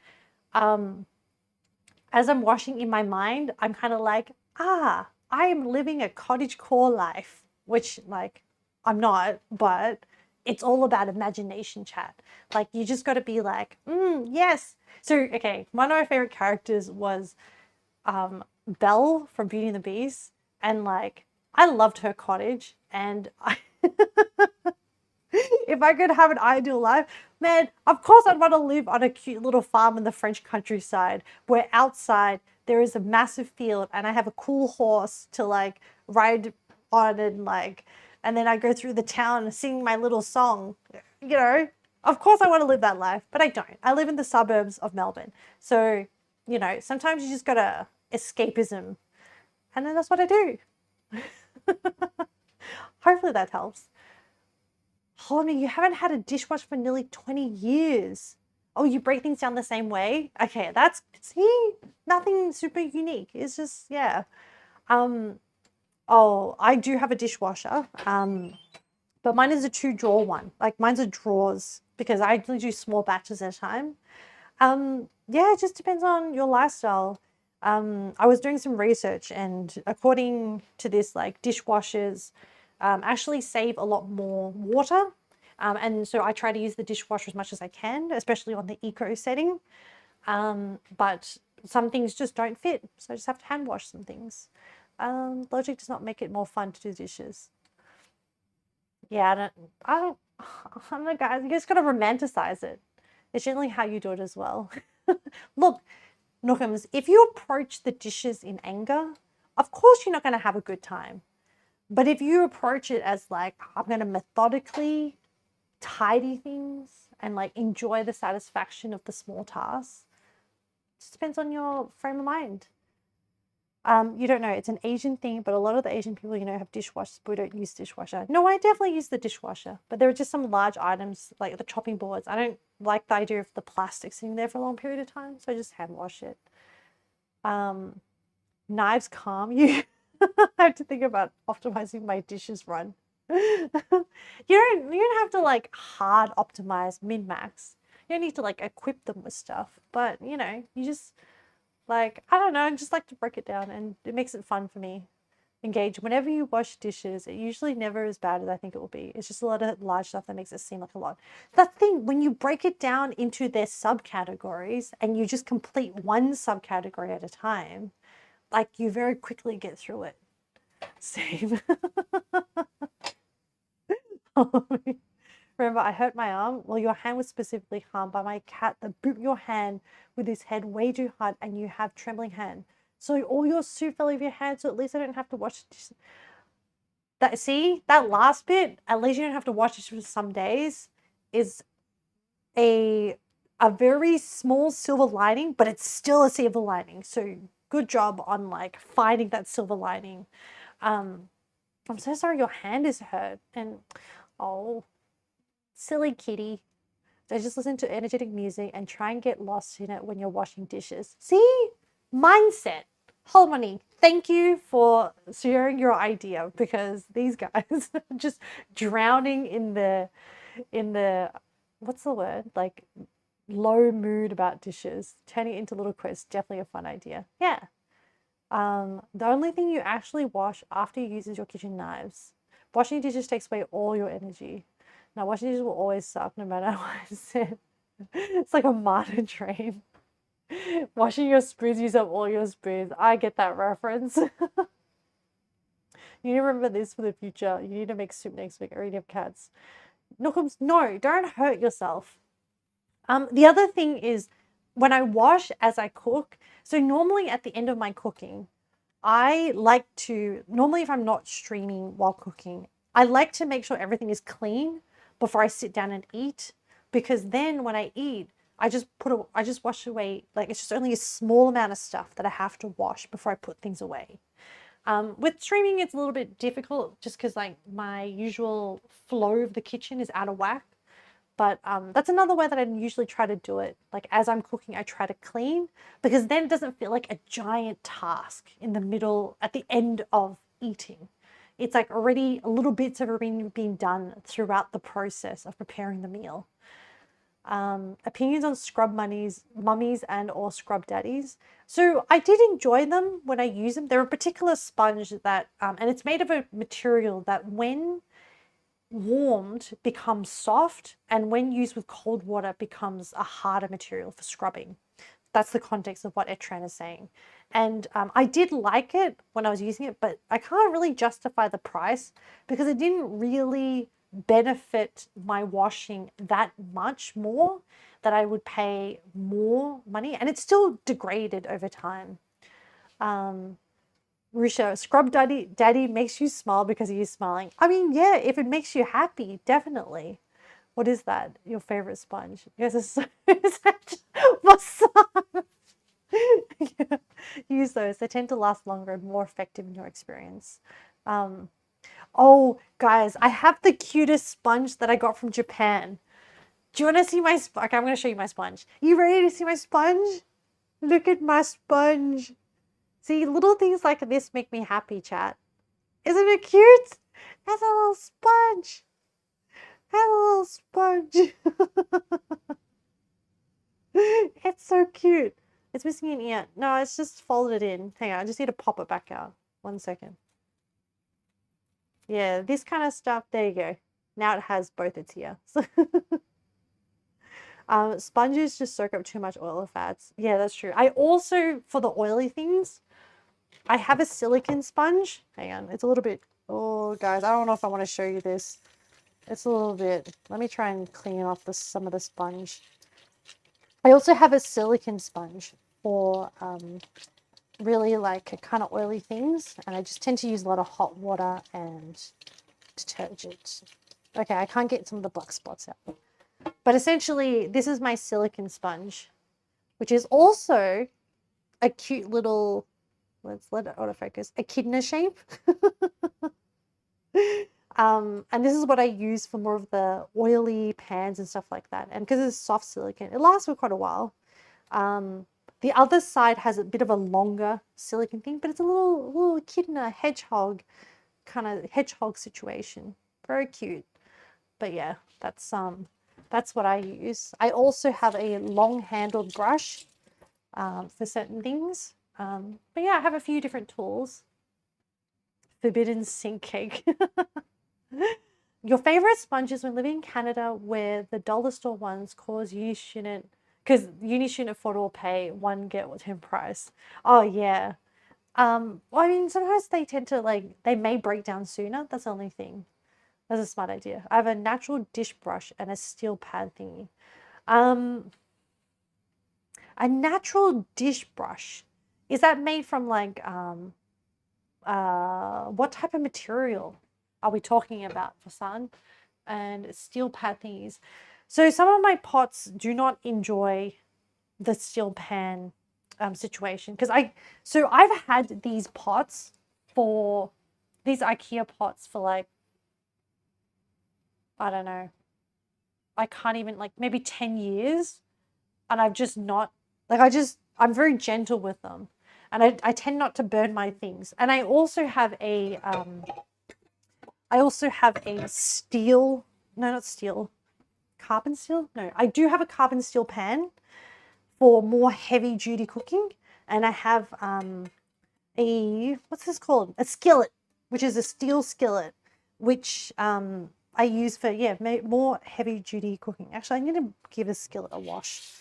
as I'm washing in my mind, I'm kind of like, I am living a cottagecore life, which like I'm not, but it's all about imagination, chat. Like you just got to be like, yes. So okay, one of my favorite characters was Belle from Beauty and the Beast, and like I loved her cottage, and I if I could have an ideal life, man, of course I'd want to live on a cute little farm in the French countryside where outside there is a massive field and I have a cool horse to like ride on, and then I go through the town singing my little song. You know, of course I want to live that life, but I don't. I live in the suburbs of Melbourne. So, you know, sometimes you just gotta escapism. And then that's what I do. Hopefully that helps. Holly, you haven't had a dishwasher for nearly 20 years. Oh, you break things down the same way? Okay, that's, see, nothing super unique. It's just, yeah. Oh, I do have a dishwasher, but mine is a 2-drawer one. Like mine's a drawers because I only do small batches at a time. Yeah, it just depends on your lifestyle. I was doing some research, and according to this, like dishwashers actually save a lot more water. And so I try to use the dishwasher as much as I can, especially on the eco setting. But some things just don't fit, so I just have to hand wash some things. Logic does not make it more fun to do dishes. Yeah, I don't know, guys. You just gotta romanticize it. It's generally how you do it as well. Look, Nookums, if you approach the dishes in anger, of course you're not going to have a good time. But if you approach it as like, I'm going to methodically tidy things and like enjoy the satisfaction of the small tasks, it just depends on your frame of mind. You don't know, it's an Asian thing, but a lot of the Asian people, you know, have dishwashers, but we don't use dishwasher. No, I definitely use the dishwasher, but there are just some large items like the chopping boards. I don't like the idea of the plastic sitting there for a long period of time, so I just hand wash it. Knives calm you. I have to think about optimizing my dishes run. You don't have to like hard optimize min-max. You don't need to like equip them with stuff, but you know, you just like, I don't know, I just like to break it down, and it makes it fun for me. Engage. Whenever you wash dishes, it usually never as bad as I think it will be. It's just a lot of large stuff that makes it seem like a lot. That thing, when you break it down into their subcategories and you just complete one subcategory at a time, like you very quickly get through it. Same. Remember, I hurt my arm? Well, your hand was specifically harmed by my cat that bit your hand with his head way too hard, and you have trembling hand. So all your soup fell over your hand, so at least I don't have to wash it. That, see, that last bit, at least you don't have to wash it for some days, is a very small silver lining, but it's still a silver lining. So good job on like finding that silver lining. I'm so sorry your hand is hurt, and oh, silly kitty. So just listen to energetic music and try and get lost in it when you're washing dishes. See? Mindset. Harmony. Thank you for sharing your idea, because these guys are just drowning in the what's the word? Like low mood about dishes. Turning it into little quests. Definitely a fun idea. Yeah. The only thing you actually wash after you use is your kitchen knives. Washing dishes takes away all your energy. Now, washing dishes will always suck no matter what I said. It's like a martyr train. Washing your spoons, use up all your spoons. I get that reference. You need to remember this for the future. You need to make soup next week. I already have cats. Nookums, no, don't hurt yourself. The other thing is when I wash as I cook, so normally at the end of my cooking, I like to, normally if I'm not streaming while cooking, I like to make sure everything is clean before I sit down and eat, because then when I eat, I just wash away, like it's just only a small amount of stuff that I have to wash before I put things away. With streaming, it's a little bit difficult just because like my usual flow of the kitchen is out of whack. But that's another way that I usually try to do it. Like as I'm cooking, I try to clean because then it doesn't feel like a giant task in the middle, at the end of eating. It's like already a little bits have already been done throughout the process of preparing the meal. Opinions on scrub mummies and or scrub daddies. So I did enjoy them when I use them. They're a particular sponge that, and it's made of a material that when warmed becomes soft, and when used with cold water becomes a harder material for scrubbing. That's the context of what Etran is saying. And I did like it when I was using it, but I can't really justify the price because it didn't really benefit my washing that much more that I would pay more money, and it's still degraded over time. Risha, scrub daddy makes you smile because he is smiling. I mean, yeah, if it makes you happy, definitely. What is that? Your favorite sponge? Yes, it's wasabi. Yeah. Use those. They tend to last longer and more effective in your experience. Oh, guys, I have the cutest sponge that I got from Japan. Do you want to see my sponge? Okay, I'm going to show you my sponge. You ready to see my sponge? Look at my sponge. See, little things like this make me happy, chat. Isn't it cute? That's a little sponge. That's a little sponge. It's so cute. It's missing an ear. No, it's just folded in. Hang on, I just need to pop it back out. 1 second. Yeah, this kind of stuff. There you go. Now it has both its ears. Sponges just soak up too much oil or fats. Yeah, that's true. I also, for the oily things, I have a silicone sponge. Hang on, it's a little bit, oh guys, I don't know if I want to show you this. It's a little bit, let me try and clean off some of the sponge. I also have a silicone sponge for really like kind of oily things, and I just tend to use a lot of hot water and detergent. Okay, I can't get some of the black spots out. But essentially, this is my silicone sponge, which is also a cute little, let's let it autofocus, echidna shape. And this is what I use for more of the oily pans and stuff like that. And because it's soft silicone, it lasts for quite a while. The other side has a bit of a longer silicone thing, but it's a little echidna hedgehog kind of hedgehog situation. Very cute. But yeah, that's what I use. I also have a long-handled brush for certain things. But yeah, I have a few different tools. Forbidden sink cake. Your favorite sponges when living in Canada, where the dollar store ones cause uni student, because uni student affordable pay, one get 10 price. Oh yeah. Well, I mean, sometimes they tend to like, they may break down sooner. That's the only thing. That's a smart idea. I have a natural dish brush and a steel pad thingy. A natural dish brush. Is that made from like, what type of material are we talking about, Fasan? And steel pad thingies. So some of my pots do not enjoy the steel pan situation because I've had these pots for these IKEA pots for like, I don't know, I can't even, like maybe 10 years, and I've just not like, I'm very gentle with them, and I tend not to burn my things. And I also have a steel, no, not steel, carbon steel. No, I do have a carbon steel pan for more heavy duty cooking, and I have what's this called? A skillet, which is a steel skillet, which I use for more heavy duty cooking. Actually, I need to give a skillet a wash.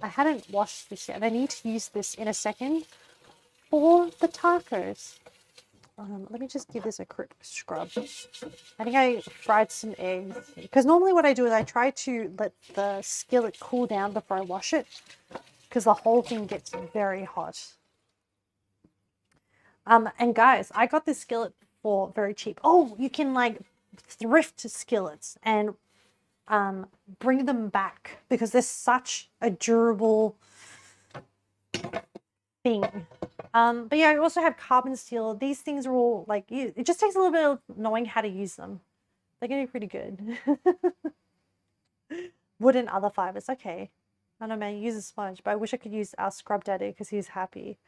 I hadn't washed this yet, and I need to use this in a second for the tacos. Let me just give this a quick scrub. I think I fried some eggs because normally what I do is I try to let the skillet cool down before I wash it because the whole thing gets very hot. And guys, I got this skillet for very cheap. Oh, you can like thrift skillets and bring them back because they're such a durable thing. But yeah, I also have carbon steel. These things are all like, it just takes a little bit of knowing how to use them. They're going to be pretty good. Wood and other fibers. Okay. I don't know, man, use a sponge, but I wish I could use our scrub daddy because he's happy.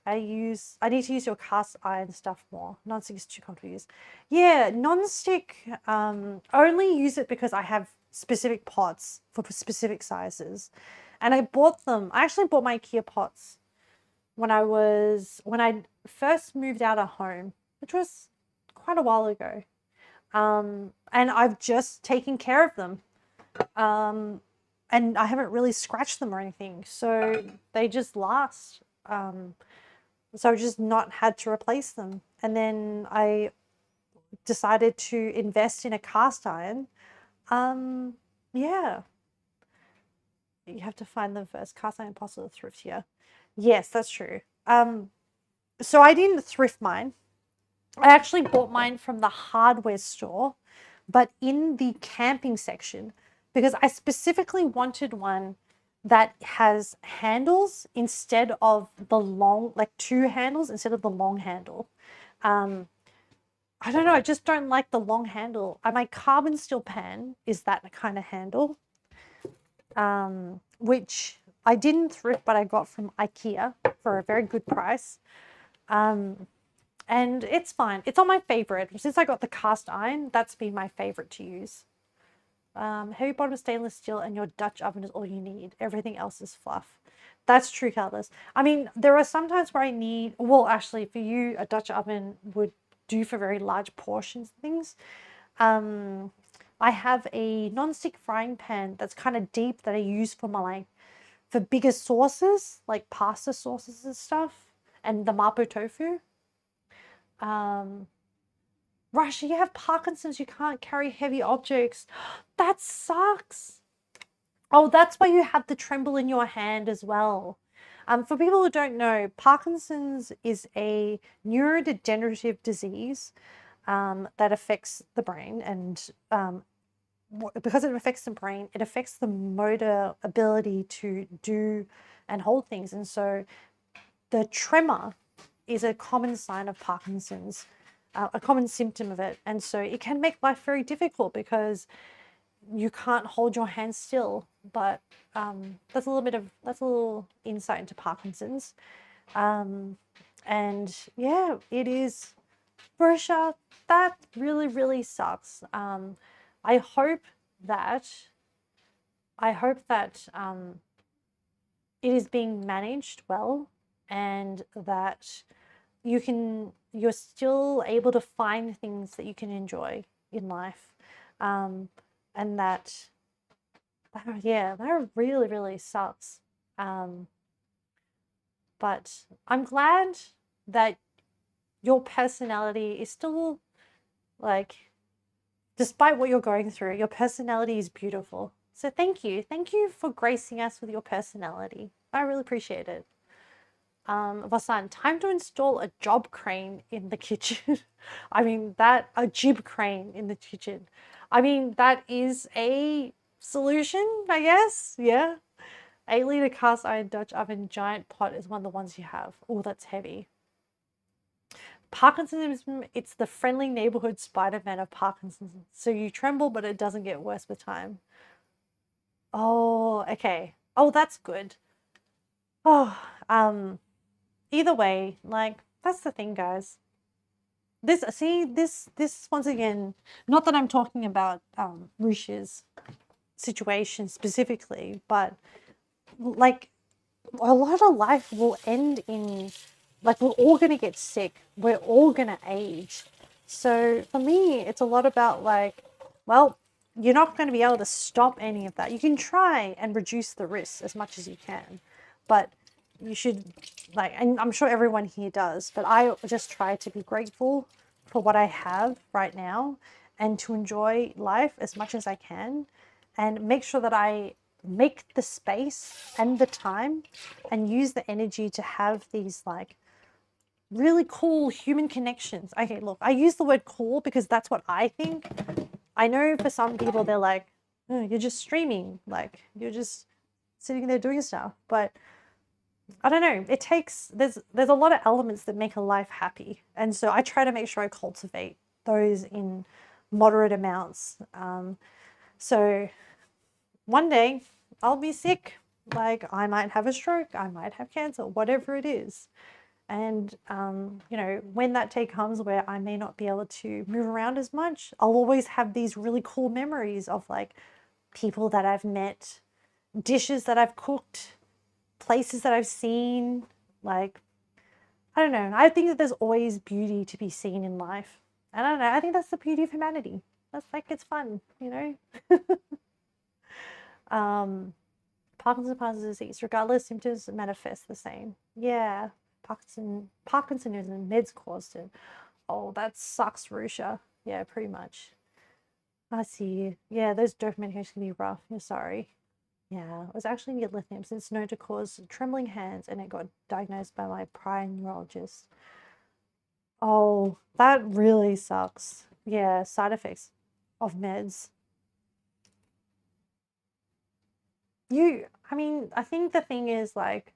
I need to use your cast iron stuff more. Non-stick is too comfortable to use. Yeah, non-stick, only use it because I have specific pots for specific sizes. And I bought them. I actually bought my IKEA pots when I first moved out of home, which was quite a while ago. And I've just taken care of them. And I haven't really scratched them or anything. So they just last. So I just not had to replace them. And then I decided to invest in a cast iron. Yeah. You have to find them first. Cast iron possible thrift here. Yes, that's true. So I didn't thrift mine. I actually bought mine from the hardware store, but in the camping section, because I specifically wanted one that has handles instead of the long, like 2 handles instead of the long handle. I don't know, I just don't like the long handle. My carbon steel pan is that kind of handle, which I didn't thrift, but I got from IKEA for a very good price. And it's fine. It's on my favorite. Since I got the cast iron, that's been my favorite to use. Heavy bottom stainless steel and your Dutch oven is all you need. Everything else is fluff. That's true, Carlos. I mean, there are some times where I need, well, actually, for you, a Dutch oven would do for very large portions of things. I have a non-stick frying pan that's kind of deep that I use for for bigger sauces, like pasta sauces and stuff, and the mapo tofu. Russia, you have Parkinson's, you can't carry heavy objects. That sucks. Oh, that's why you have the tremble in your hand as well. For people who don't know, Parkinson's is a neurodegenerative disease that affects the brain, and because it affects the brain, it affects the motor ability to do and hold things. And so the tremor is a common sign of Parkinson's, a common symptom of it. And so it can make life very difficult because you can't hold your hand still. But that's a little insight into Parkinson's. And yeah, it is, Barisha, that really, really sucks. I hope that it is being managed well, and that you're still able to find things that you can enjoy in life, and that really, really sucks. But I'm glad that your personality is still, like, despite what you're going through, your personality is beautiful. So thank you. Thank you for gracing us with your personality. I really appreciate it. Vasan, time to install a job crane in the kitchen. I mean, a jib crane in the kitchen. I mean, that is a solution, I guess. Yeah. 8-liter cast iron Dutch oven giant pot is one of the ones you have. Oh, that's heavy. Parkinsonism, it's the friendly neighborhood Spider-Man of Parkinson's. So you tremble, but it doesn't get worse with time. Oh, okay. Oh, that's good. Oh, either way, like, that's the thing, guys. This once again, not that I'm talking about Risha's situation specifically, but like, a lot of life will end in, like, we're all going to get sick. We're all going to age. So for me, it's a lot about, like, well, you're not going to be able to stop any of that. You can try and reduce the risks as much as you can, but you should, like, and I'm sure everyone here does, but I just try to be grateful for what I have right now and to enjoy life as much as I can and make sure that I make the space and the time and use the energy to have these like really cool human connections. Okay, look, I use the word cool because that's what I think. I know for some people they're like, oh, you're just streaming, like you're just sitting there doing stuff. But I don't know. It takes there's a lot of elements that make a life happy, and so I try to make sure I cultivate those in moderate amounts. So one day I'll be sick, like I might have a stroke, I might have cancer, whatever it is. And, you know, when that day comes where I may not be able to move around as much, I'll always have these really cool memories of like people that I've met, dishes that I've cooked, places that I've seen. Like, I don't know. I think that there's always beauty to be seen in life. I don't know. I think that's the beauty of humanity. That's like, it's fun, you know? Parkinson's disease, regardless, symptoms manifest the same. Yeah. Parkinsonism, meds caused it. Oh, that sucks, Rusha. Yeah, pretty much. I see. Yeah, those dope medications can be rough. You're sorry. Yeah, it was actually near lithium since known to cause trembling hands and it got diagnosed by my prior neurologist. Oh, that really sucks. Yeah, side effects of meds. I mean, I think the thing is like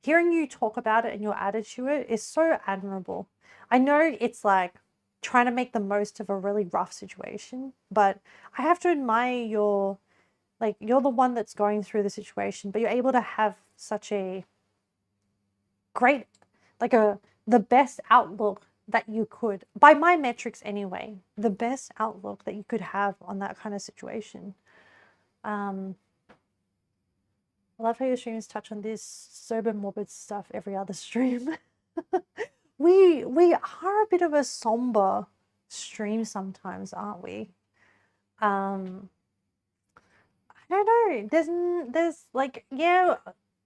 hearing you talk about it and your attitude to it is so admirable. I know it's like trying to make the most of a really rough situation, but I have to admire your like you're the one that's going through the situation, but you're able to have such a great like a the best outlook that you could by my metrics anyway, the best outlook that you could have on that kind of situation. Um I love how your streams touch on this sober morbid stuff every other stream. We are a bit of a somber stream sometimes, aren't we? I don't know. There's like yeah,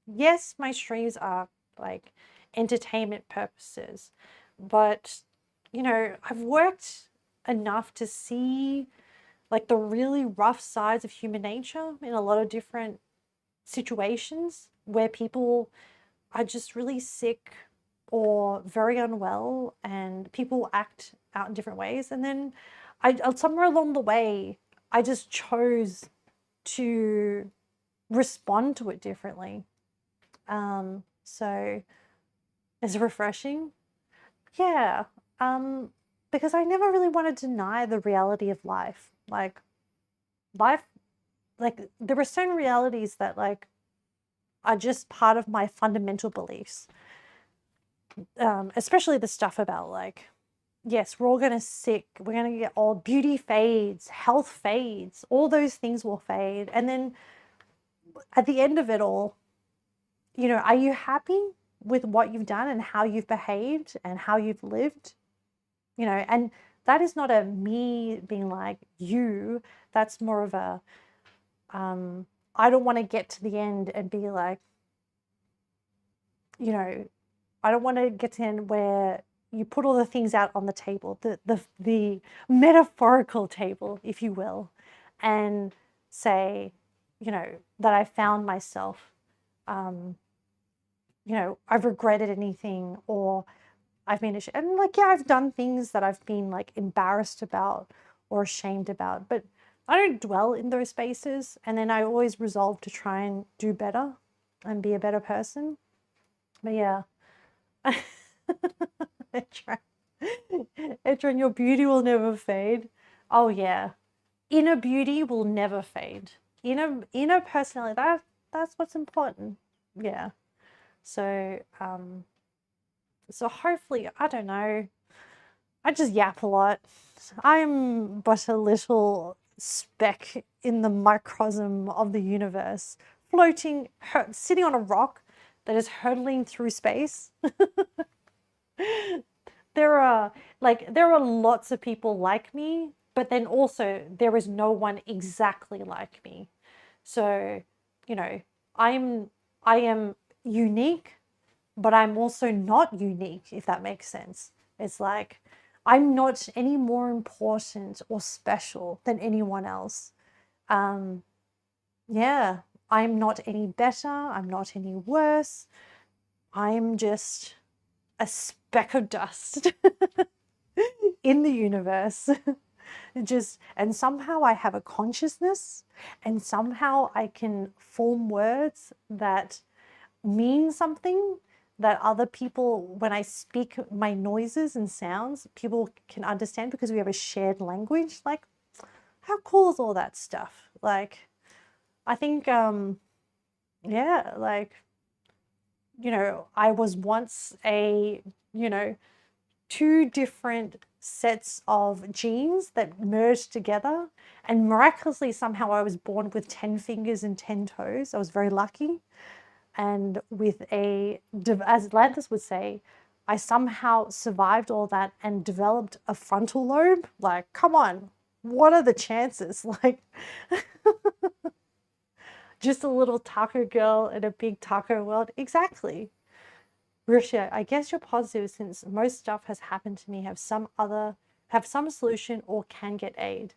yes, my streams are like entertainment purposes, but you know, I've worked enough to see like the really rough sides of human nature in a lot of different situations where people are just really sick or very unwell and people act out in different ways. And then somewhere along the way, I just chose to respond to it differently. So it's refreshing. Yeah. Because I never really want to deny the reality of life. Life, like there were certain realities that like are just part of my fundamental beliefs. Especially the stuff about like, yes, we're all gonna sick, we're gonna get old, beauty fades, health fades, all those things will fade. And then at the end of it all, you know, are you happy with what you've done and how you've behaved and how you've lived? You know, and that is not a me being like you, that's more of a I don't want to get to the end and be like, you know, I don't want to get to the end where you put all the things out on the table, the metaphorical table, if you will, and say, you know, that I found myself, you know, I've regretted anything or I've been ashamed. And like, yeah, I've done things that I've been like embarrassed about or ashamed about, but I don't dwell in those spaces. And then I always resolve to try and do better and be a better person. But yeah. Etron, your beauty will never fade. Oh yeah. Inner beauty will never fade. Inner personality, that's what's important. Yeah. So so hopefully, I don't know. I just yap a lot. I'm but a little speck in the microcosm of the universe, floating, sitting on a rock that is hurtling through space. There are lots of people like me, but then also there is no one exactly like me. So, you know, I am unique, but I'm also not unique, if that makes sense. It's like I'm not any more important or special than anyone else. Yeah, I'm not any better. I'm not any worse. I'm just a speck of dust in the universe. And somehow I have a consciousness, and somehow I can form words that mean something that other people, when I speak my noises and sounds, people can understand because we have a shared language. Like, how cool is all that stuff? Like, I think, yeah, like, I was once two different sets of genes that merged together, and miraculously somehow I was born with 10 fingers and 10 toes. I was very lucky. And with as Atlantis would say, I somehow survived all that and developed a frontal lobe. Like, come on, what are the chances? Like, just a little taco girl in a big taco world. Exactly. Risha, I guess you're positive since most stuff has happened to me, have some solution or can get aid.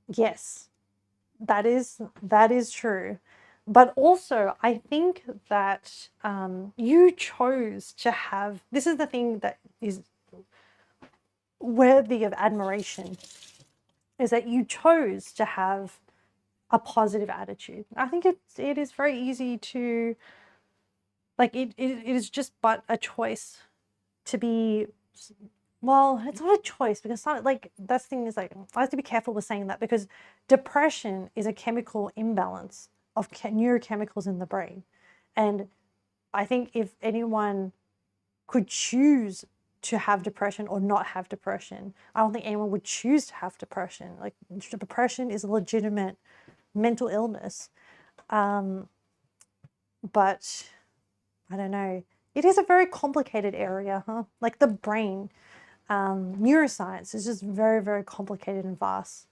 Yes, that is true. But also, I think that you chose to have, this is the thing that is worthy of admiration, is that you chose to have a positive attitude. I think it is very easy to, like, it is just but a choice to be, well, it's not a choice because it's not, like, that's the thing is, like, I have to be careful with saying that because depression is a chemical imbalance of neurochemicals in the brain. And I think if anyone could choose to have depression or not have depression, I don't think anyone would choose to have depression. Like, depression is a legitimate mental illness. But I don't know. It is a very complicated area, huh? Like the brain. Neuroscience is just very, very complicated and vast.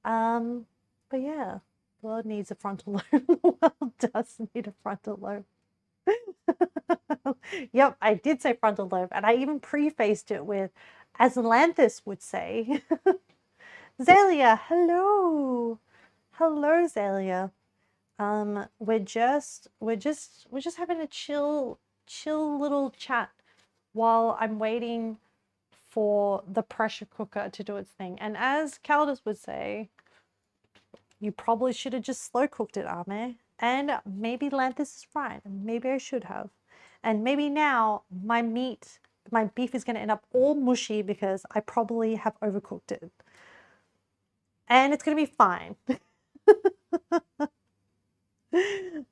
But yeah, the world needs a frontal lobe. The world does need a frontal lobe. Yep, I did say frontal lobe, and I even prefaced it with, as Atlantis would say. Zalia, hello. Hello, Zalia. We're just having a chill little chat while I'm waiting for the pressure cooker to do its thing. And as Caldas would say, you probably should have just slow cooked it, Ame. And maybe Lanthus is right. Maybe I should have. And maybe now my beef is going to end up all mushy because I probably have overcooked it. And it's going to be fine.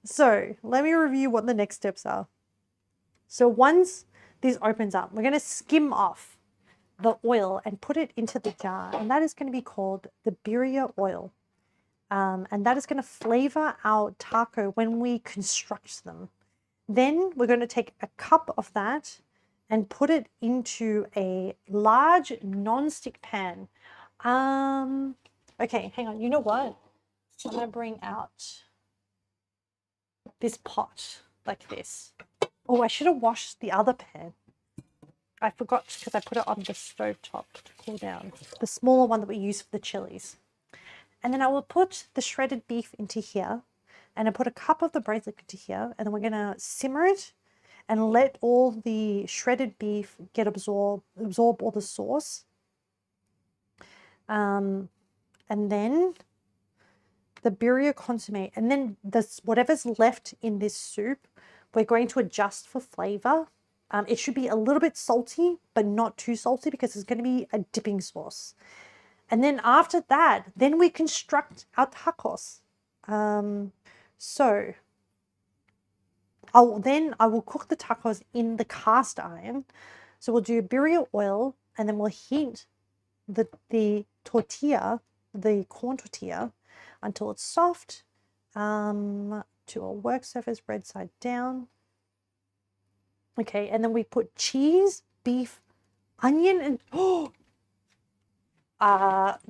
So let me review what the next steps are. So once this opens up, we're going to skim off the oil and put it into the jar. And that is going to be called the birria oil. And that is going to flavor our taco when we construct them. Then we're going to take a cup of that and put it into a large non-stick pan. Okay, hang on. You know what? I'm going to bring out this pot like this. Oh, I should have washed the other pan. I forgot because I put it on the stove top to cool down. The smaller one that we use for the chilies. And then I will put the shredded beef into here. And I put a cup of the braised liquid into here. And then we're going to simmer it and let all the shredded beef get absorb all the sauce. And then the birria consomme. And then whatever's left in this soup, we're going to adjust for flavor. It should be a little bit salty, but not too salty because it's going to be a dipping sauce. And then after that, then we construct our tacos. So I will cook the tacos in the cast iron. So we'll do birria oil, and then we'll heat the tortilla, the corn tortilla, until it's soft, to a work surface, red side down. Okay, and then we put cheese, beef, onion, and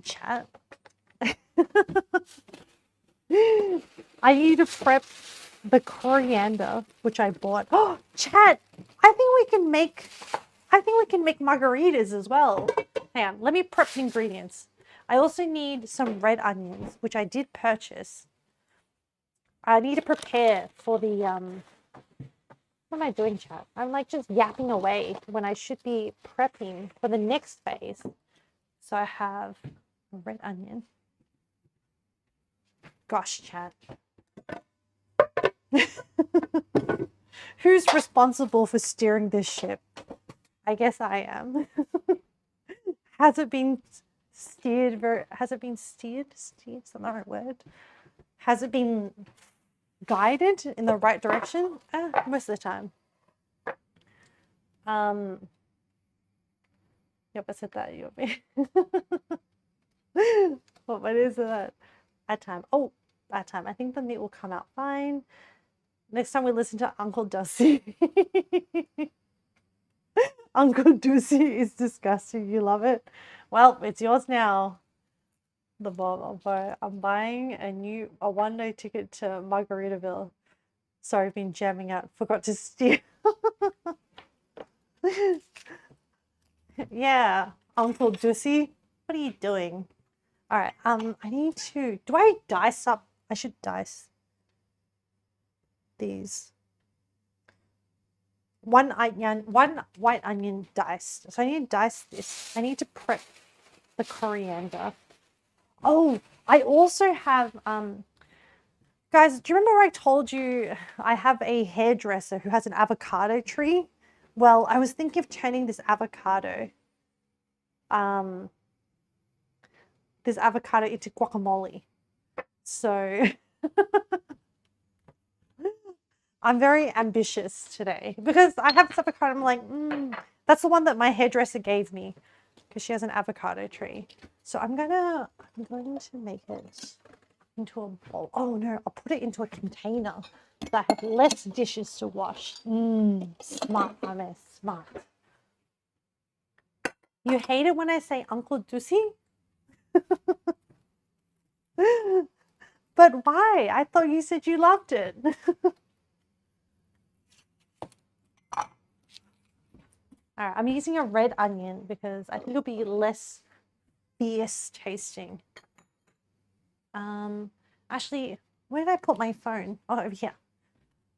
chat. I need to prep the coriander, which I bought. Oh, chat! I think we can make margaritas as well. Hang on, let me prep the ingredients. I also need some red onions, which I did purchase. I need to prepare for the what am I doing, chat? I'm like just yapping away when I should be prepping for the next phase. So I have a red onion. Gosh, chat. Who's responsible for steering this ship? I guess I am. Has it been steered has it been steered? Steered's not the right word. Has it been guided in the right direction? Most of the time. Yep, I said that. You what is that? At time. Oh, at time. I think the meat will come out fine. Next time we listen to Uncle Dusty. Uncle Dusty is disgusting. You love it? Well, it's yours now. The Bob. I'm buying a one-day ticket to Margaritaville. Sorry, I've been jamming out. Forgot to steer. Yeah, Uncle Dusty. What are you doing? All right. I need to. Do I dice up? I should dice these. One white onion diced. So I need to dice this. I need to prep the coriander. Oh, I also have guys, do you remember I told you I have a hairdresser who has an avocado tree? Well, I was thinking of turning this avocado into guacamole. So I'm very ambitious today because I have this avocado. I'm like, that's the one that my hairdresser gave me because she has an avocado tree. So I'm going to make it into a bowl. Oh no, I'll put it into a container so I have less dishes to wash. Smart, I'm smart. You hate it when I say Uncle Dusty? But why? I thought you said you loved it. All right, I'm using a red onion because I think it'll be less fierce tasting. Actually, where did I put my phone? Oh, over here.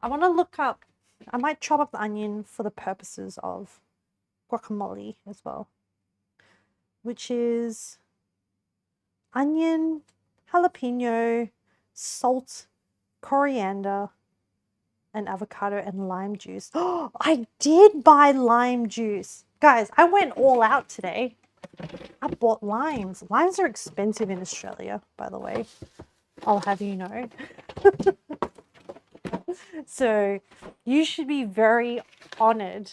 I want to look up. I might chop up the onion for the purposes of guacamole as well, which is onion, jalapeno, salt, coriander, and avocado and lime juice. Oh, I did buy lime juice. Guys, I went all out today. I bought limes. Limes are expensive in Australia, by the way. I'll have you know. So you should be very honored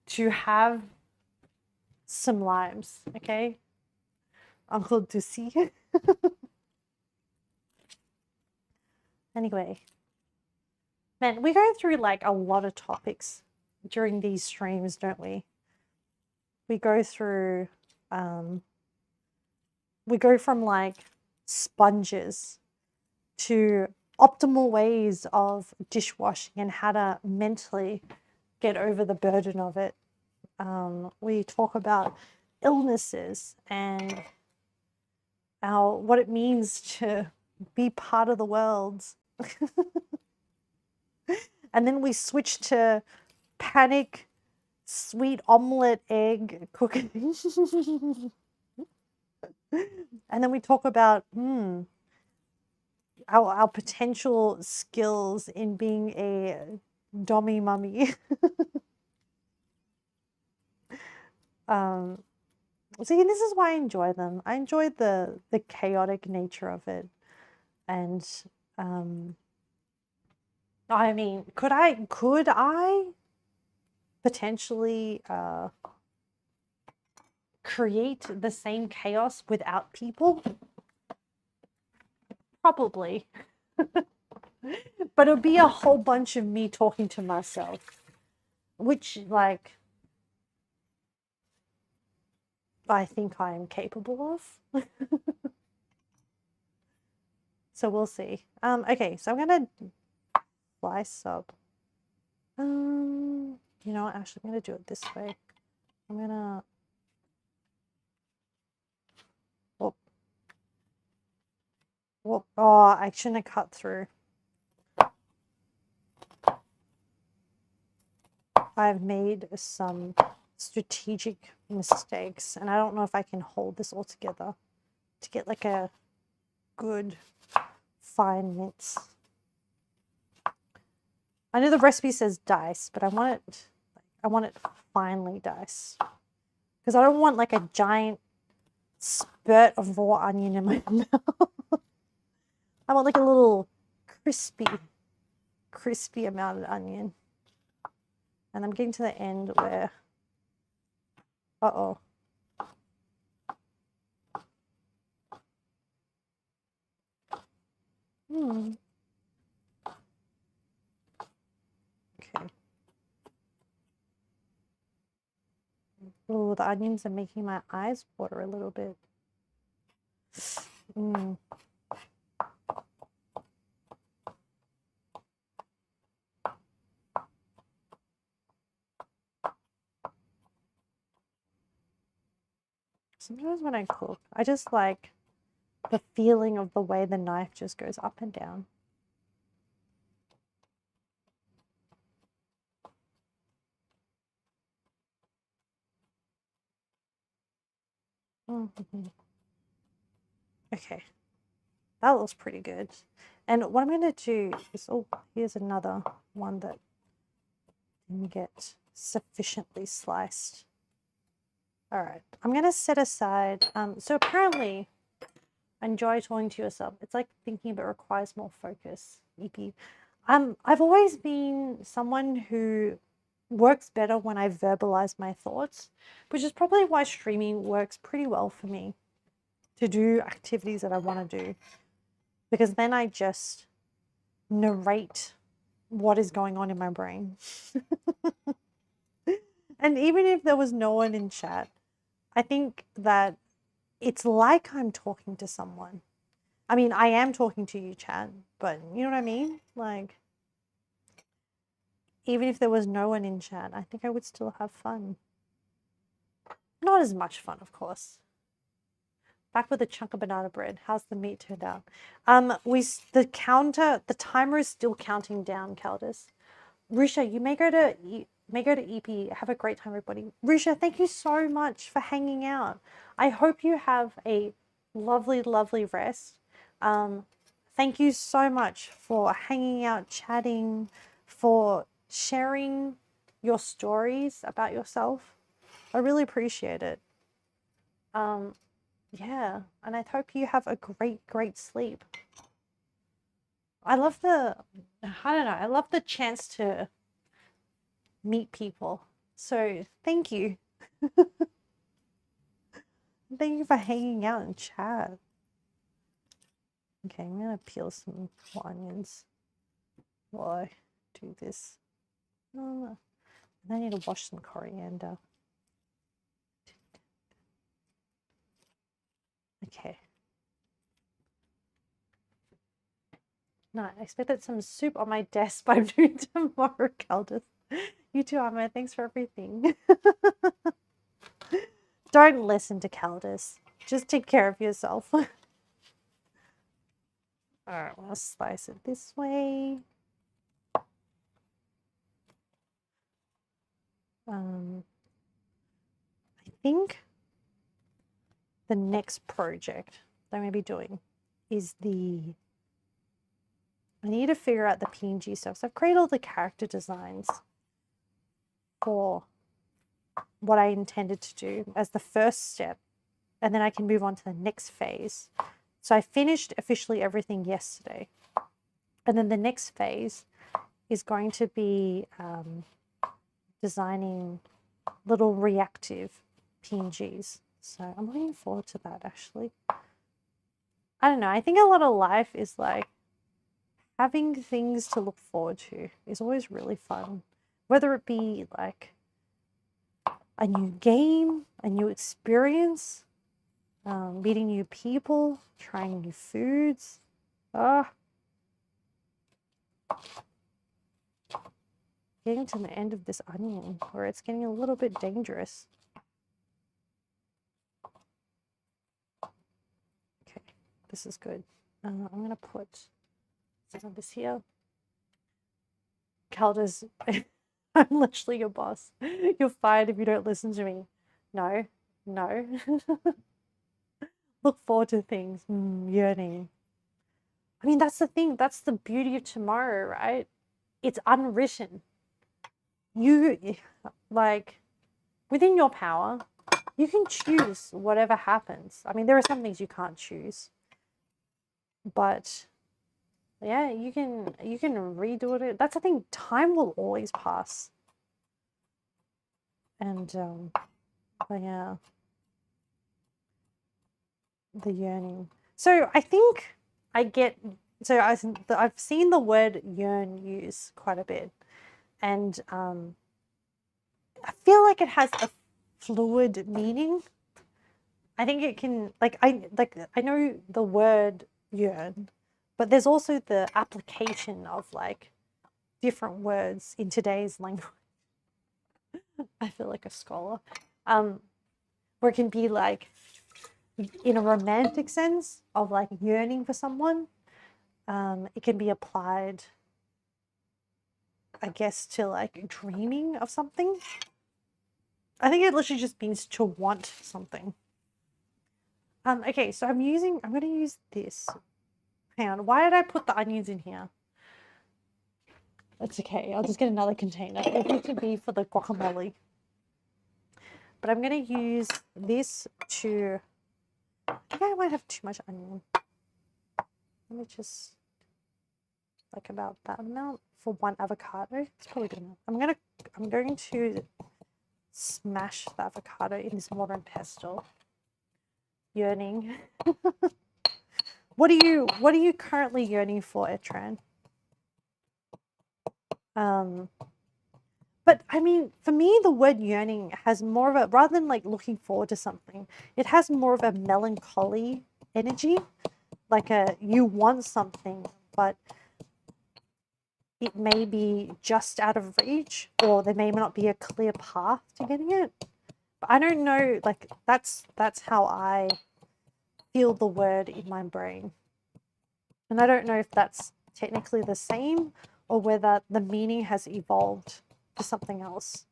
to have some limes, okay? Uncle Dusty. Anyway, man, we go through like a lot of topics during these streams, don't we? We go through, we go from like sponges to optimal ways of dishwashing and how to mentally get over the burden of it. We talk about illnesses and what it means to be part of the world. And then we switch to panic sweet omelette egg cooking. And then we talk about our potential skills in being a dommy mummy. See, this is why I enjoy them. I enjoy the chaotic nature of it. And I mean, could I potentially create the same chaos without people? Probably. But it'll be a whole bunch of me talking to myself, which like I think I am capable of. So we'll see. Okay, so I'm gonna slice up. You know what? Actually, I'm gonna do it this way. I'm gonna. Whoop. Whoop. Oh, I shouldn't have cut through. I've made some strategic mistakes, and I don't know if I can hold this all together to get like a good fine mince. I know the recipe says dice, but I want it finely diced because I don't want like a giant spurt of raw onion in my mouth. I want like a little crispy amount of onion. And I'm getting to the end where, uh-oh. Okay. Oh, the onions are making my eyes water a little bit. Sometimes when I cook, I just like the feeling of the way the knife just goes up and down. Okay, that looks pretty good. And what I'm going to do is, oh, here's another one that didn't get sufficiently sliced. All right, I'm going to set aside. So apparently, enjoy talking to yourself. It's like thinking, but requires more focus. EP. I've always been someone who works better when I verbalize my thoughts, which is probably why streaming works pretty well for me to do activities that I want to do, because then I just narrate what is going on in my brain. And even if there was no one in chat, I think that it's like I'm talking to someone. I mean, I am talking to you, chat, but you know what I mean? Like, even if there was no one in chat, I think I would still have fun. Not as much fun, of course. Back with a chunk of banana bread. How's the meat turned out? The timer is still counting down, Caldus. Risha, you may go to EP. Have a great time, everybody. Risha, thank you so much for hanging out. I hope you have a lovely, lovely rest. Thank you so much for hanging out, chatting, for sharing your stories about yourself. I really appreciate it. Yeah, and I hope you have a great, great sleep. I love I love the chance to meet people. So thank you. Thank you for hanging out and chat. Okay, I'm gonna peel some onions while I do this. And I need to wash some coriander. Okay. No, I expected some soup on my desk, but I'm doing tomorrow, Caldus. You too, Amma. Thanks for everything. Don't listen to Caldus. Just take care of yourself. Alright, we'll slice it this way. I think the next project that I'm going to be doing is I need to figure out the PNG stuff. So I've created all the character designs for what I intended to do as the first step, and then I can move on to the next phase. So I finished officially everything yesterday, and then the next phase is going to be designing little reactive PNGs. So I'm looking forward to that, actually. I don't know. I think a lot of life is like having things to look forward to is always really fun. Whether it be like a new game, a new experience, meeting new people, trying new foods. getting to the end of this onion where it's getting a little bit dangerous. Okay, this is good. I'm going to put some of this here. Calda's, I'm literally your boss. You're fired if you don't listen to me. No, no. Look forward to things. Yearning. I mean, that's the thing. That's the beauty of tomorrow, right? It's unwritten. You, like, within your power, you can choose whatever happens. I mean, there are some things you can't choose. But yeah, you can redo it. That's the thing. Time will always pass. And but yeah, the yearning. So I think I get. So I've seen the word yearn used quite a bit, and I feel like it has a fluid meaning. I think it can I know the word yearn, but there's also the application of like different words in today's language. I feel like a scholar. Where it can be like in a romantic sense of like yearning for someone. It can be applied, I guess, to like dreaming of something. I think it literally just means to want something. Okay, so I'm going to use this. Hang on, why did I put the onions in here? That's okay, I'll just get another container. It needs to be for the guacamole. But I'm going to use this to, I think I might have too much onion. Let me just, like about that amount for one avocado. It's probably good enough. I'm going to smash the avocado in this modern pestle. Yearning. What are you currently yearning for, Etran? But I mean, for me, the word yearning has more of a, rather than like looking forward to something, it has more of a melancholy energy. Like you want something, but it may be just out of reach, or there may not be a clear path to getting it. But I don't know, like that's how I feel the word in my brain. And I don't know if that's technically the same or whether the meaning has evolved to something else.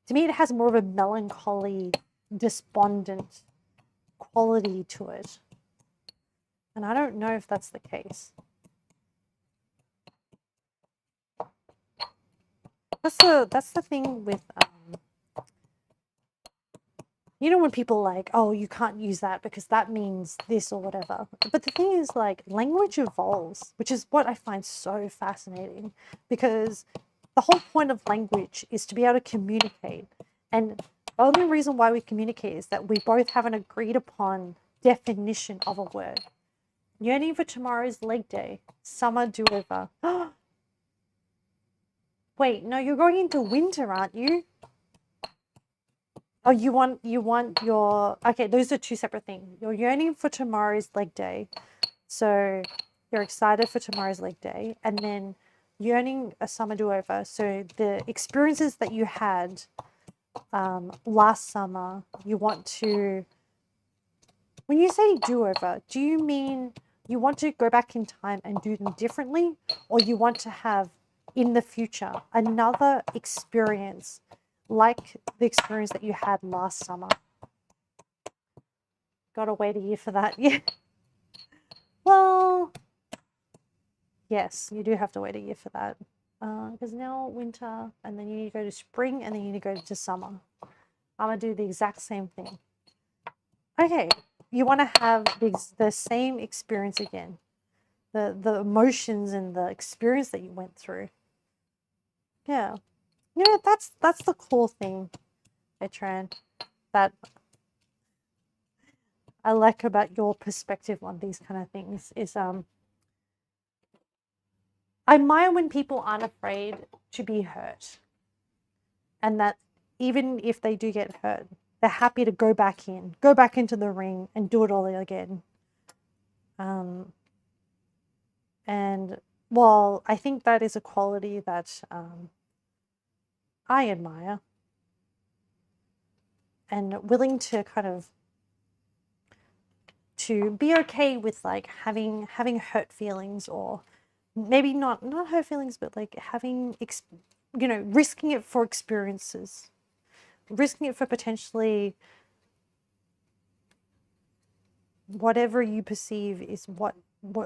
To me, it has more of a melancholy, despondent quality to it. And I don't know if that's the case. That's the thing with you know, when people are like, oh, you can't use that because that means this or whatever. But the thing is, like, language evolves, which is what I find so fascinating, because the whole point of language is to be able to communicate. And the only reason why we communicate is that we both have an agreed upon definition of a word. Yearning for tomorrow's leg day. Summer do-over. Wait, no, you're going into winter, aren't you? Oh, you want your, okay, those are two separate things. You're yearning for tomorrow's leg day. So you're excited for tomorrow's leg day, and then yearning a summer do-over. So the experiences that you had last summer, you want to, when you say do-over, do you mean you want to go back in time and do them differently, or you want to have in the future another experience like the experience that you had last summer? Gotta wait a year for that. Yeah. Well, yes, you do have to wait a year for that. Because now winter, and then you need to go to spring, and then you need to go to summer. I'm gonna do the exact same thing. Okay, you want to have the same experience again. The emotions and the experience that you went through. Yeah. You know, that's the cool thing, Etran, that I like about your perspective on these kind of things is I admire when people aren't afraid to be hurt, and that even if they do get hurt, they're happy to go back into the ring and do it all again. And Well, I think that is a quality that I admire, and willing to kind of to be okay with like having hurt feelings, or maybe not hurt feelings, but like having risking it for experiences, risking it for potentially whatever you perceive is what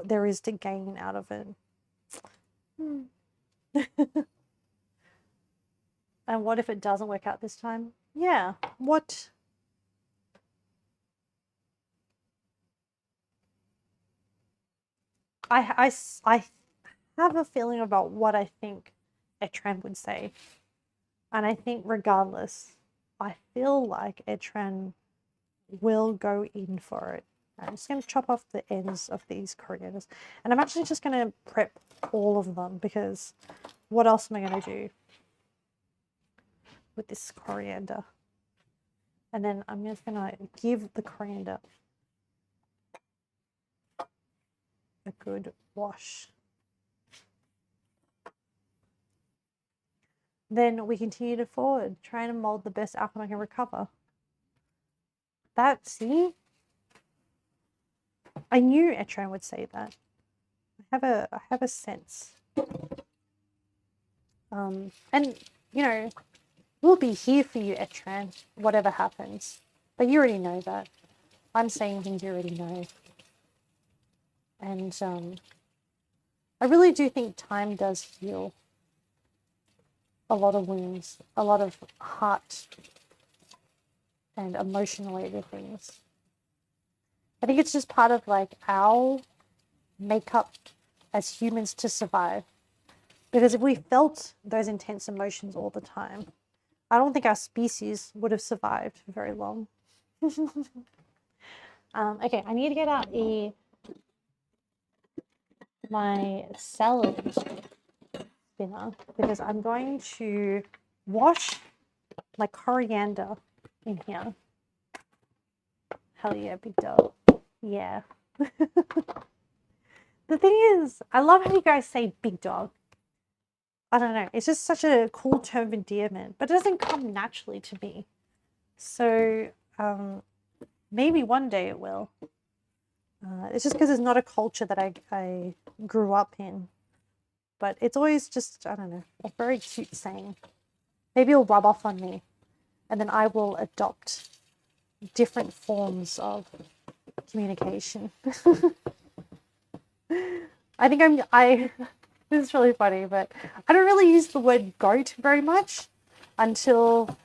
there is to gain out of it. And what if it doesn't work out this time? Yeah, what I have a feeling about what I think a trend would say. And I think regardless, I feel like a trend will go in for it. I'm just going to chop off the ends of these corianders. And I'm actually just going to prep all of them, because what else am I going to do with this coriander? And then I'm just going to give the coriander a good wash. Then we continue to forward, trying to mold the best outcome I can recover. See? I knew Etran would say that. I have a sense. And we'll be here for you, Etran, whatever happens. But you already know that. I'm saying things you already know. And I really do think time does heal a lot of wounds, a lot of heart and emotion-related things. I think it's just part of like our makeup as humans to survive. Because if we felt those intense emotions all the time, I don't think our species would have survived very long. Okay, I need to get out my salad spinner, because I'm going to wash my coriander in here. Hell yeah, big dog. Yeah. The thing is, I love how you guys say big dog. I don't know. It's just such a cool term of endearment, but it doesn't come naturally to me. So maybe one day it will. It's just because it's not a culture that I grew up in. But it's always just, I don't know, a very cute saying. Maybe it'll rub off on me, and then I will adopt different forms of communication. I think this is really funny, but I don't really use the word goat very much until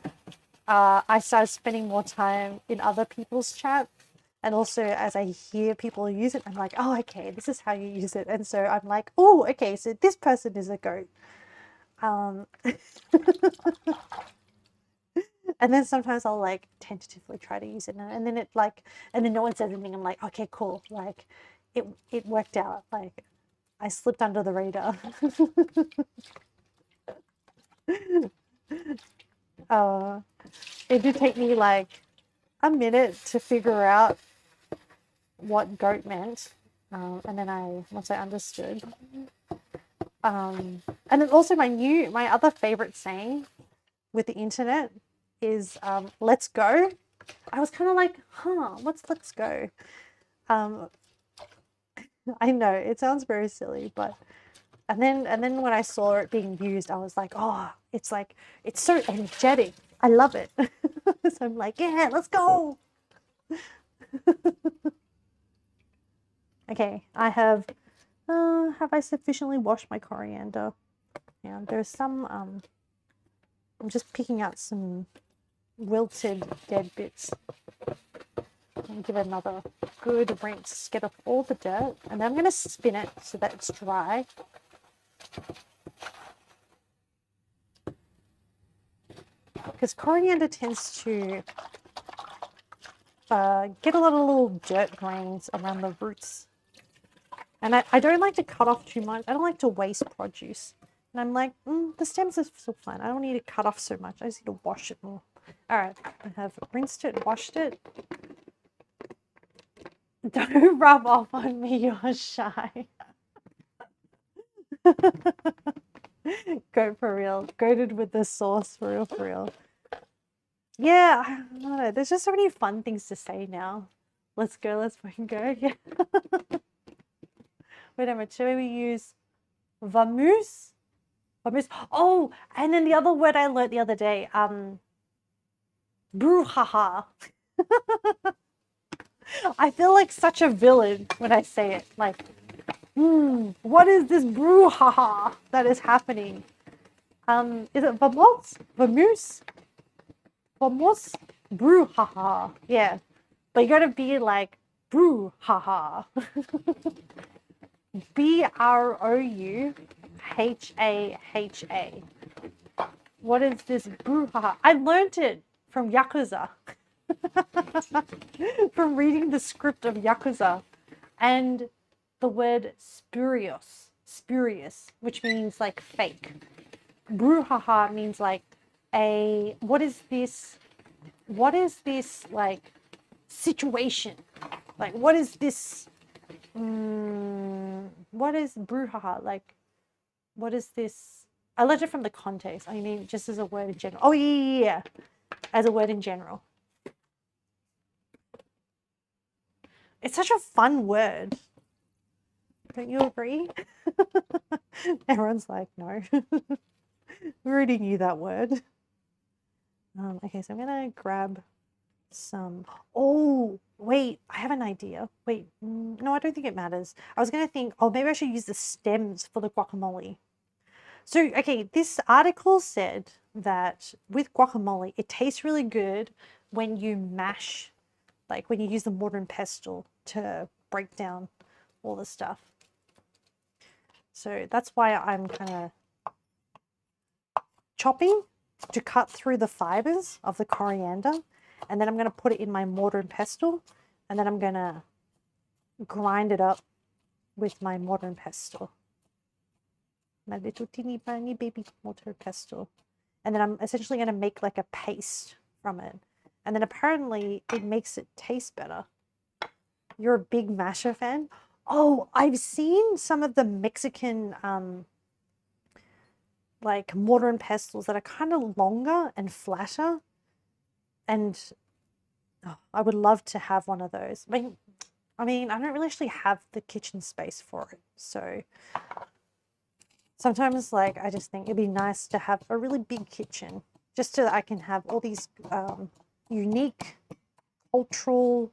I started spending more time in other people's chat. And also as I hear people use it, I'm like, oh, okay, this is how you use it. And so I'm like, oh, okay, so this person is a goat. And then sometimes I'll like tentatively try to use it, and then and then no one says anything. I'm like, okay, cool. Like it worked out. Like I slipped under the radar. It did take me like a minute to figure out what goat meant. And then once I understood. And then also my other favorite saying with the internet is let's go. I was kind of like, what's let's go? I know it sounds very silly, but and then when I saw it being used, I was like, oh, it's so energetic. I love it. So I'm like, yeah, let's go. Okay, have I sufficiently washed my coriander? Yeah, there's some I'm just picking out some wilted dead bits. And give it another good rinse, get off all the dirt, and then I'm going to spin it so that it's dry. Because coriander tends to get a lot of little dirt grains around the roots. And I don't like to cut off too much. I don't like to waste produce. And I'm like, the stems are still fine. I don't need to cut off so much. I just need to wash it more. All right, I have rinsed it, washed it. Don't rub off on me, you're shy. Goat for real. Goated with the sauce for real, for real. Yeah, I don't know. There's just so many fun things to say now. Let's go. Let's fucking go. Yeah. Wait a minute. Should we use vamos? Vamos. Oh, and then the other word I learned the other day. Brouhaha. I feel like such a villain when I say it. Like, what is this brouhaha that is happening? Is it vamos? Vamos? Vamos? Brouhaha. Yeah. But you gotta be like, brouhaha. Brouhaha. What is this brouhaha? I learned it from Yakuza. From reading the script of Yakuza. And the word spurious, which means like fake. Brouhaha means like what is this like situation? Like what is this what is brouhaha? Like what is this? I learned it from the context. I mean just as a word in general. Oh yeah. As a word in general. It's such a fun word. Don't you agree? Everyone's like, no. We already knew that word. Okay, so I'm gonna grab some. Oh, wait, I have an idea. Wait, no, I don't think it matters. I was gonna think, oh, maybe I should use the stems for the guacamole. So, okay, this article said that with guacamole, it tastes really good when you mash, like when you use the mortar and pestle to break down all the stuff. So that's why I'm kind of chopping to cut through the fibers of the coriander, and then I'm going to put it in my mortar and pestle, and then I'm going to grind it up with my mortar and pestle. My little teeny tiny baby mortar and pestle. And then I'm essentially going to make like a paste from it. And then apparently it makes it taste better. You're a big masher fan? Oh, I've seen some of the Mexican like mortar and pestles that are kind of longer and flatter, and I would love to have one of those. I mean, I don't really actually have the kitchen space for it, so sometimes like I just think it'd be nice to have a really big kitchen just so that I can have all these unique cultural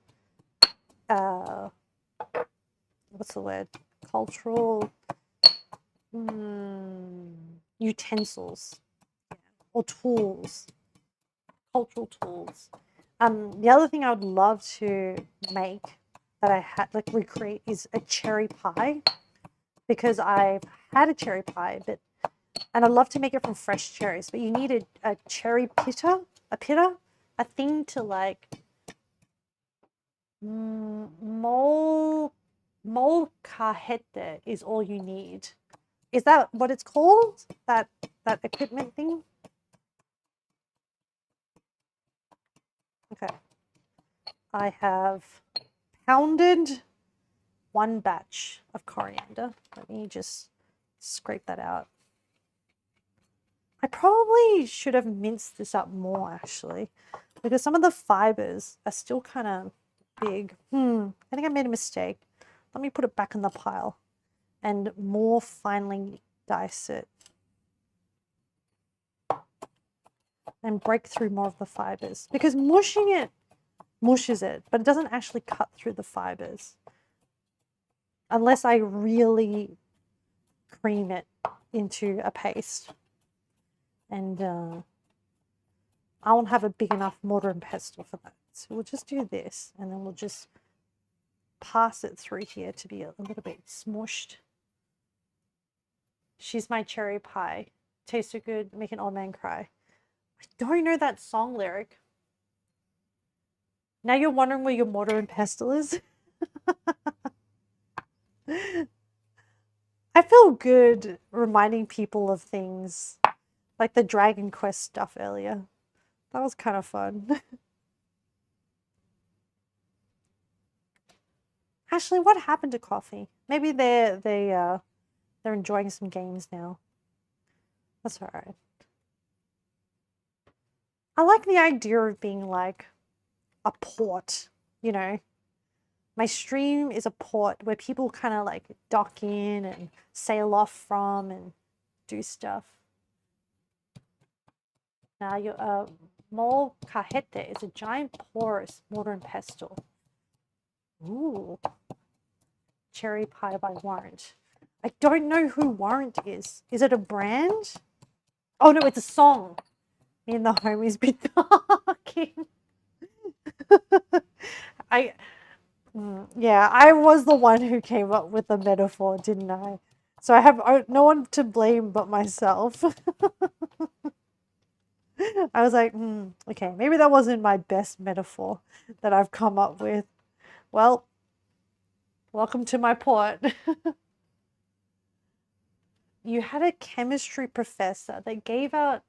what's the word? Cultural utensils or tools, cultural tools. The other thing I would love to make that I had like recreate is a cherry pie, because I've had a cherry pie, and I'd love to make it from fresh cherries, but you need a cherry pitter, a thing to like molcajete is all you need. Is that what it's called? That equipment thing? Okay. I have pounded one batch of coriander. Let me just scrape that out. I probably should have minced this up more actually, because some of the fibers are still kind of big. I think I made a mistake. Let me put it back in the pile and more finely dice it and break through more of the fibers, because mushing it mushes it, but it doesn't actually cut through the fibers unless I really cream it into a paste. And I won't have a big enough mortar and pestle for that. So we'll just do this, and then we'll just pass it through here to be a little bit smushed. She's my cherry pie. Tastes so good, make an old man cry. I don't know that song lyric. Now you're wondering where your mortar and pestle is? I feel good reminding people of things like the Dragon Quest stuff earlier. That was kind of fun. Actually, what happened to coffee? Maybe they They're enjoying some games now. That's all right. I like the idea of being like a port, you know. My stream is a port where people kind of like dock in and sail off from and do stuff. Now, your molcajete is a giant porous mortar and pestle. Ooh. Cherry pie by Warrant. I don't know who Warrant is. Is it a brand? Oh no, it's a song. Me and the homies be talking. Yeah, I was the one who came up with the metaphor, didn't I? So I have no one to blame but myself. I was like, okay, maybe that wasn't my best metaphor that I've come up with. Well, welcome to my port. You had a chemistry professor that gave out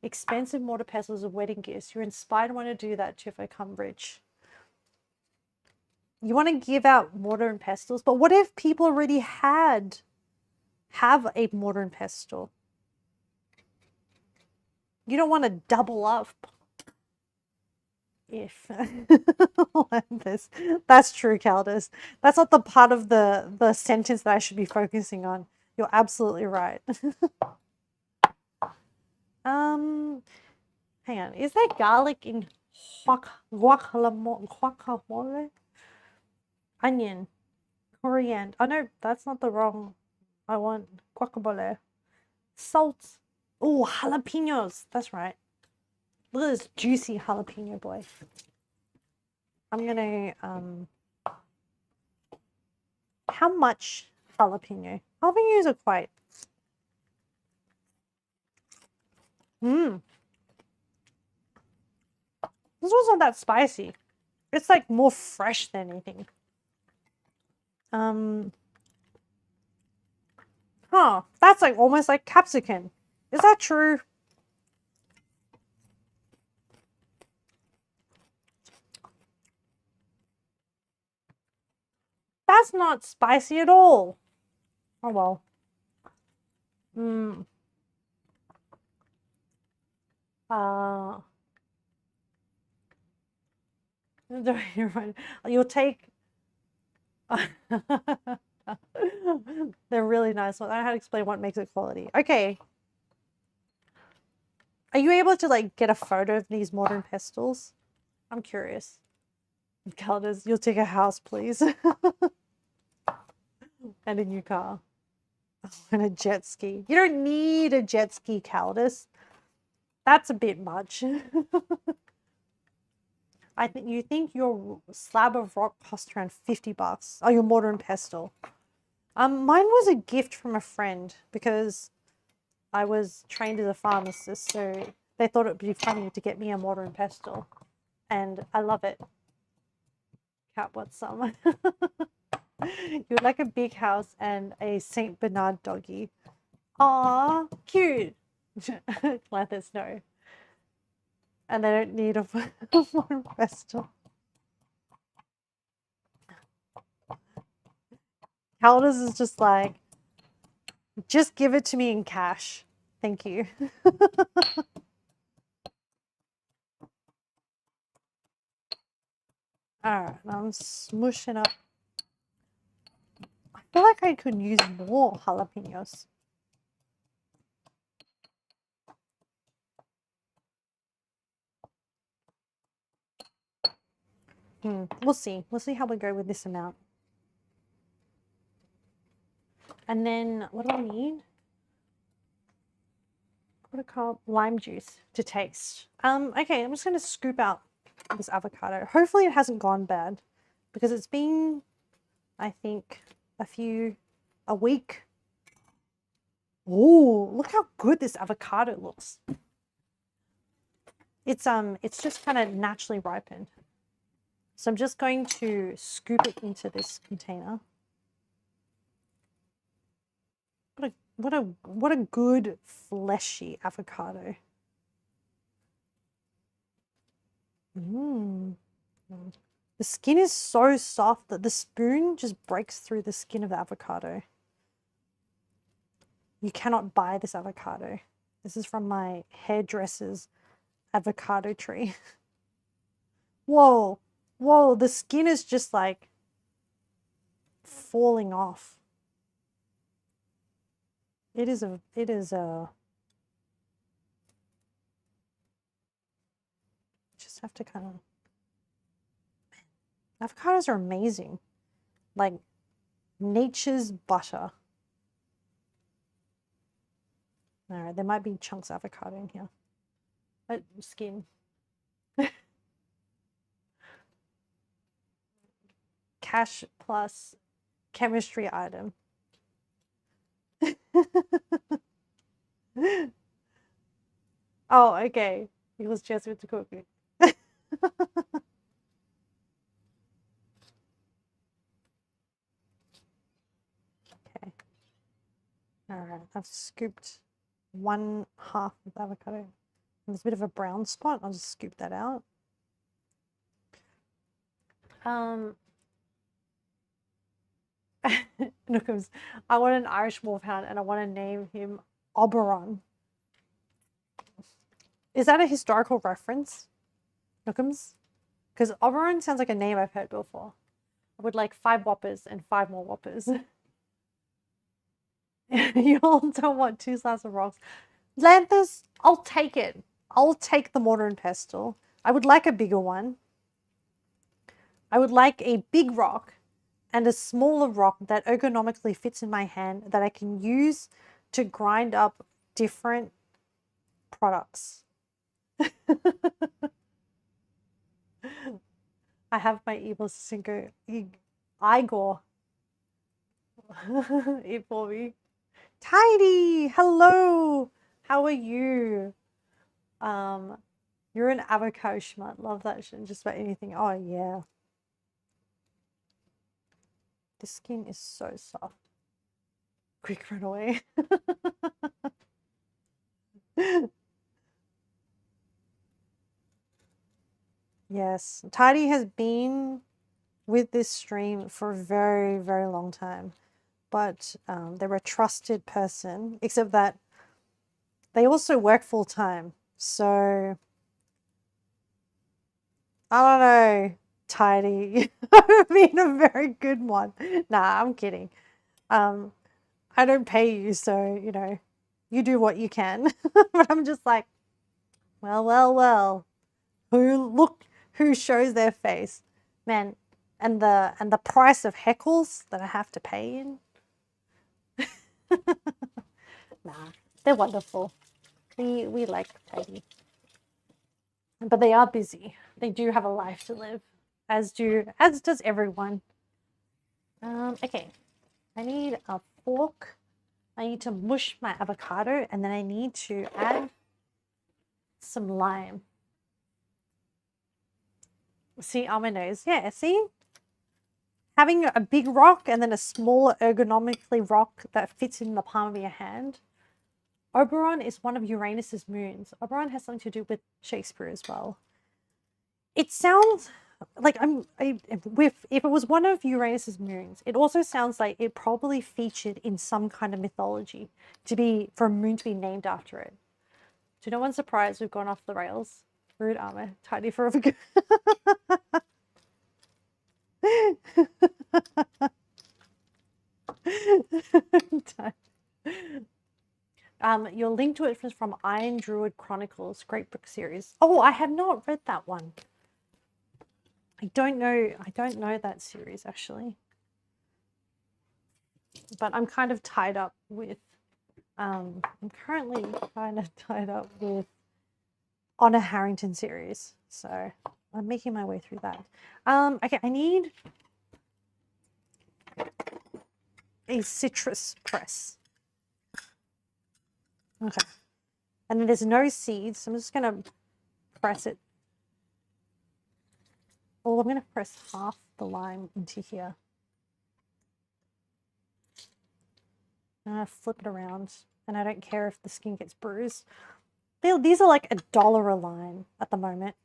expensive mortar pestles as wedding gifts. You're inspired to want to do that too if I come rich. You want to give out mortar and pestles, but what if people already have a mortar and pestle? You don't want to double up. If this, that's true, Caldus. That's not the part of the sentence that I should be focusing on. You're absolutely right. Hang on. Is there garlic in guacamole? Onion, coriander. Oh no, that's not the wrong. I want guacamole. Salt. Oh, jalapenos. That's right. Look at this juicy jalapeno boy. I'm gonna how much jalapeno? Jalapenos are quite. This wasn't that spicy. It's like more fresh than anything. That's like almost like capsicum. Is that true? That's not spicy at all. Oh well. You're right. You'll take. They're really nice. I don't know how to explain what makes it quality. Okay. Are you able to like get a photo of these mortar and pestles? I'm curious. Caldus, you'll take a house, please. And a new car. And a jet ski. You don't need a jet ski, Caldus. That's a bit much. You think your slab of rock cost around $50. Oh, your mortar and pestle. Mine was a gift from a friend because I was trained as a pharmacist, so they thought it would be funny to get me a mortar and pestle. And I love it. Cat wants some. You would like a big house and a Saint Bernard doggy. Aw, cute. Let us know. And they don't need a mortar and pestle. Caldus is just like, just give it to me in cash. Thank you. Alright, I'm smushing up. I feel like I could use more jalapenos. We'll see. We'll see how we go with this amount. And then, what do I need? What do I call lime juice to taste. Okay, I'm just going to scoop out this avocado. Hopefully it hasn't gone bad because it's been, I think, a week. Oh, look how good this avocado looks. It's just kind of naturally ripened. So I'm just going to scoop it into this container. What a good fleshy avocado. The skin is so soft that the spoon just breaks through the skin of the avocado. You cannot buy this avocado. This is from my hairdresser's avocado tree. Whoa, whoa, the skin is just like falling off. It is a just have to kind of, avocados are amazing. Like nature's butter. All right, there might be chunks of avocado in here. But skin. Cash plus chemistry item. Oh, okay. He was just with the cookie. Okay. All right, I've scooped 1/2 of the avocado. There's a bit of a brown spot. I'll just scoop that out. Nookums, I want an Irish wolfhound and I want to name him Oberon. Is that a historical reference, Nookums? Because Oberon sounds like a name I've heard before. I would like 5 whoppers and 5 more whoppers. You all don't want 2 slices of rocks. Lanthus, I'll take it. I'll take the mortar and pestle. I would like a bigger one. I would like a big rock and a smaller rock that ergonomically fits in my hand that I can use to grind up different products. I have my evil sinker Igor. It for me. Tidy, hello. How are you? You're an avocado schmutt. Love that shit. Just about anything. Oh yeah. The skin is so soft. Quick, run away. Yes, Tidy has been with this stream for a very, very long time. But they're a trusted person, except that they also work full time. So I don't know, Tidy. I've been a very good one. Nah, I'm kidding. I don't pay you, so you know, you do what you can. But I'm just like, well, well, well. Who shows their face, man? And the price of heckles that I have to pay in. Nah, they're wonderful. We like Tidy. But they are busy. They do have a life to live, as does everyone. Okay, I need a fork. I need to mush my avocado, and then I need to add some lime. See, on my nose. Yeah, see? Having a big rock and then a smaller ergonomically rock that fits in the palm of your hand. Oberon is one of Uranus's moons. Oberon has something to do with Shakespeare as well. It sounds like if it was one of Uranus's moons, it also sounds like it probably featured in some kind of mythology for a moon to be named after it. To no one's surprise, we've gone off the rails. Rude armor, tidy for a good. Your link to it is from Iron Druid Chronicles, great book series. Oh, I have not read that one. I don't know that series actually. But I'm kind of tied up with I'm currently kind of tied up with Honor Harrington series. So I'm making my way through that. Okay, I need a citrus press. Okay. And then there's no seeds. So I'm just going to press it. Oh, I'm going to press half the lime into here. And I flip it around. And I don't care if the skin gets bruised. These are like $1 a line at the moment.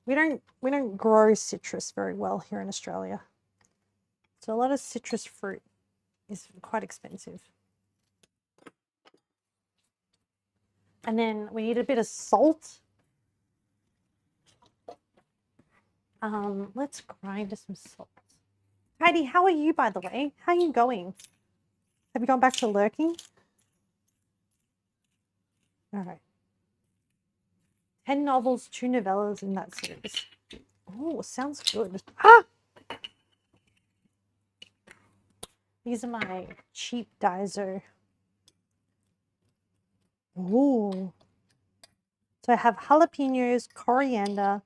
We don't grow citrus very well here in Australia. So a lot of citrus fruit is quite expensive. And then we need a bit of salt. Let's grind some salt. Heidi, how are you, by the way? How are you going? Have you gone back to lurking? All right. 10 novels, 2 novellas in that series. Oh, sounds good. Ah! These are my cheap Daiso. Ooh. So I have jalapenos, coriander,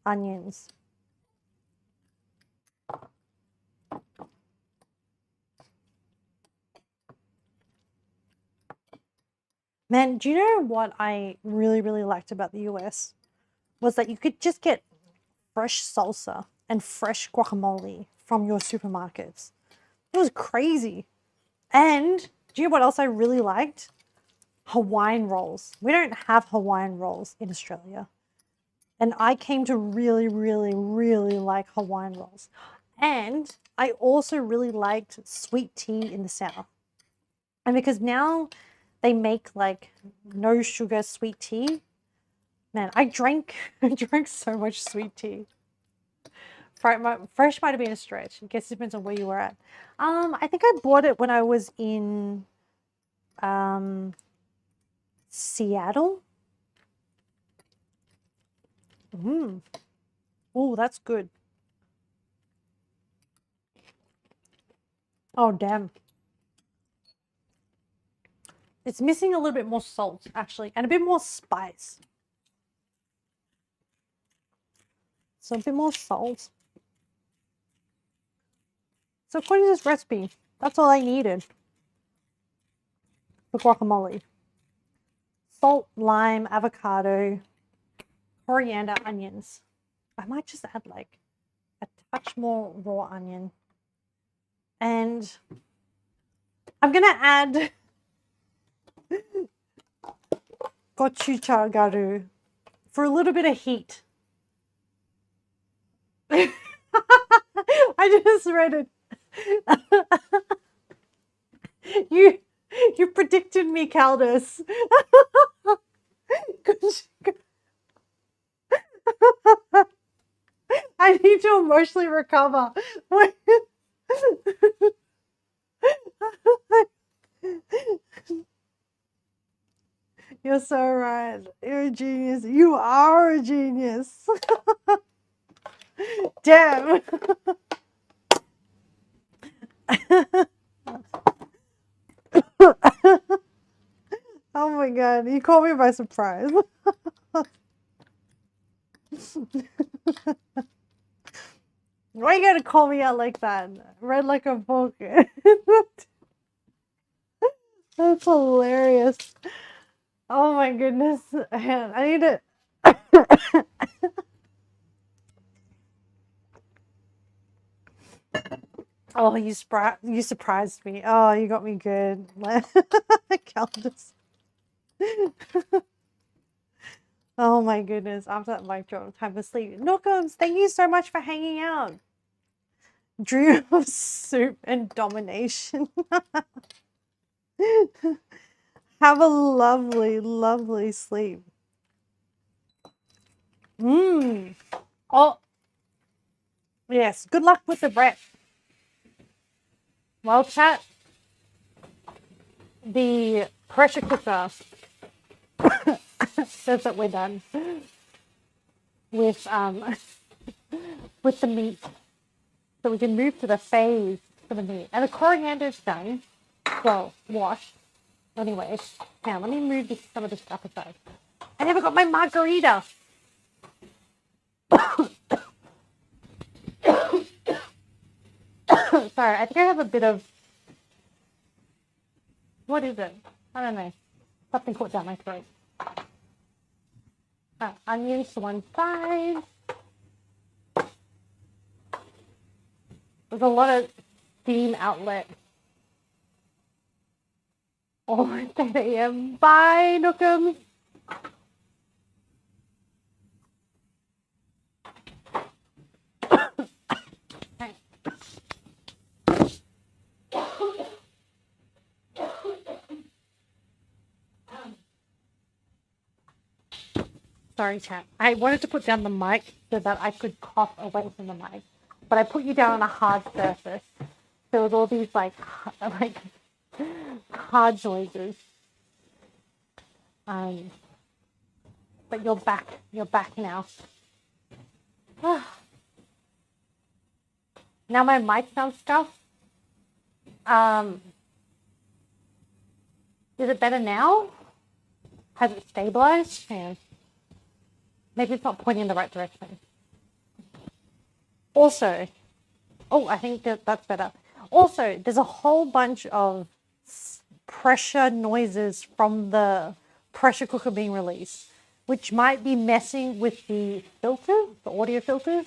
onions. Man, do you know what I really, really liked about the US? Was that you could just get fresh salsa and fresh guacamole from your supermarkets. It was crazy. And do you know what else I really liked? Hawaiian rolls. We don't have Hawaiian rolls in Australia. And I came to really, really, really like Hawaiian rolls. And I also really liked sweet tea in the South. And because now they make like no sugar sweet tea, man, I drank so much sweet tea. Fresh might have been a stretch. I guess it depends on where you were at. I think I bought it when I was in Seattle. Oh, that's good. Oh, damn. It's missing a little bit more salt, actually, and a bit more spice. So a bit more salt. So according to this recipe, that's all I needed for guacamole. Salt, lime, avocado, coriander, onions. I might just add like a touch more raw onion. And I'm going to add gochujang for a little bit of heat. I just read it. You predicted me, Caldas. I need to emotionally recover. You're so right. You're a genius. You are a genius. Damn. Oh my god, you caught me by surprise. Why you gotta call me out like that? Read like a book. That's hilarious. Oh my goodness. Man, I need to. Oh, you surprised me. Oh, you got me good. Calendars. Oh my goodness. After that mic drop, time for sleep. Nookums, thank you so much for hanging out. Dream of soup and domination. Have a lovely, lovely sleep. Oh, yes. Good luck with the breath. Well, chat, the pressure cooker says that we're done with with the meat. So we can move to the phase for the meat. And the coriander's done. Well, washed. Anyways, now let me move some of this stuff aside. I never got my margarita. Sorry, I think I have a bit of... What is it? I don't know. Something caught down my throat. Onions to one side. There's a lot of steam outlet. Oh, it's 8 a.m. Bye, Nookums. Sorry, chat. I wanted to put down the mic so that I could cough away from the mic, but I put you down on a hard surface. There was all these like hard noises. But you're back. You're back now. Now my mic sounds stuff. Is it better now? Has it stabilized? Hang on. Maybe it's not pointing in the right direction. Also, oh, I think that's better. Also, there's a whole bunch of pressure noises from the pressure cooker being released, which might be messing with the filter, the audio filters.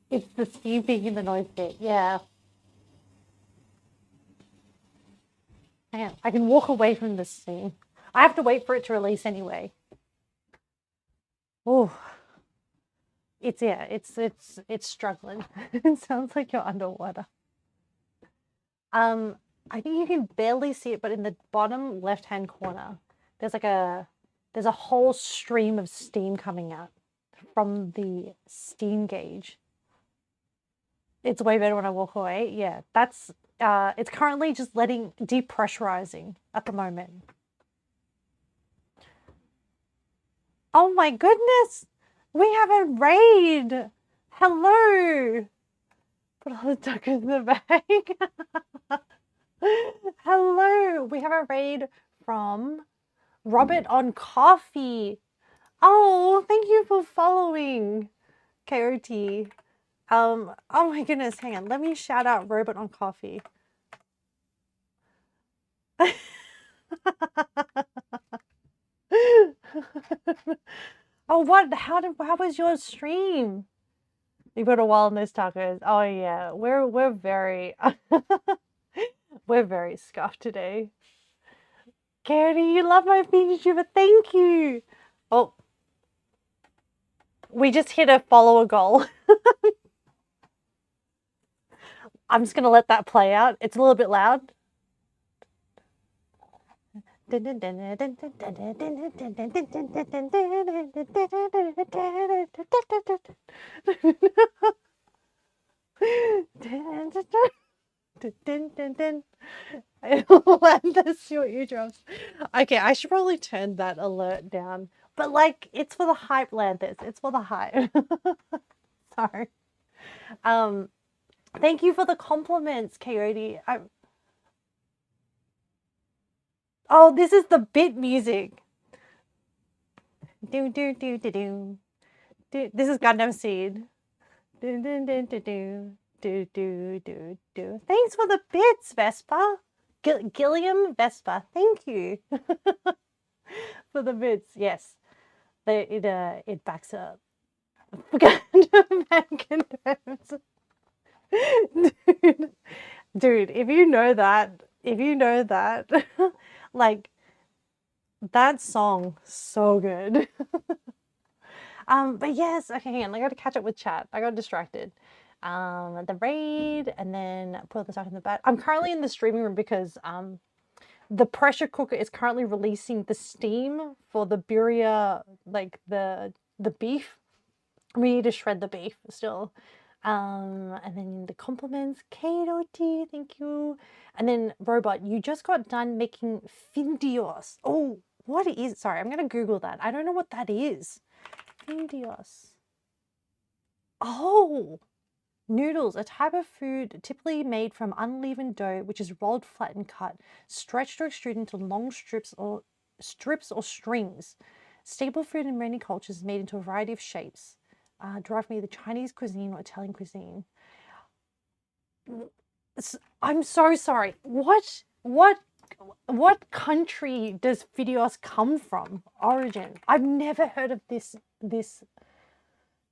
It's the steam being in the noise bit, yeah. Hang on, I can walk away from this steam. I have to wait for it to release anyway. Oh, it's struggling. It sounds like you're underwater. I think you can barely see it, but in the bottom left-hand corner, there's a whole stream of steam coming out from the steam gauge. It's way better when I walk away. Yeah, that's it's currently just depressurizing at the moment. Oh my goodness! We have a raid! Hello! Put all the tacos in the bag. Hello! We have a raid from Robert on Coffee. Oh, thank you for following, KOT. Oh my goodness, hang on. Let me shout out Robert on Coffee. Oh, what? How was your stream? You put a wall in those tacos. Oh yeah, we're very we're very scuffed today. Katie, you love my YouTuber. Thank you. Oh, we just hit a follower goal. I'm just gonna let that play out. It's a little bit loud. Let's your eardrums. Okay, I should probably turn that alert down. But like, it's for the hype, Lanthus. It's for the hype. Sorry. Thank you for the compliments, Coyote. Oh, this is the bit music. Do do do do do. This is Gundam Seed. Do do do do do. Do do do do. Thanks for the bits, Vespa. Gilliam Vespa. Thank you for the bits. Yes, it backs up. Dude, if you know that, like that song, so good. But yes, okay, hang on. I got to catch up with chat. I got distracted. The raid, and then put the stuff in the back. I'm currently in the streaming room because the pressure cooker is currently releasing the steam for the birria, like the beef. We need to shred the beef still. And then the compliments, Kato T, thank you. And then Robot, you just got done making findios. Oh, what is? Sorry, I'm gonna Google that. I don't know what that is. Findios. Oh. Noodles, a type of food typically made from unleavened dough, which is rolled flat and cut, stretched or extruded into long strips or strings. Staple food in many cultures is made into a variety of shapes, derived from either Chinese cuisine or Italian cuisine. I'm so sorry. What country does Fideos come from? Origin. I've never heard of this.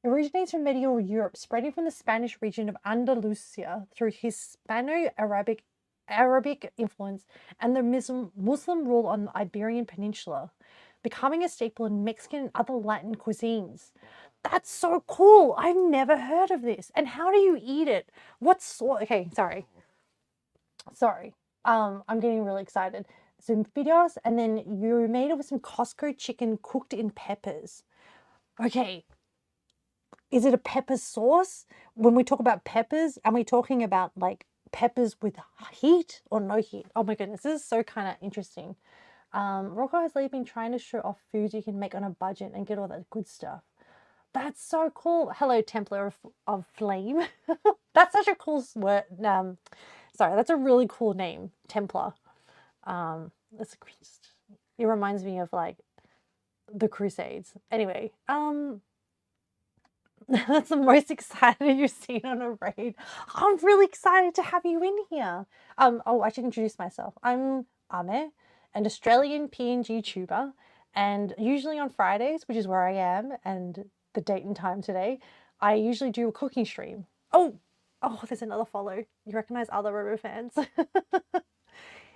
Originates from medieval Europe, spreading from the Spanish region of Andalusia through Hispano-Arabic influence and the Muslim rule on the Iberian Peninsula, becoming a staple in Mexican and other Latin cuisines. That's so cool. I've never heard of this. And how do you eat it? What sort? Okay, sorry. I'm getting really excited. Some videos, and then you made it with some Costco chicken cooked in peppers. Okay, is it a pepper sauce? When we talk about peppers, are we talking about like peppers with heat or no heat? Oh my goodness, this is so kind of interesting. Rocco has lately been trying to show off foods you can make on a budget and get all that good stuff. That's so cool. Hello, Templar of Flame. That's such a cool word. Sorry, that's a really cool name, Templar. That's just, it reminds me of like the Crusades. Anyway, that's the most excited you've seen on a raid. I'm really excited to have you in here. Oh, I should introduce myself. I'm Ame, an Australian PNG tuber, and usually on Fridays, which is where I am, and the date and time today, I usually do a cooking stream. Oh, there's another follow. You recognize other Robo fans?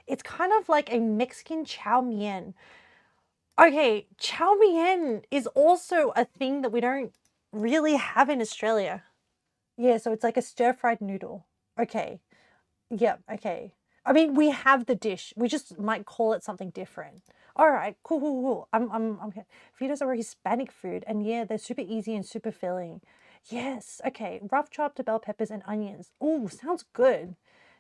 It's kind of like a Mexican chow mein. Okay, chow mein is also a thing that we don't really have in Australia. Yeah, so it's like a stir-fried noodle. Okay. Yep, okay. I mean, we have the dish. We just might call it something different. All right, cool. I'm okay. Fitos are a Hispanic food, and yeah, they're super easy and super filling. Yes, okay. Rough chopped bell peppers and onions. Ooh, sounds good.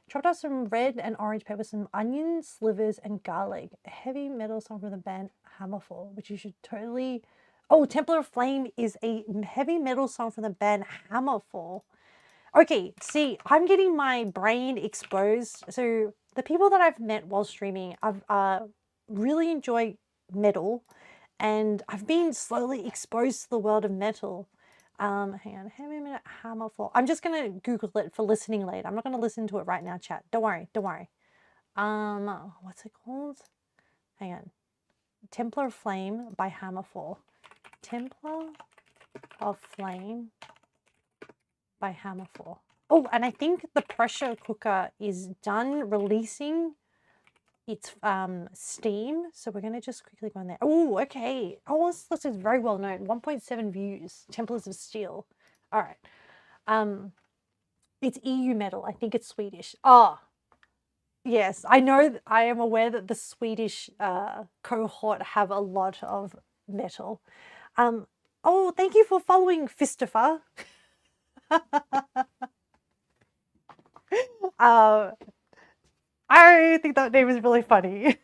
Chopped up some red and orange peppers, some onions, slivers, and garlic. A heavy metal song from the band Hammerfall, which you should totally. Oh, Templar of Flame is a heavy metal song from the band Hammerfall. Okay, see, I'm getting my brain exposed. So the people that I've met while streaming, I've really enjoy metal, and I've been slowly exposed to the world of metal. Hang on, how many minute Hammerfall? I'm just gonna Google it for listening later. I'm not gonna listen to it right now, chat. Don't worry. What's it called? Hang on. Templar of Flame by Hammerfall. Templar of Flame by Hammerfall. Oh, and I think the pressure cooker is done releasing its steam. So we're gonna just quickly go in there. Oh, okay. Oh, this is very well known. 1.7 views. Templars of Steel. All right. It's EU metal. I think it's Swedish. Oh, yes. I know. I am aware that the Swedish cohort have a lot of metal. Oh, thank you for following Fistifer. I think that name is really funny.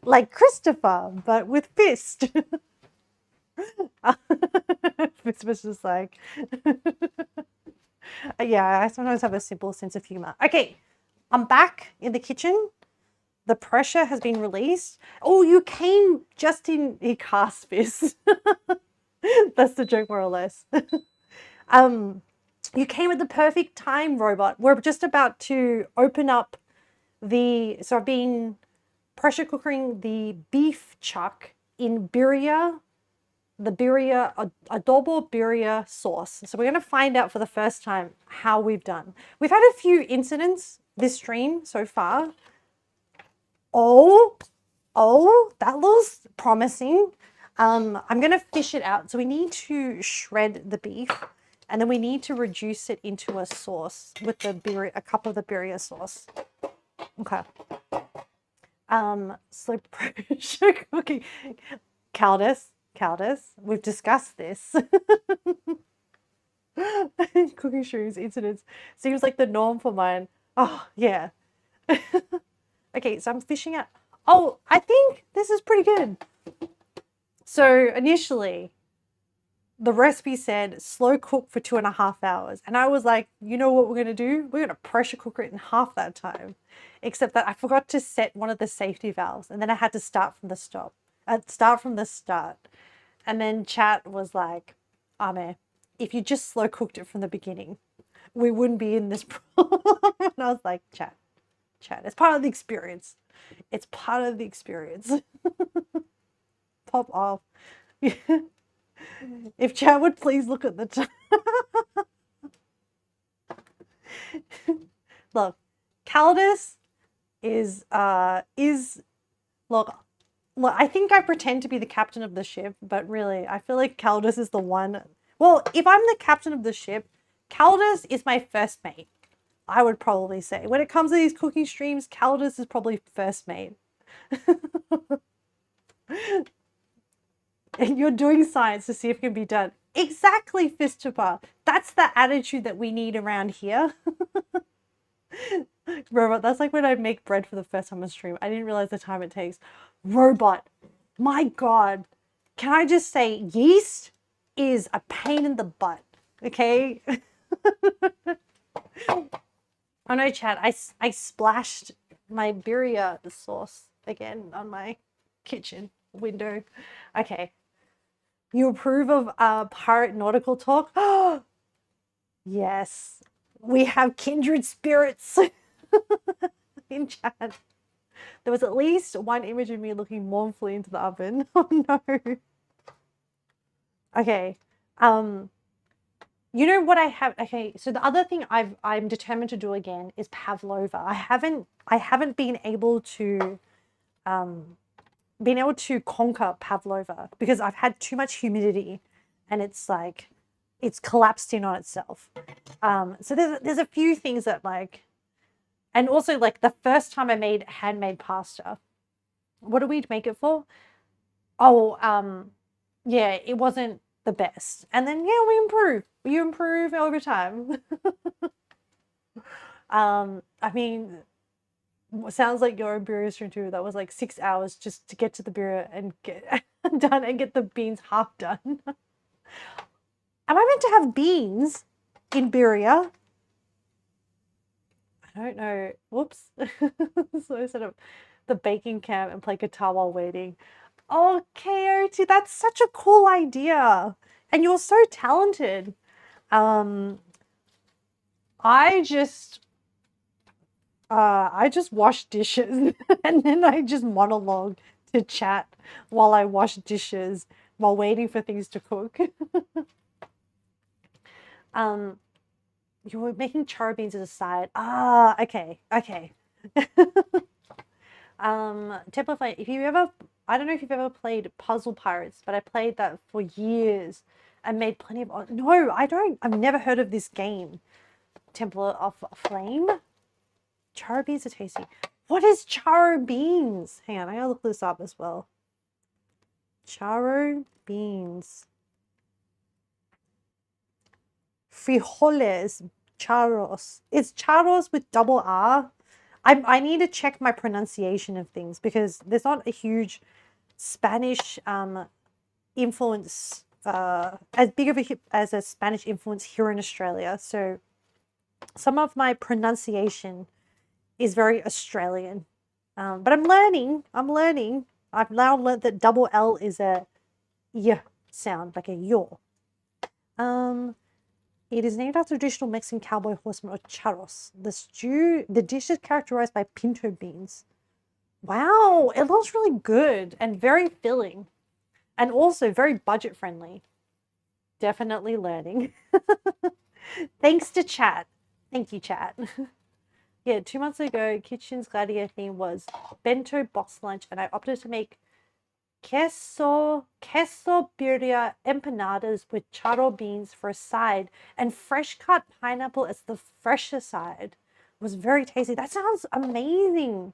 Like Christopher, but with fist. Fist was just like, yeah, I sometimes have a simple sense of humor. Okay, I'm back in the kitchen. The pressure has been released. Oh, you came just in a cast fist. That's the joke, more or less. You came at the perfect time, Robot. We're just about to open up so I've been pressure cooking the beef chuck in birria, the birria, adobo birria sauce. So we're going to find out for the first time how we've done. We've had a few incidents this stream so far. Oh, that looks promising. I'm going to fish it out. So we need to shred the beef, and then we need to reduce it into a sauce with a cup of the birria sauce. Okay. So pressure cooking. Caldus, we've discussed this. Cooking shoes incidents seems like the norm for mine. Oh, yeah. Okay, so I'm fishing out. Oh, I think this is pretty good. So initially, the recipe said slow cook for 2.5 hours. And I was like, you know what we're going to do? We're going to pressure cook it in half that time. Except that I forgot to set one of the safety valves. And then I had to start from the start. And then chat was like, Ame, if you just slow cooked it from the beginning, we wouldn't be in this problem. And I was like, chat, it's part of the experience. It's part of the experience. Pop off. If chat would please look at the time. Look, Caldus is look, I think I pretend to be the captain of the ship, but really I feel like Caldus is the one. Well, if I'm the captain of the ship, Caldus is my first mate. I would probably say. When it comes to these cooking streams, Caldas is probably first mate. You're doing science to see if it can be done. Exactly, Fistchipper. That's the attitude that we need around here. Robot, that's like when I make bread for the first time on stream. I didn't realize the time it takes. Robot, my God. Can I just say, yeast is a pain in the butt, okay? Oh no, chat, I splashed my birria sauce again on my kitchen window. Okay. You approve of pirate nautical talk? Yes. We have kindred spirits in chat. There was at least one image of me looking mournfully into the oven. Oh no. Okay. You know what I have? Okay, so the other thing I'm determined to do again is pavlova. I haven't been able to conquer pavlova because I've had too much humidity, and it's like it's collapsed in on itself. So there's a few things that like, and also like the first time I made handmade pasta, what do we make it for? Oh, yeah, it wasn't the best. And then yeah, we improve. You improve over time. I mean, sounds like your birria stream too. That was like 6 hours just to get to the birria and get done and get the beans half done. Am I meant to have beans in birria? I don't know. Whoops. So I set up the baking camp and play guitar while waiting. Oh, KOT, that's such a cool idea. And you're so talented. I just wash dishes and then I just monologue to chat while I wash dishes while waiting for things to cook. You were making char beans as a side. Ah, okay. Template, if you ever, I don't know if you've ever played Puzzle Pirates, but I played that for years and made plenty of, no, I don't, I've never heard of this game. Temple of Flame? Char beans are tasty. What is char beans? Hang on, I gotta look this up as well. Charo beans. Frijoles. Charros. It's charros with double R. I need to check my pronunciation of things because there's not a huge Spanish influence, as big of as a Spanish influence here in Australia. So some of my pronunciation is very Australian. But I'm learning. I've now learned that double L is a y sound, like a yaw. It is named after traditional Mexican cowboy horseman or charros. The dish is characterized by pinto beans. Wow, it looks really good and very filling. And also very budget friendly. Definitely learning. Thanks to chat. Thank you, chat. Yeah, 2 months ago, Kitchen's Gladiator theme was bento box lunch, and I opted to make queso birria empanadas with charro beans for a side and fresh cut pineapple as the fresher side. It was very tasty. That sounds amazing.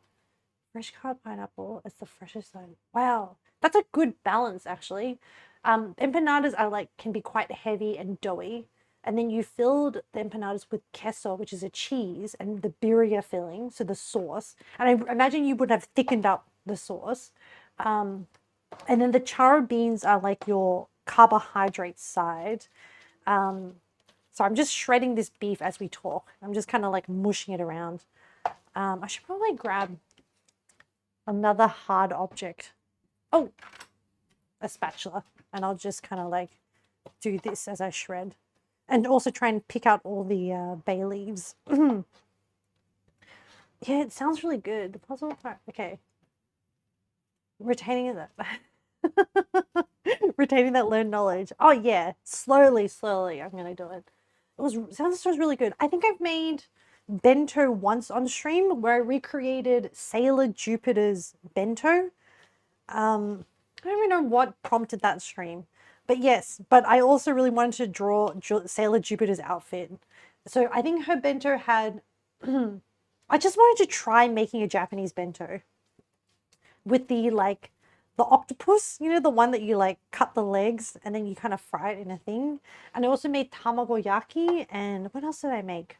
Fresh cut pineapple as the fresher side. Wow, that's a good balance actually. Empanadas are like can be quite heavy and doughy. And then you filled the empanadas with queso, which is a cheese, and the birria filling, so the sauce. And I imagine you would have thickened up the sauce. And then the charro beans are like your carbohydrate side. So I'm just shredding this beef as we talk. I'm just kind of like mushing it around. I should probably grab another hard object. Oh, a spatula. And I'll just kind of like do this as I shred. And also try and pick out all the bay leaves. Yeah, it sounds really good. The puzzle part. Okay. Retaining that. Retaining that learned knowledge. Oh yeah, slowly I'm gonna do it. Sounds really good. I think I've made bento once on stream where I recreated Sailor Jupiter's bento. I don't even know what prompted that stream. But yes, but I also really wanted to draw Sailor Jupiter's outfit. So I think her bento had I just wanted to try making a Japanese bento with the octopus, you know, the one that you like cut the legs and then you kind of fry it in a thing. And I also made tamago yaki, and what else did I make?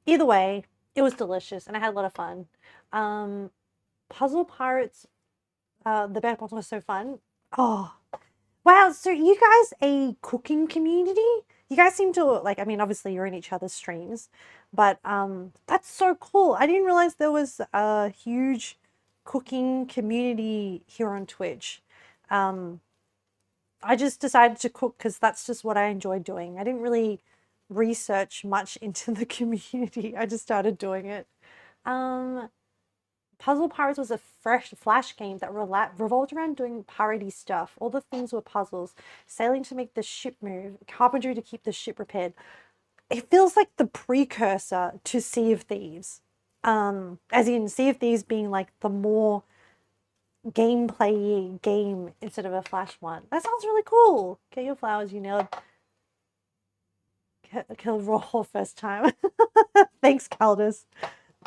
Either way, it was delicious and I had a lot of fun. Um, Puzzle Pirates, the band was so fun. Oh, wow. So you guys a cooking community? You guys seem to like, I mean, obviously you're in each other's streams, but that's so cool. I didn't realize there was a huge cooking community here on Twitch. Um, I just decided to cook because that's just what I enjoy doing. I didn't really research much into the community. I just started doing it. Um, Puzzle Pirates was a fresh flash game that revolved around doing parody stuff. All the things were puzzles, sailing to make the ship move, carpentry to keep the ship repaired. It feels like the precursor to Sea of Thieves. As in Sea of Thieves being like the more gameplay game instead of a flash one. That sounds really cool. Get your flowers, you nailed. Kill Raw first time. Thanks, Caldus.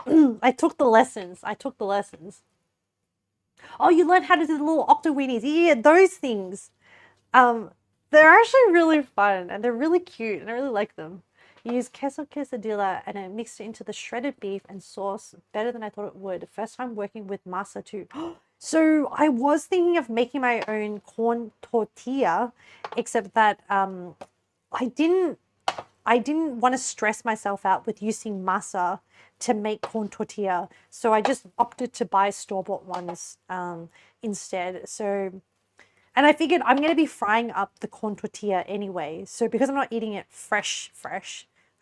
I took the lessons. Oh, you learned how to do the little octo weenies. Yeah, those things. They're actually really fun and they're really cute and I really like them. You use queso quesadilla and I mixed it into the shredded beef and sauce better than I thought it would. First time working with masa too. So I was thinking of making my own corn tortilla, except that I didn't want to stress myself out with using masa to make corn tortilla. So I just opted to buy store-bought ones instead. So, and I figured I'm going to be frying up the corn tortilla anyway. So because I'm not eating it fresh,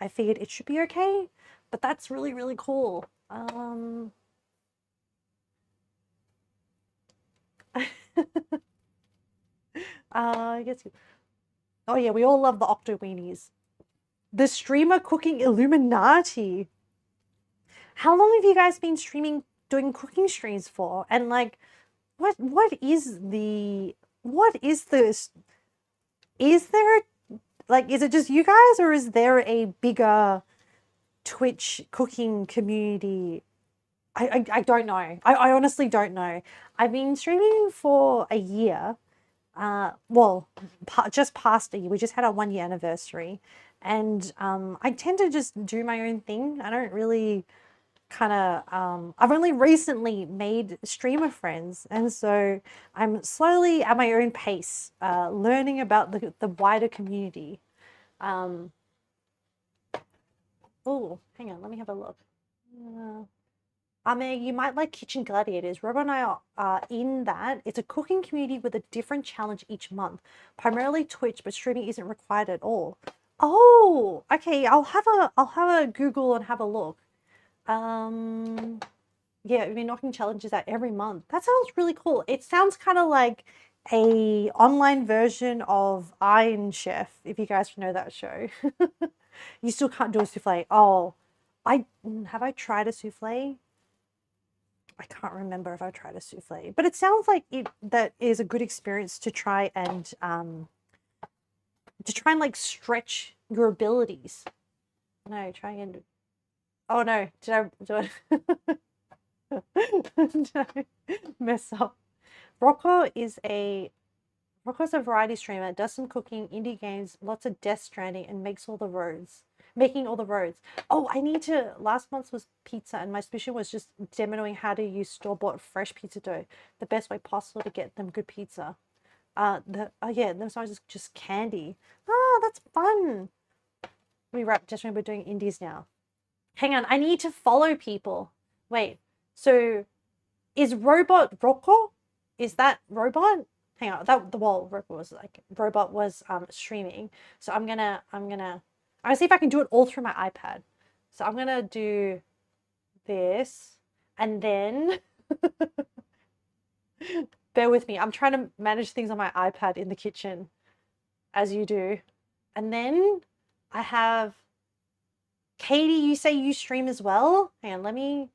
I figured it should be okay. But that's really, really cool. I guess. Oh yeah, we all love the octo weenies. The streamer cooking Illuminati. How long have you guys been streaming, doing cooking streams for? And like, what is this? Is there like, is it just you guys, or is there a bigger Twitch cooking community? I don't know. I honestly don't know. I've been streaming for a year. Well, just past a year. We just had our 1 year anniversary, and I tend to just do my own thing. I don't really kind of I've only recently made streamer friends, and so I'm slowly at my own pace learning about the wider community. Oh, hang on, let me have a look. Ame, you might like Kitchen Gladiators. Robo and I are in that. It's a cooking community with a different challenge each month. Primarily Twitch, but streaming isn't required at all. Oh, okay. I'll have a Google and have a look. Yeah, we've been knocking challenges out every month. That sounds really cool. It sounds kind of like a online version of Iron Chef, if you guys know that show. You still can't do a souffle. Oh, have I tried a souffle? I can't remember if I tried a souffle, but it sounds like that is a good experience to try and like stretch your abilities. No, try and. Oh no, did I do it? Did I mess up? Rocco's a variety streamer, does some cooking, indie games, lots of Death Stranding, and making all the roads. Oh, I need to. Last month was pizza, and my special was just demoing how to use store-bought fresh pizza dough, the best way possible to get them good pizza. Yeah, those are just candy. Oh, that's fun. Just remember doing indies now. Hang on, I need to follow people. Wait, so is Robot Rocco? Is that Robot? Hang on, Robot was streaming. So I'm gonna see if I can do it all through my iPad. So I'm gonna do this, and then bear with me. I'm trying to manage things on my iPad in the kitchen, as you do. And then I have Katie. You say you stream as well? Hang on, let me.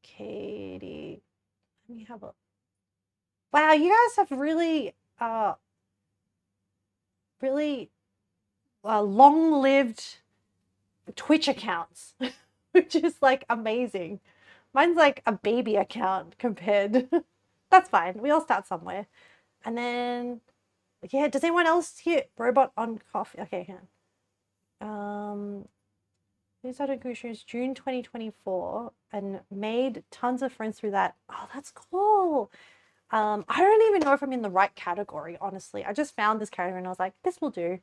Katie. Let me have a. Wow, you guys have really long-lived Twitch accounts, which is like amazing. Mine's like a baby account compared. That's fine. We all start somewhere. And then, yeah, does anyone else hear robot on coffee? Okay, hang on. We started Gushus June 2024 and made tons of friends through that. Oh, that's cool. I don't even know if I'm in the right category, honestly. I just found this category and I was like, this will do.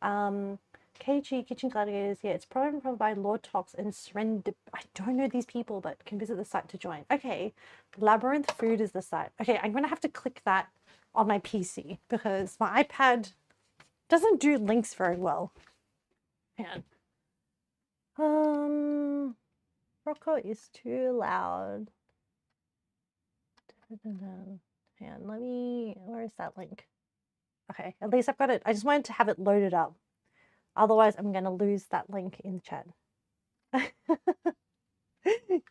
KG Kitchen Gladiators, yeah, it's probably by Lord Tox and Sren. I don't know these people, but can visit the site to join. Okay, Labyrinth Food is the site. Okay, I'm gonna have to click that on my PC because my iPad doesn't do links very well. Hang on. Rocco is too loud. Hang on, where is that link? Okay, at least I've got it. I just wanted to have it loaded up. Otherwise, I'm going to lose that link in the chat.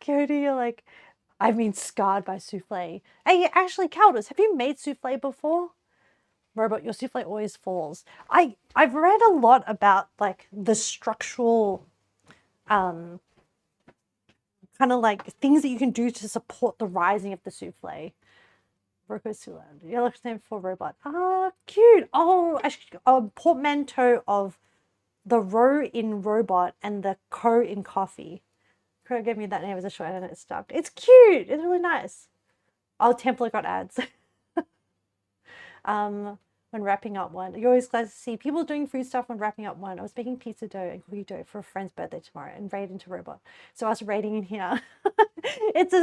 Cody, you're like, I've been scarred by souffle. Hey, actually, Caldus, have you made souffle before? Robot, your souffle always falls. I've read a lot about like the structural kind of like things that you can do to support the rising of the souffle. Rocco's too loud. Yellow stand for robot. Ah, cute. Oh, a portmanteau of the row in robot and the co in coffee. Crow gave me that name as a short and it stuck. It's cute. It's really nice. Oh, Templar got ads. When wrapping up one. You're always glad to see people doing food stuff when wrapping up one. I was making pizza dough and cookie dough for a friend's birthday tomorrow and raid into robot. So I was raiding in here. it's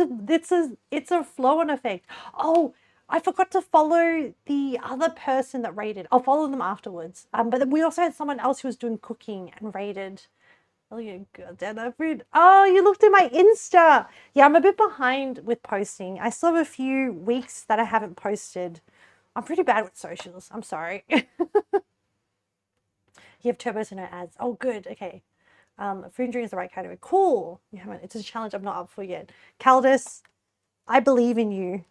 a flow-on effect. Oh, I forgot to follow the other person that raided. I'll follow them afterwards. But then we also had someone else who was doing cooking and raided. Oh, you goddamn food. Oh, you looked at my Insta. Yeah, I'm a bit behind with posting. I still have a few weeks that I haven't posted. I'm pretty bad with socials. I'm sorry. You have turbos and no ads. Oh, good. Okay. Food and drink is the right category. Cool. You haven't. It's a challenge I'm not up for yet. Caldus, I believe in you.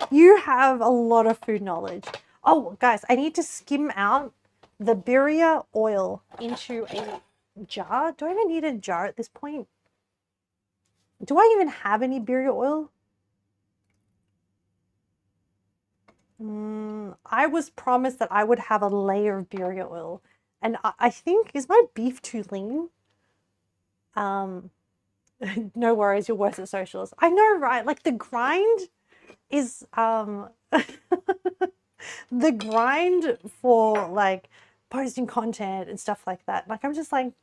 You have a lot of food knowledge. Oh, guys, I need to skim out the birria oil into a jar. Do I even need a jar at this point? Do I even have any birria oil? I was promised that I would have a layer of birria oil. And I think, is my beef too lean? No worries, you're worse at socials. I know, right? Like the grind is the grind for like posting content and stuff like that. Like I'm just like,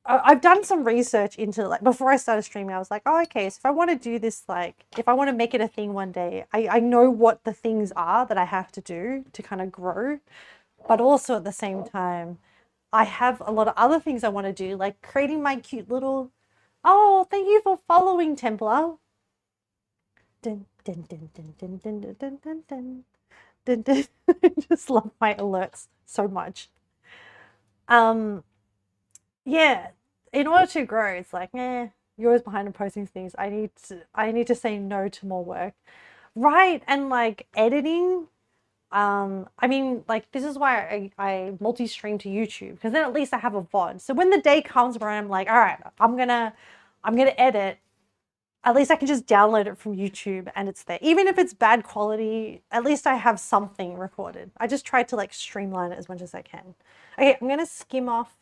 I've done some research into like before I started streaming. I was like, oh, okay, so if I want to do this, like if I want to make it a thing one day, I know what the things are that I have to do to kind of grow, but also at the same time, I have a lot of other things I want to do, like creating my cute little. Oh, thank you for following, Templar. Dun, dun, dun, dun, dun, dun, dun, dun, dun, dun. Dun, dun. I just love my alerts so much. Yeah, in order to grow, it's like, you're always behind on posting things. I need to say no to more work. Right, and like editing. I mean, like this is why I multi-stream to YouTube because then at least I have a VOD. So when the day comes where I'm like, all right, I'm gonna edit, at least I can just download it from YouTube and it's there. Even if it's bad quality, at least I have something recorded. I just try to like streamline it as much as I can. Okay, I'm gonna skim off.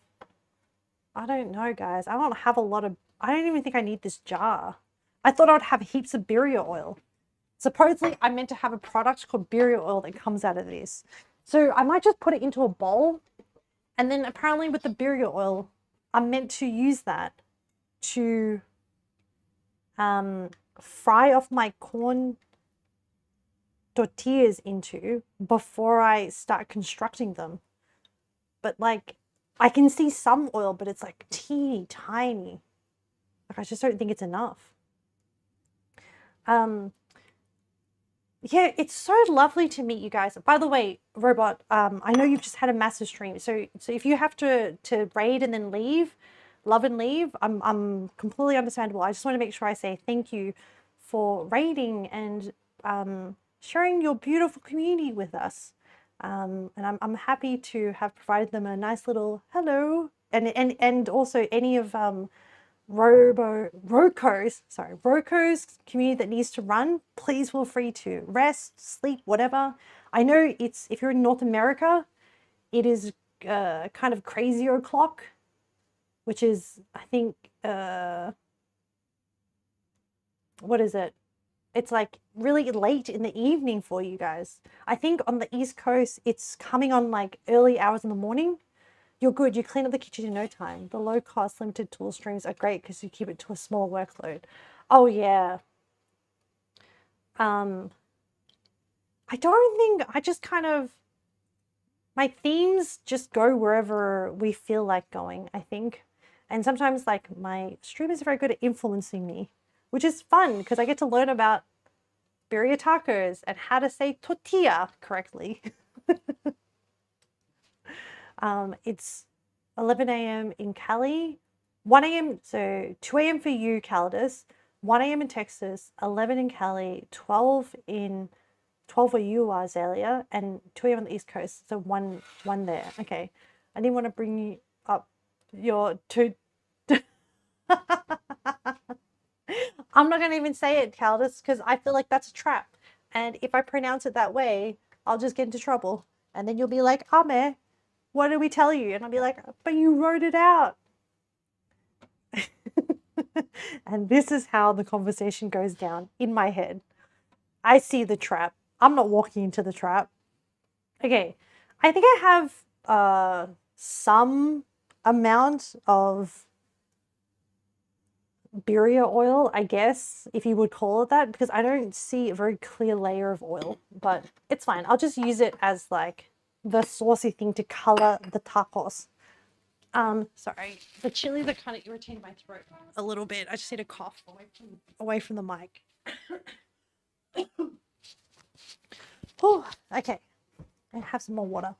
I don't know, guys. I don't have a lot of. I don't even think I need this jar. I thought I would have heaps of birria oil. Supposedly, I'm meant to have a product called birria oil that comes out of this. So I might just put it into a bowl. And then apparently with the birria oil, I'm meant to use that to fry off my corn tortillas into before I start constructing them. But like, I can see some oil, but it's like teeny tiny. Like I just don't think it's enough. Yeah, it's so lovely to meet you guys. By the way, Robot, I know you've just had a massive stream. So if you have to raid and then leave, love and leave, I'm completely understandable. I just want to make sure I say thank you for raiding and sharing your beautiful community with us. And I'm happy to have provided them a nice little hello, and also any of Roko's community that needs to run, please feel free to rest, sleep, whatever. I know if you're in North America, it is kind of crazy o'clock, which is, I think, what is it? It's like really late in the evening for you guys. I think on the East Coast, it's coming on like early hours in the morning. You're good. You clean up the kitchen in no time. The low cost limited tool streams are great because you keep it to a small workload. Oh yeah. I don't think I just kind of my themes just go wherever we feel like going, I think. And sometimes like my streamers are very good at influencing me, which is fun because I get to learn about Birria Tacos and how to say tortilla correctly. It's 11 a.m. in Cali, 1 a.m. So 2 a.m. for you, Caldas, 1 a.m. in Texas, 11 in Cali, 12 where you are, Azalea, and 2 a.m. on the East Coast. So one there. Okay. I didn't want to bring you up your two. I'm not going to even say it, Caldas, because I feel like that's a trap. And if I pronounce it that way, I'll just get into trouble. And then you'll be like, Ame, what did we tell you? And I'll be like, but you wrote it out. And this is how the conversation goes down in my head. I see the trap. I'm not walking into the trap. Okay. I think I have some amount of birria oil, I guess, if you would call it that, because I don't see a very clear layer of oil, but it's fine. I'll just use it as like the saucy thing to color the tacos. Sorry, the chilies are kind of irritating my throat a little bit. I just need to cough away from the mic. Oh, okay. And have some more water.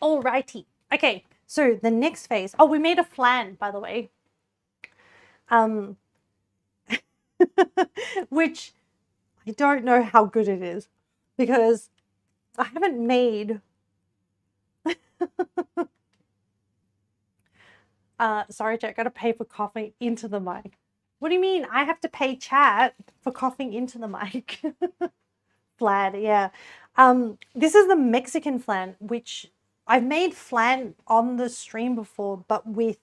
Alrighty. Okay, so the next phase. Oh, we made a flan, by the way. Which I don't know how good it is because I haven't made. Sorry, chat. Gotta pay for coughing into the mic. What do you mean? I have to pay chat for coughing into the mic. Flan, yeah. This is the Mexican flan, which I've made flan on the stream before, but with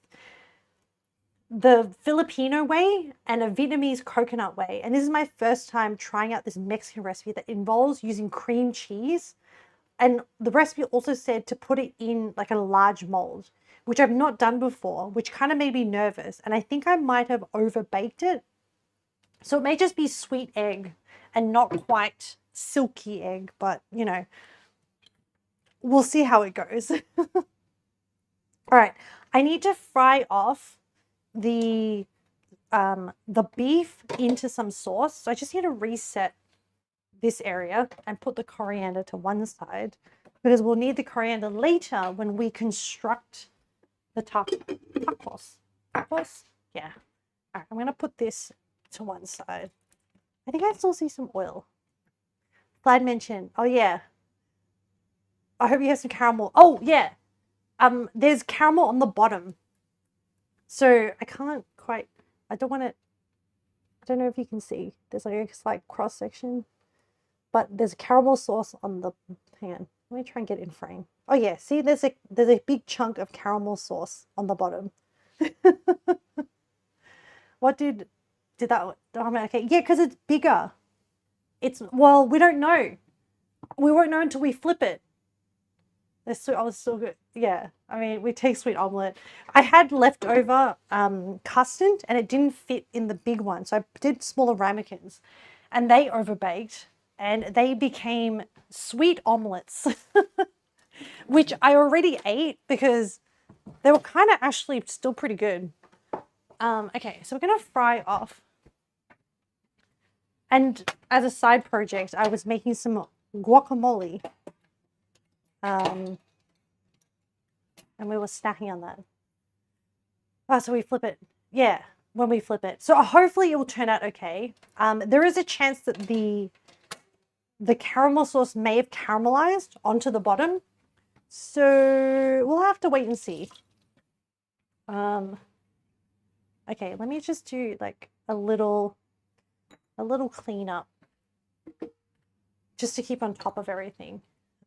the Filipino way and a Vietnamese coconut way. And this is my first time trying out this Mexican recipe that involves using cream cheese. And the recipe also said to put it in like a large mold, which I've not done before, which kind of made me nervous. And I think I might have overbaked it. So it may just be sweet egg and not quite silky egg, but you know, we'll see how it goes. All right, I need to fry off the beef into some sauce. So I just need to reset this area and put the coriander to one side because we'll need the coriander later when we construct the tacos. Tacos? Yeah. All right, I'm going to put this to one side. I think I still see some oil. Vlad mentioned, oh yeah. I hope you have some caramel. Oh yeah. There's caramel on the bottom. So I can't quite, I don't know if you can see. There's like a slight cross section. But there's a caramel sauce on the, hang on, let me try and get it in frame. Oh yeah, see there's a big chunk of caramel sauce on the bottom. What did that, okay, yeah, because it's bigger. Well, we don't know. We won't know until we flip it. I was so good. Yeah, I mean, we take sweet omelette. I had leftover custard and it didn't fit in the big one. So I did smaller ramekins and they overbaked and they became sweet omelettes, which I already ate because they were kind of actually still pretty good. Okay, so we're going to fry off. And as a side project, I was making some guacamole. And we were snacking on that. Oh, so we flip it. Yeah, when we flip it. So hopefully it will turn out okay. There is a chance that the the caramel sauce may have caramelized onto the bottom. So we'll have to wait and see. Okay, let me just do like a little cleanup just to keep on top of everything.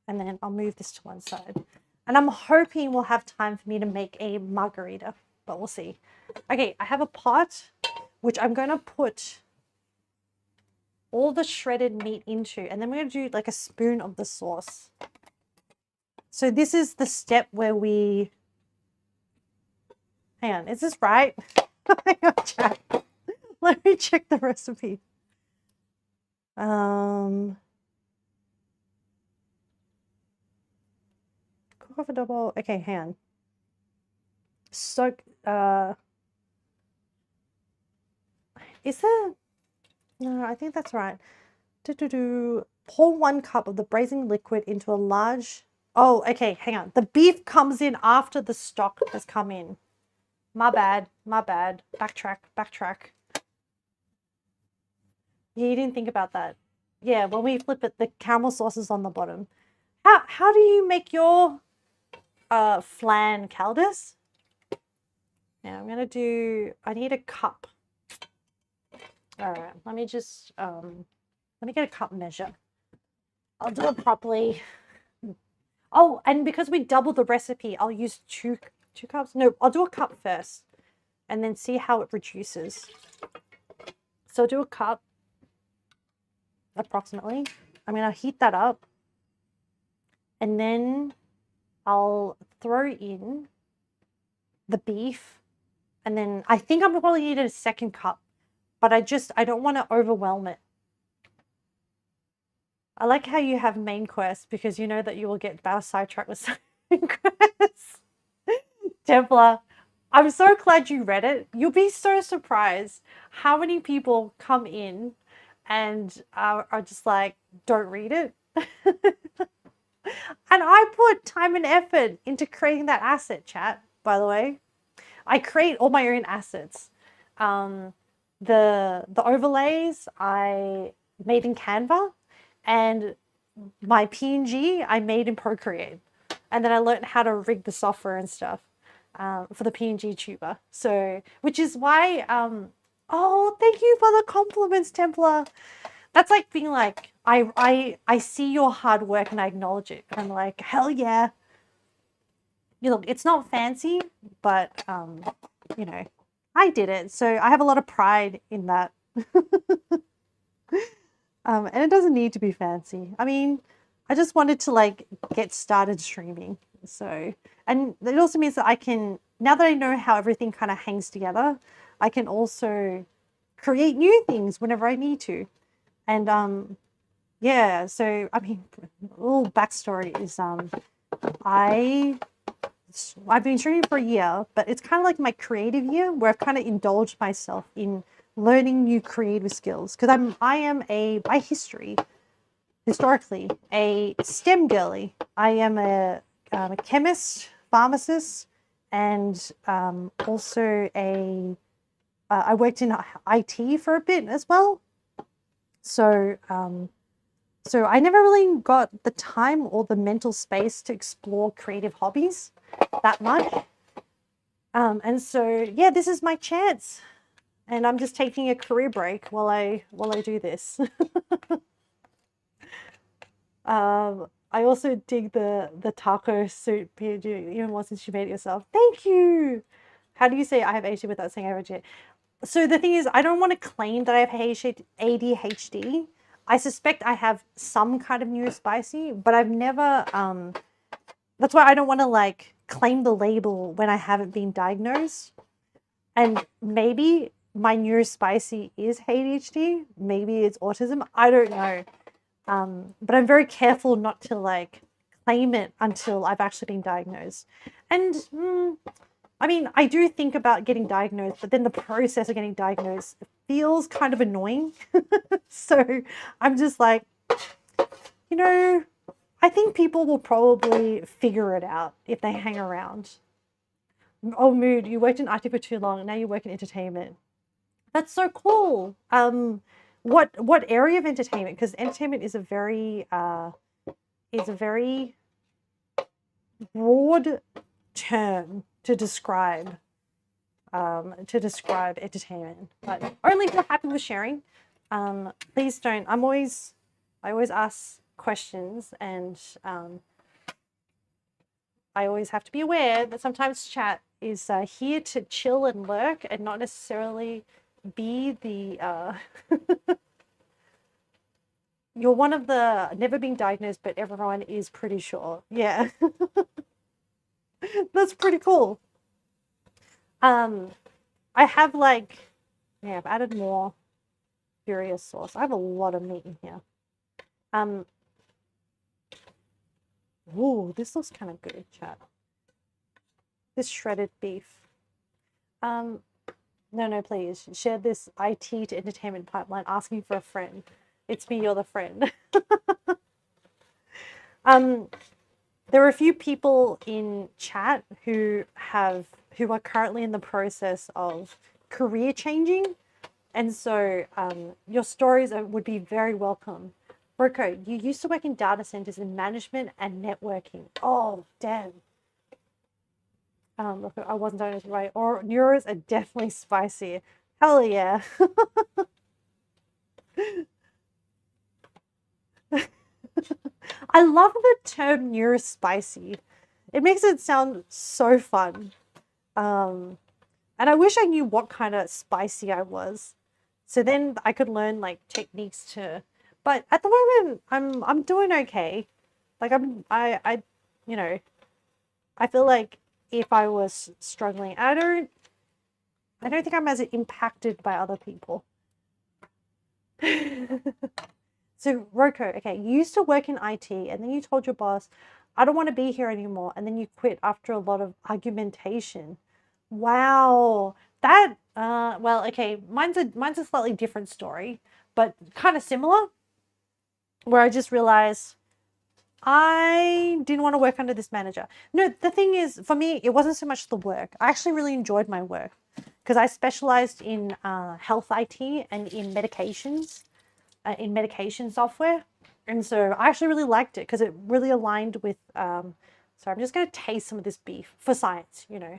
And then I'll move this to one side. And I'm hoping we'll have time for me to make a margarita, but we'll see. Okay, I have a pot, which I'm going to put all the shredded meat into, and then we're going to do like a spoon of the sauce. So this is the step where we, hang on, is this right? Hang on, chat. Let me check the recipe. Cook off a double. Okay, hang on. Soak. Is there? No, I think that's right. Pour 1 cup of the braising liquid into a large. Oh, okay. Hang on. The beef comes in after the stock has come in. My bad. My bad. Backtrack. Backtrack. Yeah, you didn't think about that. Yeah, when we flip it, the caramel sauce is on the bottom. How do you make your flan, Caldus? Now I'm gonna do. I need a cup. All right, let me just let me get a cup measure. I'll do it properly. Oh, and because we doubled the recipe, I'll use two cups. No, I'll do a cup first, and then see how it reduces. So I'll do a cup, approximately. I'm gonna heat that up, and then I'll throw in the beef, and then I think I'm probably need a second cup, but I don't want to overwhelm it. I like how you have main quest because you know that you will get sidetracked with main quests. Templar, I'm so glad you read it. You'll be so surprised how many people come in and are just like, don't read it. And I put time and effort into creating that asset, chat, by the way. I create all my own assets. The overlays I made in Canva, and my PNG I made in Procreate. And then I learned how to rig the software and stuff for the PNG tuber. So, which is why, oh, thank you for the compliments, Templar. That's like being like, I see your hard work and I acknowledge it. And I'm like, hell yeah. You know, it's not fancy, but, you know, I did it. So I have a lot of pride in that. And it doesn't need to be fancy. I mean, I just wanted to like get started streaming. So, and it also means that I can, now that I know how everything kind of hangs together, I can also create new things whenever I need to. And yeah, so I mean, a little backstory is I've been streaming for a year, but it's kind of like my creative year where I've kind of indulged myself in learning new creative skills because I am by historically a STEM girly. I am a chemist, pharmacist, and also I worked in IT for a bit as well. So so I never really got the time or the mental space to explore creative hobbies that much. And so yeah, this is my chance. And I'm just taking a career break while I do this. I also dig the taco suit PNG, even more since you made it yourself. Thank you. How do you say I have ADHD without saying I have ADHD? So the thing is, I don't want to claim that I have ADHD. I suspect I have some kind of neurospicy, but I've never. That's why I don't want to like claim the label when I haven't been diagnosed. And maybe my neurospicy is ADHD. Maybe it's autism. I don't know. But I'm very careful not to like claim it until I've actually been diagnosed. And I mean, I do think about getting diagnosed, but then the process of getting diagnosed feels kind of annoying. So I'm just like, you know, I think people will probably figure it out if they hang around. Oh, Mood, you worked in IT for too long. Now you work in entertainment. That's so cool. what area of entertainment? Because entertainment is a very broad term to describe entertainment, but only if you're happy with sharing. Please don't. I always ask questions, and I always have to be aware that sometimes chat is here to chill and lurk, and not necessarily be the. You're one of the never being diagnosed, but everyone is pretty sure. Yeah, that's pretty cool. I have I've added more Birria sauce. I have a lot of meat in here. Ooh, this looks kind of good, chat. This shredded beef. No, please share this IT to entertainment pipeline. Asking for a friend. It's me. You're the friend. There are a few people in chat who are currently in the process of career changing, and so your stories would be very welcome. Rocco, you used to work in data centers in management and networking. Oh, damn. Look, I wasn't diagnosed right. Or neuros are definitely spicy. Hell yeah. I love the term neurospicy. It makes it sound so fun. And I wish I knew what kind of spicy I was. So then I could learn like techniques to, but at the moment I'm doing okay. Like I feel like if I was struggling, I don't think I'm as impacted by other people. So Rocco, okay, you used to work in IT and then you told your boss, I don't want to be here anymore, and then you quit after a lot of argumentation. Wow. That well, okay, mine's a slightly different story, but kind of similar, where I just realized I didn't want to work under this manager. No, the thing is, for me, it wasn't so much the work. I actually really enjoyed my work because I specialized in health IT and in medications, in medication software. And so I actually really liked it because it really aligned with, so I'm just going to taste some of this beef for science, you know.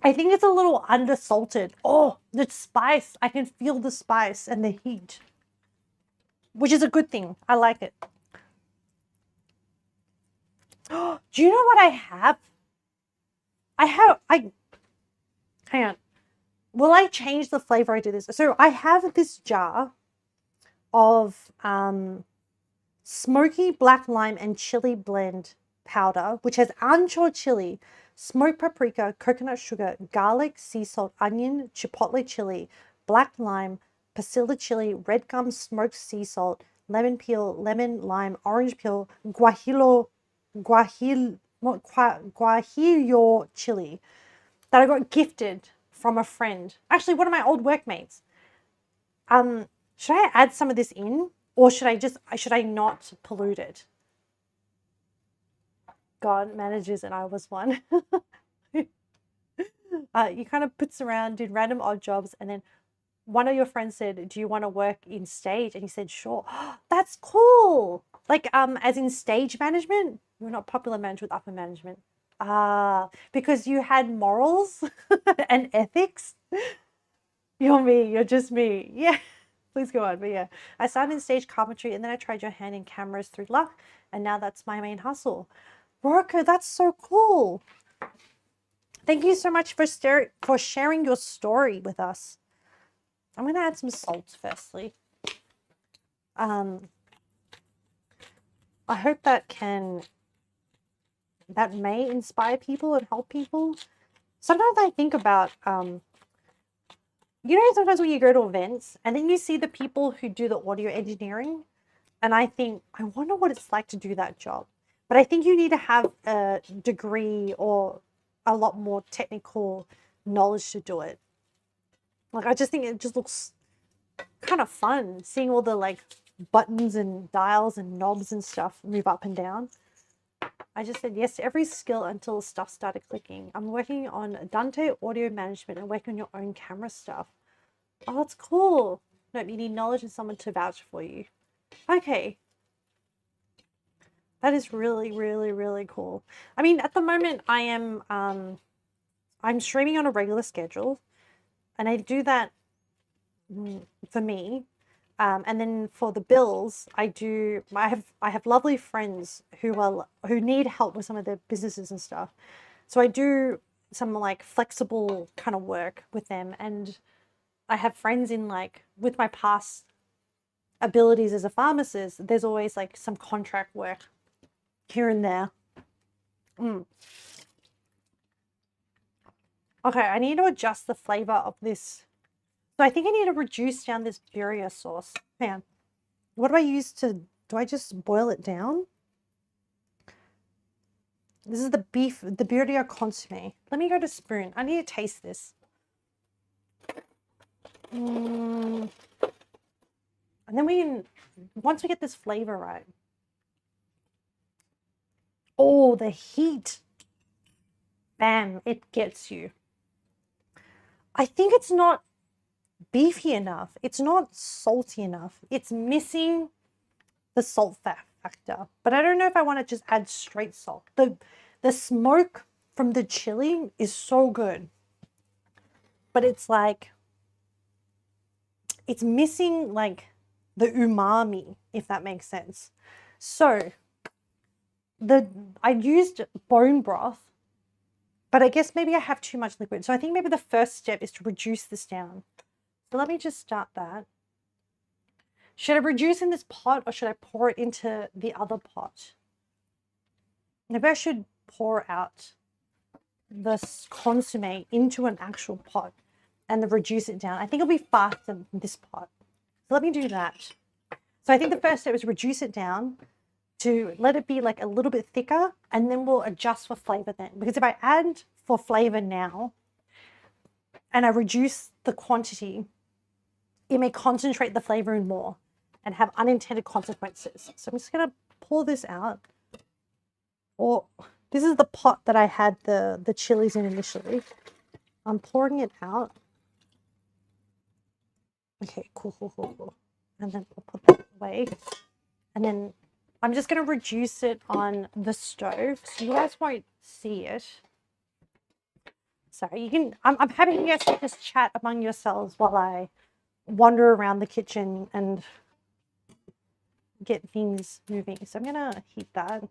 I think it's a little undersalted. Oh, the spice. I can feel the spice and the heat, which is a good thing. I like it. Do you know what I have? Hang on. Will I change the flavor I do this? So I have this jar of smoky black lime and chili blend powder, which has ancho chili, smoked paprika, coconut sugar, garlic, sea salt, onion, chipotle chili, black lime, pasilla chili, red gum, smoked sea salt, lemon peel, lemon, lime, orange peel, guajillo chili that I got gifted from a friend. Actually, one of my old workmates. Should I add some of this in, or should I not pollute it? God, managers and I was one. You kind of puts around, did random odd jobs, and then one of your friends said, do you want to work in stage? And he said, sure. That's cool. Like, as in stage management? You're not popular management with upper management. Because you had morals and ethics. You're me. You're just me. Yeah. Please go on. But yeah, I started in stage carpentry and then I tried your hand in cameras through luck. And now that's my main hustle. Rocco, that's so cool. Thank you so much for sharing your story with us. I'm going to add some salt firstly. I hope that may inspire people and help people. Sometimes I think about, you know, sometimes when you go to events and then you see the people who do the audio engineering, and I think, I wonder what it's like to do that job. But I think you need to have a degree or a lot more technical knowledge to do it. Like, I just think it just looks kind of fun seeing all the like buttons and dials and knobs and stuff move up and down. I just said yes to every skill until stuff started clicking. I'm working on Dante audio management and working on your own camera stuff. Oh, that's cool. No, you need knowledge and someone to vouch for you. Okay. That is really, really, really cool. I mean, at the moment, I'm streaming on a regular schedule, and I do that for me. And then for the bills, I have lovely friends who need help with some of their businesses and stuff. So I do some like flexible kind of work with them, and I have friends in like with my past abilities as a pharmacist. There's always like some contract work here and there. Okay, I need to adjust the flavor of this. So I think I need to reduce down this birria sauce. Man, what do I use to, do I just boil it down? This is the birria consomme. Let me go to spoon. I need to taste this. And then once we get this flavor right. Oh, the heat. Bam, it gets you. I think it's not beefy enough. It's not salty enough. It's missing the salt factor. But I don't know if I want to just add straight salt. The smoke from the chili is so good. But it's like, it's missing like the umami, if that makes sense. So I used bone broth, but I guess maybe I have too much liquid. So I think maybe the first step is to reduce this down. So let me just start that. Should I reduce in this pot or should I pour it into the other pot? Maybe I should pour out this consomme into an actual pot and then reduce it down. I think it'll be faster than this pot. So let me do that. So I think the first step is reduce it down to let it be like a little bit thicker, and then we'll adjust for flavor then. Because if I add for flavor now and I reduce the quantity, it may concentrate the flavor in more and have unintended consequences. So I'm just going to pour this out. Or this is the pot that I had the chilies in initially. I'm pouring it out. Okay, cool. And then I'll put that away. And then I'm just going to reduce it on the stove so you guys won't see it. Sorry, you can. I'm having you guys just chat among yourselves while I wander around the kitchen and get things moving. So I'm gonna heat that,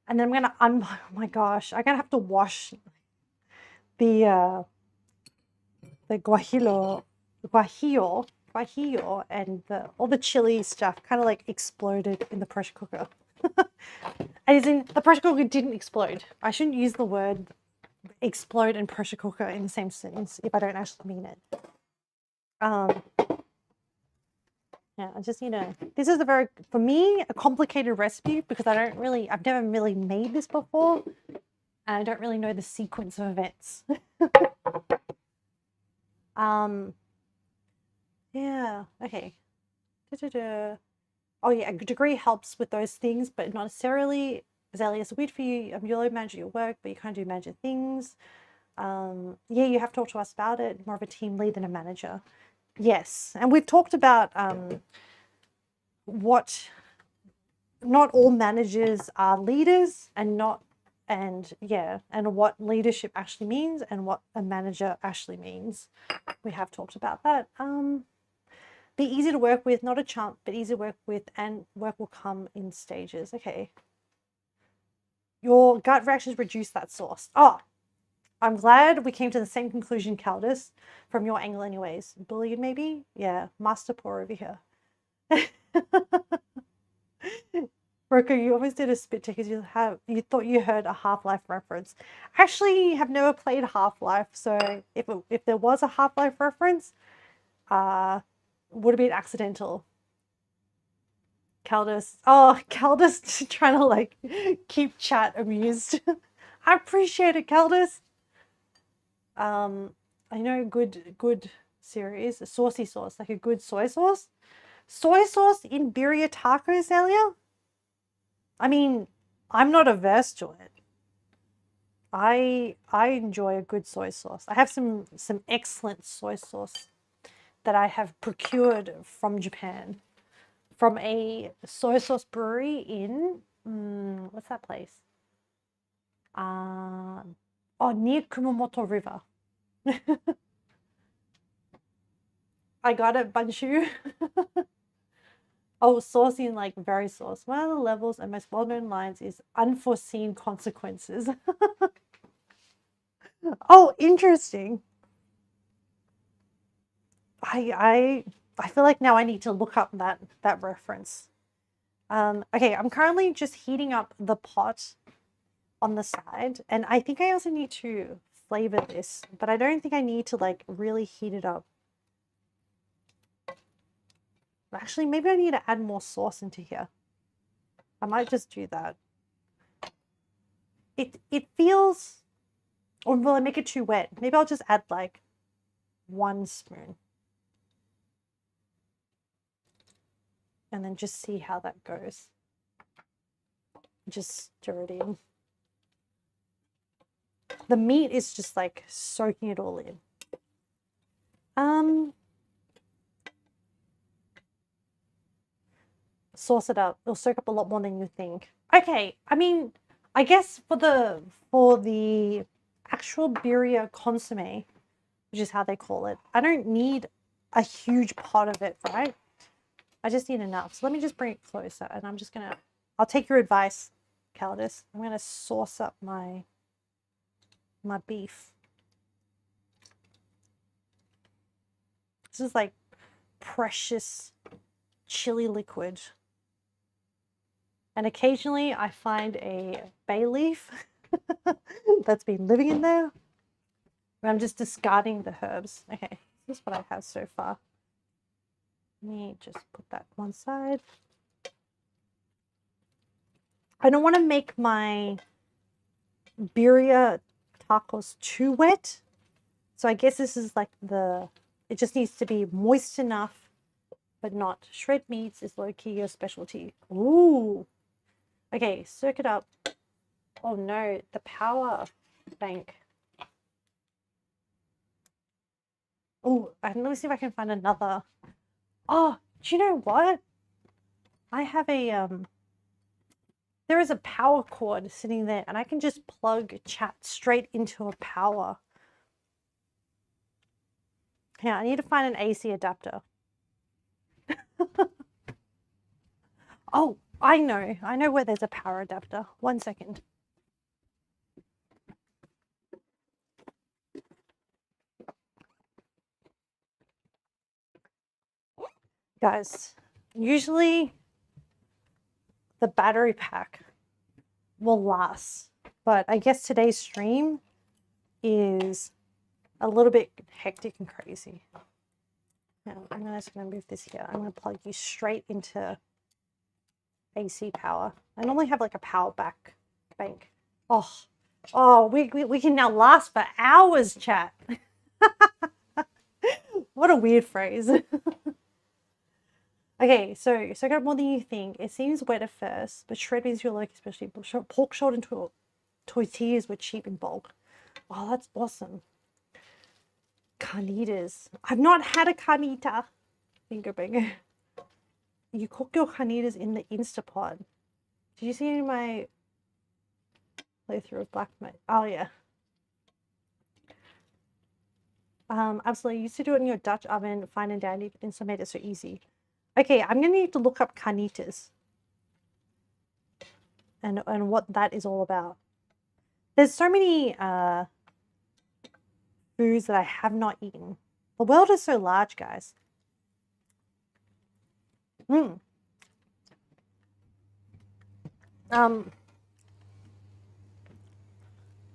and then I'm gonna oh my gosh, I'm gonna have to wash the guajillo, and all the chili stuff kind of like exploded in the pressure cooker. As in, the pressure cooker didn't explode. I shouldn't use the word explode and pressure cooker in the same sentence if I don't actually mean it. Yeah, I just need to, this is for me, a complicated recipe because I've never really made this before and I don't really know the sequence of events. Yeah, okay. Oh yeah, a degree helps with those things, but not necessarily. Azalea, it's weird for you. You'll manage your work, but you can't do major things. Yeah, you have to talk to us about it. More of a team lead than a manager. Yes, and we've talked about what not all managers are leaders, and what leadership actually means and what a manager actually means. We have talked about that. Be easy to work with, not a chump, but easy to work with, and work will come in stages. Okay. Your gut reactions reduce that sauce. Oh, I'm glad we came to the same conclusion, Caldus, from your angle anyways. Bullied maybe? Yeah, master pour over here. Roko, you always did a spit take because you thought you heard a Half-Life reference. Actually, have never played Half-Life, so if there was a Half-Life reference, would have been accidental. Caldus. Oh, Caldus trying to like keep chat amused. I appreciate it, Caldus. I know good series, a saucy sauce, like a good soy sauce. Soy sauce in Birria Tacos, Elia? I mean, I'm not averse to it. I enjoy a good soy sauce. I have some excellent soy sauce that I have procured from Japan, from a soy sauce brewery in what's that place? Near Kumamoto River. I got it, Banshu. Oh, saucy and like very sauce. One of the levels and most well-known lines is unforeseen consequences. Oh, interesting. I feel like now I need to look up that reference. Okay, I'm currently just heating up the pot on the side, and I think I also need to flavor this, but I don't think I need to like really heat it up. Actually, maybe I need to add more sauce into here. I might just do that. It feels, or will I make it too wet? Maybe I'll just add like 1 spoon. And then just see how that goes. Just stir it in. The meat is just like soaking it all in. Sauce it up. It'll soak up a lot more than you think. Okay, I mean, I guess for the actual birria consomme, which is how they call it, I don't need a huge pot of it, right? I just need enough. So let me just bring it closer, and I'm just gonna, I'll take your advice, Calidus. I'm gonna sauce up my beef. This is like precious chili liquid. And occasionally I find a bay leaf that's been living in there. And I'm just discarding the herbs. Okay, this is what I have so far. Let me just put that one side. I don't want to make my birria tacos too wet. So I guess this is like it just needs to be moist enough, but not. Shred meats is low-key your specialty. Ooh. Okay, soak it up. Oh no, the power bank. Oh, let me see if I can find another. Oh, do you know what? I have a there is a power cord sitting there, and I can just plug chat straight into a power. Yeah, I need to find an AC adapter. Oh, I know where there's a power adapter. 1 second. Guys, usually the battery pack will last, but I guess today's stream is a little bit hectic and crazy. Now, I'm just going to move this here. I'm going to plug you straight into AC power. I normally have like a power bank. Oh, we can now last for hours, chat. What a weird phrase. Okay, so I got more than you think. It seems wet at first, but shred means you like, especially pork shoulder and tortillas were cheap in bulk. Oh, that's awesome. Carnitas. I've not had a carnita. Bingo bingo. You cook your carnitas in the Instapot. Did you see any of my playthrough of Black Knight? Oh yeah. Absolutely. I used to do it in your Dutch oven, fine and dandy, but Insta made it so easy. Okay, I'm gonna need to look up carnitas and what that is all about. There's so many foods that I have not eaten. The world is so large, guys.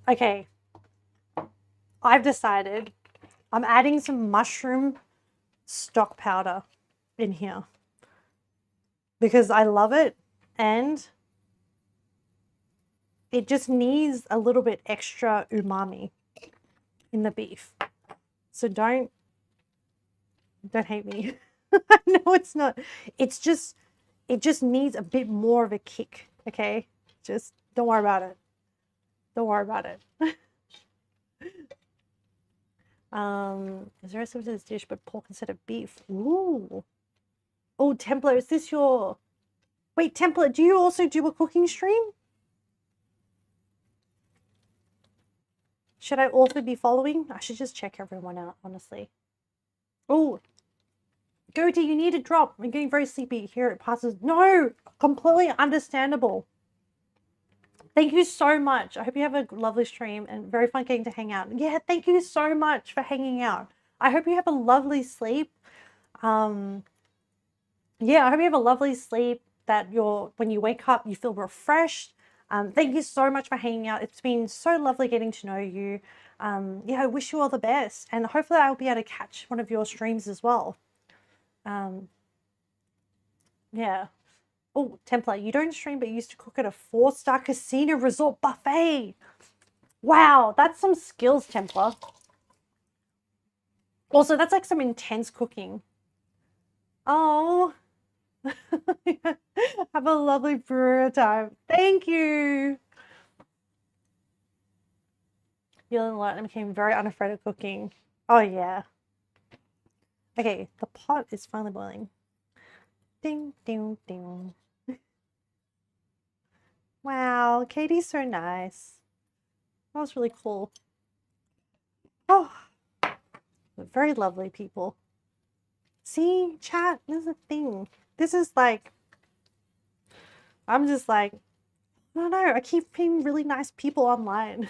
Okay. I've decided I'm adding some mushroom stock powder in here because I love it, and it just needs a little bit extra umami in the beef. So don't hate me. No, it's not. It just needs a bit more of a kick, okay? Just Don't worry about it. Don't worry about it. Is there a similar to this dish but pork instead of beef? Ooh. Oh, Templar, is this your... Wait, Templar, do you also do a cooking stream? Should I also be following? I should just check everyone out, honestly. Oh, Goatee, you need a drop. I'm getting very sleepy. Here it passes. No, completely understandable. Thank you so much. I hope you have a lovely stream and very fun getting to hang out. Yeah, thank you so much for hanging out. I hope you have a lovely sleep. Yeah, I hope you have a lovely sleep, that when you wake up, you feel refreshed. Thank you so much for hanging out. It's been so lovely getting to know you. Yeah, I wish you all the best. And hopefully I'll be able to catch one of your streams as well. Yeah. Oh, Templar, you don't stream but you used to cook at a 4-star casino resort buffet. Wow, that's some skills, Templar. Also, that's like some intense cooking. Oh. Have a lovely Birria time. Thank you. You learned a lot and became very unafraid of cooking. Oh, yeah. Okay, the pot is finally boiling. Ding, ding, ding. Wow, Katie's so nice. That was really cool. Oh, very lovely people. See, chat, this is a thing. This is like, I'm just like, I don't know, I keep being really nice people online.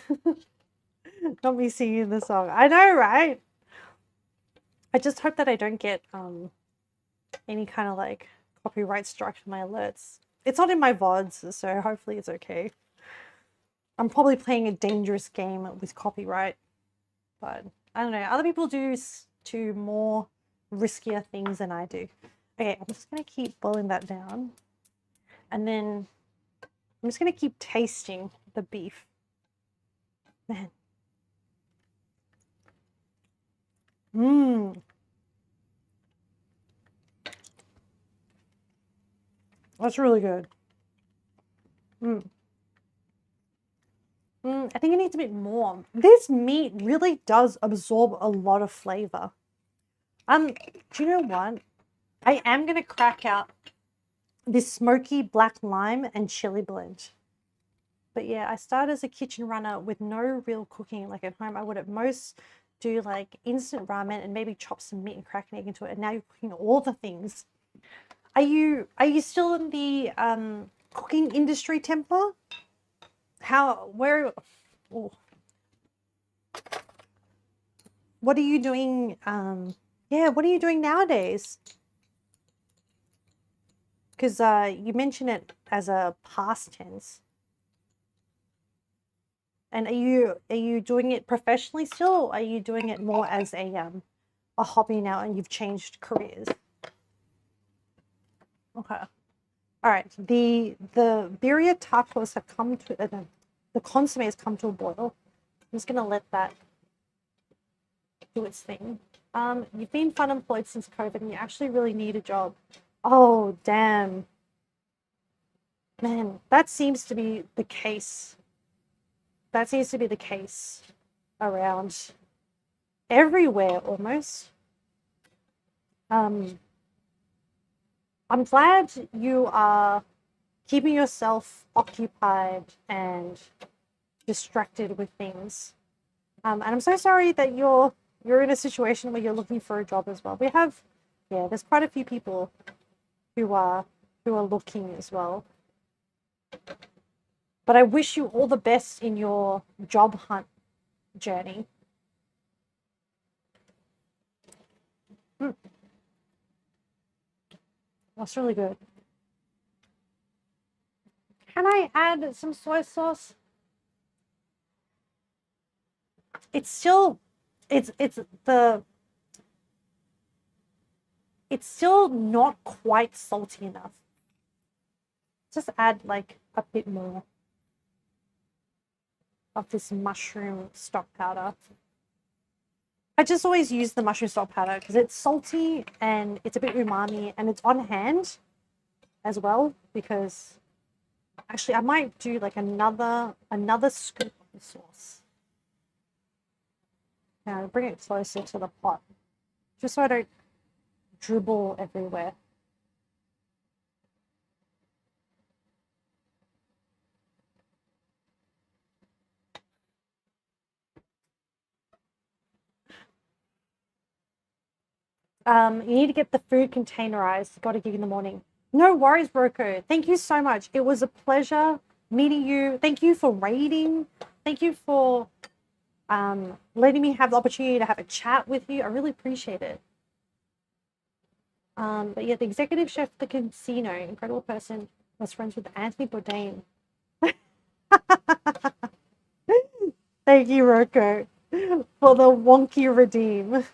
Not me singing the song. I know, right? I just hope that I don't get any kind of like copyright strike to my alerts. It's not in my VODs, so hopefully it's okay. I'm probably playing a dangerous game with copyright, but I don't know. Other people do more riskier things than I do. Okay, I'm just going to keep boiling that down. And then I'm just going to keep tasting the beef. Man. Mmm. That's really good. I think it needs a bit more. This meat really does absorb a lot of flavor. Do you know what? I am going to crack out this smoky black lime and chili blend. But yeah, I started as a kitchen runner with no real cooking. Like at home, I would at most do like instant ramen and maybe chop some meat and crack an egg into it. And now you're cooking all the things. Are you still in the cooking industry, Templar? What are you doing? Yeah, what are you doing nowadays? Because you mention it as a past tense. And are you doing it professionally still, or are you doing it more as a hobby now and you've changed careers? Okay. All right. The birria tacos have come to the consomme has come to a boil. I'm just gonna let that do its thing. You've been fun employed since COVID and you actually really need a job. Oh, damn. Man, that seems to be the case. That seems to be the case around everywhere almost. I'm glad you are keeping yourself occupied and distracted with things. And I'm so sorry that you're in a situation where you're looking for a job as well. There's quite a few people who are looking as well. But I wish you all the best in your job hunt journey. That's really good. Can I add some soy sauce? It's still not quite salty enough. Just add like a bit more of this mushroom stock powder. I just always use the mushroom stock powder because it's salty and it's a bit umami and it's on hand as well because Actually, I might do like another scoop of the sauce. Now bring it closer to the pot, just so I don't dribble everywhere. You need to get the food containerized. Got a gig in the morning. No worries, Broco. Thank you so much. It was a pleasure meeting you. Thank you for raiding. Thank you for letting me have the opportunity to have a chat with you. I really appreciate it. But yeah, the executive chef of the casino, incredible person, was friends with Anthony Bourdain. Thank you, Rocco, for the wonky redeem.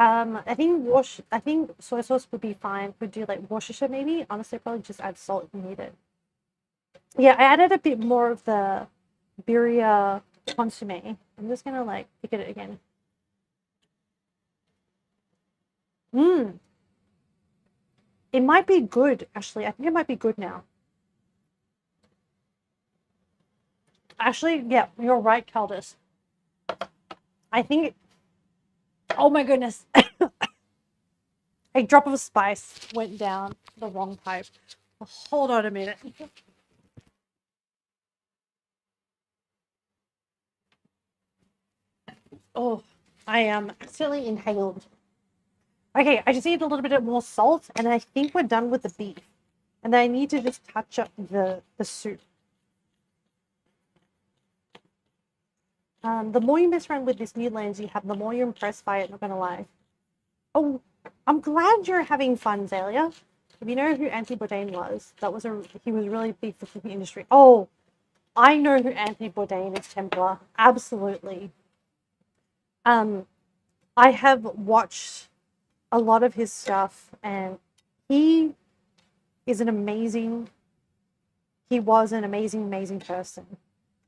I think soy sauce would be fine. Would do like Worcestershire maybe. Honestly, probably just add salt if you need it. Yeah, I added a bit more of the Birria consomme. I'm just gonna like pick it again. Mmm. It might be good, actually. I think it might be good now. Actually, yeah, you're right, Caldus. I think. Oh my goodness. A drop of spice went down the wrong pipe. Hold on a minute. Oh, I am accidentally inhaled. Okay, I just need a little bit more salt, and I think we're done with the beef. And then I need to just touch up the soup. The more you mess around with this new lens you have, the more you're impressed by it, not gonna lie. Oh, I'm glad you're having fun, Zalia. If you know who Anthony Bourdain was, he was really big for the cooking industry. Oh, I know who Anthony Bourdain is, Templar. Absolutely. I have watched a lot of his stuff, and he is he was an amazing person.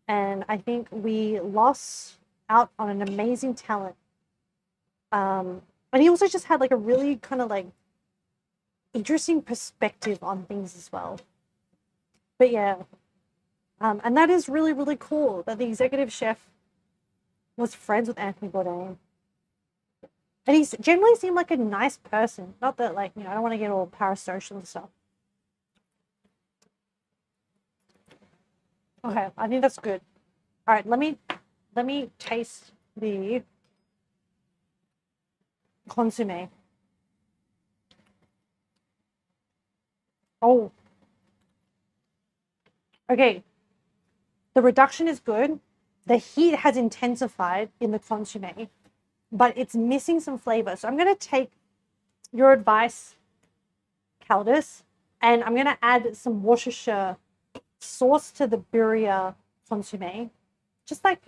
And I think we lost out on an amazing talent. And he also just had like a really kind of like interesting perspective on things as well. But yeah, and that is really cool that the executive chef was friends with Anthony Bourdain. And he generally seemed like a nice person. Not that like, I don't want to get all parasocial and stuff. Okay, I think that's good. All right, let me taste the consomme. Oh. Okay. The reduction is good. The heat has intensified in the consomme, but it's missing some flavor. So I'm going to take your advice, Caldus, and I'm going to add some Worcestershire sauce to the Birria consomme. Just like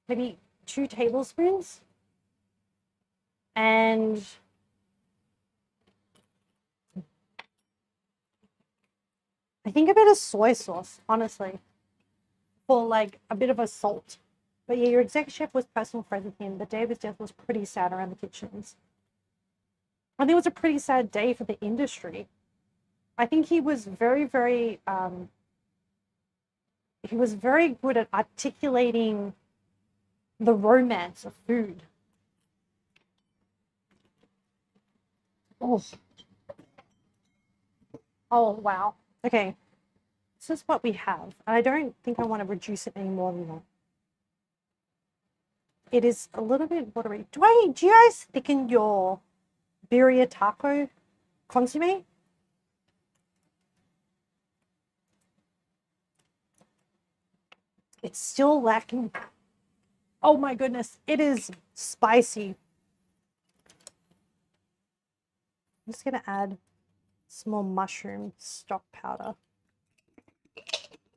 maybe 2 tablespoons. And I think a bit of soy sauce, honestly, for like a bit of a salt. But yeah, your executive chef was personal friends with him. The day of his death was pretty sad around the kitchens. I think it was a pretty sad day for the industry. I think he was he was very good at articulating the romance of food. Oh, oh wow. Okay, this is what we have. I don't think I want to reduce it any more than that. It is a little bit watery. Do you guys thicken your birria taco consomme? It's still lacking. Oh my goodness, it is spicy. I'm just gonna add some more mushroom stock powder.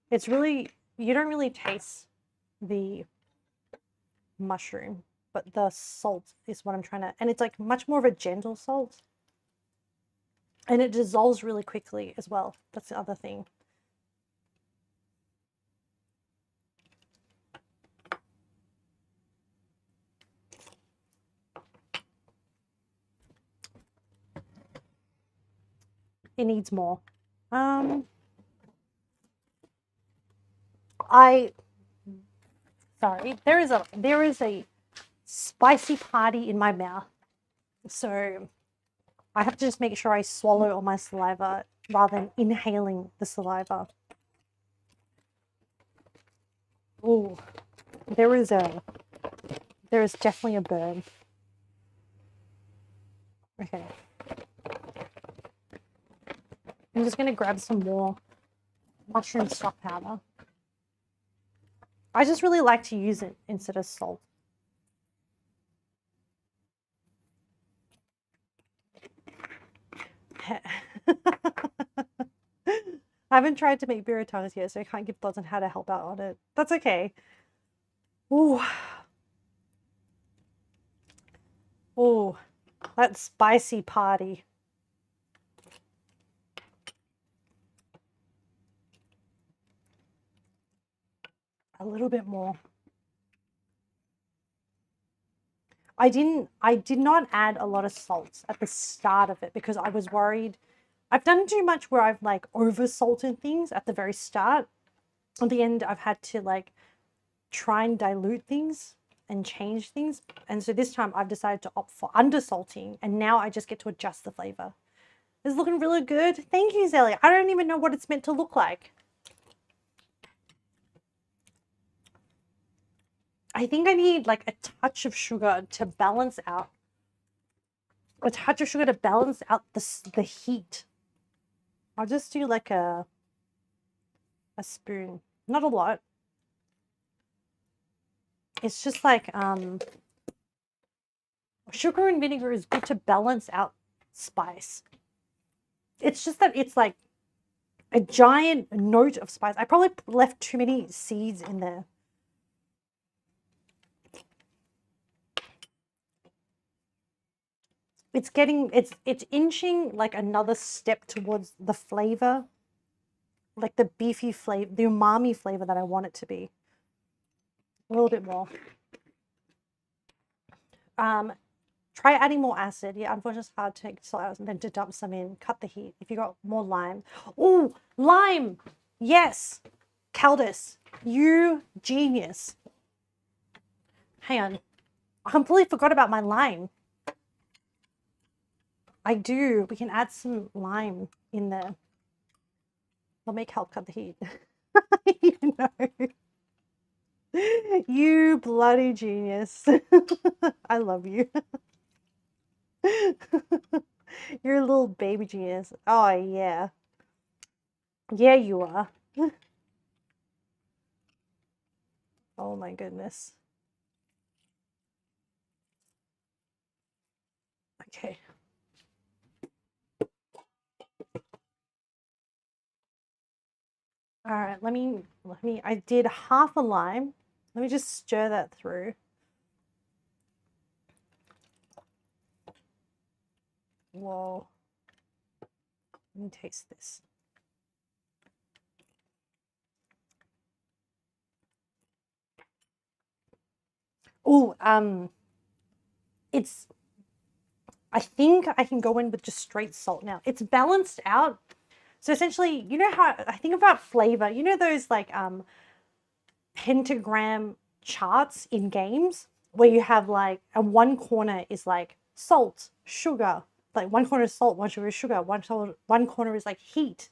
It's really, you don't really taste the mushroom, but the salt is what I'm trying to, and it's like much more of a gentle salt. And it dissolves really quickly as well. That's the other thing. It needs more. Sorry, there is a spicy party in my mouth. So I have to just make sure I swallow all my saliva rather than inhaling the saliva. Ooh, there is definitely a burn. Okay. I'm just gonna grab some more mushroom stock powder. I just really like to use it instead of salt. I haven't tried to make birria tacos yet, so I can't give thoughts on how to help out on it. That's okay. Ooh. Ooh, that spicy party. A little bit more. I did not add a lot of salt at the start of it because I was worried. I've done too much where I've like over salted things at the very start. At the end, I've had to like try and dilute things and change things. And so this time I've decided to opt for under salting, and now I just get to adjust the flavor. It's looking really good. Thank you, Zelly. I don't even know what it's meant to look like. I think I need like a touch of sugar to balance out. A touch of sugar to balance out the heat. I'll just do like a spoon. Not a lot. It's just like sugar and vinegar is good to balance out spice. It's just that it's like a giant note of spice. I probably left too many seeds in there. It's inching like another step towards the flavor, like the beefy flavor, the umami flavor that I want it to be. A little bit more. Try adding more acid. Yeah, unfortunately it's hard to take sours and then to dump some in. Cut the heat. If you got more lime. Oh, lime! Yes! Caldus, you genius. Hang on. I completely forgot about my lime. I do. We can add some lime in there. It'll make help cut the heat. You know. You bloody genius. I love you. You're a little baby genius. Oh, yeah. Yeah, you are. Oh, my goodness. Okay. All right, I did half a lime. Let me just stir that through. Whoa. Let me taste this. Oh, I think I can go in with just straight salt now. It's balanced out. So essentially, you know how I think about flavor, you know those like pentagram charts in games where you have like, and one corner is like salt, sugar, like one corner is salt, one sugar is sugar, one corner is like heat.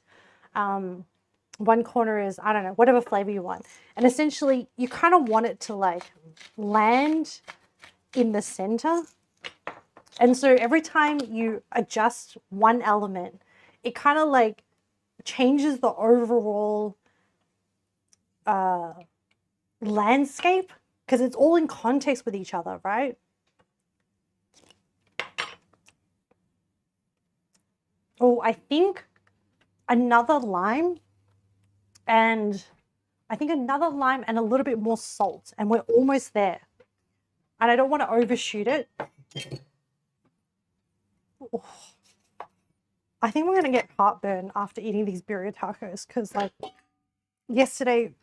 One corner is, I don't know, whatever flavor you want. And essentially you kind of want it to like land in the center. And so every time you adjust one element, it kind of like changes the overall landscape because it's all in context with each other, right? Oh, I think another lime and a little bit more salt, and we're almost there. And I don't want to overshoot it. Oh. I think we're going to get heartburn after eating these birria tacos because like yesterday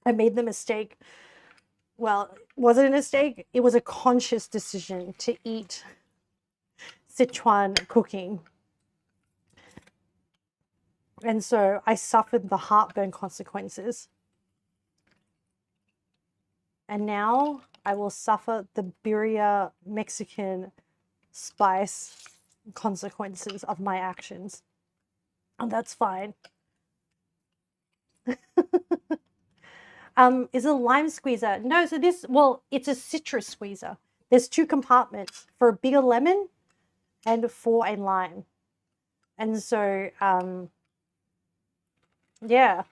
I made the mistake. Well, was it a mistake? It was a conscious decision to eat Sichuan cooking. And so I suffered the heartburn consequences. And now I will suffer the birria Mexican spice consequences of my actions. And that's fine. Is it a lime squeezer? No, so this, well, it's a citrus squeezer. There's 2 compartments for a bigger lemon and for a lime. And so, yeah,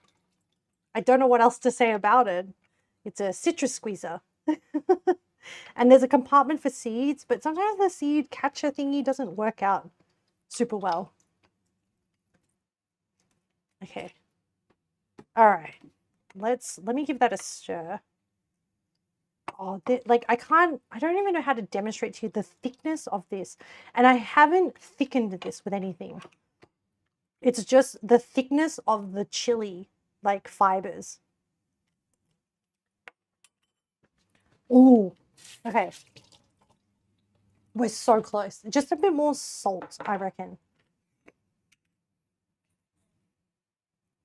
I don't know what else to say about it. It's a citrus squeezer. And there's a compartment for seeds, but sometimes the seed catcher thingy doesn't work out super well. Okay. All right. Let me give that a stir. Oh, like I don't even know how to demonstrate to you the thickness of this. And I haven't thickened this with anything. It's just the thickness of the chili, like fibers. Ooh, okay. We're so close. Just a bit more salt, I reckon.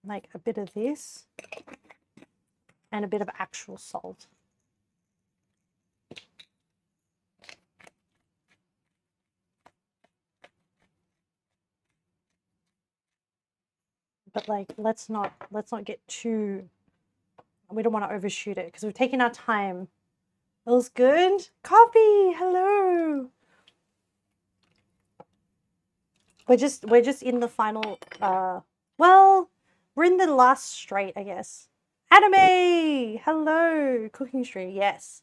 Like a bit of this and a bit of actual salt. But like let's not get too, we don't want to overshoot it because we've taken our time. Feels good. Coffee, hello. We're just in the final well, we're in the last straight, I guess. Anime! Hello! Cooking stream, yes.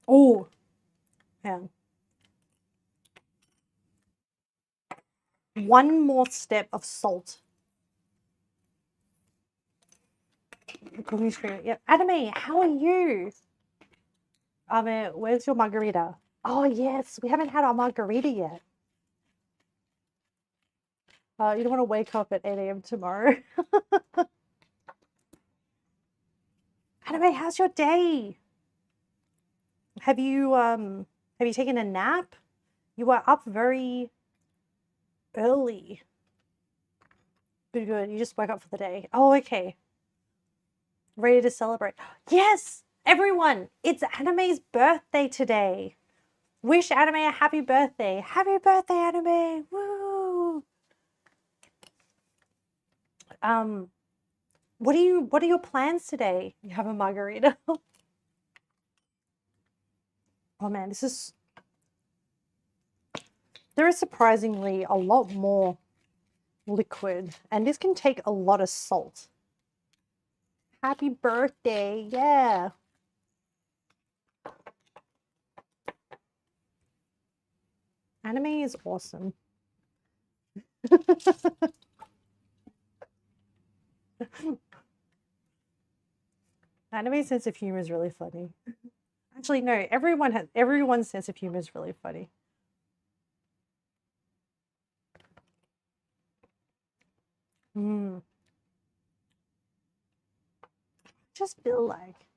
Oh, yeah. One more step of salt. Cooking stream, yep. Anime, how are you? Where's your margarita? Oh yes, we haven't had our margarita yet. You don't want to wake up at 8 a.m. tomorrow. Anime, how's your day? Have you taken a nap? You were up very early. Good, good. You just woke up for the day. Oh, okay. Ready to celebrate. Yes, everyone, it's Anime's birthday today. Wish Anime a happy birthday. Happy birthday, Anime. Woo! What are your plans today? You have a margarita. Oh man, there is surprisingly a lot more liquid, and this can take a lot of salt. Happy birthday, yeah. Anime is awesome. Anime's sense of humor is really funny. Actually, no, everyone's sense of humor is really funny. Mm. Just feel like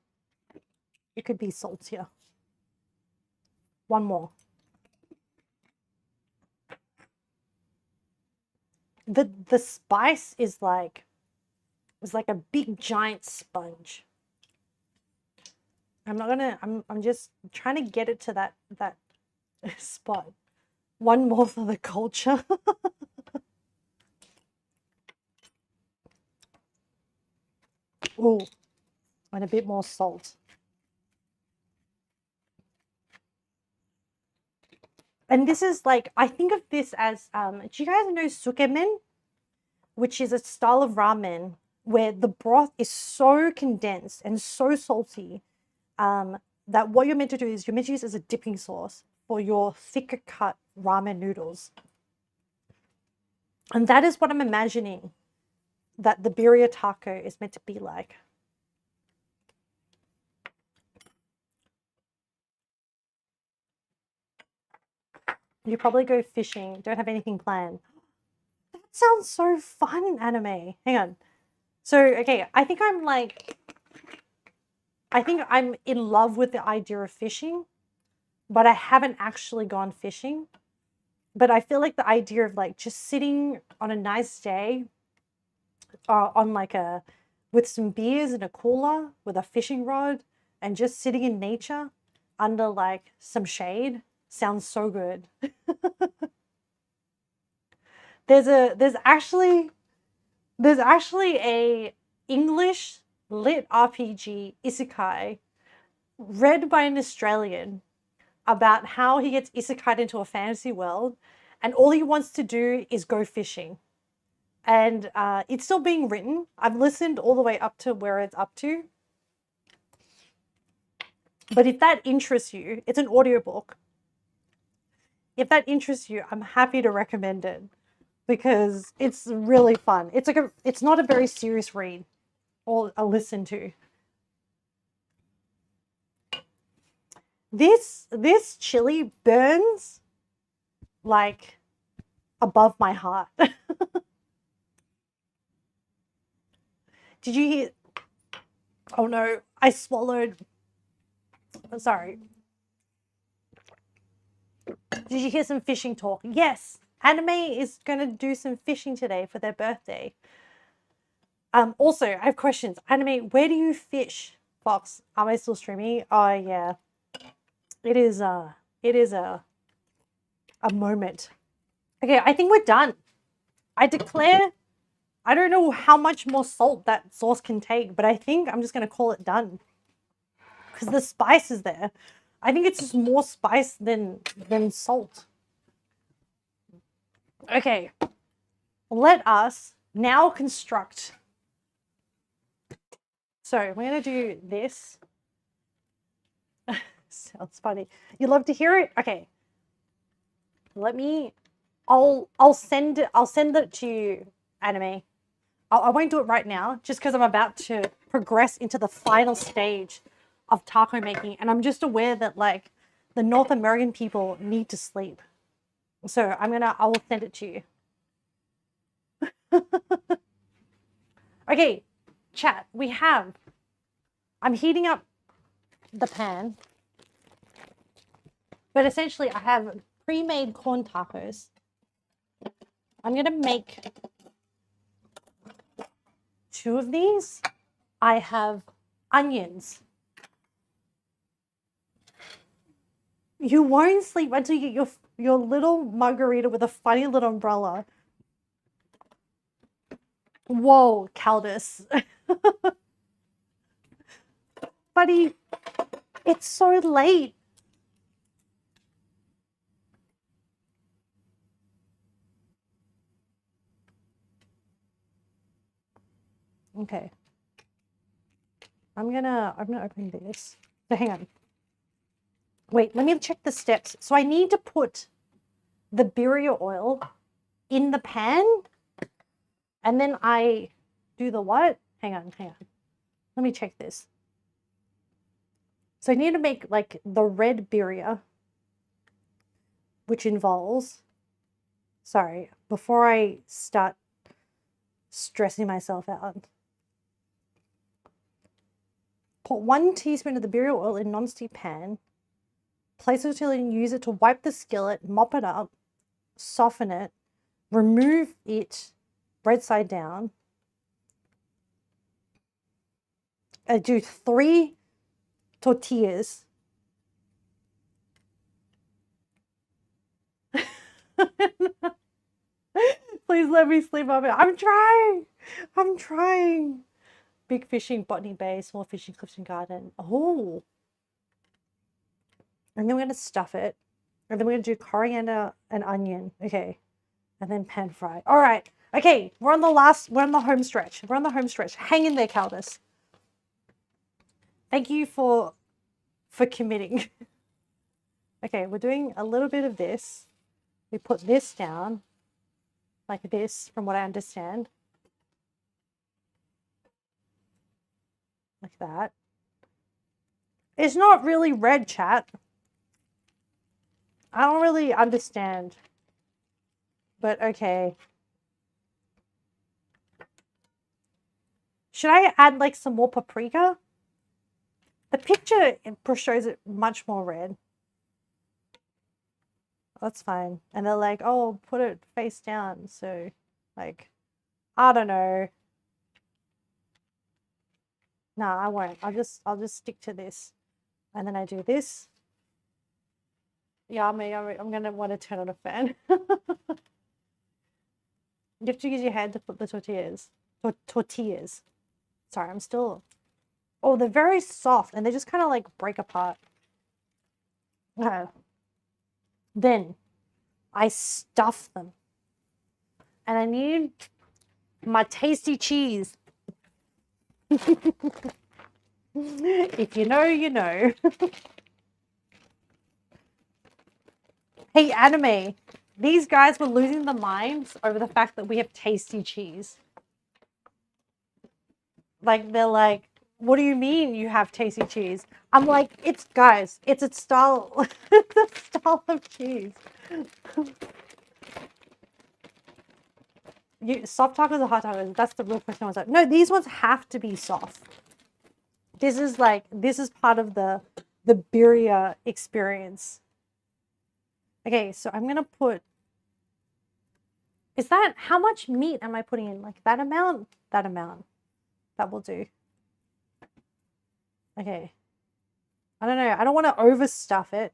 it could be saltier. One more. The spice is like a big giant sponge. I'm just trying to get it to that spot. One more for the culture. Oh, and a bit more salt. And this is like, I think of this as, do you guys know sukemen? Which is a style of ramen where the broth is so condensed and so salty that what you're meant to do is you're meant to use as a dipping sauce for your thicker cut ramen noodles. And that is what I'm imagining that the birria taco is meant to be like. You probably go fishing, don't have anything planned. That sounds so fun, Anime. Hang on. So, okay, I think I'm in love with the idea of fishing, but I haven't actually gone fishing. But I feel like the idea of like just sitting on a nice day on like a with some beers in a cooler with a fishing rod and just sitting in nature under like some shade sounds so good. there's actually a English lit RPG isekai read by an Australian about how he gets isekai'd into a fantasy world and all he wants to do is go fishing. And it's still being written. I've listened all the way up to where it's up to. But if that interests you, it's an audiobook. If that interests you, I'm happy to recommend it because it's really fun. It's like it's not a very serious read or a listen to. This chili burns like above my heart. Did you hear? Oh no, I swallowed. Sorry. Did you hear some fishing talk? Yes, Anime is going to do some fishing today for their birthday. Also, I have questions. Anime, where do you fish? Fox, am I still streaming? Oh yeah, it is a moment. Okay, I think we're done. I declare. I don't know how much more salt that sauce can take, but I think I'm just going to call it done because the spice is there. I think it's just more spice than salt. Okay, let us now construct. So we're going to do this. Sounds funny. You love to hear it? Okay. Let me, I'll send it to you, Anime. I won't do it right now just because I'm about to progress into the final stage of taco making. And I'm just aware that like the North American people need to sleep. So I will send it to you. Okay, chat, I'm heating up the pan. But essentially I have pre-made corn tacos. I'm going to make 2 of these. I have onions. You won't sleep until you get your little margarita with a funny little umbrella. Whoa, Caldus. Buddy, it's so late. Okay. I'm gonna open this. So hang on. Wait, let me check the steps. So I need to put the birria oil in the pan and then I do the what? Hang on. Let me check this. So I need to make like the red birria, which involves, sorry, before I start stressing myself out. Put 1 teaspoon of the birria oil in a non-stick pan. Place it until you use it to wipe the skillet, mop it up, soften it, remove it right side down. I do 3 tortillas. Please let me sleep on it. I'm trying. Big fishing, Botany Bay, small fishing, Clifton Garden. Oh. And then we're going to stuff it. And then we're going to do coriander and onion. Okay. And then pan fry. All right. Okay. We're on the home stretch. Hang in there, Caldus. Thank you for committing. Okay. We're doing a little bit of this. We put this down like this, from what I understand. Like that. It's not really red, chat. I don't really understand. But okay. Should I add like some more paprika? The picture shows it much more red. That's fine. And they're like, oh, put it face down. So, like, I don't know. No, I won't. I'll just stick to this. And then I do this. Yeah, I'm gonna want to turn on a fan. You have to use your hand to put the tortillas. Tortillas. Sorry, I'm still. Oh, they're very soft and they just kind of like break apart. Okay. Then I stuff them. And I need my tasty cheese. If you know, you know. Hey, anime. These guys were losing their minds over the fact that we have tasty cheese. Like, they're like, what do you mean you have tasty cheese? I'm like, guys, it's a style, it's a style of cheese. Soft tacos or hot tacos? That's the real question I was like, no, these ones have to be soft. This is part of the birria experience. Okay, so I'm gonna put, how much meat am I putting in? Like that amount? That amount. That will do. Okay. I don't know. I don't want to overstuff it,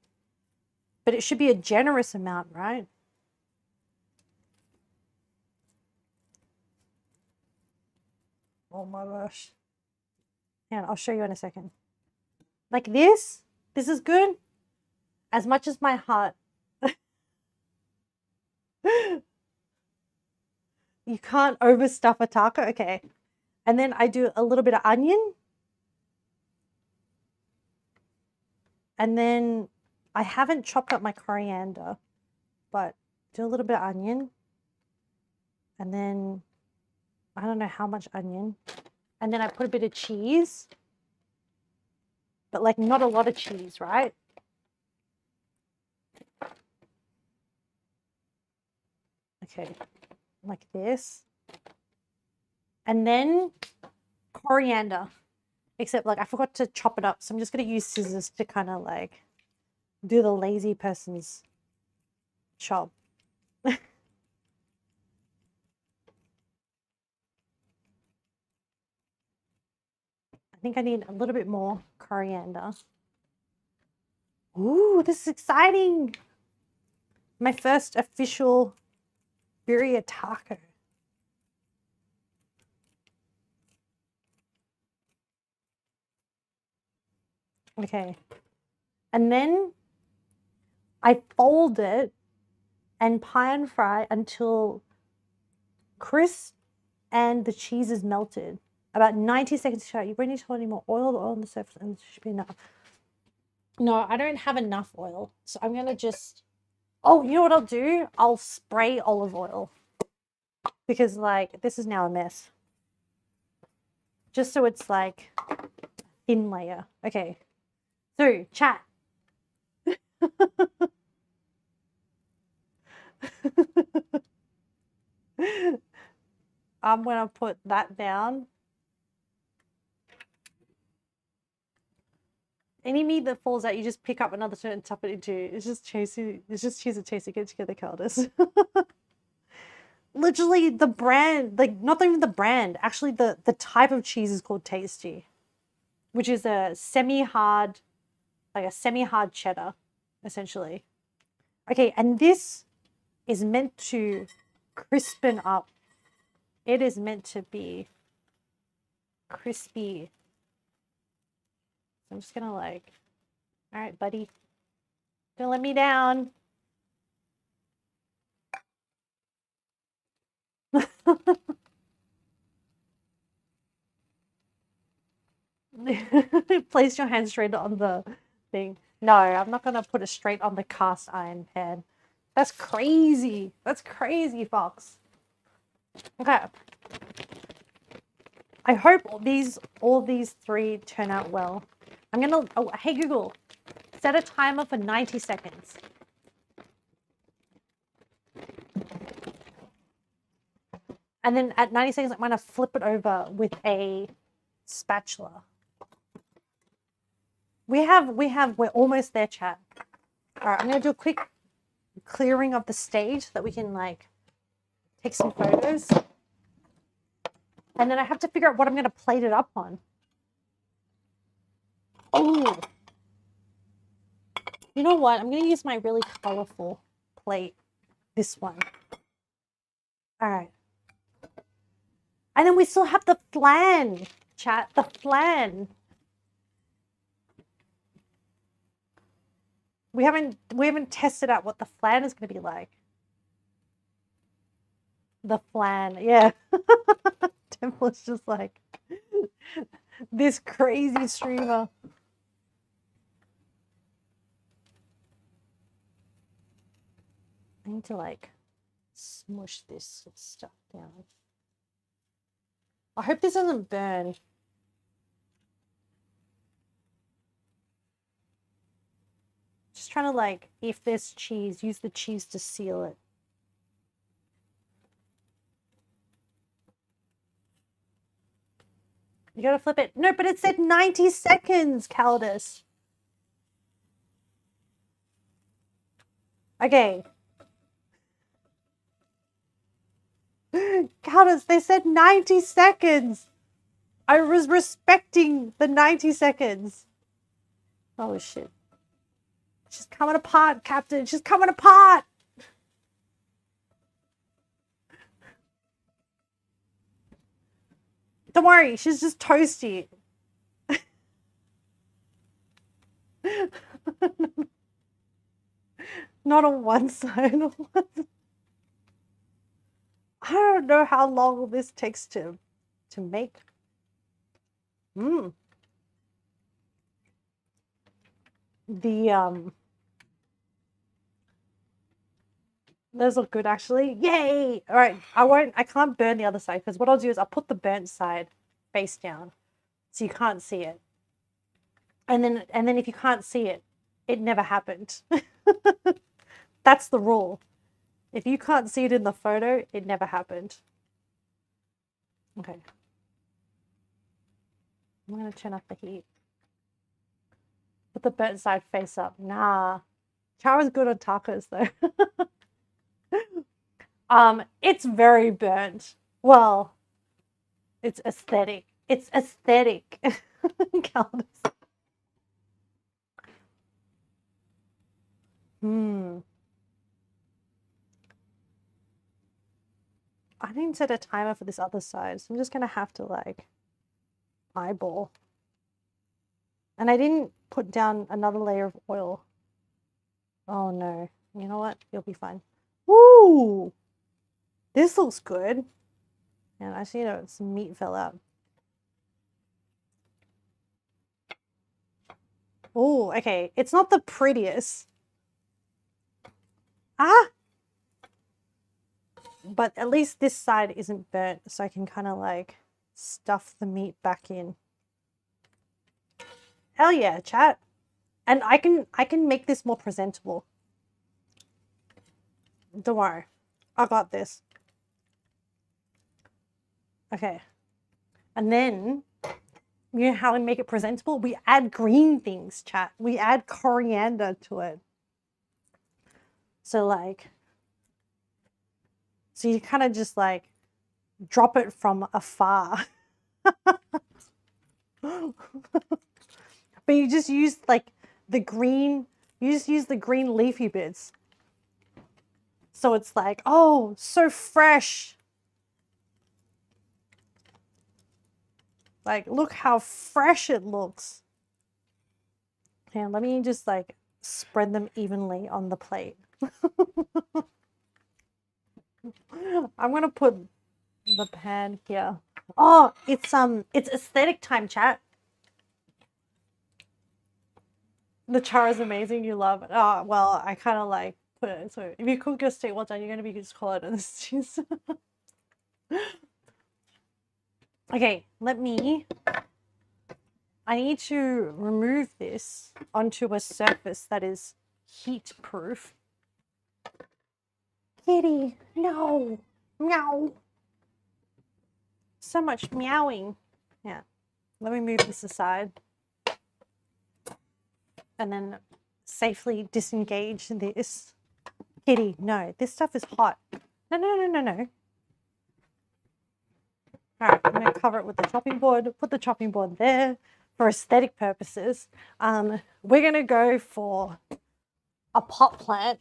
but it should be a generous amount, right? Oh my gosh. Yeah, I'll show you in a second. Like this? This is good? As much as my heart. You can't overstuff a taco? Okay. And then I do a little bit of onion. And then I haven't chopped up my coriander, but do a little bit of onion. And then I don't know how much onion. And then I put a bit of cheese. But like not a lot of cheese, right? Okay, like this. And then coriander. Except like I forgot to chop it up. So I'm just going to use scissors to kind of like do the lazy person's chop. I think I need a little bit more coriander. Ooh, this is exciting. My first official birria taco. Okay. And then I fold it and pan fry until crisp and the cheese is melted. About 90 seconds to show. You really need to hold any more oil. The oil on the surface and it should be enough. No, I don't have enough oil. So I'm going to just... Oh, you know what I'll do? I'll spray olive oil. Because, like, this is now a mess. Just so it's, like, a thin layer. Okay. So, chat. I'm going to put that down. Any meat that falls out, you just pick up another turn and tap it into. It's just cheese and tasty. Get together, Caldus. Literally, the brand, like, not even the brand, actually, the type of cheese is called Tasty, which is a semi-hard cheddar, essentially. Okay, and this is meant to crispen up. It is meant to be crispy. I'm just gonna like, all right, buddy, don't let me down. Place your hand straight on the thing. No, I'm not gonna put it straight on the cast iron pan. That's crazy. That's crazy, Fox. Okay. I hope all these three turn out well. I'm gonna, oh, hey Google, set a timer for 90 seconds. And then at 90 seconds, I'm gonna flip it over with a spatula. We're almost there, chat. All right, I'm gonna do a quick clearing of the stage so that we can like take some photos. And then I have to figure out what I'm going to plate it up on. Oh, you know what? I'm going to use my really colorful plate. This one. All right. And then we still have the flan, chat. The flan. We haven't tested out what the flan is going to be like. The flan, yeah. Temple is just like this crazy streamer. I need to like smush this stuff down. I hope this doesn't burn. Just trying to like, if there's cheese, use the cheese to seal it. You gotta flip it. No, but it said 90 seconds, Caldus. Okay. Caldus, they said 90 seconds. I was respecting the 90 seconds. Oh, shit. She's coming apart, Captain. She's coming apart. Don't worry. She's just toasty. Not on one side. I don't know how long this takes to make. Those look good actually. Yay! All right, I can't burn the other side because what I'll do is I'll put the burnt side face down so you can't see it. And then if you can't see it, it never happened. That's the rule. If you can't see it in the photo, it never happened. Okay. I'm going to turn up the heat. Put the burnt side face up. Nah. Chara's good on tacos though. It's very burnt. Well, it's aesthetic. It's aesthetic. I didn't set a timer for this other side, so I'm just gonna have to like eyeball. And I didn't put down another layer of oil. Oh no. You know what? You'll be fine. Woo! This looks good. And I see that some meat fell out. Oh, okay. It's not the prettiest. Ah! But at least this side isn't burnt, so I can kind of like stuff the meat back in. Hell yeah, chat. And I can make this more presentable. Don't worry. I got this. Okay. And then, you know how we make it presentable? We add green things, chat. We add coriander to it. So like, so you kind of just like drop it from afar. But you just use like the green, you just use the green leafy bits. So it's like, oh, so fresh. Like, look how fresh it looks. Yeah, let me just like spread them evenly on the plate. I'm gonna put the pan here. Oh, it's aesthetic time, chat. The char is amazing. You love it. Oh, well, I kind of like put it. So if you cook your steak well done, you're gonna be just colored in this cheese. Okay, I need to remove this onto a surface that is heat proof. Kitty, no, meow. So much meowing. Yeah, let me move this aside. And then safely disengage this. Kitty, no, this stuff is hot. No, no, no, no, no. All right, I'm going to cover it with the chopping board, put the chopping board there for aesthetic purposes. We're going to go for a pot plant.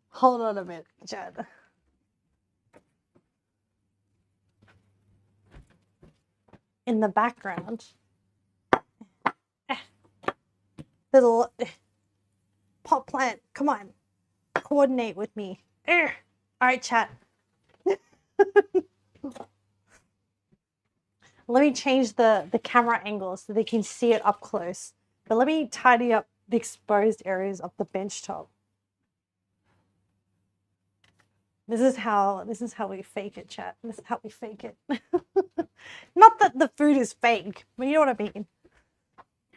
Hold on a minute, Chad. In the background, little pot plant. Come on, coordinate with me. All right, chat. Let me change the camera angle so they can see it up close. But let me tidy up the exposed areas of the bench top. This is how we fake it, chat. This is how we fake it. Not that the food is fake, but you know what I mean.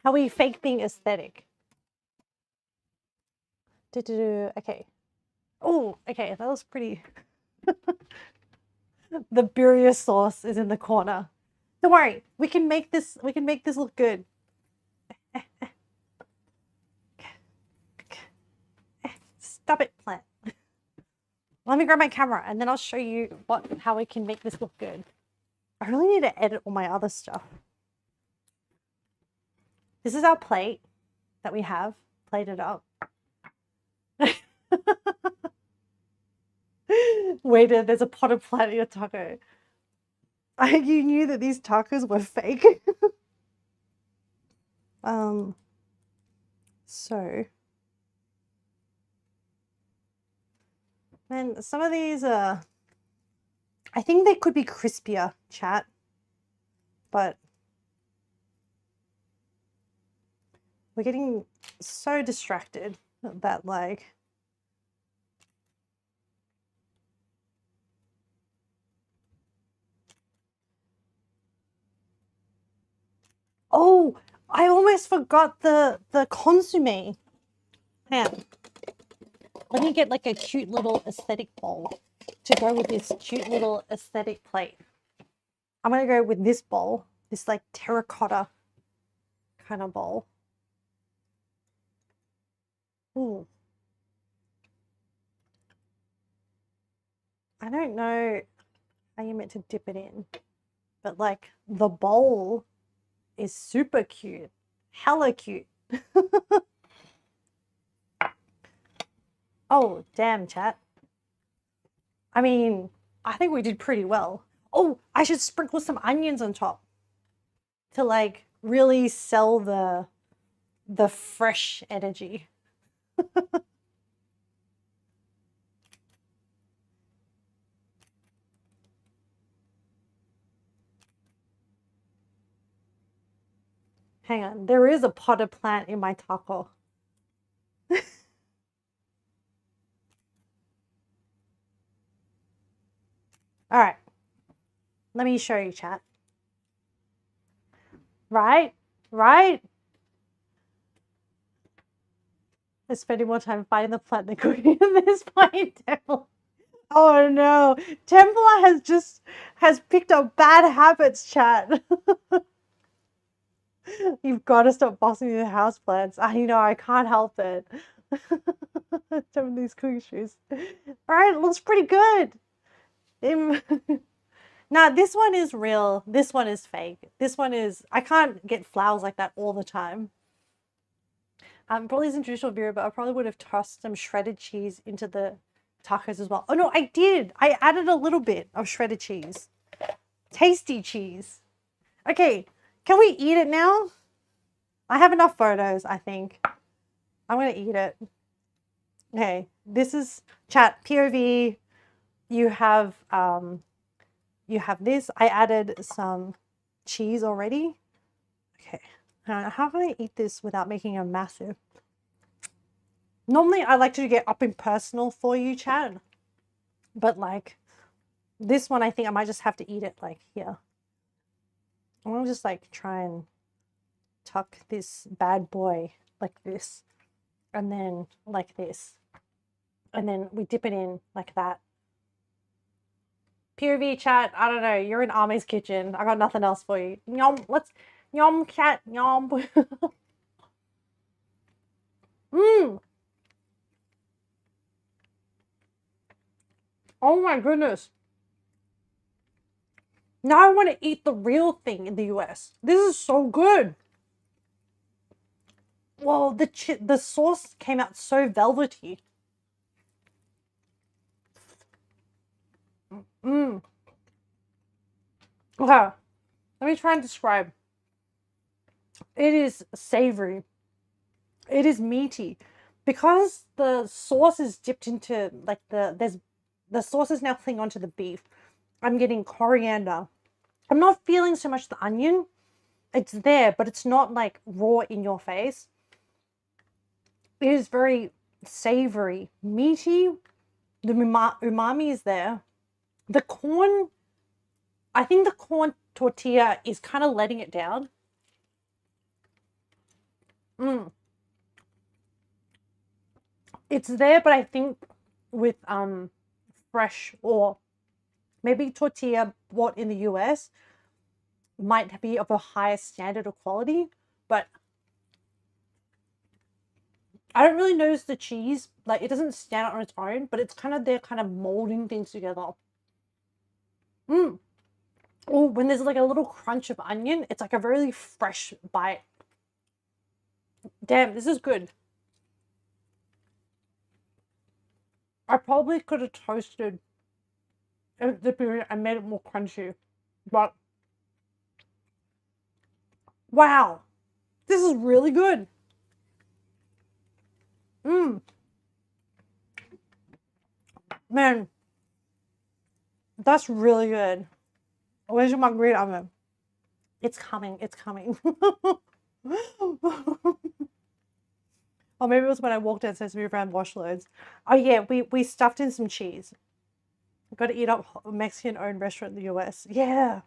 How we fake being aesthetic. Okay. Oh, okay, that was pretty. The birria sauce is in the corner. Don't worry, we can make this look good. Stop it, plant. Let me grab my camera and then I'll show you how we can make this look good. I really need to edit all my other stuff. This is our plate that we have plated up. Waiter, there's a pot of plant in your taco. You knew that these tacos were fake. So, man, some of these I think they could be crispier, chat, but we're getting so distracted that like oh, I almost forgot the consomme. Man, let me get like a cute little aesthetic bowl to go with this cute little aesthetic plate. I'm gonna go with this bowl, this like terracotta kind of bowl. Ooh. I don't know how you meant to dip it in, but like the bowl is super cute, hella cute. Oh, damn, chat. I mean, I think we did pretty well. Oh, I should sprinkle some onions on top to like really sell the fresh energy. Hang on, there is a potted plant in my taco. All right, let me show you, chat. Right? I'm spending more time fighting the plant than cooking at this point. Oh no, Templar has picked up bad habits, chat. You've got to stop bossing the house plants. I can't help it. Some of these cooking shoes. All right, it looks pretty good. Now, this one is real. This one is fake. This one is, I can't get flowers like that all the time. Probably isn't traditional birria, but I probably would have tossed some shredded cheese into the tacos as well. Oh no, I did. I added a little bit of shredded cheese. Tasty cheese. Okay, can we eat it now? I have enough photos, I think. I'm gonna eat it. Okay, this is chat POV. You have this. I added some cheese already. Okay, how can I eat this without making a massive? Normally I like to get up and personal for you, chat, but like this one, I think I might just have to eat it like here. I'm gonna just like try and tuck this bad boy like this, and then like this, and then we dip it in like that. POV chat, I don't know, you're in Army's kitchen. I got nothing else for you. Let's Yum cat yum. Mmm. Oh my goodness. Now I want to eat the real thing in the US. This is so good. Well, the sauce came out so velvety. Mmm. Okay, let me try and describe. It is savory. It is meaty. Because the sauce is dipped into like the sauce is now clinging onto the beef. I'm getting coriander. I'm not feeling so much the onion. It's there, but it's not like raw in your face. It is very savory, meaty. The umami is there. The corn, I think the corn tortilla is kind of letting it down. Mm. It's there, but I think with fresh or maybe tortilla bought in the US might be of a higher standard of quality, but I don't really notice the cheese. Like, it doesn't stand out on its own, but it's kind of there, kind of molding things together. Mm. Oh, when there's like a little crunch of onion, it's like a really fresh bite. Damn, this is good. I probably could have toasted the birria and made it more crunchy, but wow, this is really good. Mmm, man, that's really good. Where's your margarita oven? It's coming. It's coming. Or maybe it was when I walked downstairs to move around wash loads. Oh yeah, we stuffed in some cheese. Got to eat up a Mexican-owned restaurant in the US. Yeah.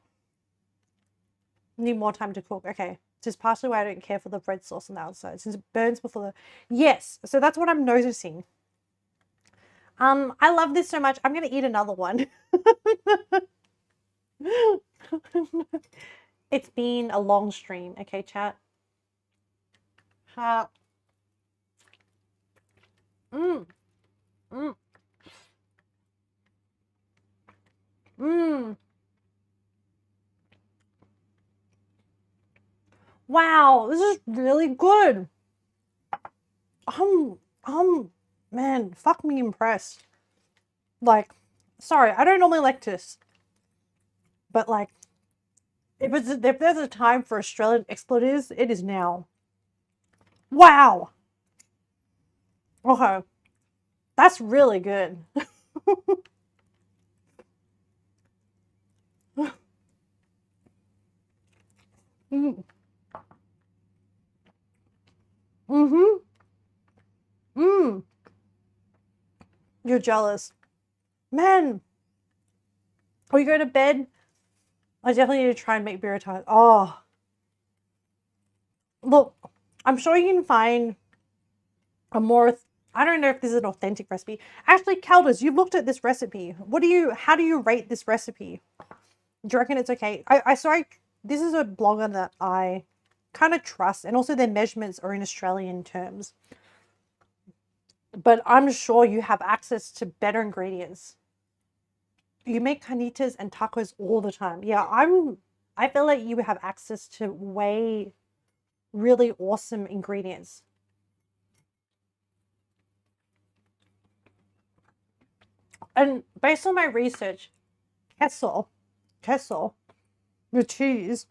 Need more time to cook. Okay. Just partially why I don't care for the red sauce on the outside, since it burns before the... Yes. So that's what I'm noticing. I love this so much. I'm going to eat another one. It's been a long stream. Okay, chat. Mmm. Mmm. Mmm. Wow, this is really good. Man, fuck me impressed. Like, sorry, I don't normally like this, but like, if there's a time for Australian expletives, it is now. Wow. Okay, that's really good. Mm. Mm-hmm. Mm. You're jealous. Man, when you go to bed, I definitely need to try and make birria tacos. Oh, look, I'm sure you can find a more, I don't know if this is an authentic recipe. Actually, Calders, you've looked at this recipe. How do you rate this recipe? Do you reckon it's okay? This is a blogger that I kind of trust, and also their measurements are in Australian terms. But I'm sure you have access to better ingredients. You make carnitas and tacos all the time. Yeah, I feel like you have access to way really awesome ingredients. And based on my research, queso, the cheese,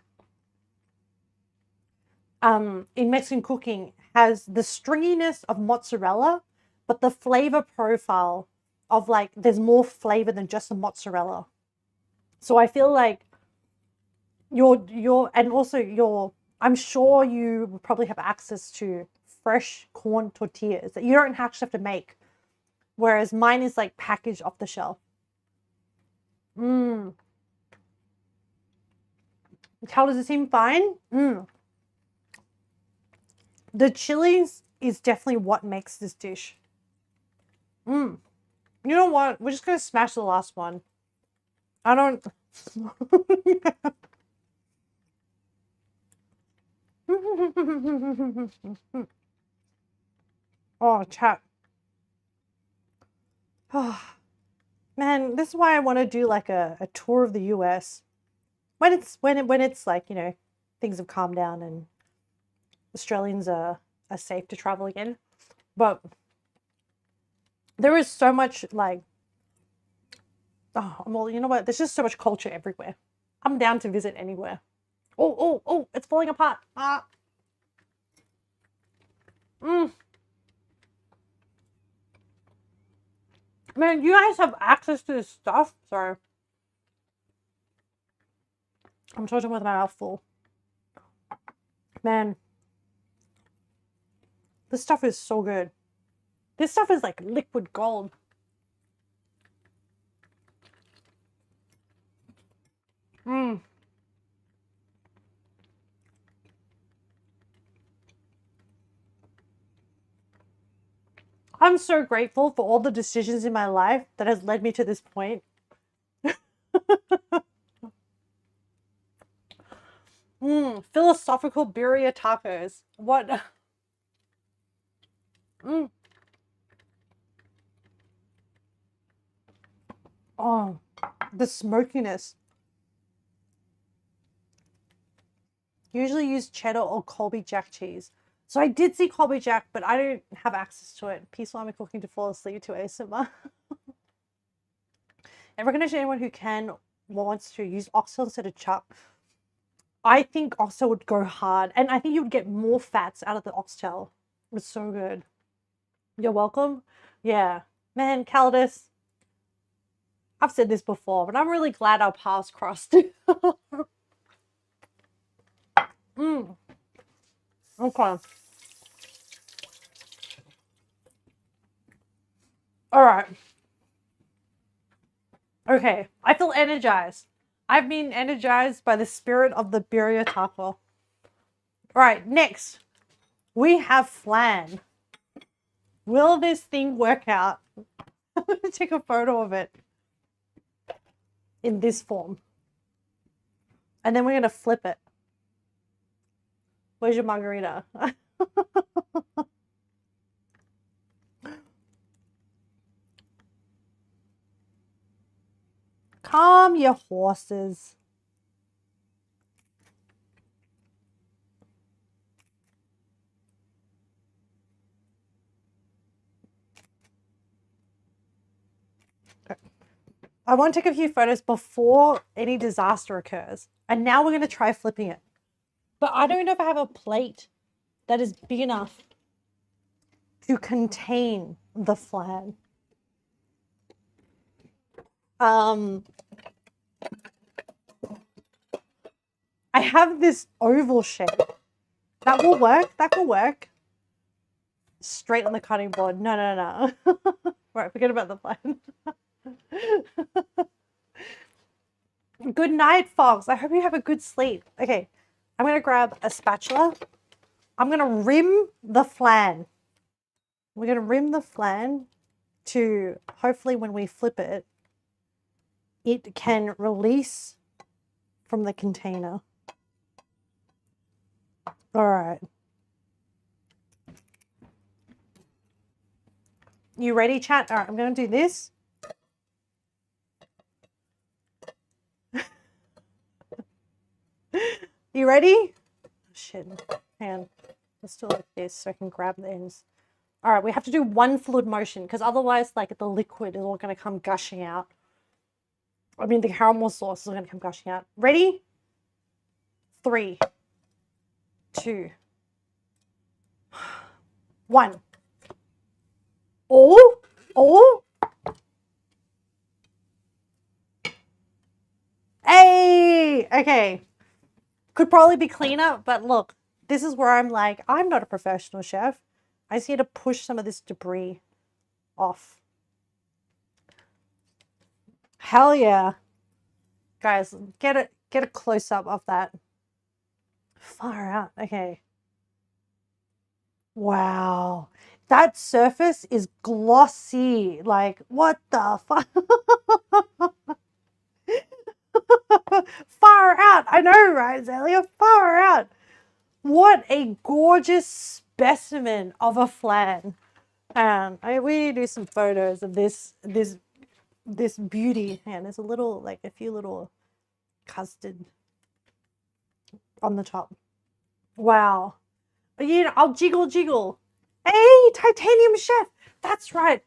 in Mexican cooking has the stringiness of mozzarella, but the flavor profile of like there's more flavor than just the mozzarella. So I feel like I'm sure you will probably have access to fresh corn tortillas that you don't actually have to make. Whereas mine is like packaged off the shelf. Mmm. How does it seem fine? Mmm. The chilies is definitely what makes this dish. Mmm. You know what? We're just gonna smash the last one. I don't. Oh, chat. Oh, man, this is why I want to do like a tour of the US when it's like, you know, things have calmed down and Australians are safe to travel again. But there is so much like, oh, well, you know what? There's just so much culture everywhere. I'm down to visit anywhere. Oh, it's falling apart. Ah. Man, you guys have access to this stuff. Sorry. I'm talking with my mouth full. Man, this stuff is so good. This stuff is like liquid gold. I'm so grateful for all the decisions in my life that has led me to this point. Philosophical birria tacos. What? Oh, the smokiness. Usually use cheddar or Colby Jack cheese. So I did see Colby Jack, but I don't have access to it. Peace while I'm cooking to fall asleep to ASMR. And recommendation anyone who can or wants to use oxtail instead of chuck. I think oxtail would go hard, and I think you would get more fats out of the oxtail. It's so good. You're welcome. Yeah, man, Caldas. I've said this before, but I'm really glad our paths crossed. Okay. All right. Okay, I feel energized. I've been energized by the spirit of the Birria Taco. All right, next, we have flan. Will this thing work out? I'm going to take a photo of it in this form. And then we're going to flip it. Where's your margarita? Calm your horses. I want to take a few photos before any disaster occurs. And now we're going to try flipping it. But I don't know if I have a plate that is big enough to contain the flan. I have this oval shape. That will work. That will work. Straight on the cutting board. No. Right, forget about the flan. Good night, Fox. I hope you have a good sleep. Okay, I'm going to grab a spatula. I'm going to rim the flan. We're going to rim the flan to hopefully when we flip it, it can release from the container. All right. You ready, chat? All right, I'm going to do this. You ready? Oh, shit. Hang on. Let's do it like this so I can grab the ends. All right, we have to do one fluid motion because otherwise, like, the liquid is all going to come gushing out. I mean, the caramel sauce is going to come gushing out. Ready? 3, 2, 1. Oh. Hey, okay. Could probably be cleaner, but look, this is where I'm like, I'm not a professional chef. I just need to push some of this debris off. Hell yeah. Guys, get a close-up of that. Far out. Okay. Wow. That surface is glossy. Like, what the fuck? Far out. I know, right, Zelia? Far out. What a gorgeous specimen of a flan. And we need to do some photos of this beauty. And there's a few little custard on the top. Wow. I'll jiggle. Hey, Titanium Chef. That's right.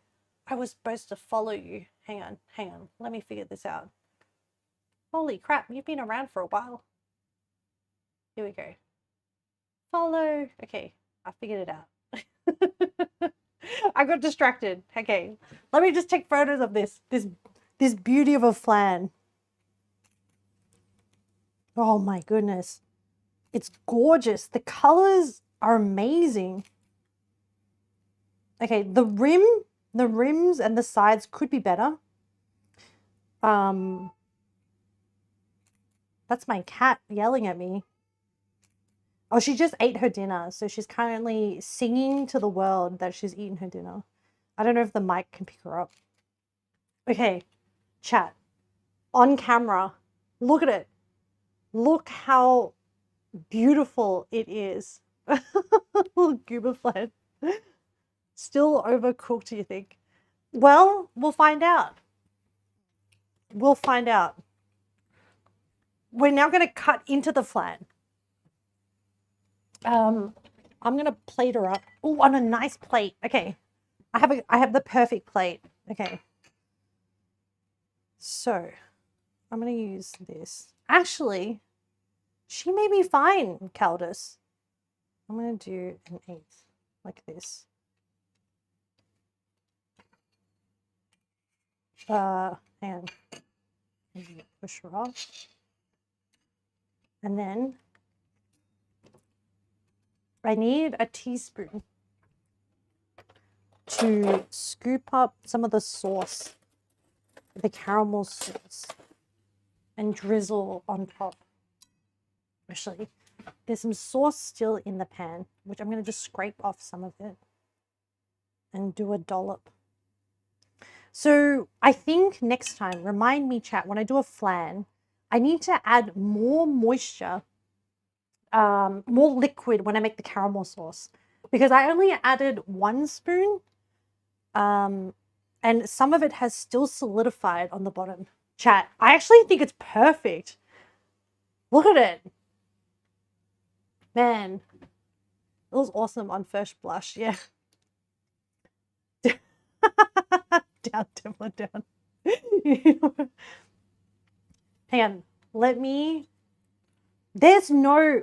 I was supposed to follow you. Hang on. Let me figure this out. Holy crap, you've been around for a while. Here we go. Follow. Okay, I figured it out. I got distracted. Okay, let me just take photos of this beauty of a flan. Oh my goodness. It's gorgeous. The colors are amazing. Okay, the rims and the sides could be better. That's my cat yelling at me. Oh, she just ate her dinner, so she's currently singing to the world that she's eaten her dinner. I don't know if the mic can pick her up. Okay, chat. On camera, look at it. Look how beautiful it is. Little goober flan. Still overcooked, do you think? Well, we'll find out. We'll find out. We're now going to cut into the flan. I'm going to plate her up. Oh, on a nice plate. Okay. I have the perfect plate. Okay. So, I'm going to use this. Actually, she may be fine, Caldus. I'm going to do an 8 like this. And push her off. And then I need a teaspoon to scoop up some of the sauce, the caramel sauce, and drizzle on top. Actually, there's some sauce still in the pan, which I'm going to just scrape off some of it and do a dollop. So I think next time, remind me, chat, when I do a flan, I need to add more moisture, more liquid when I make the caramel sauce, because I only added 1 spoon, and some of it has still solidified on the bottom. Chat, I actually think it's perfect. Look at it. Man, it was awesome on first blush, yeah. Down, Timber, down. Hang on, let me... There's no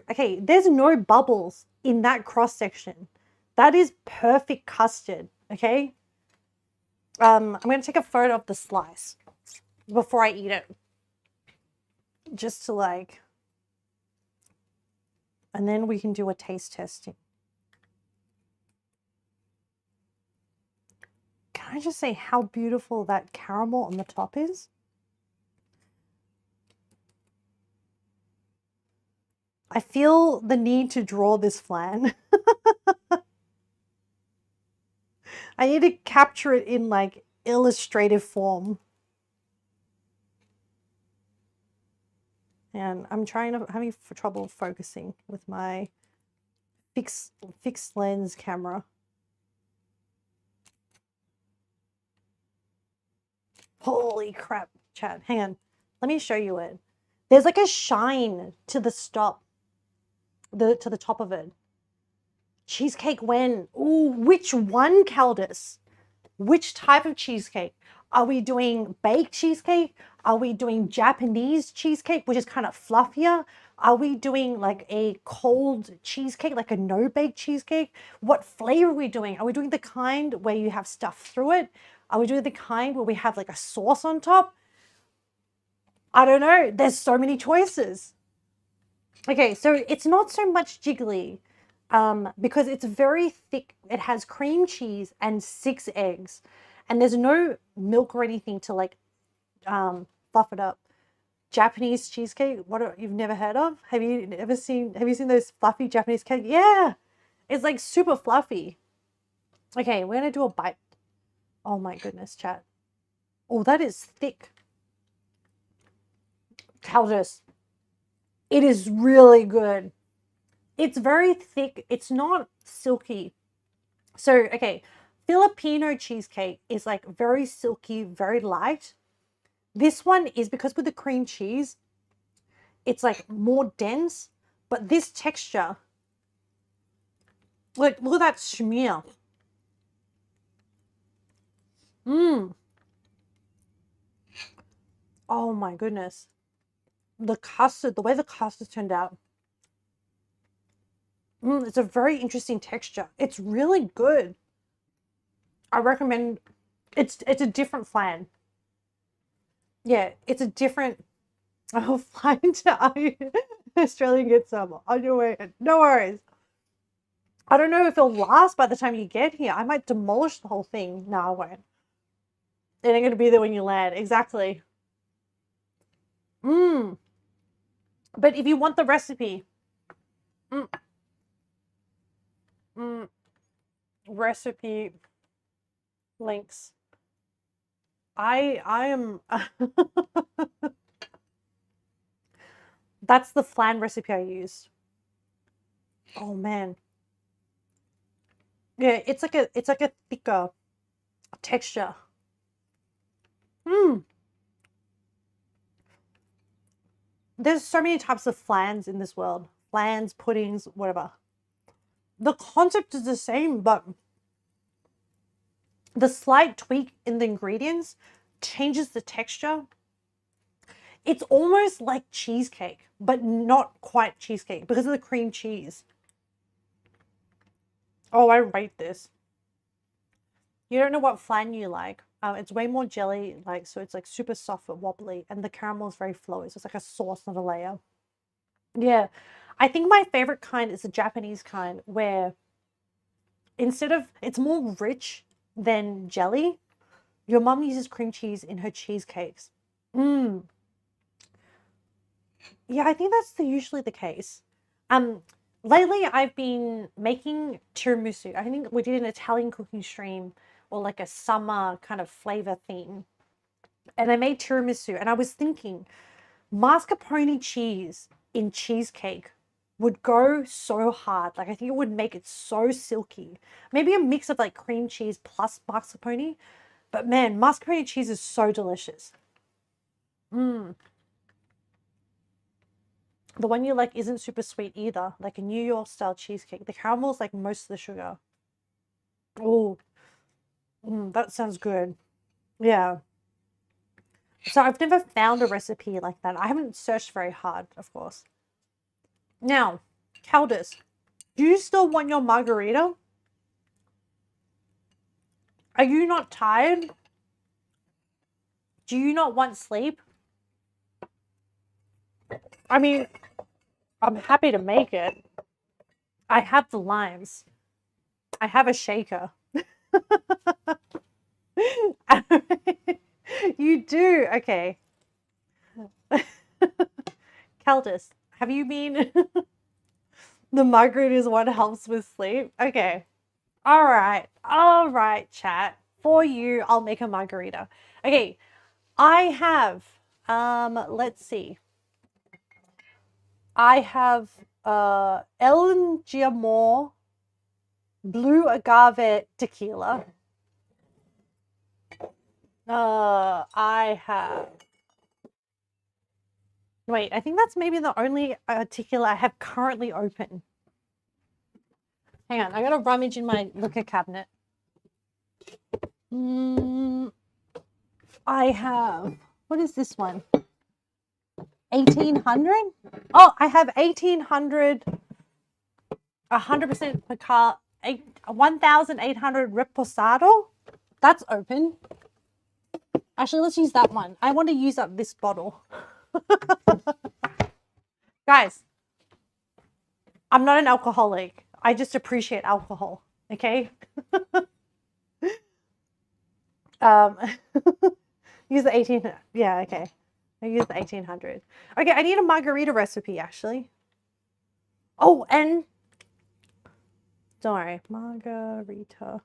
bubbles in that cross section. That is perfect custard, okay? I'm going to take a photo of the slice before I eat it. Just to and then we can do a taste testing. Can I just say how beautiful that caramel on the top is? I feel the need to draw this flan. I need to capture it in illustrative form. And I'm having trouble focusing with my fixed lens camera. Holy crap, chat. Hang on. Let me show you it. There's a shine to the to the top of it. Cheesecake when? Ooh, which one, Caldus? Which type of cheesecake? Are we doing baked cheesecake? Are we doing Japanese cheesecake, which is kind of fluffier? Are we doing a cold cheesecake, like a no-bake cheesecake? What flavor are we doing? Are we doing the kind where you have stuff through it? Are we doing the kind where we have a sauce on top? I don't know. There's so many choices. Okay, so it's not so much jiggly because it's very thick. It has cream cheese and 6 eggs. And there's no milk or anything to fluff it up. Japanese cheesecake, you've never heard of? Have you seen those fluffy Japanese cake? Yeah, it's super fluffy. Okay, we're gonna do a bite. Oh my goodness, chat. Oh, that is thick. Caldus. It is really good. It's very thick. It's not silky. So, okay, Filipino cheesecake is like very silky, very light. This one is because with the cream cheese, it's like more dense, but this texture, like look at that schmear. Mmm. Oh my goodness. The custard, the way the custard turned out. It's a very interesting texture. It's really good. I recommend. It's a different flan. Yeah, it's a different. Oh, flying to Australian get some on your way. No worries. I don't know if it'll last by the time you get here. I might demolish the whole thing. No, I won't. It ain't gonna be there when you land. Exactly. Mmm. But if you want the recipe, mm, mm, recipe links. I am. That's the flan recipe I used. Oh man. Yeah, it's like a thicker texture. Hmm. There's so many types of flans in this world. Flans, puddings, whatever. The concept is the same, but the slight tweak in the ingredients changes the texture. It's almost like cheesecake, but not quite cheesecake because of the cream cheese. Oh, I rate this. You don't know what flan you like. It's way more jelly, like, so it's like super soft but wobbly, and the caramel is very flowy. So it's like a sauce, not a layer. Yeah. I think my favorite kind is the Japanese kind where instead of, it's more rich than jelly. Your mum uses cream cheese in her cheesecakes. Mm. Yeah, I think that's usually the case. Um, Lately I've been making tiramisu. I think we did an Italian cooking stream or like a summer kind of flavor theme. And I made tiramisu and I was thinking mascarpone cheese in cheesecake would go so hard. Like I think it would make it so silky. Maybe a mix of like cream cheese plus mascarpone. But man, mascarpone cheese is so delicious. Mm. The one you like isn't super sweet either, like a New York style cheesecake. The caramel's like most of the sugar. Oh, that sounds good. Yeah. So I've never found a recipe like that. I haven't searched very hard, of course. Now, Caldus, do you still want your margarita? Are you not tired? Do you not want sleep? I mean, I'm happy to make it. I have the limes. I have a shaker. You do? Okay. Caldus, have you been? The margarita is what helps with sleep? Okay. All right. All right, chat. For you, I'll make a margarita. Okay. I have, let's see. I have El Giamor Blue Agave Tequila. I have. Wait, I think that's maybe the only tequila I have currently open. Hang on, I gotta rummage in my liquor cabinet. I have. What is this one? 1800? Oh, I have 1800, 100% Picard, 1800 Reposado. That's open. Actually, let's use that one. I want to use up this bottle. Guys, I'm not an alcoholic. I just appreciate alcohol, okay? Use the 18, yeah, okay. I use the 1800. Okay, I need a margarita recipe, actually. Oh, and don't worry, margarita.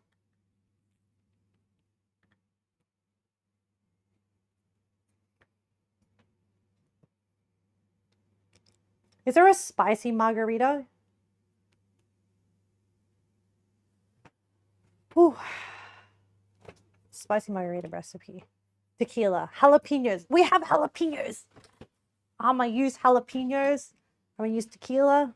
Is there a spicy margarita? Ooh. Spicy margarita recipe. Tequila. Jalapenos. We have jalapenos. I'm going to use jalapenos. I'm going to use tequila.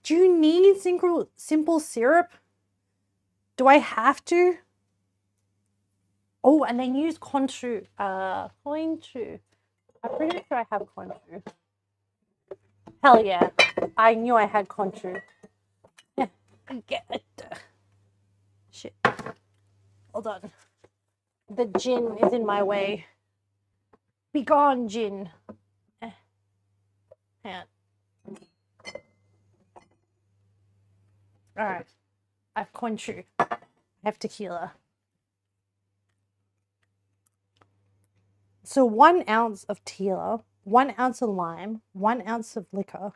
Do you need simple syrup? Do I have to? Oh, and then use conchu. Conchu. I'm pretty sure I have conchu. Hell yeah. I knew I had conchu. Get it. Shit. Hold on. The gin is in my way. Be gone, gin. Hang on. Alright. I have conchu. I have tequila. So 1 ounce of tequila, 1 ounce of lime, 1 ounce of liquor,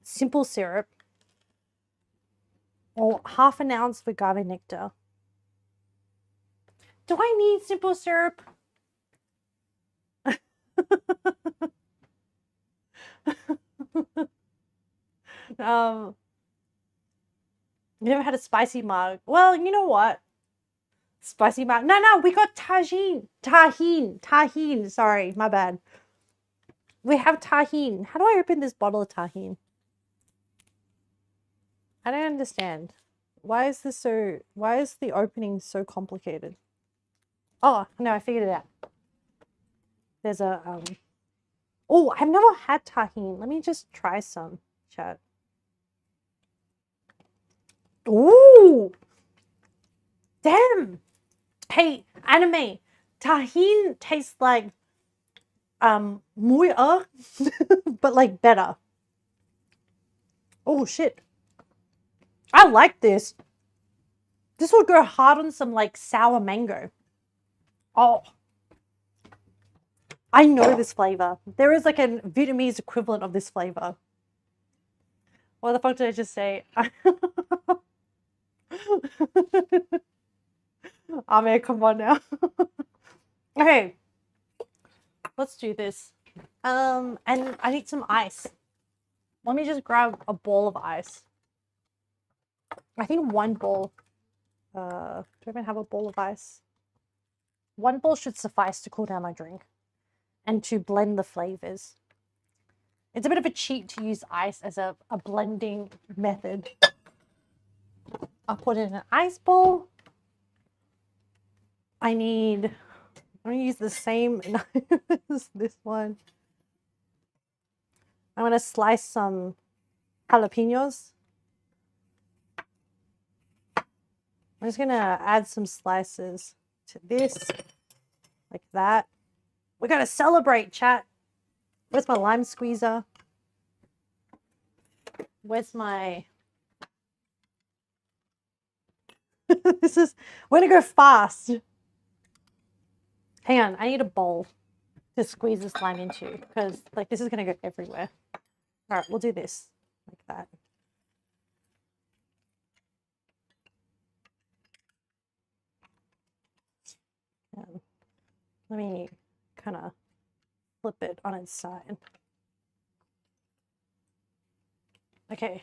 simple syrup, or half an ounce of agave nectar. Do I need simple syrup? You never had a spicy mug? Well, you know what? Spicy mug. No, we got tajin. Tahine. Sorry, my bad. We have tahine. How do I open this bottle of tahine? I don't understand. Why is the opening so complicated? Oh, no, I figured it out. There's a, oh, I've never had tahine. Let me just try some, chat. Ooh! Damn! Hey, anime, tahine tastes like, muya, but like better. Oh, shit. I like this. This would go hard on some like sour mango. Oh. I know this flavor. There is like a Vietnamese equivalent of this flavor. What the fuck did I just say? Ame, come on now. Okay. Let's do this. And I need some ice. Let me just grab a bowl of ice. I think 1 bowl. Do I even have a bowl of ice? 1 bowl should suffice to cool down my drink and to blend the flavors. It's a bit of a cheat to use ice as a blending method. I'll put it in an ice bowl. I'm going to use the same knife as this one. I'm going to slice some jalapenos. I'm just going to add some slices to this, like that. We got to celebrate, chat. Where's my lime squeezer? Where's my... we're going to go fast. Hang on, I need a bowl to squeeze this lime into because like this is going to go everywhere. All right, we'll do this like that. Let me kind of flip it on its side. Okay.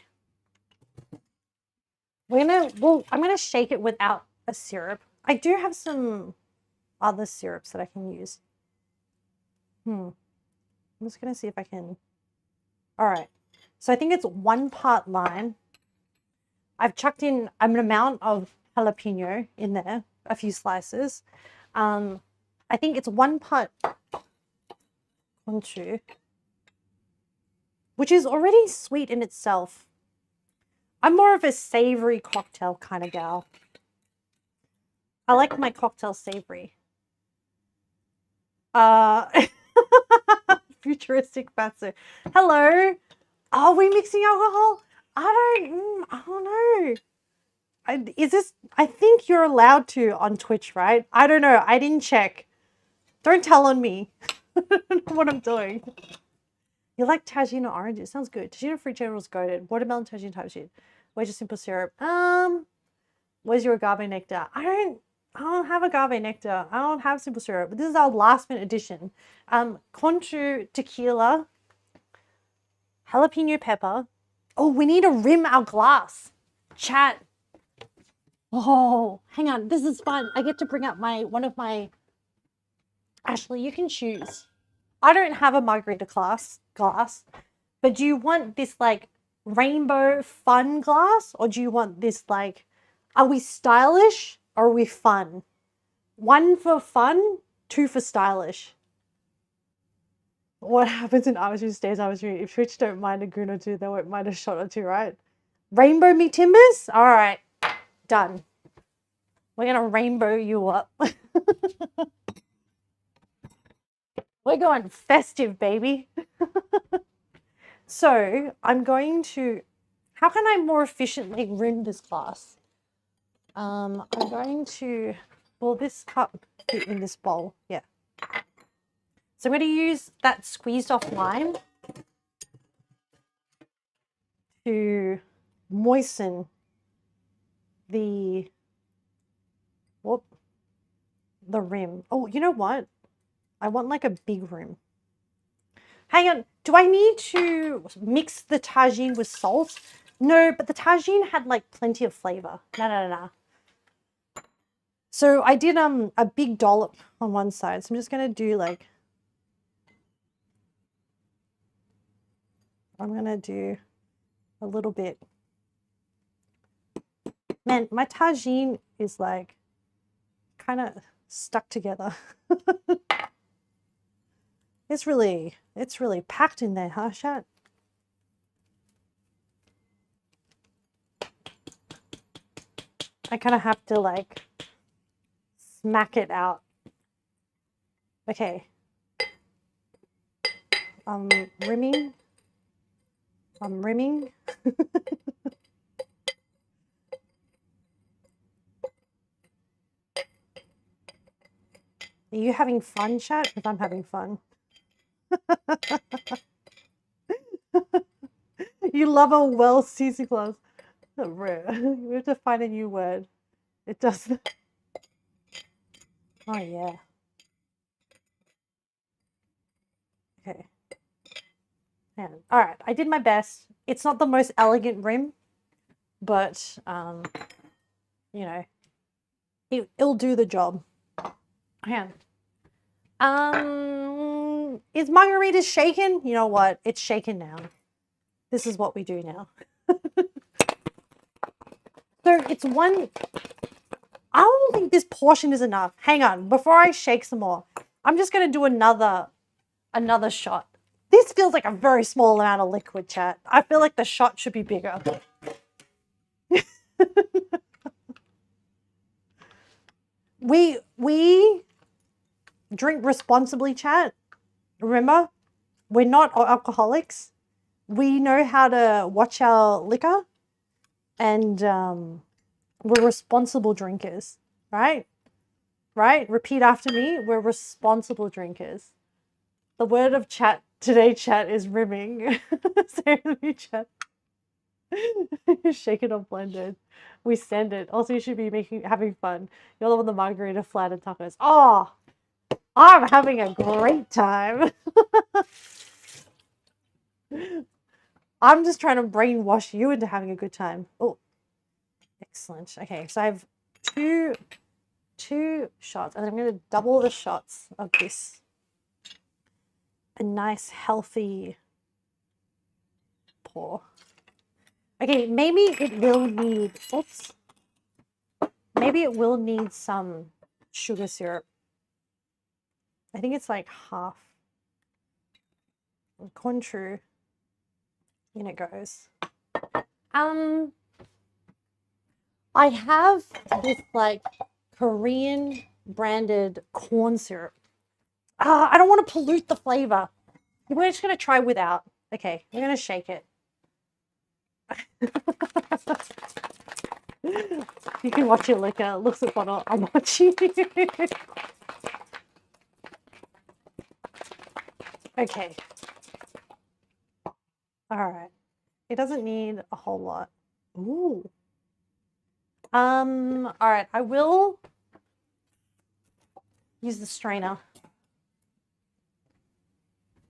I'm gonna shake it without a syrup. I do have some other syrups that I can use. I'm just gonna see if I can. All right. So I think it's 1 part lime. I've chucked in an amount of jalapeno in there, a few slices. I think it's 1 part conchu, which is already sweet in itself. I'm more of a savory cocktail kind of gal. I like my cocktail savory. Futuristic fatso. Hello. Are we mixing alcohol? I don't know. I think you're allowed to on Twitch, right? I don't know. I didn't check. Don't tell on me. I don't know what I'm doing. You like tagine oranges? Sounds good. Tagine fruit generals goated. Watermelon tagine type shit. Where's your simple syrup? Where's your agave nectar? I don't have agave nectar. I don't have simple syrup. But this is our last minute addition. Conchu tequila, jalapeno pepper, Oh, we need to rim our glass. Chat. Oh, hang on. This is fun. I get to bring up one of my... Ashley, you can choose. I don't have a margarita glass, but do you want this like rainbow fun glass, or do you want this like, are we stylish or are we fun? 1 for fun, 2 for stylish. What happens in Arbitrary stays arbitrary. If Twitch don't mind a goon or two, they won't mind a shot or two, right? Rainbow me timbers? All right, done. We're gonna rainbow you up. We're going festive, baby. So I'm going to, how can I more efficiently rim this glass? I'm going to, will this cup fit in this bowl? Yeah. So I'm going to use that squeezed off lime to moisten the, the rim. Oh, you know what? I want like a big rim. Hang on, do I need to mix the tagine with salt? No, but the tagine had like plenty of flavor. No. So I did a big dollop on one side. So I'm just gonna do like, I'm gonna do a little bit. Man, my tagine is like kind of stuck together. It's really packed in there, huh, chat? I kind of have to like smack it out. Okay. I'm rimming. Are you having fun, chat? Because I'm having fun. You love a well-seasoned glass. We have to find a new word. It doesn't. Oh, yeah. Okay. Yeah. All right. I did my best. It's not the most elegant rim, but, you know, it'll do the job. Yeah. Is margarita shaken? You know what? It's shaken now. This is what we do now. So it's one. I don't think this portion is enough. Hang on. Before I shake some more, I'm just going to do another shot. This feels like a very small amount of liquid, chat. I feel like the shot should be bigger. We drink responsibly, chat. Remember, we're not alcoholics. We know how to watch our liquor, and we're responsible drinkers, right? Right? Repeat after me. We're responsible drinkers. The word of chat today, chat, is rimming. Say with me, chat. Shake it or blended. We send it. Also, you should be having fun. You're the one with the margarita, flat, and tacos. Oh, I'm having a great time. I'm just trying to brainwash you into having a good time. Oh, excellent. Okay, so I have two shots, and I'm going to double the shots of this. A nice, healthy pour. Okay, maybe it will need, oops. Maybe it will need some sugar syrup. I think it's like half. Corn true. In it goes. I have this like Korean branded corn syrup. I don't want to pollute the flavor. We're just going to try without. Okay, we're going to shake it. You can watch your liquor. Looks at bottle. I'm watching. Okay. All right. It doesn't need a whole lot. Ooh. All right. I will use the strainer.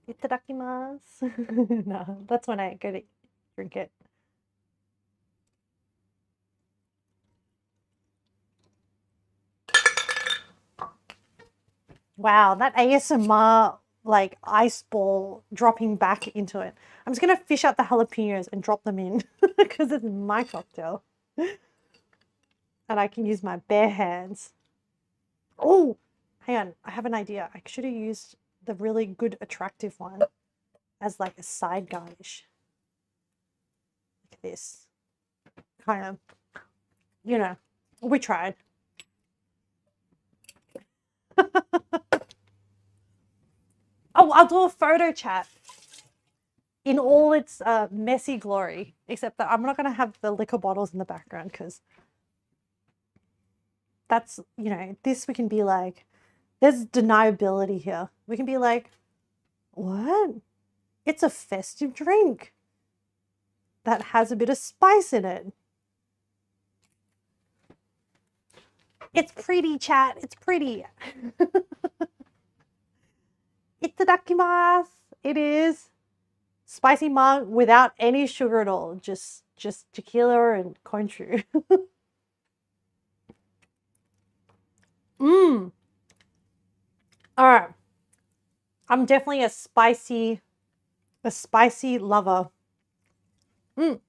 Itadakimasu. No, that's when I go to drink it. Wow, that ASMR like ice ball dropping back into it. I'm just gonna fish out the jalapenos and drop them in because it's my cocktail. And I can use my bare hands. Oh, hang on. I have an idea. I should have used the really good, attractive one as like a side garnish. Like this. Kind of, you know, we tried. Oh, I'll do a photo chat in all its messy glory, except that I'm not going to have the liquor bottles in the background because that's, you know, this we can be like, there's deniability here. We can be like, what? It's a festive drink that has a bit of spice in it. It's pretty, chat. It's pretty. Itadakimasu. It is spicy mug without any sugar at all. Just tequila and konchu. Mmm. All right. I'm definitely a spicy lover. Mmm.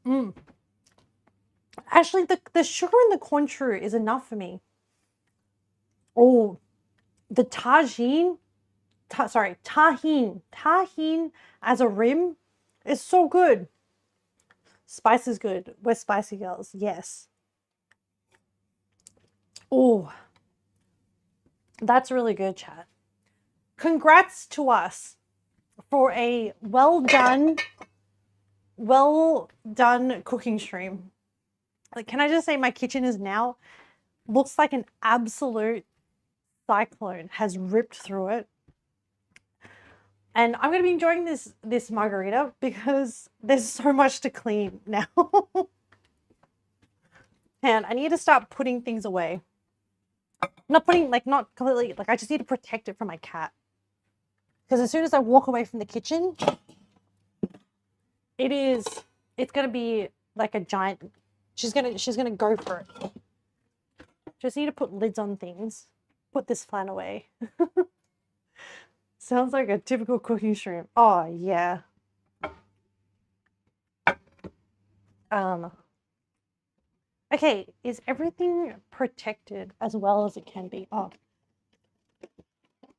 Mmm. Actually, the sugar in the konchu is enough for me. Oh, the tahine as a rim is so good. Spice is good. We're spicy girls. Yes. Oh, that's really good, chat. Congrats to us for a well done cooking stream. Like, can I just say my kitchen is now looks like an absolute cyclone has ripped through it. And I'm going to be enjoying this margarita because there's so much to clean now. And I need to start putting things away. Not completely, like I just need to protect it from my cat. Because as soon as I walk away from the kitchen, it's going to be like a giant, she's going to go for it. Just need to put lids on things. Put this flan away. Sounds like a typical cooking stream. Oh, yeah. Okay, is everything protected as well as it can be? Oh,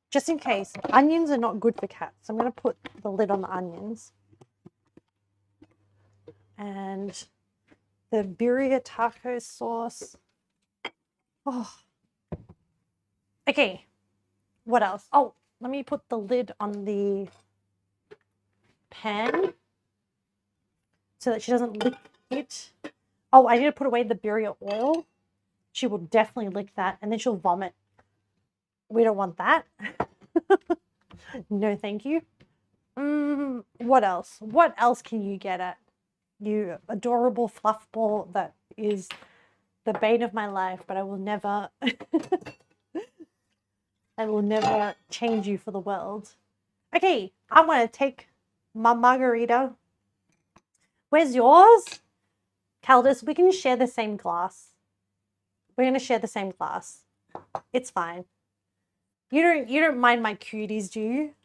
just in case. Onions are not good for cats. So I'm going to put the lid on the onions. And the Birria Tacos sauce. Oh. Okay, what else? Oh, let me put the lid on the pan so that she doesn't lick it. Oh, I need to put away the birria oil. She will definitely lick that and then she'll vomit. We don't want that. No, thank you. What else? What else can you get at? You adorable fluff ball that is the bane of my life, but I will never change you for the world. Okay, I want to take my margarita. Where's yours? Caldus, we can share the same glass. We're going to share the same glass. It's fine. You don't mind my cuties, do you?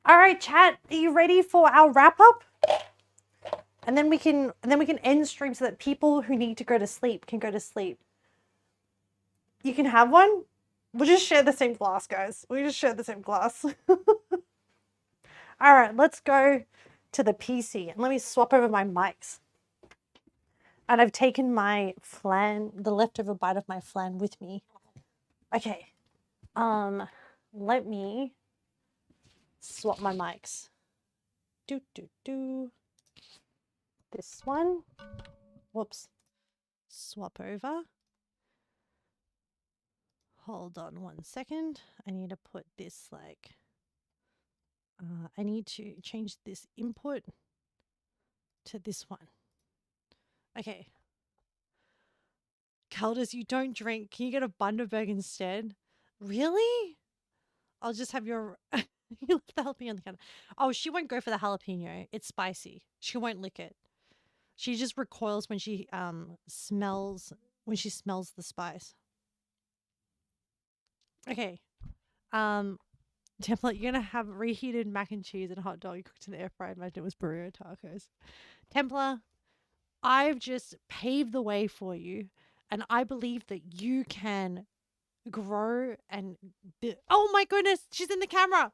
All right, chat, are you ready for our wrap up? And then we can end stream so that people who need to go to sleep can go to sleep. You can have one. We'll just share the same glass, guys. We just share the same glass. All right, let's go to the PC and let me swap over my mics. And I've taken my flan, the leftover bite of my flan with me. Okay. Let me swap my mics. This one. Whoops. Swap over. Hold on 1 second. I need to put this like, I need to change this input to this one. Okay. Caldus, you don't drink. Can you get a Bundaberg instead? Really? I'll just have your... You left the jalapeno on the counter. Oh, she won't go for the jalapeno. It's spicy. She won't lick it. She just recoils when she smells when she smells the spice. Okay. Um, Templar, you're gonna have reheated mac and cheese and a hot dog you cooked in the air fryer. Imagine it was burrito tacos. Templar, I've just paved the way for you, and I believe that you can grow and. Oh my goodness, she's in the camera.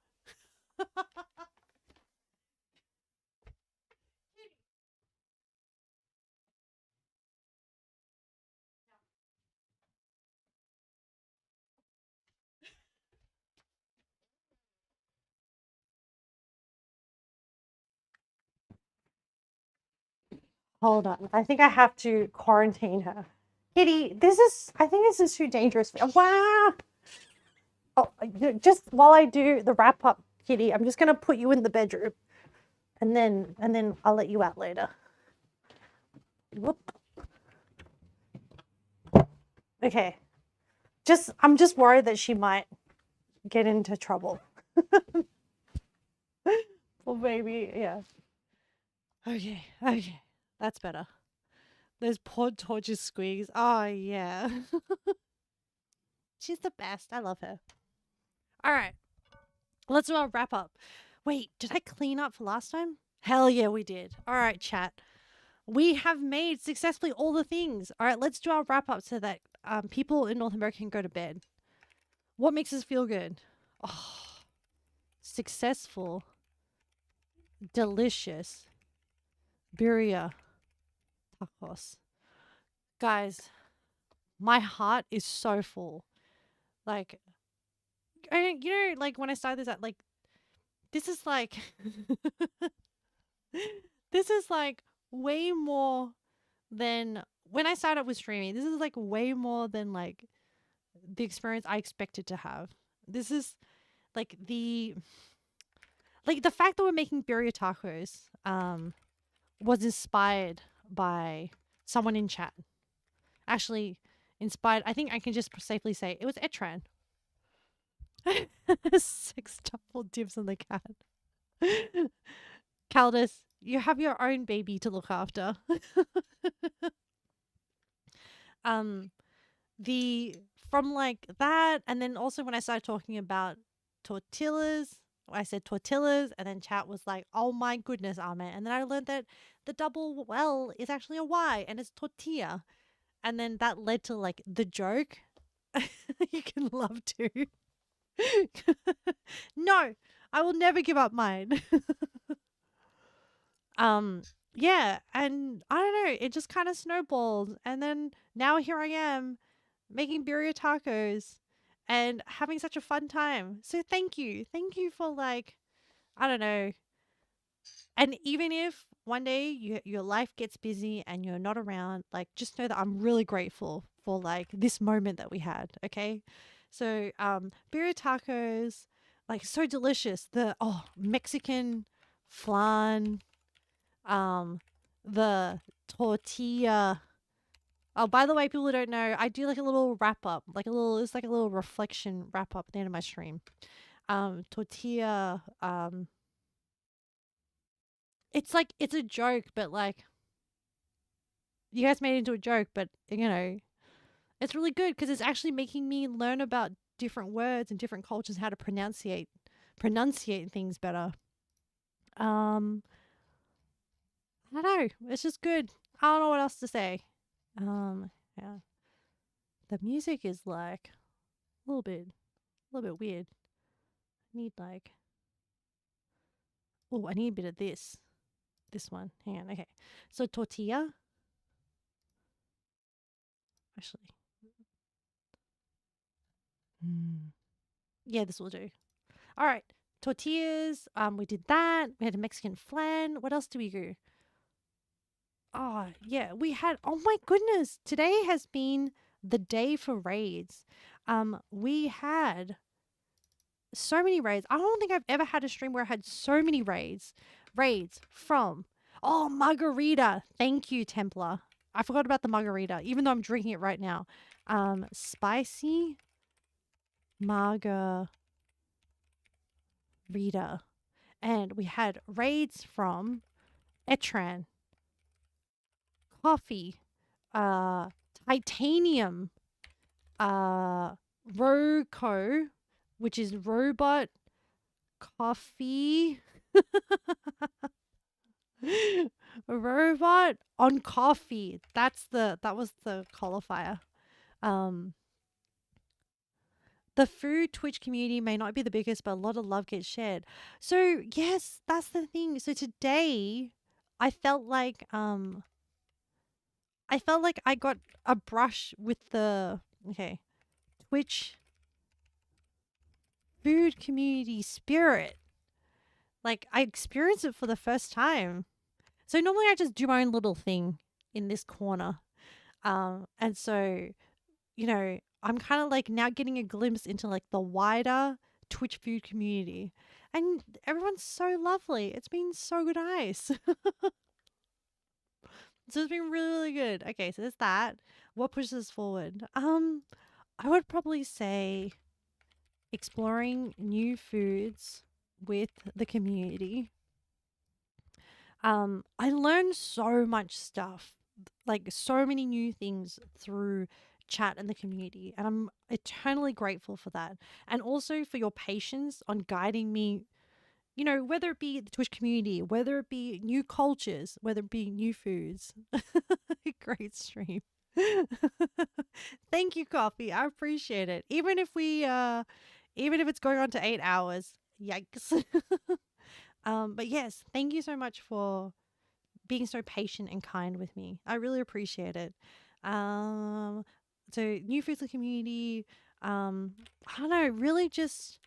Hold on. I think I have to quarantine her. Kitty, I think this is too dangerous. Wow. Oh, just while I do the wrap up, Kitty, I'm just going to put you in the bedroom. And then I'll let you out later. Whoop. Okay. I'm just worried that she might get into trouble. Well, baby, yeah. Okay, okay. That's better. Those poor torture squeaks. Oh, yeah. She's the best. I love her. All right. Let's do our wrap up. Wait, did I clean up for last time? Hell yeah, we did. All right, chat. We have made successfully all the things. All right, let's do our wrap up so that people in North America can go to bed. What makes us feel good? Oh, successful, delicious, birria tacos. Guys, my heart is so full. Like, like when I started this, like, this is like, this is like way more than when I started with streaming. This is like way more than like the experience I expected to have. This is like the fact that we're making birria tacos was inspired by someone in chat. Actually, inspired. I think I can just safely say it was Etran. 6 double dibs on the cat. Caldus, you have your own baby to look after. um, the from like that, and then also when I started talking about tortillas, I said tortillas, and then chat was like, "Oh my goodness, Ahmed!" And then I learned that the double L is actually a Y, and it's tortilla, and then that led to like the joke. You can love to. No, I will never give up mine. um, yeah, and I don't know, it just kind of snowballed, and then now here I am making birria tacos and having such a fun time. So thank you for like, I don't know. And even if one day your life gets busy and you're not around, like just know that I'm really grateful for like this moment that we had. Okay, so birria tacos, like so delicious. The Mexican flan, um, the tortilla. Oh, by the way, people who don't know, I do like a little wrap up, it's like a little reflection wrap up at the end of my stream. Tortilla, it's like it's a joke, but like you guys made it into a joke, but it's really good because it's actually making me learn about different words and different cultures, how to pronunciate things better. Um, I don't know, it's just good. I don't know what else to say. Yeah, the music is like a little bit weird. I need like, oh, I need a bit of this one. Hang on, okay. So tortilla, actually, yeah, this will do. All right, tortillas. We did that. We had a Mexican flan. What else do we do? Oh yeah, we had. Oh my goodness, today has been the day for raids. We had so many raids. I don't think I've ever had a stream where I had so many raids. Raids from margarita. Thank you, Templar. I forgot about the margarita, even though I'm drinking it right now. Spicy margarita. And we had raids from Etran, coffee, titanium, uh, Roco, which is robot coffee, robot on coffee. That was the qualifier. Um, the food Twitch community may not be the biggest, but a lot of love gets shared. So yes, that's the thing. So today, I felt like I got a brush with the okay Twitch food community spirit. Like I experienced it for the first time. So normally I just do my own little thing in this corner. And so, I'm kind of like now getting a glimpse into like the wider Twitch food community. And everyone's so lovely. It's been so nice. So it's been really, really good. Okay, so there's that. What pushes us forward? I would probably say exploring new foods with the community. I learned so much stuff, like so many new things through chat and the community, and I'm eternally grateful for that. And also for your patience on guiding me, whether it be the Twitch community, whether it be new cultures, whether it be new foods. Great stream. Thank you, Coffee. I appreciate it. Even if it's going on to 8 hours. Yikes. But yes, thank you so much for being so patient and kind with me. I really appreciate it. Um, so new foods community. I don't know, really just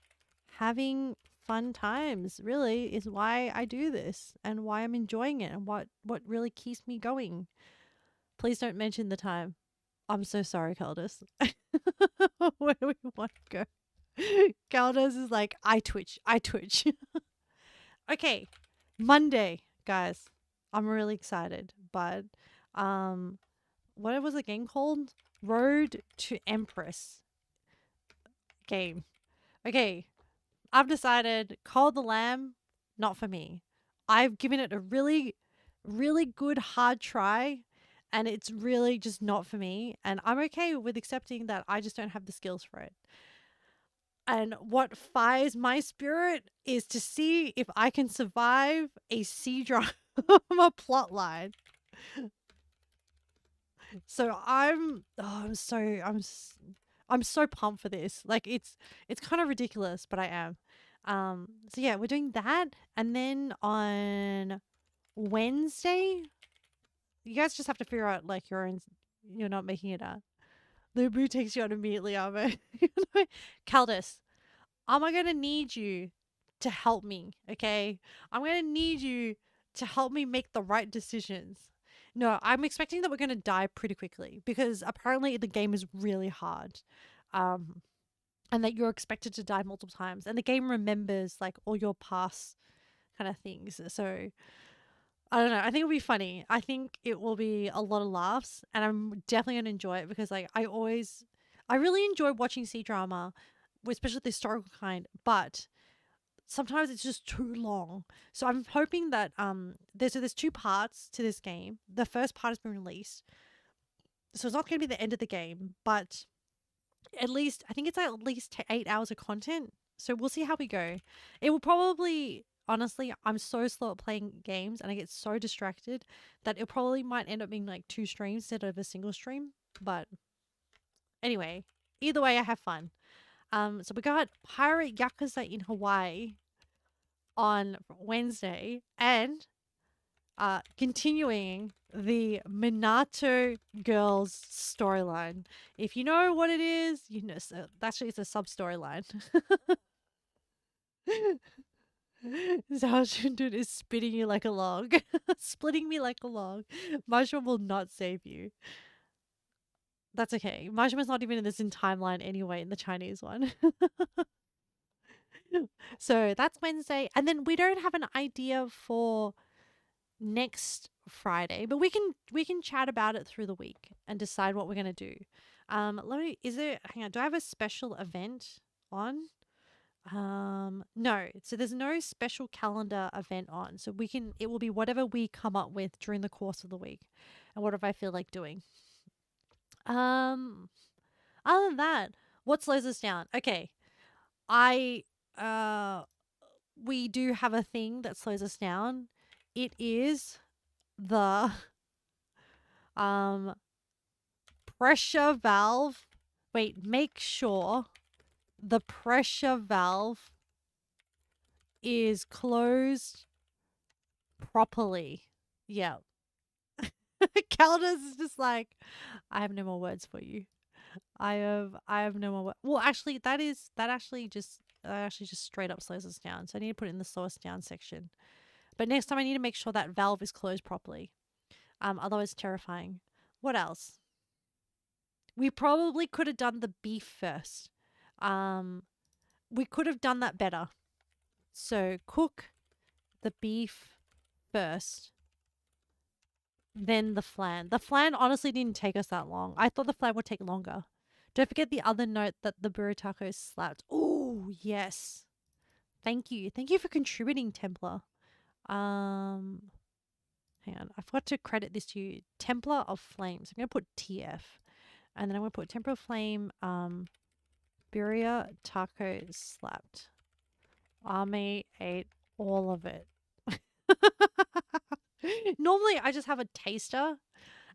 having fun times really is why I do this and why I'm enjoying it and what really keeps me going. Please don't mention the time. I'm so sorry, Caldas. Where do we want to go? Caldas is like, I twitch. Okay, Monday, guys. I'm really excited, but um, what was the game called? Road to Empress game. Okay, I've decided Call of the Lamb, not for me. I've given it a really, really good hard try, and it's really just not for me. And I'm okay with accepting that I just don't have the skills for it. And what fires my spirit is to see if I can survive a sea drama plot line. So I'm so pumped for this. Like it's kind of ridiculous, but I am. So yeah, we're doing that, and then on Wednesday, you guys just have to figure out like your own. You're not making it up. The boo takes you out immediately, Amo. Caldus, am I gonna need you to help me? Okay, I'm gonna need you to help me make the right decisions. No, I'm expecting that we're gonna die pretty quickly because apparently the game is really hard. Um, and that you're expected to die multiple times, and the game remembers like all your past kind of things. So I don't know. I think it'll be funny. I think it will be a lot of laughs, and I'm definitely gonna enjoy it because like I really enjoy watching C drama, especially the historical kind. But sometimes it's just too long. So I'm hoping that there's two parts to this game. The first part has been released, so it's not gonna be the end of the game, but at least I think it's at least 8 hours of content. So we'll see how we go. It will probably honestly, I'm so slow at playing games and I get so distracted that it probably might end up being like two streams instead of a single stream. But anyway, either way, I have fun. So we got Pirate Yakuza in Hawaii on Wednesday, and continuing the Minato girls storyline. If you know what it is, you know. So actually, it's a sub storyline. Zhao Shundun is spitting you like a log, splitting me like a log. Mushroom will not save you. That's okay. Mushroom is not even in this in timeline anyway in the Chinese one. So that's Wednesday, and then we don't have an idea for next Friday, but we can chat about it through the week and decide what we're gonna do. Let me. Is there? Hang on. Do I have a special event on? No. So there's no special calendar event on. So we can. It will be whatever we come up with during the course of the week, and whatever I feel like doing. Um, other than that, what slows us down? Okay, I uh, we do have a thing that slows us down. It is the um pressure valve. Wait, make sure the pressure valve is closed properly. Yeah. Caldas is just like, I have no more words for you. I have no more. Well, actually, that actually just straight up slows us down. So I need to put it in the slow us down section. But next time I need to make sure that valve is closed properly. Otherwise terrifying. What else? We probably could have done the beef first. Um, we could have done that better. So cook the beef first, then the flan. The flan honestly didn't take us that long. I thought the flan would take longer. Don't forget the other note that the Birria Tacos slapped. Oh, yes. Thank you. Thank you for contributing, Templar. Um, Hang on. I forgot to credit this to you. Templar of Flames. I'm going to put TF. And then I'm going to put Templar of Flame, Birria Tacos slapped. Army ate all of it. Normally, I just have a taster.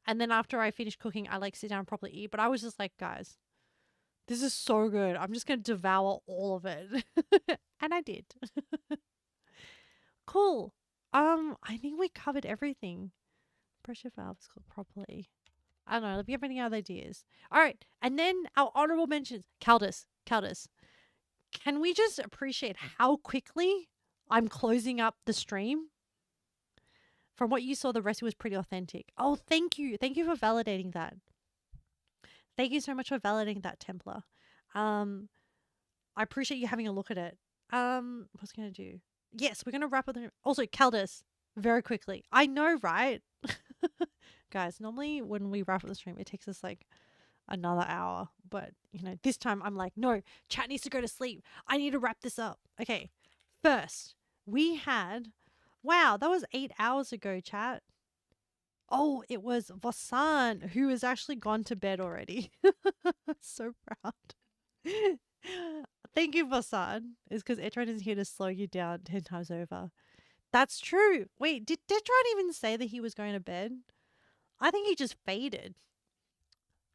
And then after I finish cooking, I like sit down and properly eat. But I was just like, guys, this is so good. I'm just going to devour all of it. And I did. Cool. I think we covered everything. Pressure valves cooked properly. I don't know. If you have any other ideas. All right. And then our honorable mentions. Caldas. Can we just appreciate how quickly I'm closing up the stream? From what you saw, the recipe was pretty authentic. Oh, thank you. Thank you for validating that. Thank you so much for validating that, Templar. I appreciate you having a look at it. What's gonna do? Yes, we're gonna wrap up the. Also, Caldas, very quickly. I know, right? Guys, normally when we wrap up the stream, it takes us like another hour. But, this time I'm like, no, chat needs to go to sleep. I need to wrap this up. Okay. First, we had. Wow, that was 8 hours ago, chat. Oh, it was Vasan, who has actually gone to bed already. So proud. Thank you, Vasan. It's because Etron is here to slow you down 10 times over. That's true. Wait, did Detron even say that he was going to bed? I think he just faded.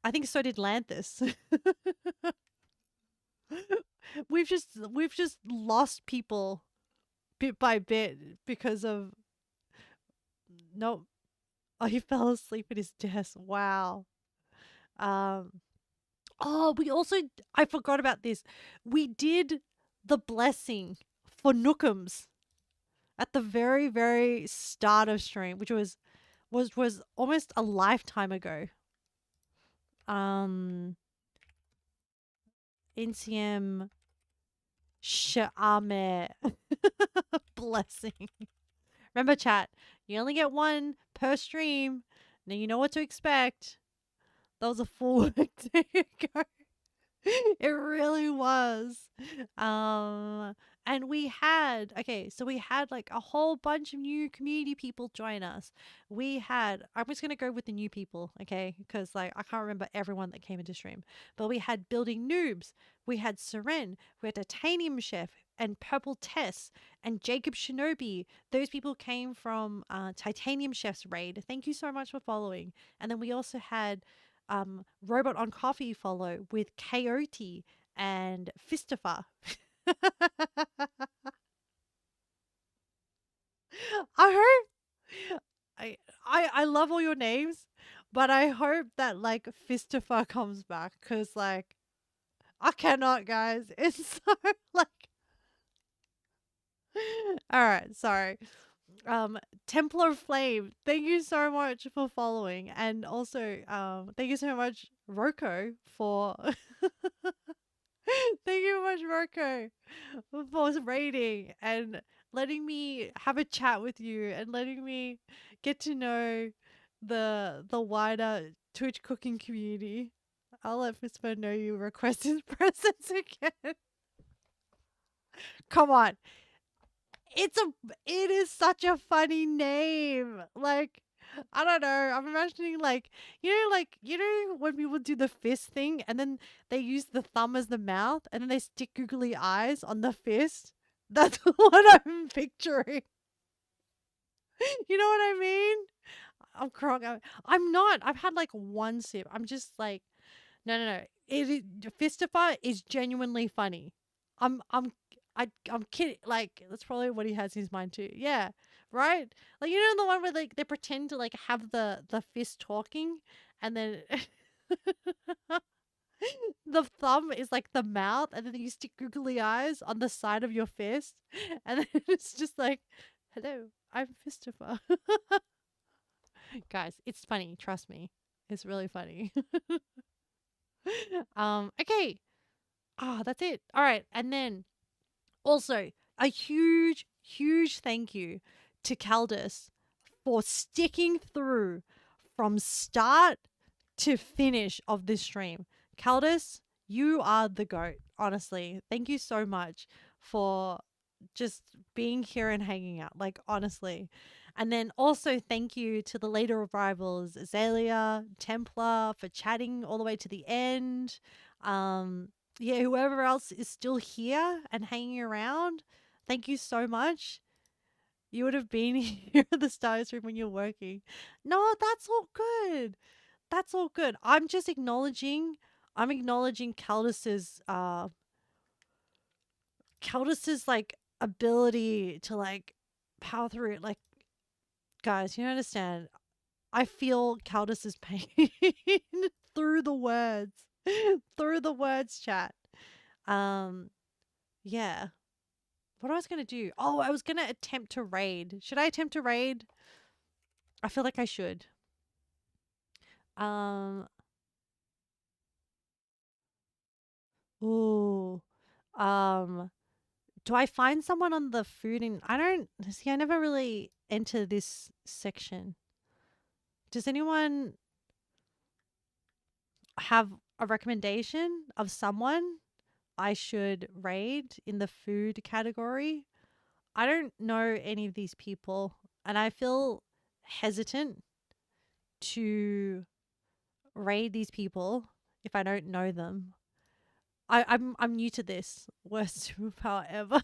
I think so did Lanthus. we've just lost people bit by bit because of nope. Oh, he fell asleep at his desk. Wow. Um oh, I forgot about this. We did the blessing for Nookums at the very, very start of stream, which was almost a lifetime ago. NCM Shame blessing. Remember, chat, you only get one per stream. Now you know what to expect. That was a full work day ago. It really was. And we had like a whole bunch of new community people join us. I'm just gonna go with the new people, okay? Because like I can't remember everyone that came into stream. But we had Building Noobs, we had Seren, we had Titanium Chef and Purple Tess and Jacob Shinobi. Those people came from Titanium Chef's raid. Thank you so much for following. And then we also had Robot on Coffee follow with Coyote and Fistifa. I hope I love all your names, but I hope that like Fistifa comes back because like I cannot, guys. It's so like all right, sorry. Templar Flame, thank you so much for following, and also thank you so much Roko for thank you so much Roko for raiding and letting me have a chat with you and letting me get to know the wider Twitch cooking community. I'll let Fispo know you request his presence again. Come on. It is such a funny name. Like I don't know. I'm imagining like when people do the fist thing and then they use the thumb as the mouth and then they stick googly eyes on the fist. That's what I'm picturing. You know what I mean? I'm crying. I'm not. I've had like one sip. I'm just like, no, no, no. It is, Fistifer is genuinely funny. I'm, I'm, I'm kidding. Like that's probably what he has in his mind too. Yeah, right. Like you know the one where like they pretend to like have the fist talking, and then the thumb is like the mouth, and then you stick googly eyes on the side of your fist, and then it's just like, hello, I'm Fistifer. Guys, it's funny. Trust me, it's really funny. Okay. Ah, that's it. All right. And then also a huge, huge thank you to Caldus for sticking through from start to finish of this stream. Caldus, you are the GOAT, honestly. Thank you so much for just being here and hanging out. Like, honestly. And then also thank you to the later arrivals, Azalea, Templar, for chatting all the way to the end. Yeah, whoever else is still here and hanging around, thank you so much. You would have been here at the start of the stream when you're working. No, that's all good. That's all good. I'm acknowledging Caldus's like ability to like power through it. Like, guys, you don't understand. I feel Caldus's pain through the words. Through the words, chat. Um, yeah. What I was gonna do? Oh, I was gonna attempt to raid. Should I attempt to raid? I feel like I should. Um, ooh. Um, do I find someone on the food and I don't see I never really enter this section. Does anyone have a recommendation of someone I should raid in the food category? I don't know any of these people and I feel hesitant to raid these people if I don't know them. I'm new to this. Worst superpower ever.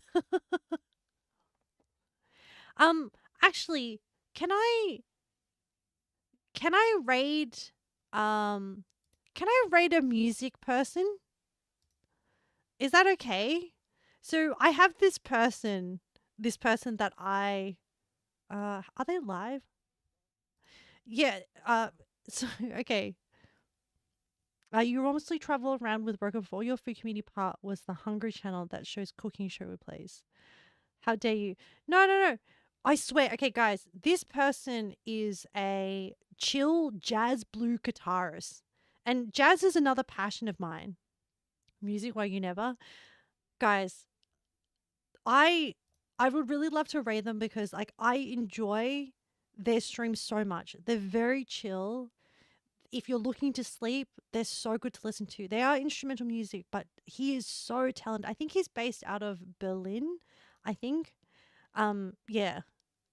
um actually, can I can I raid um can I raid a music person? Is that okay? So I have this person that I are they live? Yeah, so okay. You mostly travel around with Broken before your food community part was the Hungry channel that shows cooking show replays. How dare you? No, no, no. I swear. Okay, guys, this person is a chill jazz blue guitarist. And jazz is another passion of mine. Music while you never. Guys, I I would really love to rate them because like I enjoy their streams so much. They're very chill. If you're looking to sleep, they're so good to listen to. They are instrumental music, but he is so talented. I think he's based out of Berlin, I think. Yeah.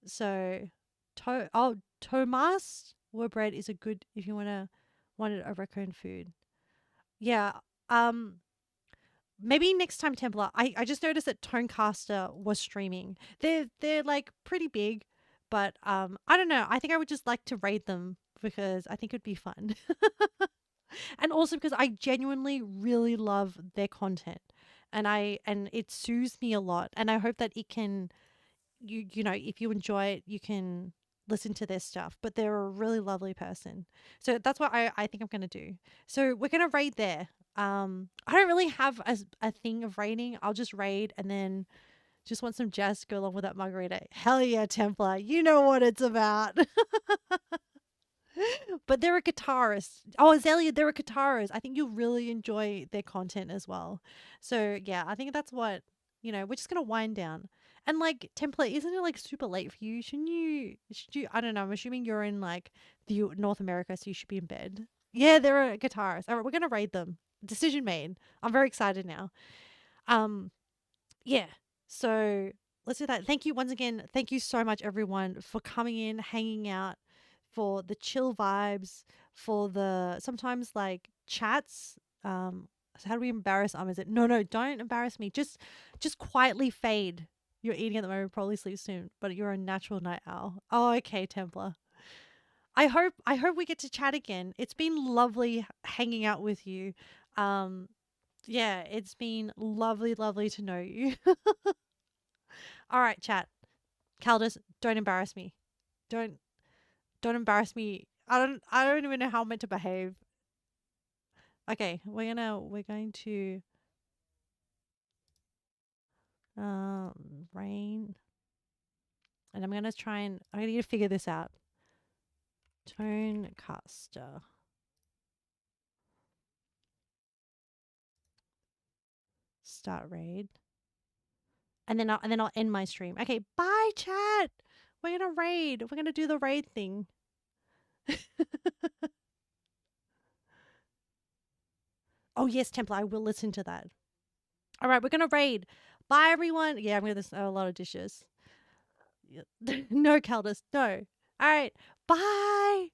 So, Tomas Warbread is a good if you wanted a raccoon food. Yeah. Um, maybe next time Templar. I just noticed that Tonecaster was streaming. They're like pretty big, but I don't know. I think I would just like to raid them because I think it'd be fun. And also because I genuinely really love their content. And it soothes me a lot and I hope that it can you know, if you enjoy it, you can listen to their stuff. But they're a really lovely person. So that's what I think I'm gonna do. So we're gonna raid there. I don't really have a thing of raiding. I'll just raid and then just want some jazz to go along with that margarita. Hell yeah, Templar. You know what it's about. But they're a guitarist. Oh, Azalea, they're a guitarist. I think you'll really enjoy their content as well. So yeah, I think that's what we're just gonna wind down. And like template, isn't it like super late for you? Should you I don't know, I'm assuming you're in like the North America, so you should be in bed. Yeah, they're a guitarist. All right, we're gonna raid them. Decision made. I'm very excited now. Um, yeah. So let's do that. Thank you once again. Thank you so much everyone for coming in, hanging out, for the chill vibes, for the sometimes like chats. So how do we embarrass Is it no, don't embarrass me. Just quietly fade. You're eating at the moment, probably sleep soon, but you're a natural night owl. Oh, okay, Templar. I hope we get to chat again. It's been lovely hanging out with you. Um yeah, it's been lovely to know you. All right, chat. Caldus, don't embarrass me. Don't don't embarrass me. I don't even know how I'm meant to behave. Okay, we're going to rain, and I'm gonna try and I need to figure this out. Tone caster. Start raid. And then I'll end my stream. Okay, bye chat. We're gonna raid. We're gonna do the raid thing. Oh yes, Templar, I will listen to that. All right, we're gonna raid. Bye everyone. Yeah, I'm gonna a lot of dishes. No, Caldus, no. All right, bye.